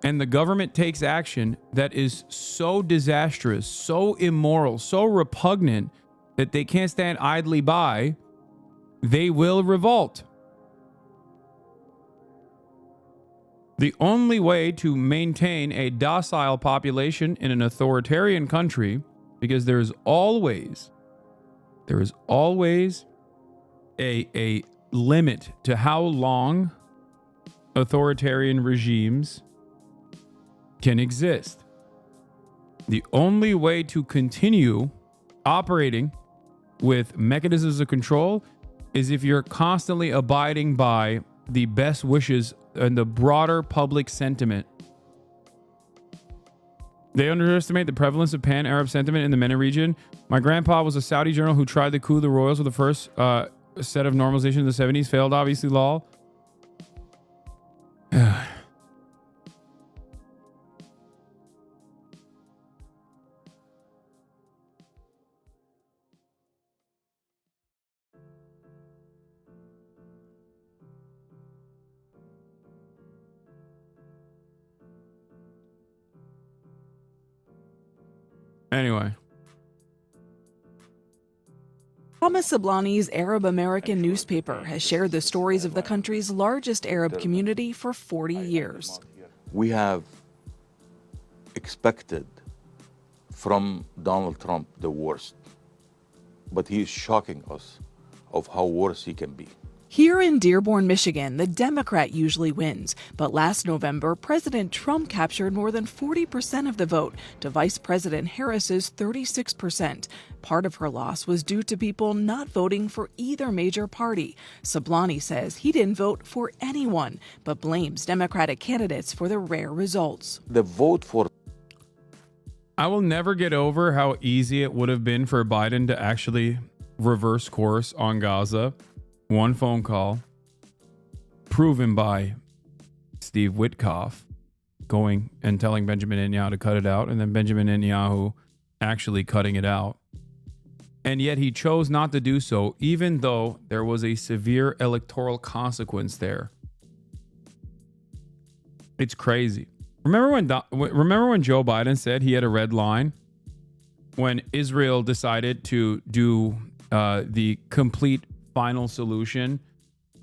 and the government takes action that is so disastrous, so immoral, so repugnant that they can't stand idly by, they will revolt. The only way to maintain a docile population in an authoritarian country, because there is always a limit to how long authoritarian regimes can exist. The only way to continue operating with mechanisms of control is if you're constantly abiding by the best wishes and the broader public sentiment. They underestimate the prevalence of pan-Arab sentiment in the MENA region. My grandpa was a Saudi general who tried to coup the royals with the first set of normalization in the 70s. Failed, obviously, lol. Anyway. Thomas Sablani's Arab American newspaper has shared the stories of the country's largest Arab community for 40 years. We have expected from Donald Trump the worst, but he is shocking us of how worse he can be. Here in Dearborn, Michigan, the Democrat usually wins, but last November, President Trump captured more than 40% of the vote to Vice President Harris's 36%. Part of her loss was due to people not voting for either major party. Sablani says he didn't vote for anyone, but blames Democratic candidates for the rare results. The vote for... I will never get over how easy it would have been for Biden to actually reverse course on Gaza. One phone call, proven by Steve Witkoff, going and telling Benjamin Netanyahu to cut it out, and then Benjamin Netanyahu actually cutting it out. And yet he chose not to do so, even though there was a severe electoral consequence there. It's crazy. Remember when Joe Biden said he had a red line when Israel decided to do the complete final solution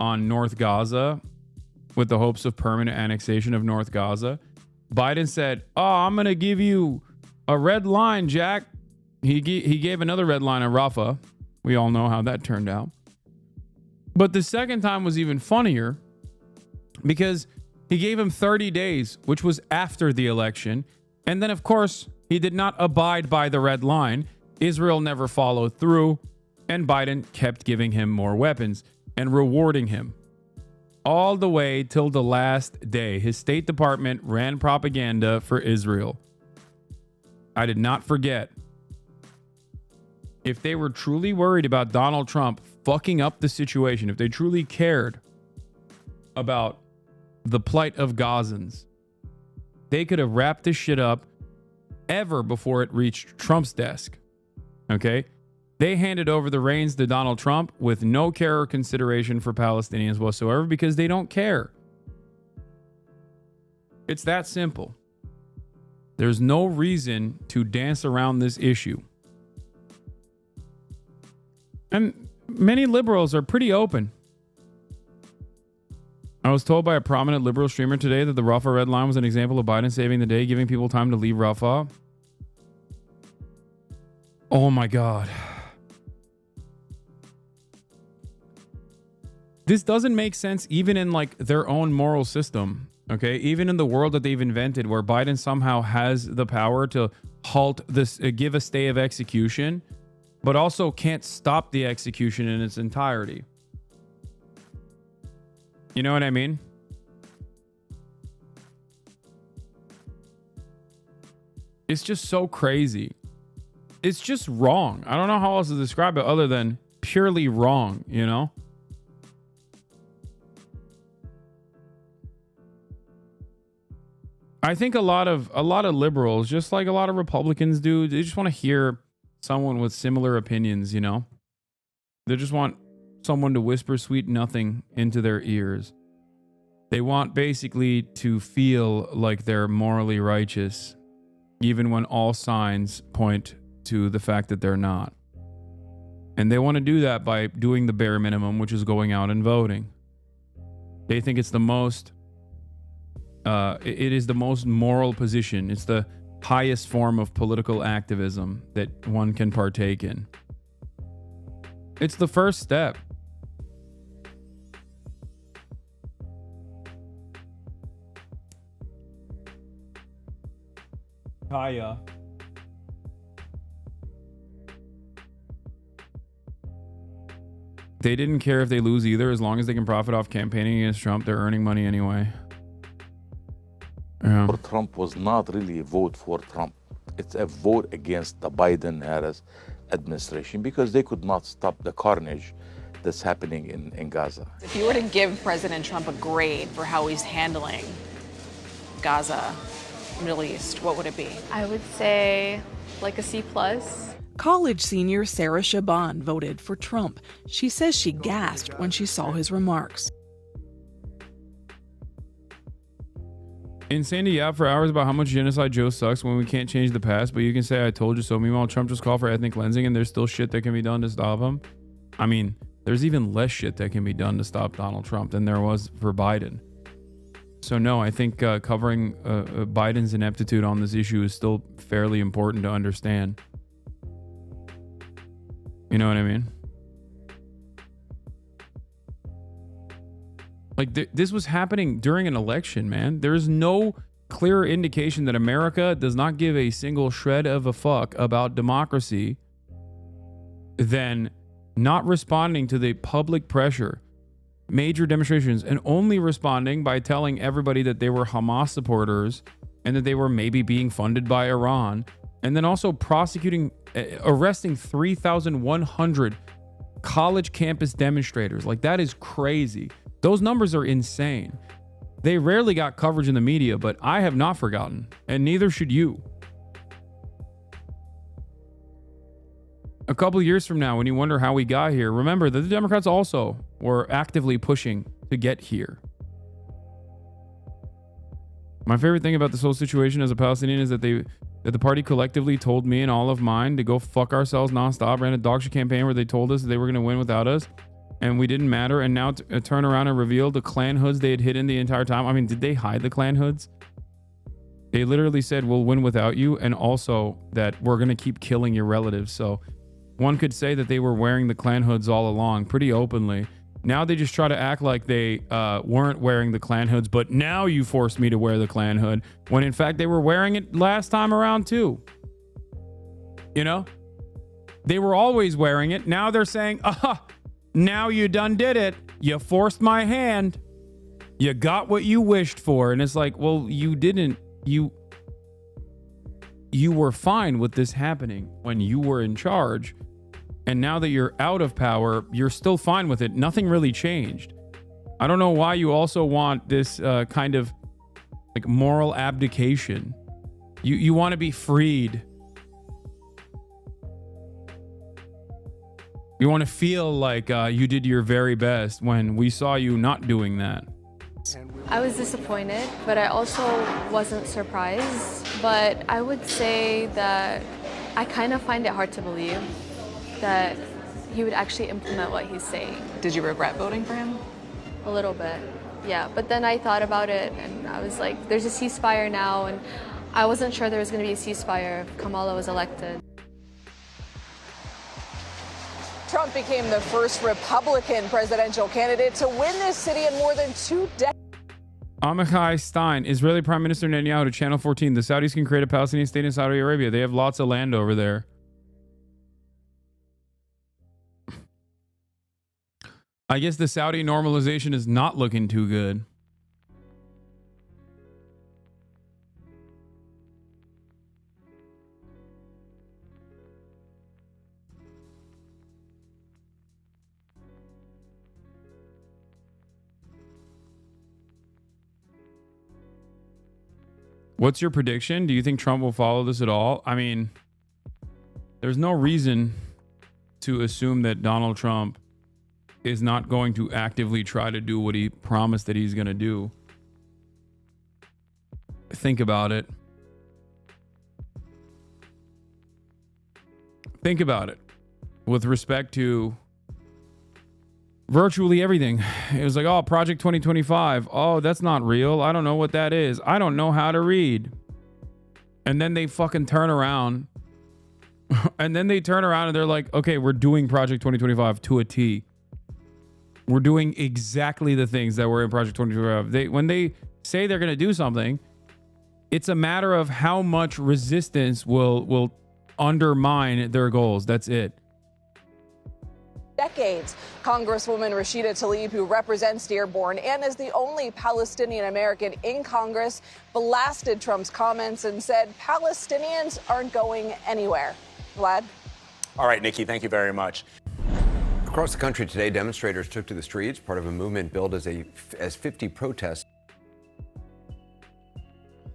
on North Gaza with the hopes of permanent annexation of North Gaza? Biden said, I'm going to give you A red line, Jack. He gave another red line at Rafah. We all know how that turned out. But the second time was even funnier because he gave him 30 days, which was after the election. And then, of course, he did not abide by the red line. Israel never followed through, and Biden kept giving him more weapons and rewarding him. All the way till the last day, his State Department ran propaganda for Israel. I did not forget. If they were truly worried about Donald Trump fucking up the situation, if they truly cared about the plight of Gazans, they could have wrapped this shit up ever before it reached Trump's desk. Okay? They handed over the reins to Donald Trump with no care or consideration for Palestinians whatsoever because they don't care. It's that simple. There's no reason to dance around this issue. And many liberals are pretty open. I was told by a prominent liberal streamer today that the Rafah red line was an example of Biden saving the day, giving people time to leave Rafah. Oh my God. This doesn't make sense even in like their own moral system. Okay, even in the world that they've invented, where Biden somehow has the power to halt this, give a stay of execution, but also can't stop the execution in its entirety. You know what I mean? It's just so crazy. It's just wrong. I don't know how else to describe it other than purely wrong, you know? I think a lot of liberals, just like a lot of Republicans do, they just want to hear someone with similar opinions, you know? They just want someone to whisper sweet nothing into their ears. They want basically to feel like they're morally righteous, even when all signs point to the fact that they're not. And they want to do that by doing the bare minimum, which is going out and voting. They think it's the most it is the most moral position. It's the highest form of political activism that one can partake in. It's the first step. Kaya. They didn't care if they lose either, as long as they can profit off campaigning against Trump. They're earning money anyway. Yeah. For Trump was not really a vote for Trump. It's a vote against the Biden-Harris administration because they could not stop the carnage that's happening in Gaza. If you were to give President Trump a grade for how he's handling Gaza, Middle East, what would it be? I would say like a C+. College senior Sarah Shaban voted for Trump. She says she gasped when she saw his remarks. Insane to yap for hours about how much genocide Joe sucks when we can't change the past, but you can say I told you so. Meanwhile, Trump just called for ethnic cleansing and there's still shit that can be done to stop him. I mean, there's even less shit that can be done to stop Donald Trump than there was for Biden. So no, I think covering Biden's ineptitude on this issue is still fairly important to understand. You know what I mean? Like, this was happening during an election, man. There's no clearer indication that America does not give a single shred of a fuck about democracy than not responding to the public pressure, major demonstrations, and only responding by telling everybody that they were Hamas supporters and that they were maybe being funded by Iran, and then also arresting 3,100 college campus demonstrators. Like, that is crazy. Those numbers are insane. They rarely got coverage in the media, but I have not forgotten, and neither should you. A couple of years from now, when you wonder how we got here, remember that the Democrats also were actively pushing to get here. My favorite thing about this whole situation as a Palestinian is that the party collectively told me and all of mine to go fuck ourselves nonstop, ran a dog shit campaign where they told us that they were going to win without us, and we didn't matter, and now turn around and reveal the Klan hoods they had hidden the entire time. I mean, did they hide the Klan hoods? They literally said, we'll win without you, and also that we're going to keep killing your relatives. So one could say that they were wearing the Klan hoods all along pretty openly. Now they just try to act like they weren't wearing the Klan hoods, but now you forced me to wear the Klan hood, when in fact they were wearing it last time around too. You know? They were always wearing it. Now they're saying, now you done did it. You forced my hand. You got what you wished for. And it's like, well, you didn't. You were fine with this happening when you were in charge. And now that you're out of power, you're still fine with it. Nothing really changed. I don't know why you also want this kind of like moral abdication. You want to be freed. You want to feel like you did your very best when we saw you not doing that. I was disappointed, but I also wasn't surprised. But I would say that I kind of find it hard to believe that he would actually implement what he's saying. Did you regret voting for him? A little bit, yeah. But then I thought about it and I was like, there's a ceasefire now, and I wasn't sure there was going to be a ceasefire if Kamala was elected. Trump became the first Republican presidential candidate to win this city in more than 2 decades. Amichai Stein, Israeli Prime Minister Netanyahu to Channel 14. The Saudis can create a Palestinian state in Saudi Arabia. They have lots of land over there. I guess the Saudi normalization is not looking too good. What's your prediction? Do you think Trump will follow this at all? I mean, there's no reason to assume that Donald Trump is not going to actively try to do what he promised that he's going to do. Think about it. Think about it. With respect to virtually everything. It was like, oh, Project 2025. Oh, that's not real. I don't know what that is. I don't know how to read. And then they fucking turn around. And then they turn around and they're like, okay, we're doing Project 2025 to a T. We're doing exactly the things that were in Project 2025. When they say they're going to do something, it's a matter of how much resistance will undermine their goals. That's it. Decades. Congresswoman Rashida Tlaib, who represents Dearborn and is the only Palestinian American in Congress, blasted Trump's comments and said Palestinians aren't going anywhere. Vlad? All right, Nikki, thank you very much. Across the country today, demonstrators took to the streets, part of a movement billed as 50 protests.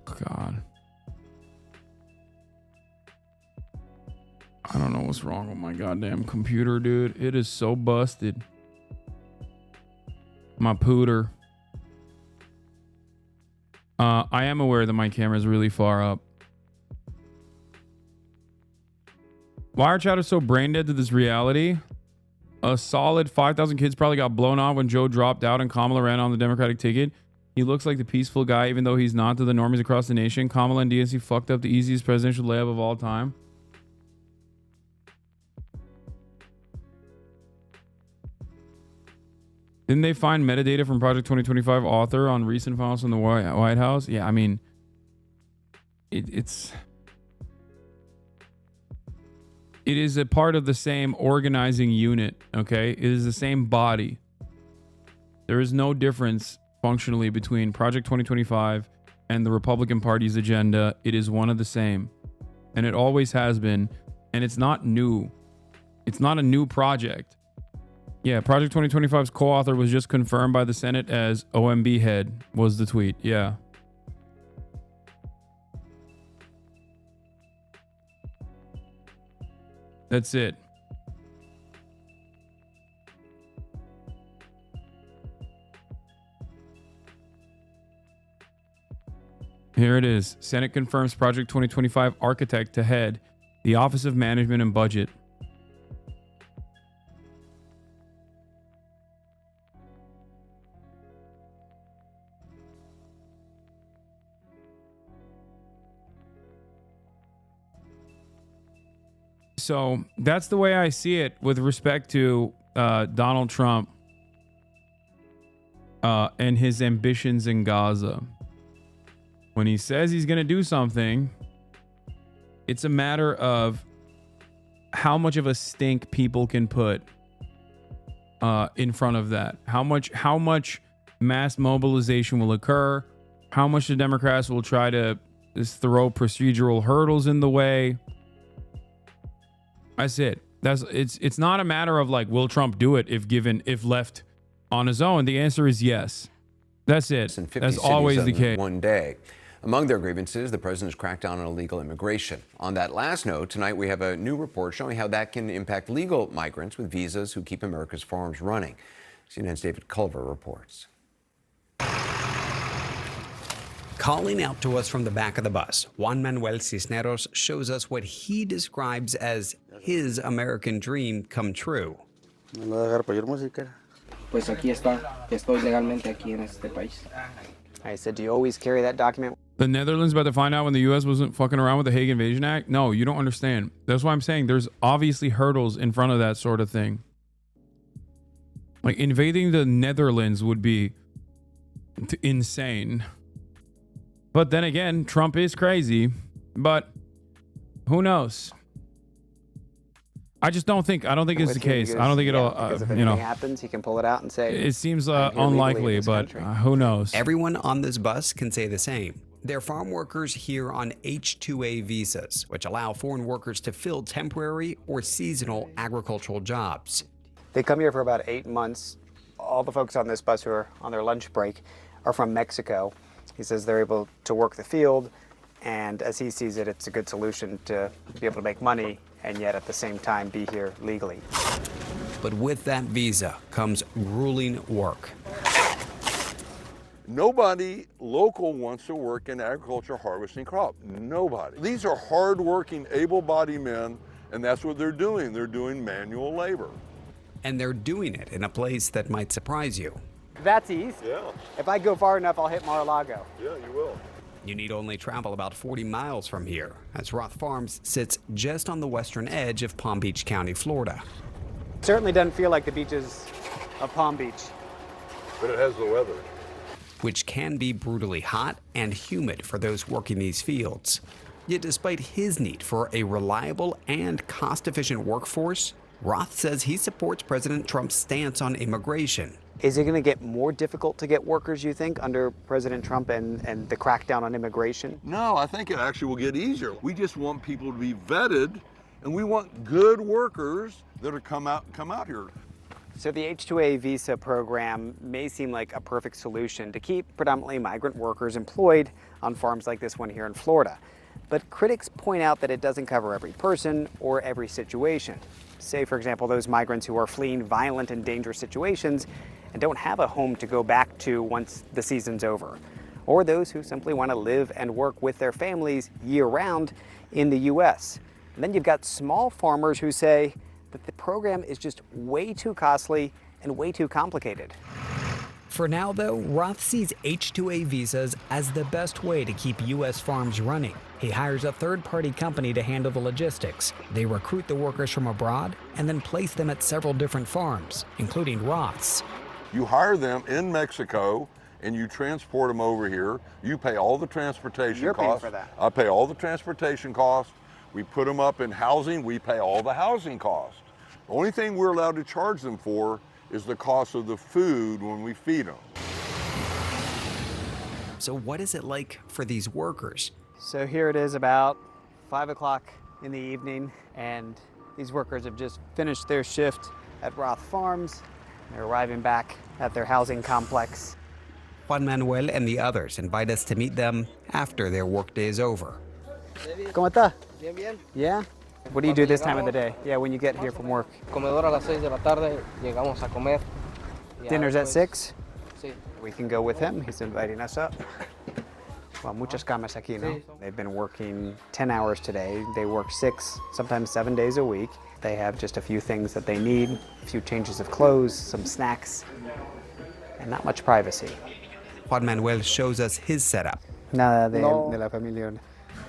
God. I don't know what's wrong with my goddamn computer, dude. It is so busted. My pooter. I am aware that my camera is really far up. Why are chat so brain dead to this reality? A solid 5,000 kids probably got blown off when Joe dropped out and Kamala ran on the Democratic ticket. He looks like the peaceful guy, even though he's not to the normies across the nation. Kamala and DNC fucked up the easiest presidential layup of all time. Didn't they find metadata from Project 2025 author on recent files from the White House? Yeah, I mean, it is a part of the same organizing unit, okay? It is the same body. There is no difference functionally between Project 2025 and the Republican Party's agenda. It is one of the same, and it always has been, and it's not new. It's not a new project. Yeah, Project 2025's co-author was just confirmed by the Senate as OMB head, was the tweet. Yeah. That's it. Here it is. Senate confirms Project 2025 architect to head the Office of Management and Budget. So that's the way I see it with respect to Donald Trump and his ambitions in Gaza. When he says he's going to do something, it's a matter of how much of a stink people can put in front of that. How much mass mobilization will occur, how much the Democrats will try to just throw procedural hurdles in the way. That's it. It's not a matter of like, will Trump do it if left on his own? The answer is yes. That's it. That's always the case. One day. Among their grievances, the president's crackdown on illegal immigration. On that last note, tonight we have a new report showing how that can impact legal migrants with visas who keep America's farms running. CNN's David Culver reports. Calling out to us from the back of the bus, Juan Manuel Cisneros shows us what he describes as his American dream come true. I said, do you always carry that document? The Netherlands about to find out when the U.S. wasn't fucking around with the Hague Invasion Act? No, you don't understand. That's why I'm saying there's obviously hurdles in front of that sort of thing. Like invading the Netherlands would be insane. But then again, Trump is crazy. But who knows? I don't think it's the case. I don't think it'll, because if anything happens, he can pull it out and say. It seems unlikely, but who knows? Everyone on this bus can say the same. They're farm workers here on H-2A visas, which allow foreign workers to fill temporary or seasonal agricultural jobs. They come here for about 8 months. All the folks on this bus who are on their lunch break are from Mexico. He says they're able to work the field, and as he sees it, it's a good solution to be able to make money and yet at the same time be here legally. But with that visa comes grueling work. Nobody local wants to work in agriculture harvesting crop. Nobody. These are hardworking, able-bodied men, and that's what they're doing. They're doing manual labor. And they're doing it in a place that might surprise you. That's east. Yeah. If I go far enough, I'll hit Mar-a-Lago. Yeah, you will. You need only travel about 40 miles from here, as Roth Farms sits just on the western edge of Palm Beach County, Florida. Certainly doesn't feel like the beaches of Palm Beach. But it has the weather. Which can be brutally hot and humid for those working these fields. Yet despite his need for a reliable and cost-efficient workforce, Roth says he supports President Trump's stance on immigration. Is it going to get more difficult to get workers, you think, under President Trump and the crackdown on immigration? No, I think it actually will get easier. We just want people to be vetted, and we want good workers that are come out here. So the H-2A visa program may seem like a perfect solution to keep predominantly migrant workers employed on farms like this one here in Florida. But critics point out that it doesn't cover every person or every situation. Say, for example, those migrants who are fleeing violent and dangerous situations and don't have a home to go back to once the season's over. Or those who simply want to live and work with their families year-round in the U.S. And then you've got small farmers who say that the program is just way too costly and way too complicated. For now, though, Roth sees H-2A visas as the best way to keep U.S. farms running. He hires a third-party company to handle the logistics. They recruit the workers from abroad and then place them at several different farms, including Roth's. You hire them in Mexico, and you transport them over here. You pay all the transportation You're costs. paying for that. I pay all the transportation costs. We put them up in housing. We pay all the housing costs. The only thing we're allowed to charge them for is the cost of the food when we feed them. So what is it like for these workers? So here it is about 5 o'clock in the evening, and these workers have just finished their shift at Roth Farms. They're arriving back at their housing complex. Juan Manuel and the others invite us to meet them after their workday is over. ¿Cómo está? Bien, bien. Yeah? What do you do this time of the day? Yeah, when you get here from work. Comedor a las 6 de la tarde, llegamos a comer. Dinner's at 6? Sí. We can go with him. He's inviting us up. Well, muchas camas aquí, no? They've been working 10 hours today. They work 6, sometimes 7 days a week. They have just a few things that they need, a few changes of clothes, some snacks, and not much privacy. Juan Manuel shows us his setup. Nada de la familia.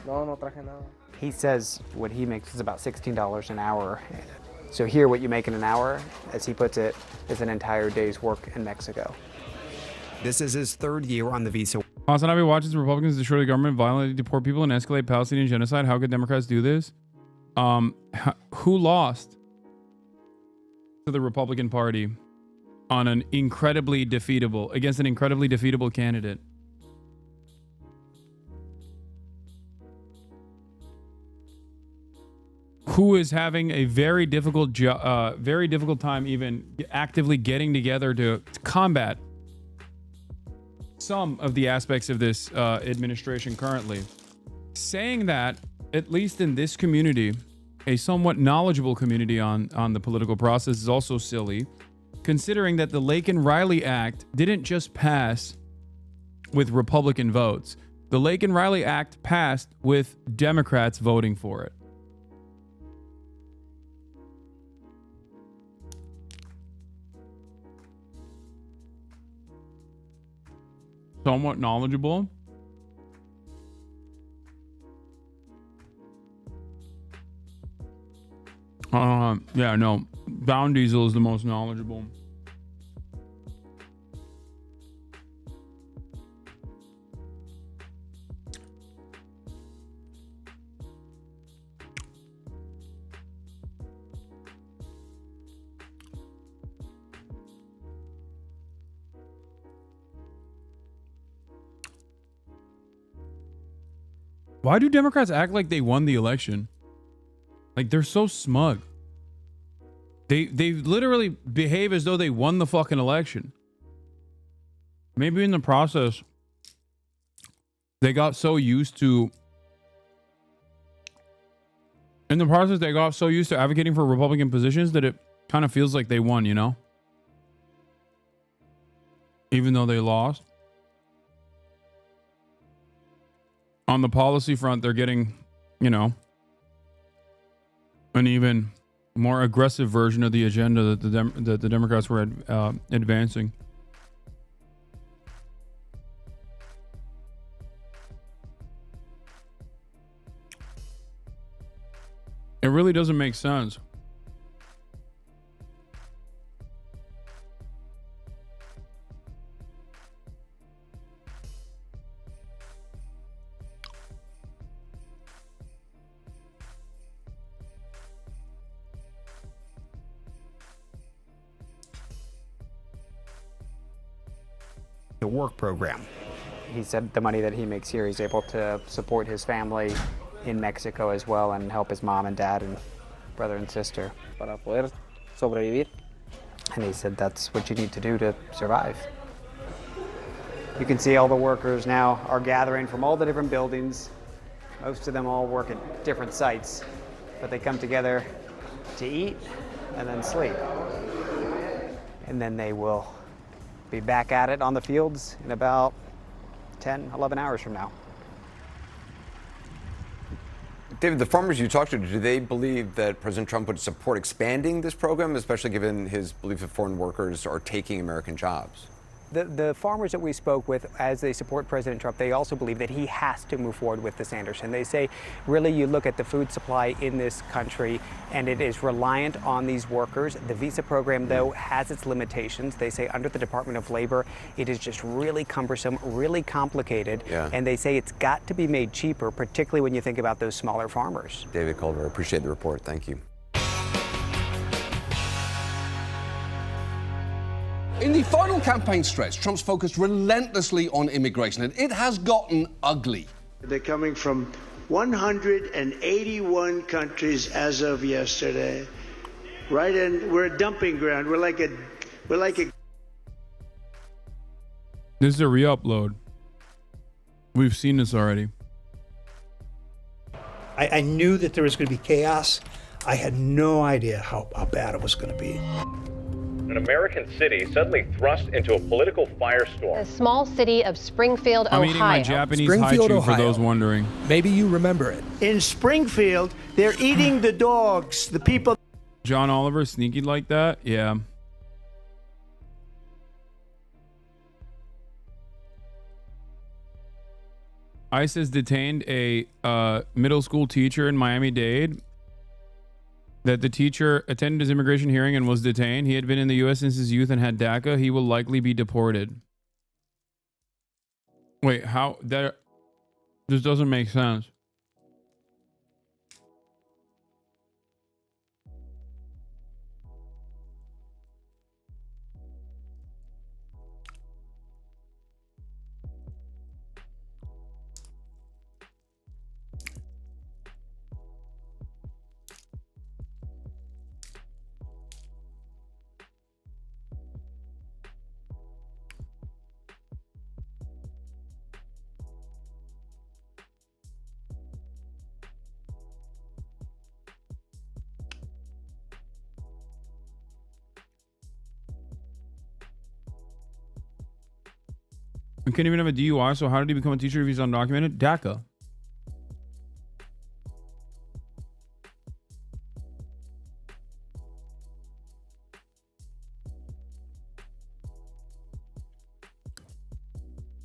No, no traje nada. He says what he makes is about $16 an hour. So here, what you make in an hour, as he puts it, is an entire day's work in Mexico. This is his third year on the visa. HasanAbi watches Republicans destroy the government, violently deport people, and escalate Palestinian genocide. How could Democrats do this? Who lost to the Republican Party on an incredibly defeatable, against an incredibly defeatable candidate? Who is having a very difficult time even actively getting together to combat some of the aspects of this administration currently. Saying that, at least in this community, a somewhat knowledgeable community on the political process, is also silly, considering that the Laken-Riley Act didn't just pass with Republican votes. The Laken-Riley Act passed with Democrats voting for it. Somewhat knowledgeable. Yeah, no. Down Diesel is the most knowledgeable. Why do Democrats act like they won the election? Like, they're so smug. They literally behave as though they won the fucking election. Maybe in the process, they got so used to... In the process, they got so used to advocating for Republican positions that it kind of feels like they won, you know? Even though they lost. On the policy front, they're getting, you know, an even more aggressive version of the agenda that the Democrats were advancing. It really doesn't make sense. The work program. He said the money that he makes here, he's able to support his family in Mexico as well and help his mom and dad and brother and sister. Para poder sobrevivir. And he said that's what you need to do to survive. You can see all the workers now are gathering from all the different buildings. Most of them all work at different sites, but they come together to eat and then sleep. And then they will be back at it on the fields in about 10, 11 hours from now. David, the farmers you talked to, do they believe that President Trump would support expanding this program, especially given his belief that foreign workers are taking American jobs? The farmers that we spoke with, as they support President Trump, they also believe that he has to move forward with this, Anderson. They say, really, you look at the food supply in this country, and it is reliant on these workers. The visa program, though, has its limitations. They say under the Department of Labor, it is just really cumbersome, really complicated, and they say it's got to be made cheaper, particularly when you think about those smaller farmers. David Culver, appreciate the report. Thank you. In the final campaign stretch, Trump's focused relentlessly on immigration, and it has gotten ugly. They're coming from 181 countries as of yesterday. Right, and we're a dumping ground. We're like a. This is a re-upload. We've seen this already. I knew that there was going to be chaos. I had no idea how bad it was going to be. An American city suddenly thrust into a political firestorm. The small city of Springfield, Ohio. I'm eating my Japanese haichu for those wondering. Maybe you remember it. In Springfield, they're eating the dogs, the people. John Oliver sneaky like that? Yeah. ICE has detained a middle school teacher in Miami-Dade. That the teacher attended his immigration hearing and was detained. He had been in the U.S. since his youth and had DACA. He will likely be deported. Wait, how? That this doesn't make sense. You can't even have a DUI, so how did he become a teacher if he's undocumented? DACA.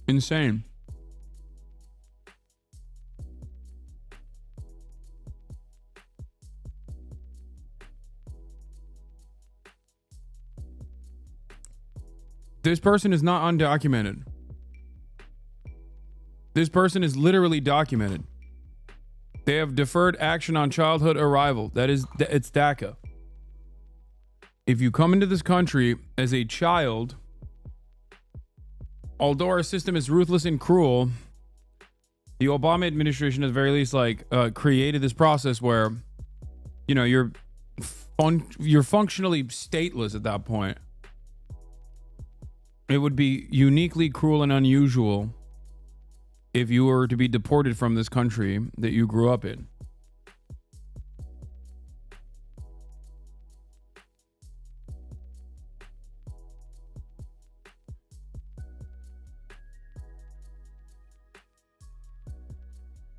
Insane. This person is not undocumented. This person is literally documented. They have deferred action on childhood arrival. It's DACA. If you come into this country as a child, although our system is ruthless and cruel, the Obama administration at the very least created this process where, you know, you're functionally stateless at that point. It would be uniquely cruel and unusual if you were to be deported from this country that you grew up in.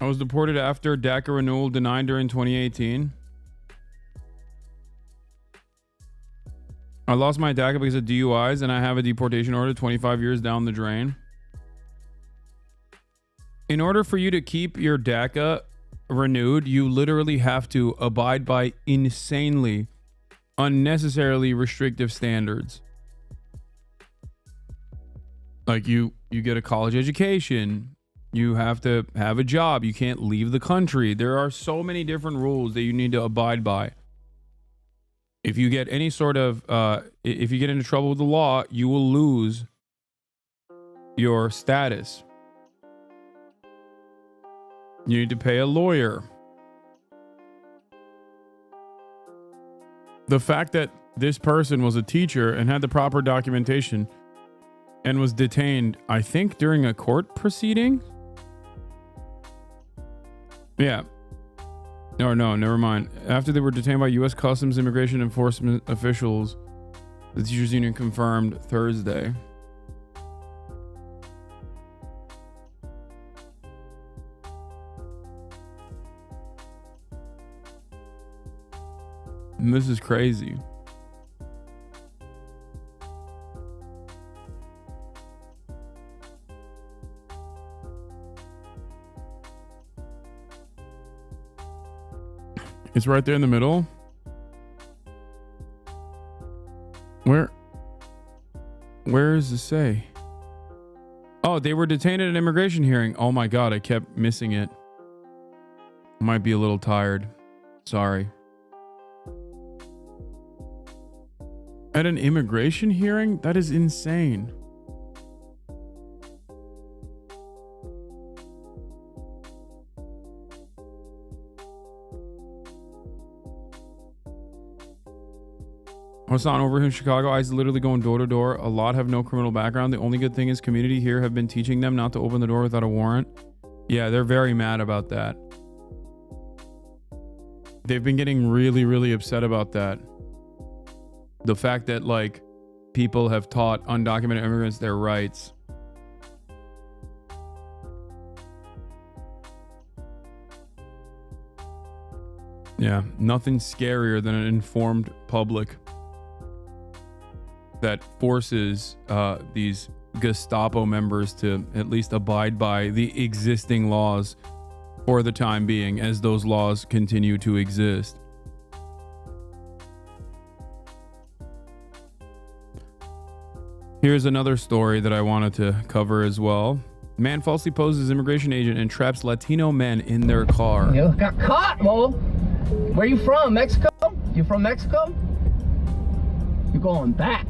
I was deported after DACA renewal denied during 2018. I lost my DACA because of DUIs and I have a deportation order 25 years down the drain. In order for you to keep your DACA renewed, you literally have to abide by insanely, unnecessarily restrictive standards. Like you get a college education. You have to have a job. You can't leave the country. There are so many different rules that you need to abide by. If you get any sort of, if you get into trouble with the law, you will lose your status. You need to pay a lawyer. The fact that this person was a teacher and had the proper documentation and was detained, I think, during a court proceeding. Yeah. Or no, never mind. After they were detained by U.S. Customs Immigration Enforcement officials, the teachers union confirmed Thursday. And this is crazy. It's right there in the middle. Where does it say? Oh, they were detained at an immigration hearing. Oh my God, I kept missing it. Might be a little tired. Sorry. At an immigration hearing? That is insane. Hasan, over here in Chicago, ICE is literally going door to door. A lot have no criminal background. The only good thing is community here have been teaching them not to open the door without a warrant. Yeah, they're very mad about that. They've been getting really, really upset about that. The fact that, like, people have taught undocumented immigrants their rights. Yeah, nothing scarier than an informed public that forces these Gestapo members to at least abide by the existing laws for the time being, as those laws continue to exist. Here's another story that I wanted to cover as well. Man falsely poses as immigration agent and traps Latino men in their car. You got caught, Mo. Where you from? Mexico? You from Mexico? You're going back.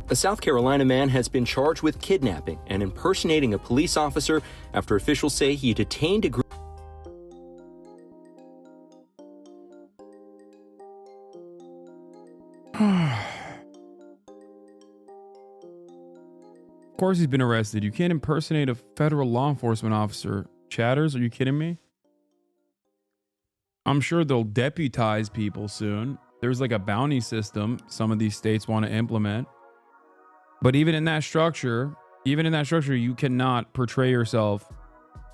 A South Carolina man has been charged with kidnapping and impersonating a police officer after officials say he detained a group. Of course he's been arrested. You can't impersonate a federal law enforcement officer. Chatters, are you kidding me? I'm sure they'll deputize people soon. There's like a bounty system some of these states want to implement. But even in that structure, you cannot portray yourself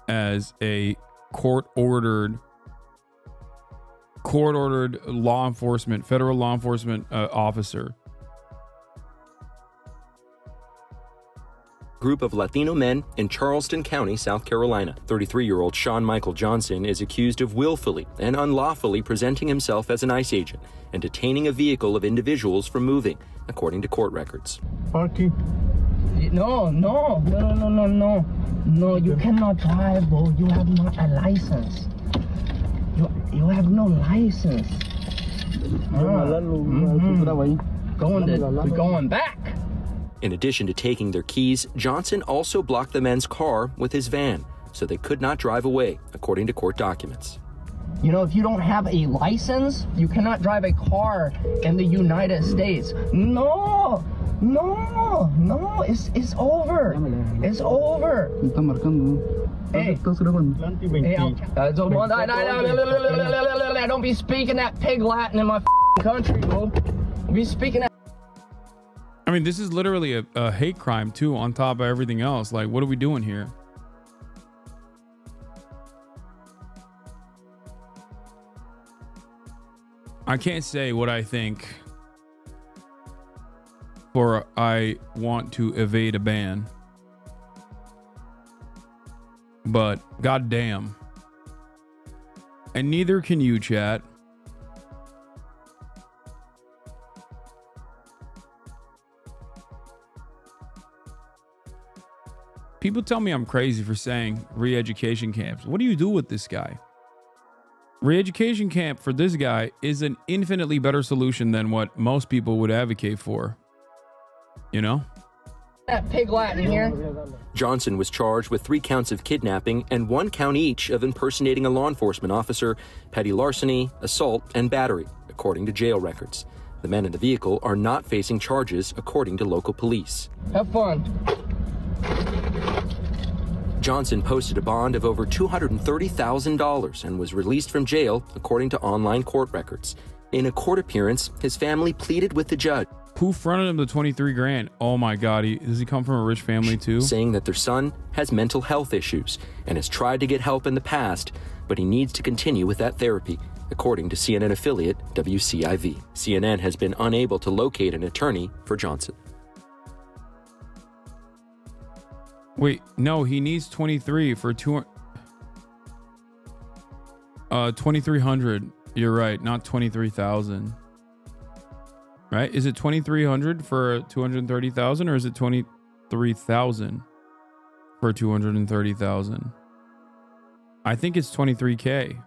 as a court-ordered law enforcement, federal law enforcement officer. Group of Latino men in Charleston County, South Carolina. 33-year-old Sean Michael Johnson is accused of willfully and unlawfully presenting himself as an ICE agent and detaining a vehicle of individuals from moving, according to court records. Parking. No, you cannot drive, bro. You have not a license. You have no license. We're going back. In addition to taking their keys, Johnson also blocked the men's car with his van, so they could not drive away, according to court documents. You know, if you don't have a license, you cannot drive a car in the United States. No, it's over. It's over. Hey, don't be speaking that pig Latin in my country, bro. Be speaking that. I mean, this is literally a hate crime too, on top of everything else. Like, what are we doing here? I can't say what I think, for I want to evade a ban. But goddamn. And neither can you, chat. People tell me I'm crazy for saying re-education camps. What do you do with this guy? Re-education camp for this guy is an infinitely better solution than what most people would advocate for. You know? That pig Latin here. Johnson was charged with 3 counts of kidnapping and 1 count each of impersonating a law enforcement officer, petty larceny, assault, and battery, according to jail records. The men in the vehicle are not facing charges, according to local police. Have fun. Johnson posted a bond of over $230,000 and was released from jail, according to online court records. In a court appearance, his family pleaded with the judge. Who fronted him the 23 grand? Oh my God, does he come from a rich family too? Saying that their son has mental health issues and has tried to get help in the past, but he needs to continue with that therapy, according to CNN affiliate WCIV. CNN has been unable to locate an attorney for Johnson. Wait, no, he needs 23 for 2,300. You're right, not 23,000. Right? Is it 2,300 for 230,000, or is it 23,000 for 230,000? I think it's 23K.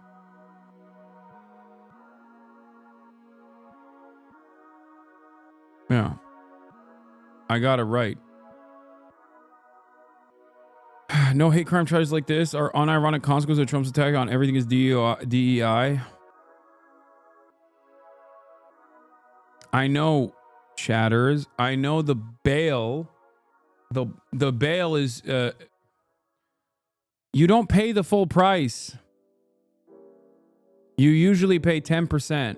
Yeah, I got it right. No hate crime charges like this are unironic consequences of Trump's attack on everything is DEI. I know, chatters. I know the bail. The bail is you don't pay the full price. You usually pay 10%.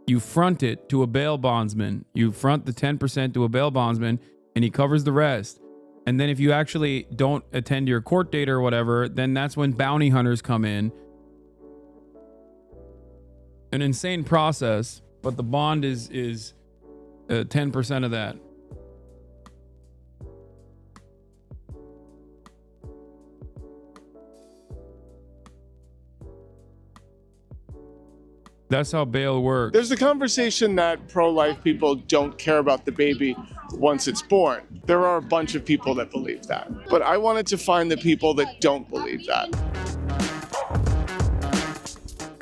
You front it to a bail bondsman. You front the 10% to a bail bondsman, and he covers the rest. And then if you actually don't attend your court date or whatever, then that's when bounty hunters come in. An insane process, but the bond is 10% of that. That's how bail works. There's the conversation that pro-life people don't care about the baby once it's born. There are a bunch of people that believe that. But I wanted to find the people that don't believe that.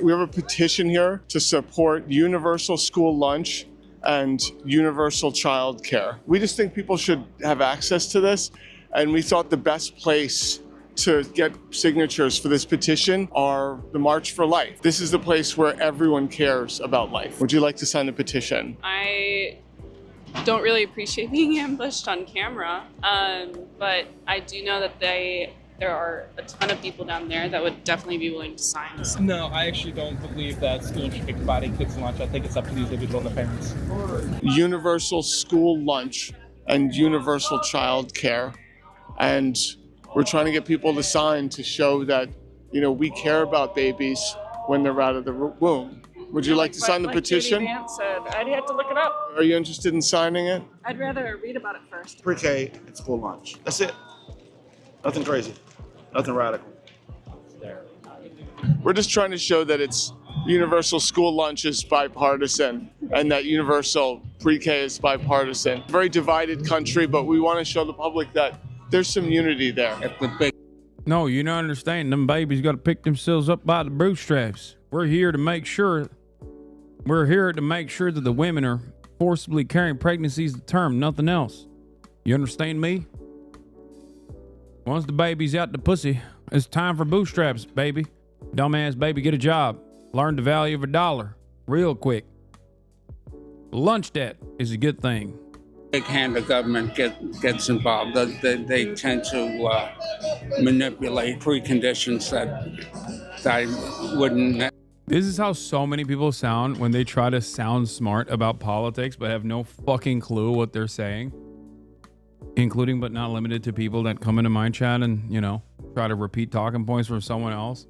We have a petition here to support universal school lunch and universal child care. We just think people should have access to this, and we thought the best place to get signatures for this petition are the March for Life. This is the place where everyone cares about life. Would you like to sign the petition? I don't really appreciate being ambushed on camera, but I do know that there are a ton of people down there that would definitely be willing to sign. No, I actually don't believe that schools should be providing kids lunch. I think it's up to the individual and the parents. Universal school lunch and universal child care. And we're trying to get people to sign to show that, you know, we care about babies when they're out of the womb. Would you like to sign the petition? Like Vance said, I'd have to look it up. Are you interested in signing it? I'd rather read about it first. Pre-K and school lunch. That's it. Nothing crazy. Nothing radical. We're just trying to show that it's universal school lunch is bipartisan and that universal pre-K is bipartisan. Very divided country, but we want to show the public that there's some unity there. No, you don't understand. Them babies got to pick themselves up by the bootstraps. We're here to make sure that the women are forcibly carrying pregnancies to term, nothing else. You understand me? Once the baby's out the pussy, it's time for bootstraps, baby. Dumbass baby, get a job. Learn the value of a dollar real quick. Lunch debt is a good thing. Big hand of government gets involved. They tend to manipulate preconditions that I wouldn't. This is how so many people sound when they try to sound smart about politics but have no fucking clue what they're saying. Including but not limited to people that come into my chat and, you know, try to repeat talking points from someone else.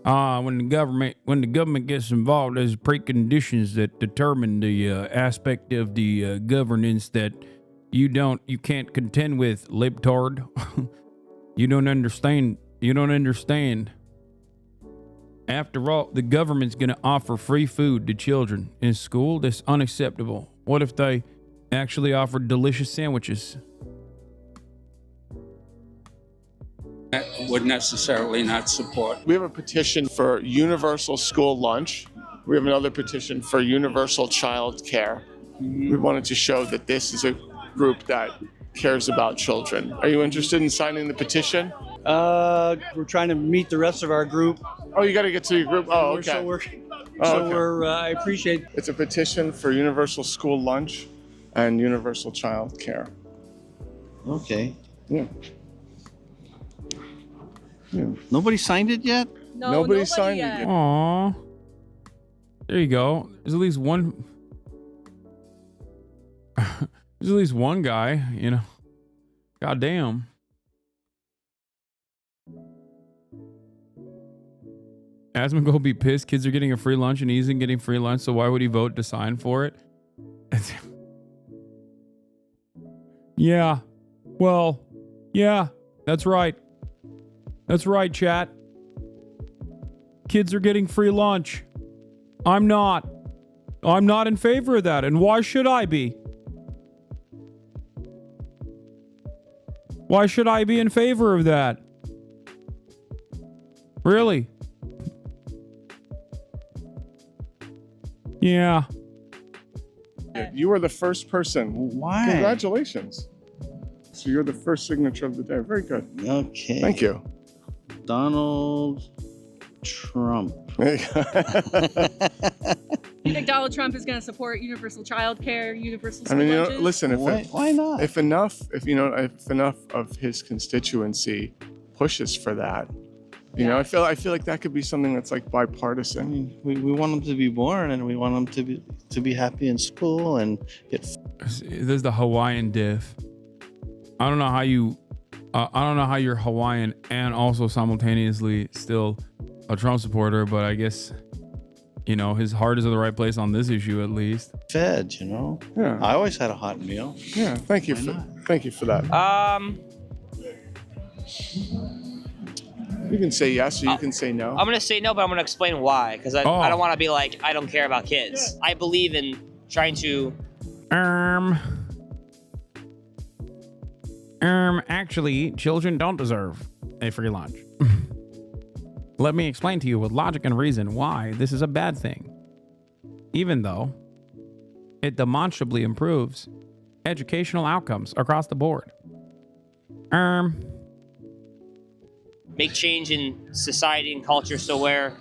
When the government gets involved, there's preconditions that determine the aspect of the governance that you can't contend with, libtard. You don't understand. After all, the government's gonna offer free food to children in school. That's unacceptable. What if they actually offered delicious sandwiches? Would necessarily not support. We have a petition for universal school lunch. We have another petition for universal child care. We wanted to show that this is a group that cares about children. Are you interested in signing the petition? We're trying to meet the rest of our group. Oh, you got to get to your group? Oh, okay. I appreciate. It's a petition for universal school lunch and universal child care. Okay. Yeah. Nobody signed it yet? No, nobody signed it yet. Aww. There you go. There's at least one. There's at least one guy, you know. Goddamn. Asman go be pissed. Kids are getting a free lunch and he isn't getting free lunch, so why would he vote to sign for it? Yeah. Well, yeah, that's right. That's right, chat. Kids are getting free lunch. I'm not in favor of that. And why should I be? Why should I be in favor of that? Really? Yeah. You were the first person. Why? Congratulations. So you're the first signature of the day. Very good. Okay. Thank you. Donald Trump. You think Donald Trump is going to support universal child care, universal school lunches? Listen, why not? If enough of his constituency pushes for that, I feel like that could be something that's like bipartisan. We want them to be born, and we want them to be happy in school and get. There's the Hawaiian diff. I don't know how you're Hawaiian and also simultaneously still a Trump supporter, but I guess, his heart is in the right place on this issue at least. Fed, Yeah. I always had a hot meal. Yeah, thank you for that. You can say yes or you can say no. I'm going to say no, but I'm going to explain why. Because I don't want to be like, I don't care about kids. I believe in trying to... Actually, children don't deserve a free lunch. Let me explain to you with logic and reason why this is a bad thing. Even though it demonstrably improves educational outcomes across the board. Make change in society and culture so where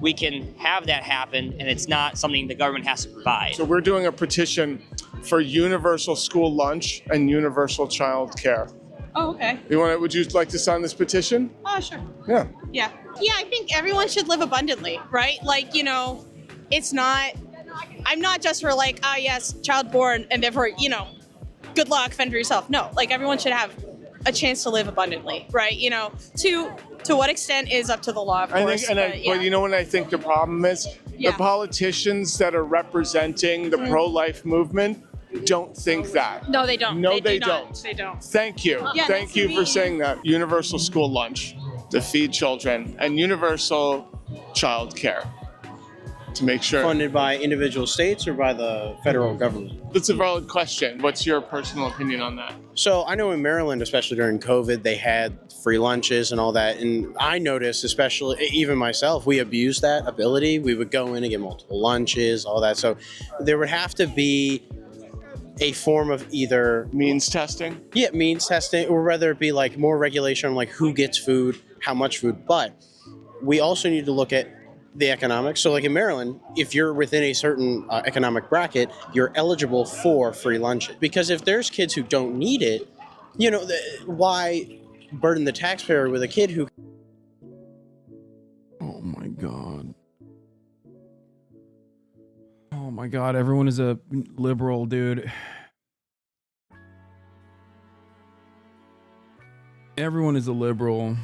we can have that happen and it's not something the government has to provide. So we're doing a petition for universal school lunch and universal child care. Oh, okay. Would you like to sign this petition? Oh, sure. Yeah. Yeah. Yeah, I think everyone should live abundantly, right? Like, you know, it's not, I'm not just for like, yes, child born, and therefore, you know, good luck, fend for yourself. No, like everyone should have a chance to live abundantly, right? You know, to what extent is up to the law, of course. But you know what I think the problem is? Yeah. The politicians that are representing the pro-life movement don't think that. No, they don't. No, they do don't. not. They don't. Thank you. Yeah, Thank you for saying that. Universal school lunch to feed children and universal child care to make sure. Funded by individual states or by the federal government? That's a valid question. What's your personal opinion on that? So I know in Maryland, especially during COVID, they had free lunches and all that. And I noticed, especially even myself, we abused that ability. We would go in and get multiple lunches, all that. So there would have to be a form of either means testing. Yeah, means testing, or whether it be like more regulation on like who gets food, how much food. But we also need to look at the economics. So like in Maryland, if you're within a certain economic bracket, you're eligible for free lunches. Because if there's kids who don't need it, you know, why burden the taxpayer with a kid who... Oh my God. Oh my God, everyone is a liberal, dude. Everyone is a liberal.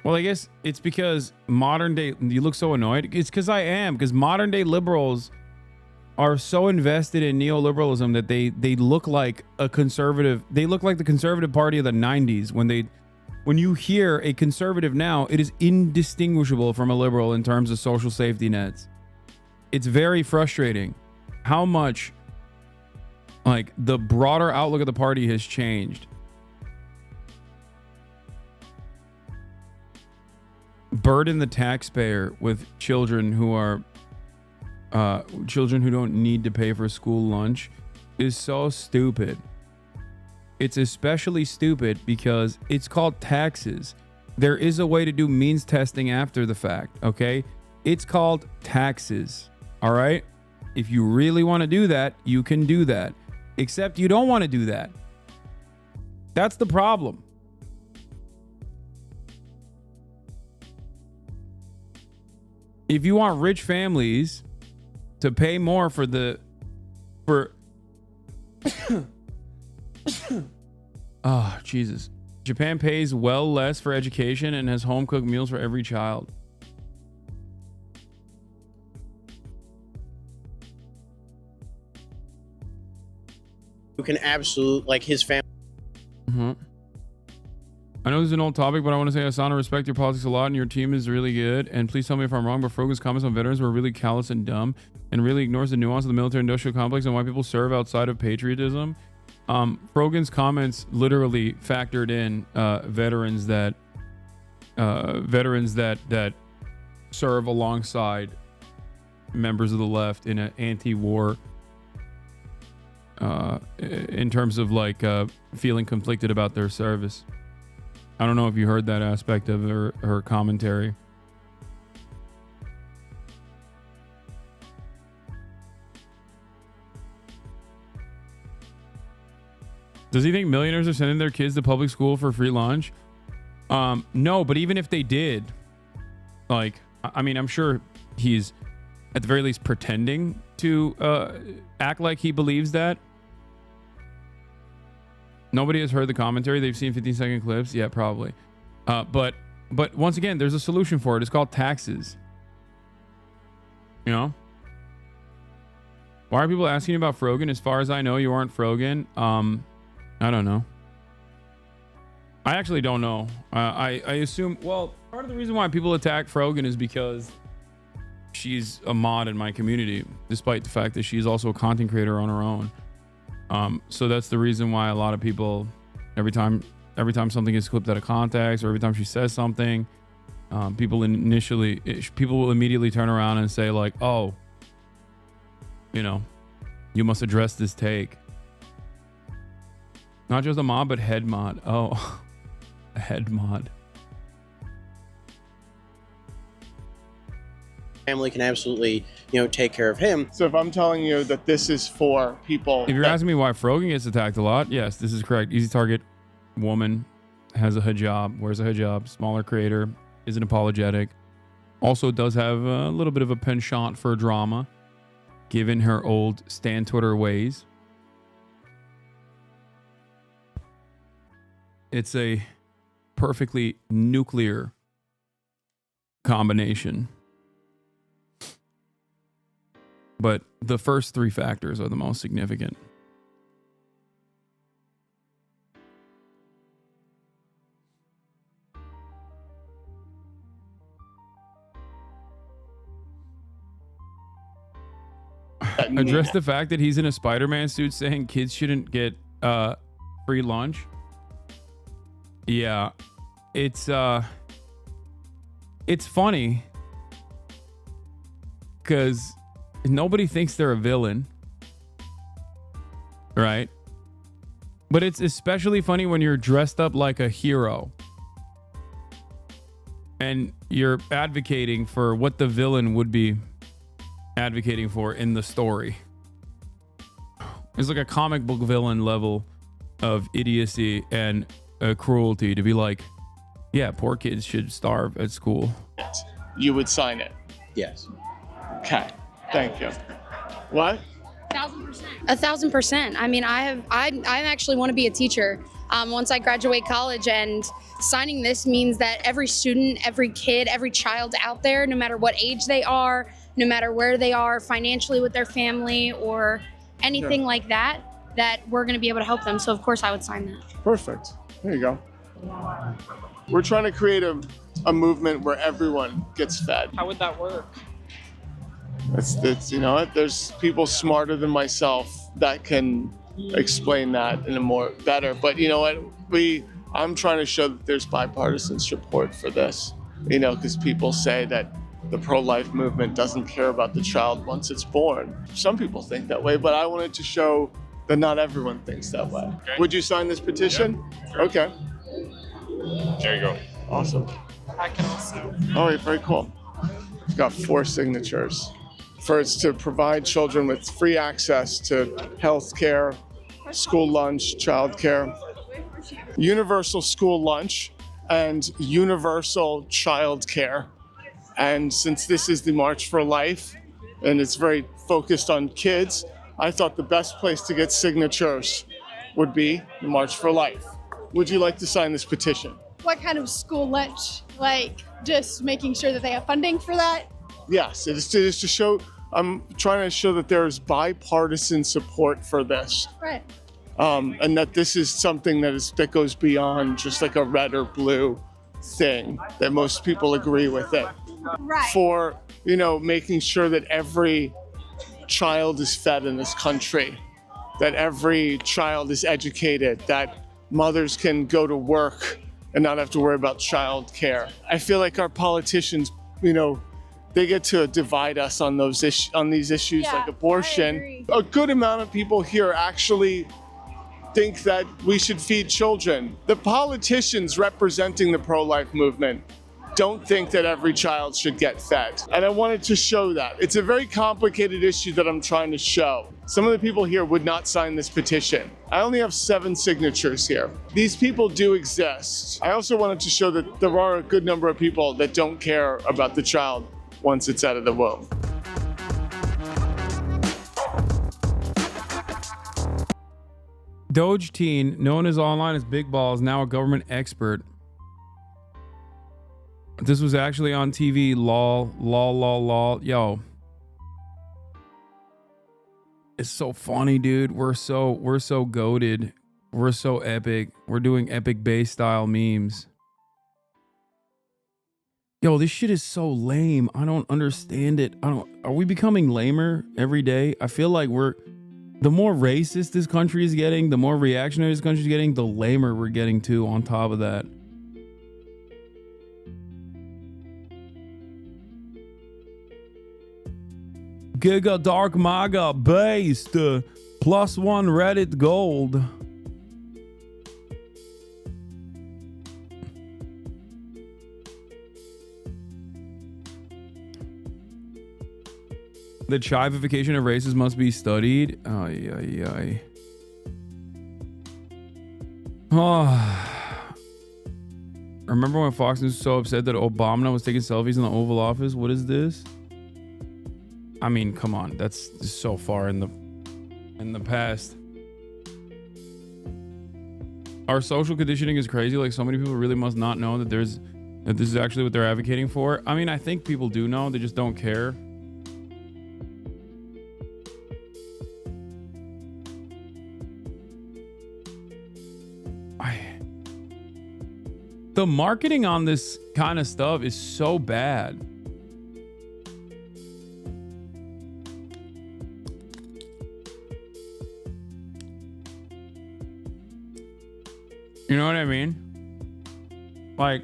Well, I guess it's because modern day, you look so annoyed. It's because I am, because modern day liberals are so invested in neoliberalism that they look like a conservative. They look like the conservative party of the 90s. When you hear a conservative now, it is indistinguishable from a liberal in terms of social safety nets. It's very frustrating how much like the broader outlook of the party has changed. Burden the taxpayer with children who are children who don't need to pay for school lunch is so stupid. It's especially stupid because it's called taxes. There is a way to do means testing after the fact, okay? It's called taxes, all right? If you really want to do that, you can do that. Except you don't want to do that. That's the problem. If you want rich families to pay more oh, Jesus. Japan pays well less for education and has home cooked meals for every child. Who can absolutely, like his family. I know this is an old topic, but I want to say, Hasan, I respect your politics a lot and your team is really good. And please tell me if I'm wrong, but Frogan's comments on veterans were really callous and dumb and really ignores the nuance of the military-industrial complex and why people serve outside of patriotism. Frogan's comments literally factored in veterans that serve alongside members of the left in an anti-war in terms of like feeling conflicted about their service. I don't know if you heard that aspect of her commentary. Does he think millionaires are sending their kids to public school for free lunch? No, but even if they did, like, I mean, I'm sure he's at the very least pretending to act like he believes that. Nobody has heard the commentary. They've seen 15-second clips. Yeah, probably. But once again, there's a solution for it. It's called taxes. You know? Why are people asking about Frogan? As far as I know, you aren't Frogan. I don't know. I actually don't know. I assume, well, part of the reason why people attack Frogan is because she's a mod in my community, despite the fact that she's also a content creator on her own. So that's the reason why a lot of people, every time something gets clipped out of context, or every time she says something, people will immediately turn around and say like, oh, you must address this take. Not just a mod, but head mod. Oh, a head mod. Family can absolutely, take care of him. So if I'm telling you that this is for people, If you're asking me why Frogan gets attacked a lot, yes, this is correct. Easy target, woman, has a hijab, wears a hijab, smaller creator, isn't apologetic. Also does have a little bit of a penchant for drama, given her old Stan Twitter ways. It's a perfectly nuclear combination. But the first three factors are the most significant. Address the fact that he's in a Spider-Man suit saying kids shouldn't get free lunch. Yeah, it's funny because nobody thinks they're a villain, right? But it's especially funny when you're dressed up like a hero and you're advocating for what the villain would be advocating for in the story. It's like a comic book villain level of idiocy and cruelty to be like, yeah, poor kids should starve at school. you would sign it. Yes. Okay. Thank you. What? 1,000%. 1,000%. I mean, I actually want to be a teacher once I graduate college, and signing this means that every student, every kid, every child out there, no matter what age they are, no matter where they are financially with their family or anything like that, that we're going to be able to help them. So of course I would sign that. Perfect. There you go. We're trying to create a movement where everyone gets fed. How would that work? It's you know what? There's people smarter than myself that can explain that in a more better. But you know what? I'm trying to show that there's bipartisan support for this. You know, because people say that the pro-life movement doesn't care about the child once it's born. Some people think that way, but I wanted to show that not everyone thinks that way. Okay. Would you sign this petition? Yeah, sure. Okay. There you go. Awesome. I can also. All right, very cool. We've got 4 signatures. First, to provide children with free access to health care, school lunch, child care, universal school lunch, and universal child care. And since this is the March for Life, and it's very focused on kids, I thought the best place to get signatures would be the March for Life. Would you like to sign this petition? What kind of school lunch? Like just making sure that they have funding for that? Yes, it is to show, I'm trying to show that there's bipartisan support for this. Right. And that this is something that goes beyond just like a red or blue thing, that most people agree with it. Right. For, you know, making sure that every child is fed in this country, that every child is educated, that mothers can go to work and not have to worry about child care. I feel like our politicians, you know, they get to divide us on these issues like abortion. A good amount of people here actually think that we should feed children. The politicians representing the pro-life movement don't think that every child should get fed. And I wanted to show that. It's a very complicated issue that I'm trying to show. Some of the people here would not sign this petition. I only have 7 signatures here. These people do exist. I also wanted to show that there are a good number of people that don't care about the child once it's out of the womb. Doge teen, known as online as Big Balls, now a government expert. This was actually on TV. Lol. Yo, it's so funny, dude. We're so goated We're so epic. We're doing epic bass style memes. Yo, this shit is so lame. I don't understand it. Are we becoming lamer every day? I feel like the more racist this country is getting, the more reactionary this country is getting, the lamer we're getting too on top of that. Giga Dark Maga based +1 Reddit gold. The chivification of races must be studied. Ay, ay, ay. Oh. Remember when Fox News was so upset that Obama was taking selfies in the Oval Office? What is this? I mean, come on. That's so far in the past. Our social conditioning is crazy. Like, so many people really must not know that this is actually what they're advocating for. I mean, I think people do know. They just don't care. The marketing on this kind of stuff is so bad. You know what I mean? Like,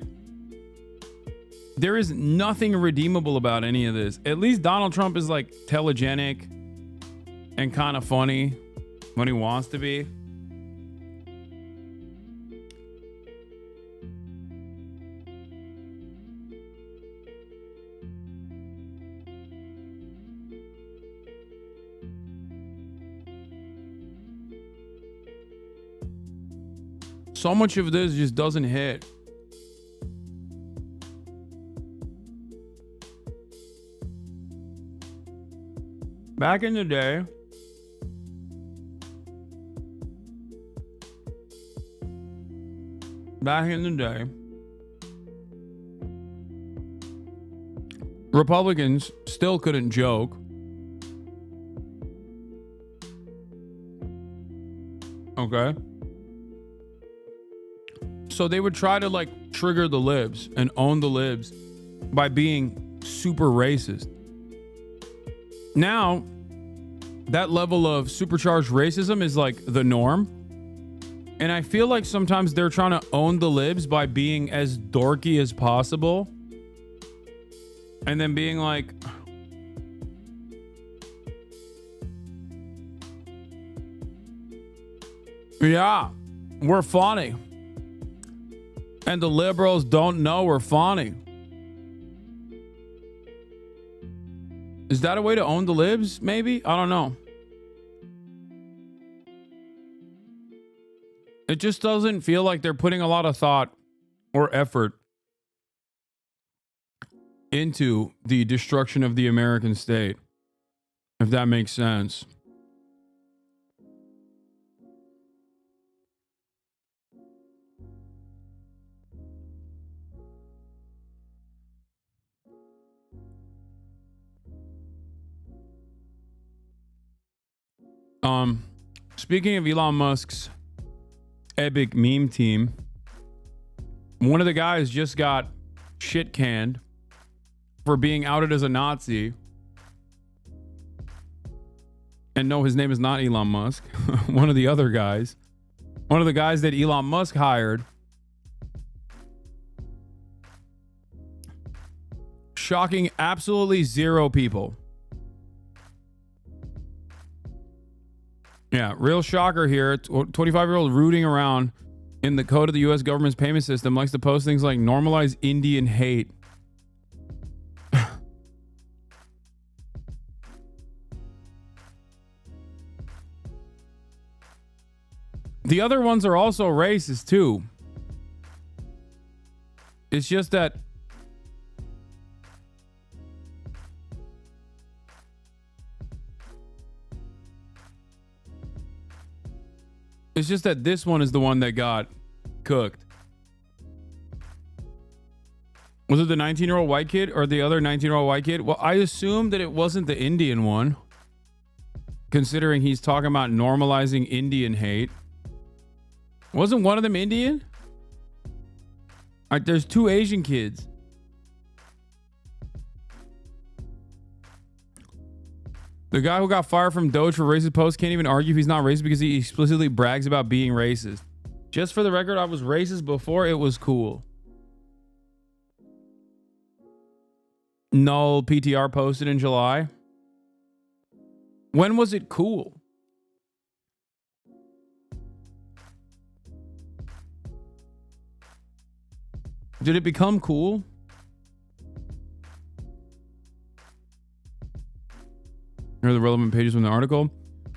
there is nothing redeemable about any of this. At least Donald Trump is like telegenic and kind of funny when he wants to be. So much of this just doesn't hit. Back in the day, Republicans still couldn't joke. Okay. So they would try to like trigger the libs and own the libs by being super racist. Now, that level of supercharged racism is like the norm. And I feel like sometimes they're trying to own the libs by being as dorky as possible. And then being like, yeah, we're funny. And the liberals don't know we're funny. Is that a way to own the libs? Maybe? I don't know. It just doesn't feel like they're putting a lot of thought or effort into the destruction of the American state, if that makes sense. Speaking of Elon Musk's epic meme team, one of the guys just got shit canned for being outed as a Nazi. And no, his name is not Elon Musk. One of the other guys. One of the guys that Elon Musk hired. Shocking absolutely zero people. Yeah, real shocker here. 25-year-old rooting around in the code of the U.S. government's payment system likes to post things like normalize Indian hate. The other ones are also racist too. It's just that this one is the one that got cooked. Was it the 19-year-old white kid or the other 19-year-old white kid? Well, I assumed that it wasn't the Indian one, considering he's talking about normalizing Indian hate. Wasn't one of them Indian? There's 2 Asian kids. The guy who got fired from Doge for racist posts can't even argue if he's not racist because he explicitly brags about being racist. Just for the record, I was racist before it was cool. Null PTR posted in July. When was it cool? Did it become cool? Here are the relevant pages from the article.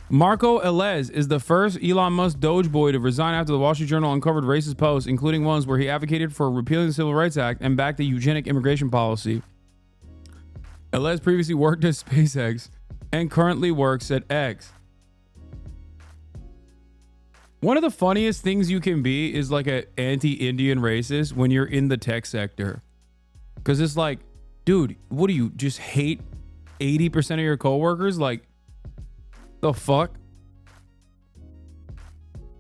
Marco Elez is the first Elon Musk Doge boy to resign after the Wall Street Journal uncovered racist posts, including ones where he advocated for repealing the Civil Rights Act and backed the eugenic immigration policy. Elez previously worked at SpaceX and currently works at X. One of the funniest things you can be is like an anti-Indian racist when you're in the tech sector. Because it's like, dude, what do you just hate 80% of your coworkers? Like, the fuck?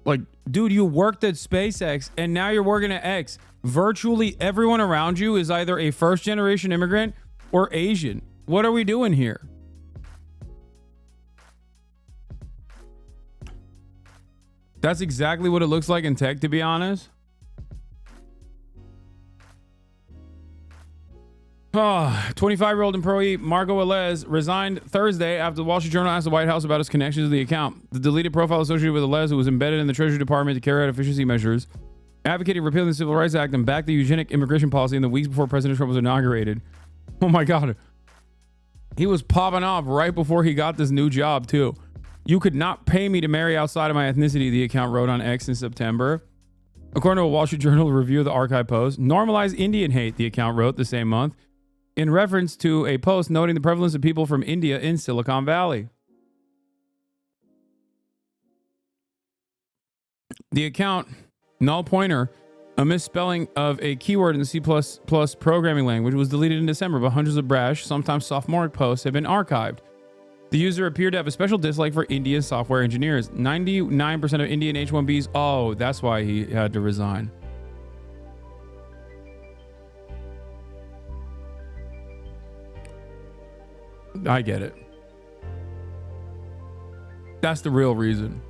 Like, dude, you worked at SpaceX and now you're working at X. Virtually everyone around you is either a first-generation immigrant or Asian. What are we doing here? That's exactly what it looks like in tech, to be honest. 25-year-old employee Marco Elez resigned Thursday after the Wall Street Journal asked the White House about his connections to the account. The deleted profile associated with Elez, who was embedded in the Treasury Department to carry out efficiency measures, advocated repealing the Civil Rights Act and backed the eugenic immigration policy in the weeks before President Trump was inaugurated. Oh my God. He was popping off right before he got this new job, too. You could not pay me to marry outside of my ethnicity, the account wrote on X in September. According to a Wall Street Journal review of the archive post, normalize Indian hate, the account wrote the same month, in reference to a post noting the prevalence of people from India in Silicon Valley. The account, null pointer, a misspelling of a keyword in the C++ programming language, was deleted in December, but hundreds of brash, sometimes sophomoric posts have been archived. The user appeared to have a special dislike for Indian software engineers. 99% of Indian H-1Bs. Oh, that's why he had to resign. I get it. That's the real reason.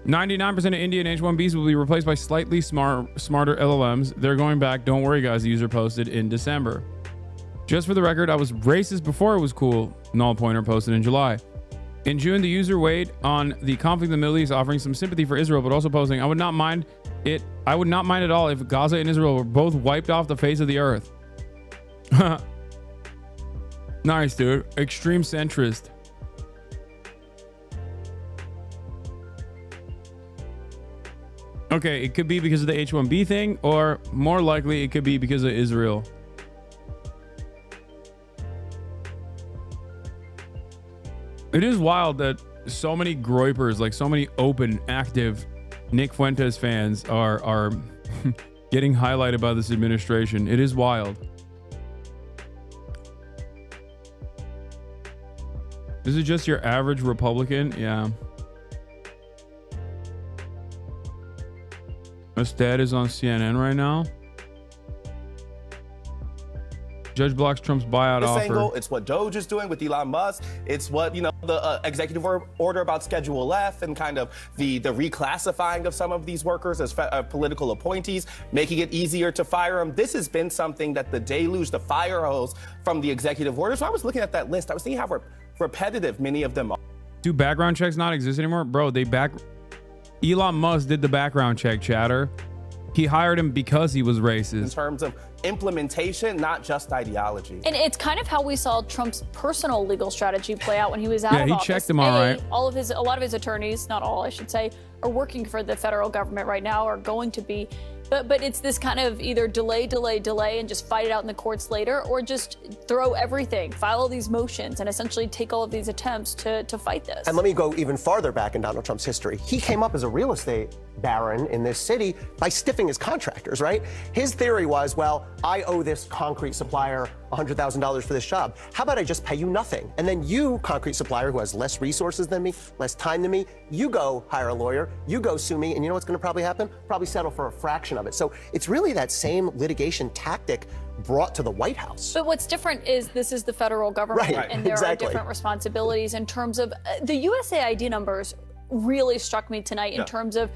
99% of Indian H-1Bs will be replaced by slightly smarter LLMs. They're going back. Don't worry, guys. The user posted in December. Just for the record, I was racist before it was cool. Null pointer posted in July. In June, the user weighed on the conflict in the Middle East, offering some sympathy for Israel, but also posting, I would not mind at all if Gaza and Israel were both wiped off the face of the earth. Nice, dude. Extreme centrist. Okay, it could be because of the H-1B thing, or more likely it could be because of Israel. It is wild that so many groypers, like so many open, active Nick Fuentes fans are getting highlighted by this administration. It is wild. This is just your average Republican? Yeah. My dad is on CNN right now. Judge blocks Trump's buyout offer. Angle, it's what Doge is doing with Elon Musk. It's what, the executive order about Schedule F and kind of the reclassifying of some of these workers as political appointees, making it easier to fire them. This has been something that the deluge, the fire hose from the executive orders. So I was looking at that list. I was thinking how repetitive many of them are. Do background checks not exist anymore? Bro, Elon Musk did the background check, chatter. He hired him because he was racist. In terms of implementation, not just ideology. And it's kind of how we saw Trump's personal legal strategy play out when he was out of office. Yeah, he checked them all right. A lot of his attorneys, not all I should say, are working for the federal government right now, are going to be. But it's this kind of either delay, and just fight it out in the courts later, or just throw everything, file all these motions, and essentially take all of these attempts to fight this. And let me go even farther back in Donald Trump's history. He came up as a real estate baron in this city by stiffing his contractors, right? His theory was, well, I owe this concrete supplier $100,000 for this job. How about I just pay you nothing? And then you, concrete supplier who has less resources than me, less time than me, you go hire a lawyer, you go sue me, and you know what's going to probably happen? Probably settle for a fraction of it. So it's really that same litigation tactic brought to the White House. But what's different is this is the federal government, Right, and there exactly. are different responsibilities in terms of the USAID numbers really struck me tonight in terms of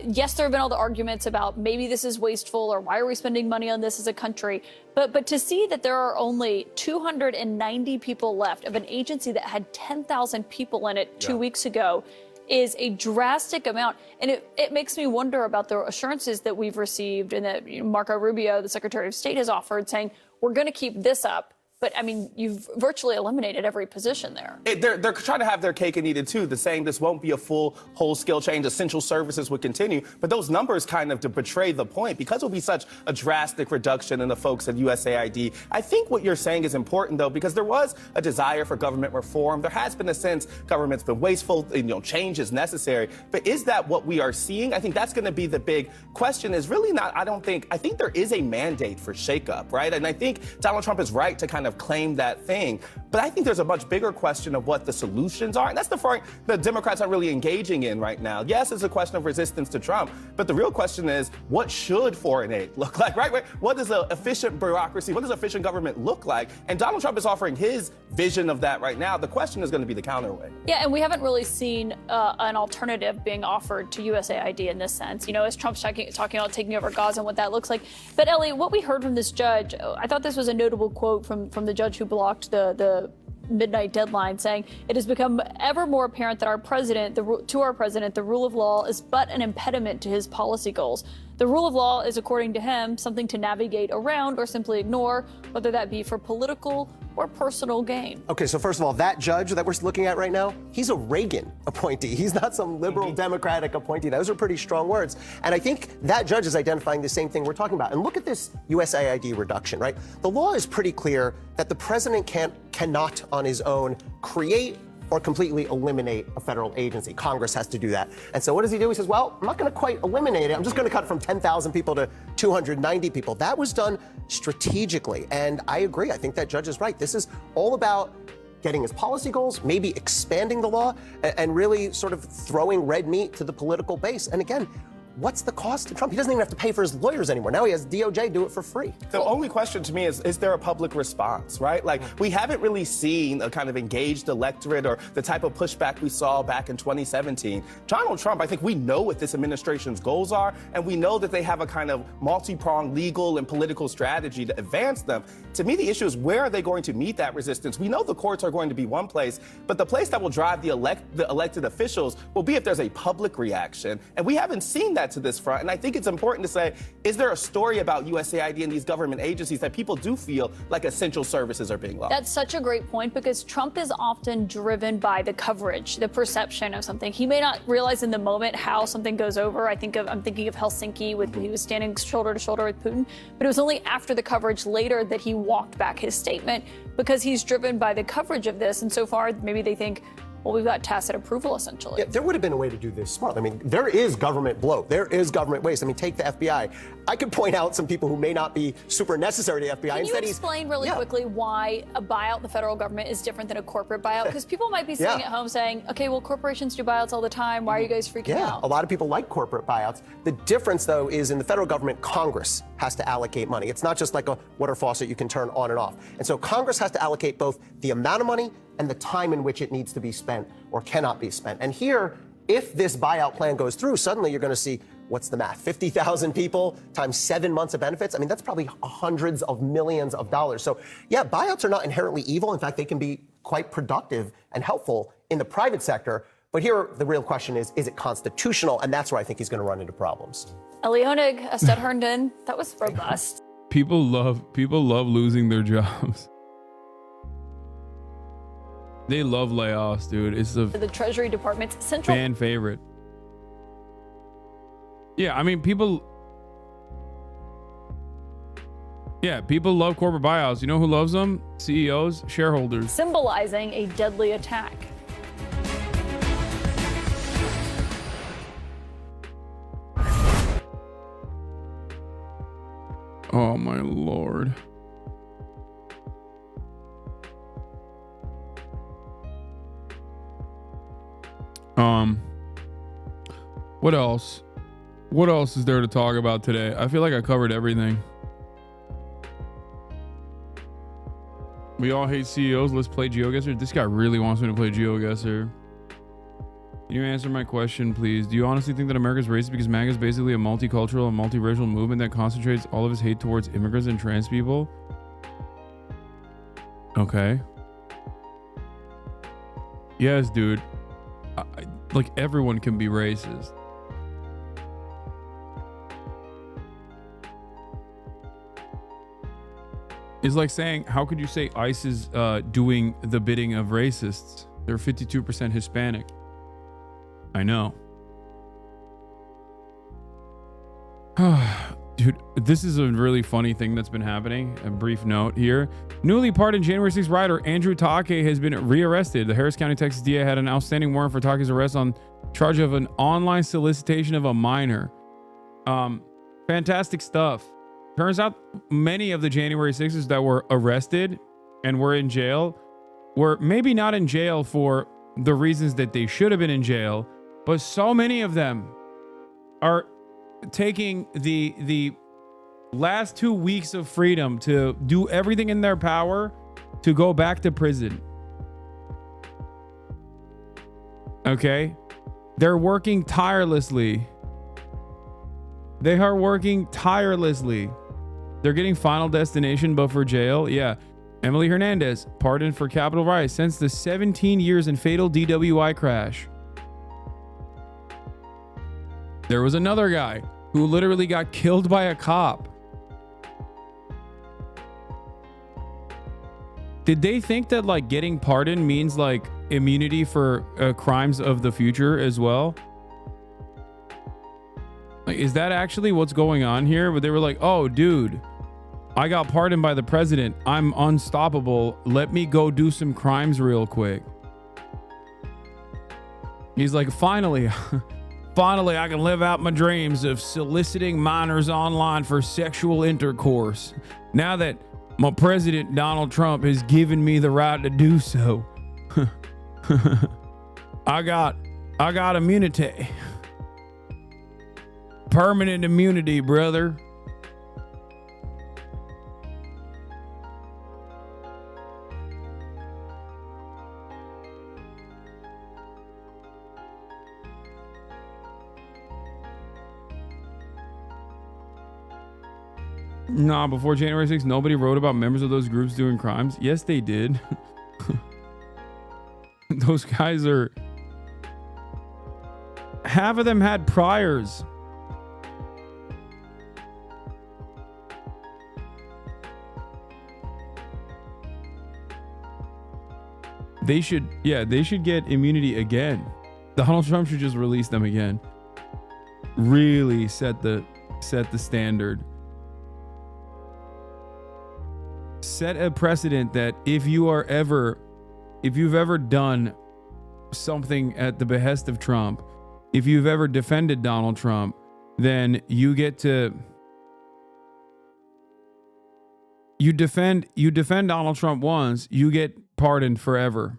yes, there have been all the arguments about maybe this is wasteful or why are we spending money on this as a country, but to see that there are only 290 people left of an agency that had 10,000 people in it 2 weeks ago is a drastic amount. And it makes me wonder about the assurances that we've received and that Marco Rubio, the Secretary of State, has offered, saying we're going to keep this up. But, I mean, you've virtually eliminated every position there. They're trying to have their cake and eat it, too. They're saying this won't be a full, whole-scale change. Essential services would continue. But those numbers kind of to betray the point. Because it will be such a drastic reduction in the folks at USAID, I think what you're saying is important, though, because there was a desire for government reform. There has been a sense government's been wasteful, change is necessary. But is that what we are seeing? I think that's going to be the big question is really not, I think there is a mandate for shakeup, right? And I think Donald Trump is right to kind of claim that thing. But I think there's a much bigger question of what the solutions are. And that's the part the Democrats are really engaging in right now. Yes, it's a question of resistance to Trump. But the real question is, what should foreign aid look like, right? What does an efficient bureaucracy, what does efficient government look like? And Donald Trump is offering his vision of that right now. The question is going to be the counterweight. Yeah, and we haven't really seen an alternative being offered to USAID in this sense. As Trump's talking about taking over Gaza and what that looks like. But Ellie, what we heard from this judge, I thought this was a notable quote from the judge who blocked the midnight deadline, saying it has become ever more apparent that to our president, the rule of law is but an impediment to his policy goals. The rule of law is, according to him, something to navigate around or simply ignore, whether that be for political or personal gain. Okay, so first of all, that judge that we're looking at right now, he's a Reagan appointee. He's not some liberal Democratic appointee. Those are pretty strong words. And I think that judge is identifying the same thing we're talking about. And look at this USAID reduction, right? The law is pretty clear that the president cannot on his own create or completely eliminate a federal agency. Congress has to do that. And so what does he do? He says, well, I'm not going to quite eliminate it. I'm just going to cut from 10,000 people to 290 people. That was done strategically. And I agree. I think that judge is right. This is all about getting his policy goals, maybe expanding the law, and really sort of throwing red meat to the political base. And again, what's the cost to Trump? He doesn't even have to pay for his lawyers anymore. Now he has DOJ do it for free. The only question to me is there a public response, right? Like, we haven't really seen a kind of engaged electorate or the type of pushback we saw back in 2017. Donald Trump, I think we know what this administration's goals are, and we know that they have a kind of multi-pronged legal and political strategy to advance them. To me, the issue is, where are they going to meet that resistance? We know the courts are going to be one place, but the place that will drive the elected officials will be if there's a public reaction. And we haven't seen that to this front. And I think it's important to say, is there a story about USAID and these government agencies that people do feel like essential services are being lost? That's such a great point, because Trump is often driven by the coverage, the perception of something. He may not realize in the moment how something goes over. I'm thinking of Helsinki, he was standing shoulder to shoulder with Putin, but it was only after the coverage later that he walked back his statement, because he's driven by the coverage of this. And so far, maybe they think, well, we've got tacit approval, essentially. Yeah, there would have been a way to do this smart. I mean, there is government bloat. There is government waste. I mean, take the FBI. I could point out some people who may not be super necessary to the FBI. Can you explain really quickly why a buyout in the federal government is different than a corporate buyout? Because people might be sitting at home saying, okay, well, corporations do buyouts all the time. Why are you guys freaking out? A lot of people like corporate buyouts. The difference, though, is in the federal government, Congress has to allocate money. It's not just like a water faucet you can turn on and off. And so Congress has to allocate both the amount of money and the time in which it needs to be spent or cannot be spent. And here, if this buyout plan goes through, suddenly you're going to see, what's the math? 50,000 people times 7 months of benefits. I mean, that's probably hundreds of millions of dollars. So yeah, buyouts are not inherently evil. In fact, they can be quite productive and helpful in the private sector. But here, the real question is it constitutional? And that's where I think he's going to run into problems. Ellie Honig, Ested Herndon, that was robust. People love losing their jobs. They love layoffs, dude. It's the Treasury Department's central fan favorite. Yeah, I mean, people love corporate buyouts. You know who loves them? CEOs, shareholders. Symbolizing a deadly attack. Oh my Lord. What else? What else is there to talk about today? I feel like I covered everything. We all hate CEOs. Let's play GeoGuessr. This guy really wants me to play GeoGuessr. Can you answer my question, please? Do you honestly think that America's racist because MAGA is basically a multicultural and multiracial movement that concentrates all of its hate towards immigrants and trans people? Okay. Yes, dude. Like, everyone can be racist. It's like saying, how could you say ICE is doing the bidding of racists? They're 52% Hispanic. I know. Dude, this is a really funny thing that's been happening. A brief note here. Newly pardoned January 6th rioter Andrew Take has been rearrested. The Harris County, Texas DA had an outstanding warrant for Take's arrest on charge of an online solicitation of a minor. Fantastic stuff. Turns out many of the January 6ers that were arrested and were in jail were maybe not in jail for the reasons that they should have been in jail, but so many of them are taking the last 2 weeks of freedom to do everything in their power to go back to prison. Okay? They're working tirelessly. They are working tirelessly. They're getting final destination, but for jail. Yeah. Emily Hernandez, pardoned for capital riot since the 17 years in fatal DWI crash. There was another guy who literally got killed by a cop. Did they think that like getting pardoned means like immunity for crimes of the future as well? Like, is that actually what's going on here? But they were like, oh, dude, I got pardoned by the president. I'm unstoppable. Let me go do some crimes real quick. He's like, finally, finally, I can live out my dreams of soliciting minors online for sexual intercourse. Now that my president, Donald Trump, has given me the right to do so. I got immunity. Permanent immunity, brother. Nah, before January 6th, nobody wrote about members of those groups doing crimes. Yes, they did. Those guys are... Half of them had priors. They should get immunity again. Donald Trump should just release them again. Really set the standard. Set a precedent that if you've ever done something at the behest of Trump, if you've ever defended Donald Trump, then you get to you defend Donald Trump once, you get pardoned forever.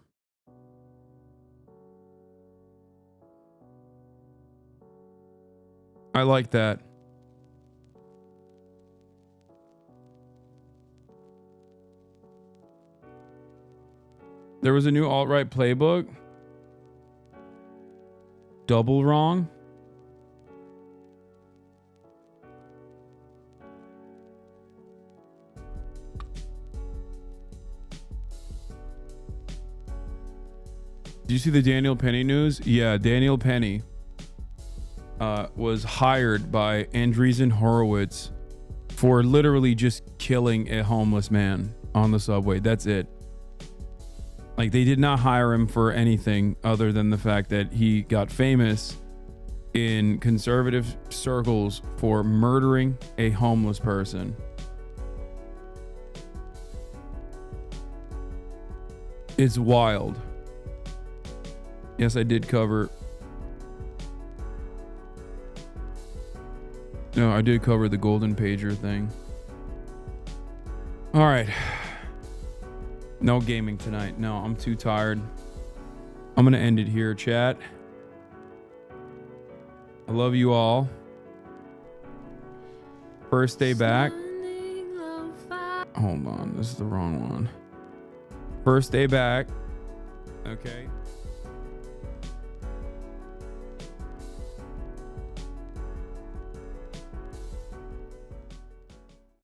I like that. There was a new alt-right playbook. Double wrong. Did you see the Daniel Penny news? Yeah, Daniel Penny was hired by Andreessen Horowitz for literally just killing a homeless man on the subway. That's it. Like, they did not hire him for anything other than the fact that he got famous in conservative circles for murdering a homeless person. It's wild. Yes, I did cover. No, I did cover the golden pager thing. All right. No gaming tonight. No, I'm too tired. I'm going to end it here, chat. I love you all. First day back. Hold on, this is the wrong one. First day back. Okay.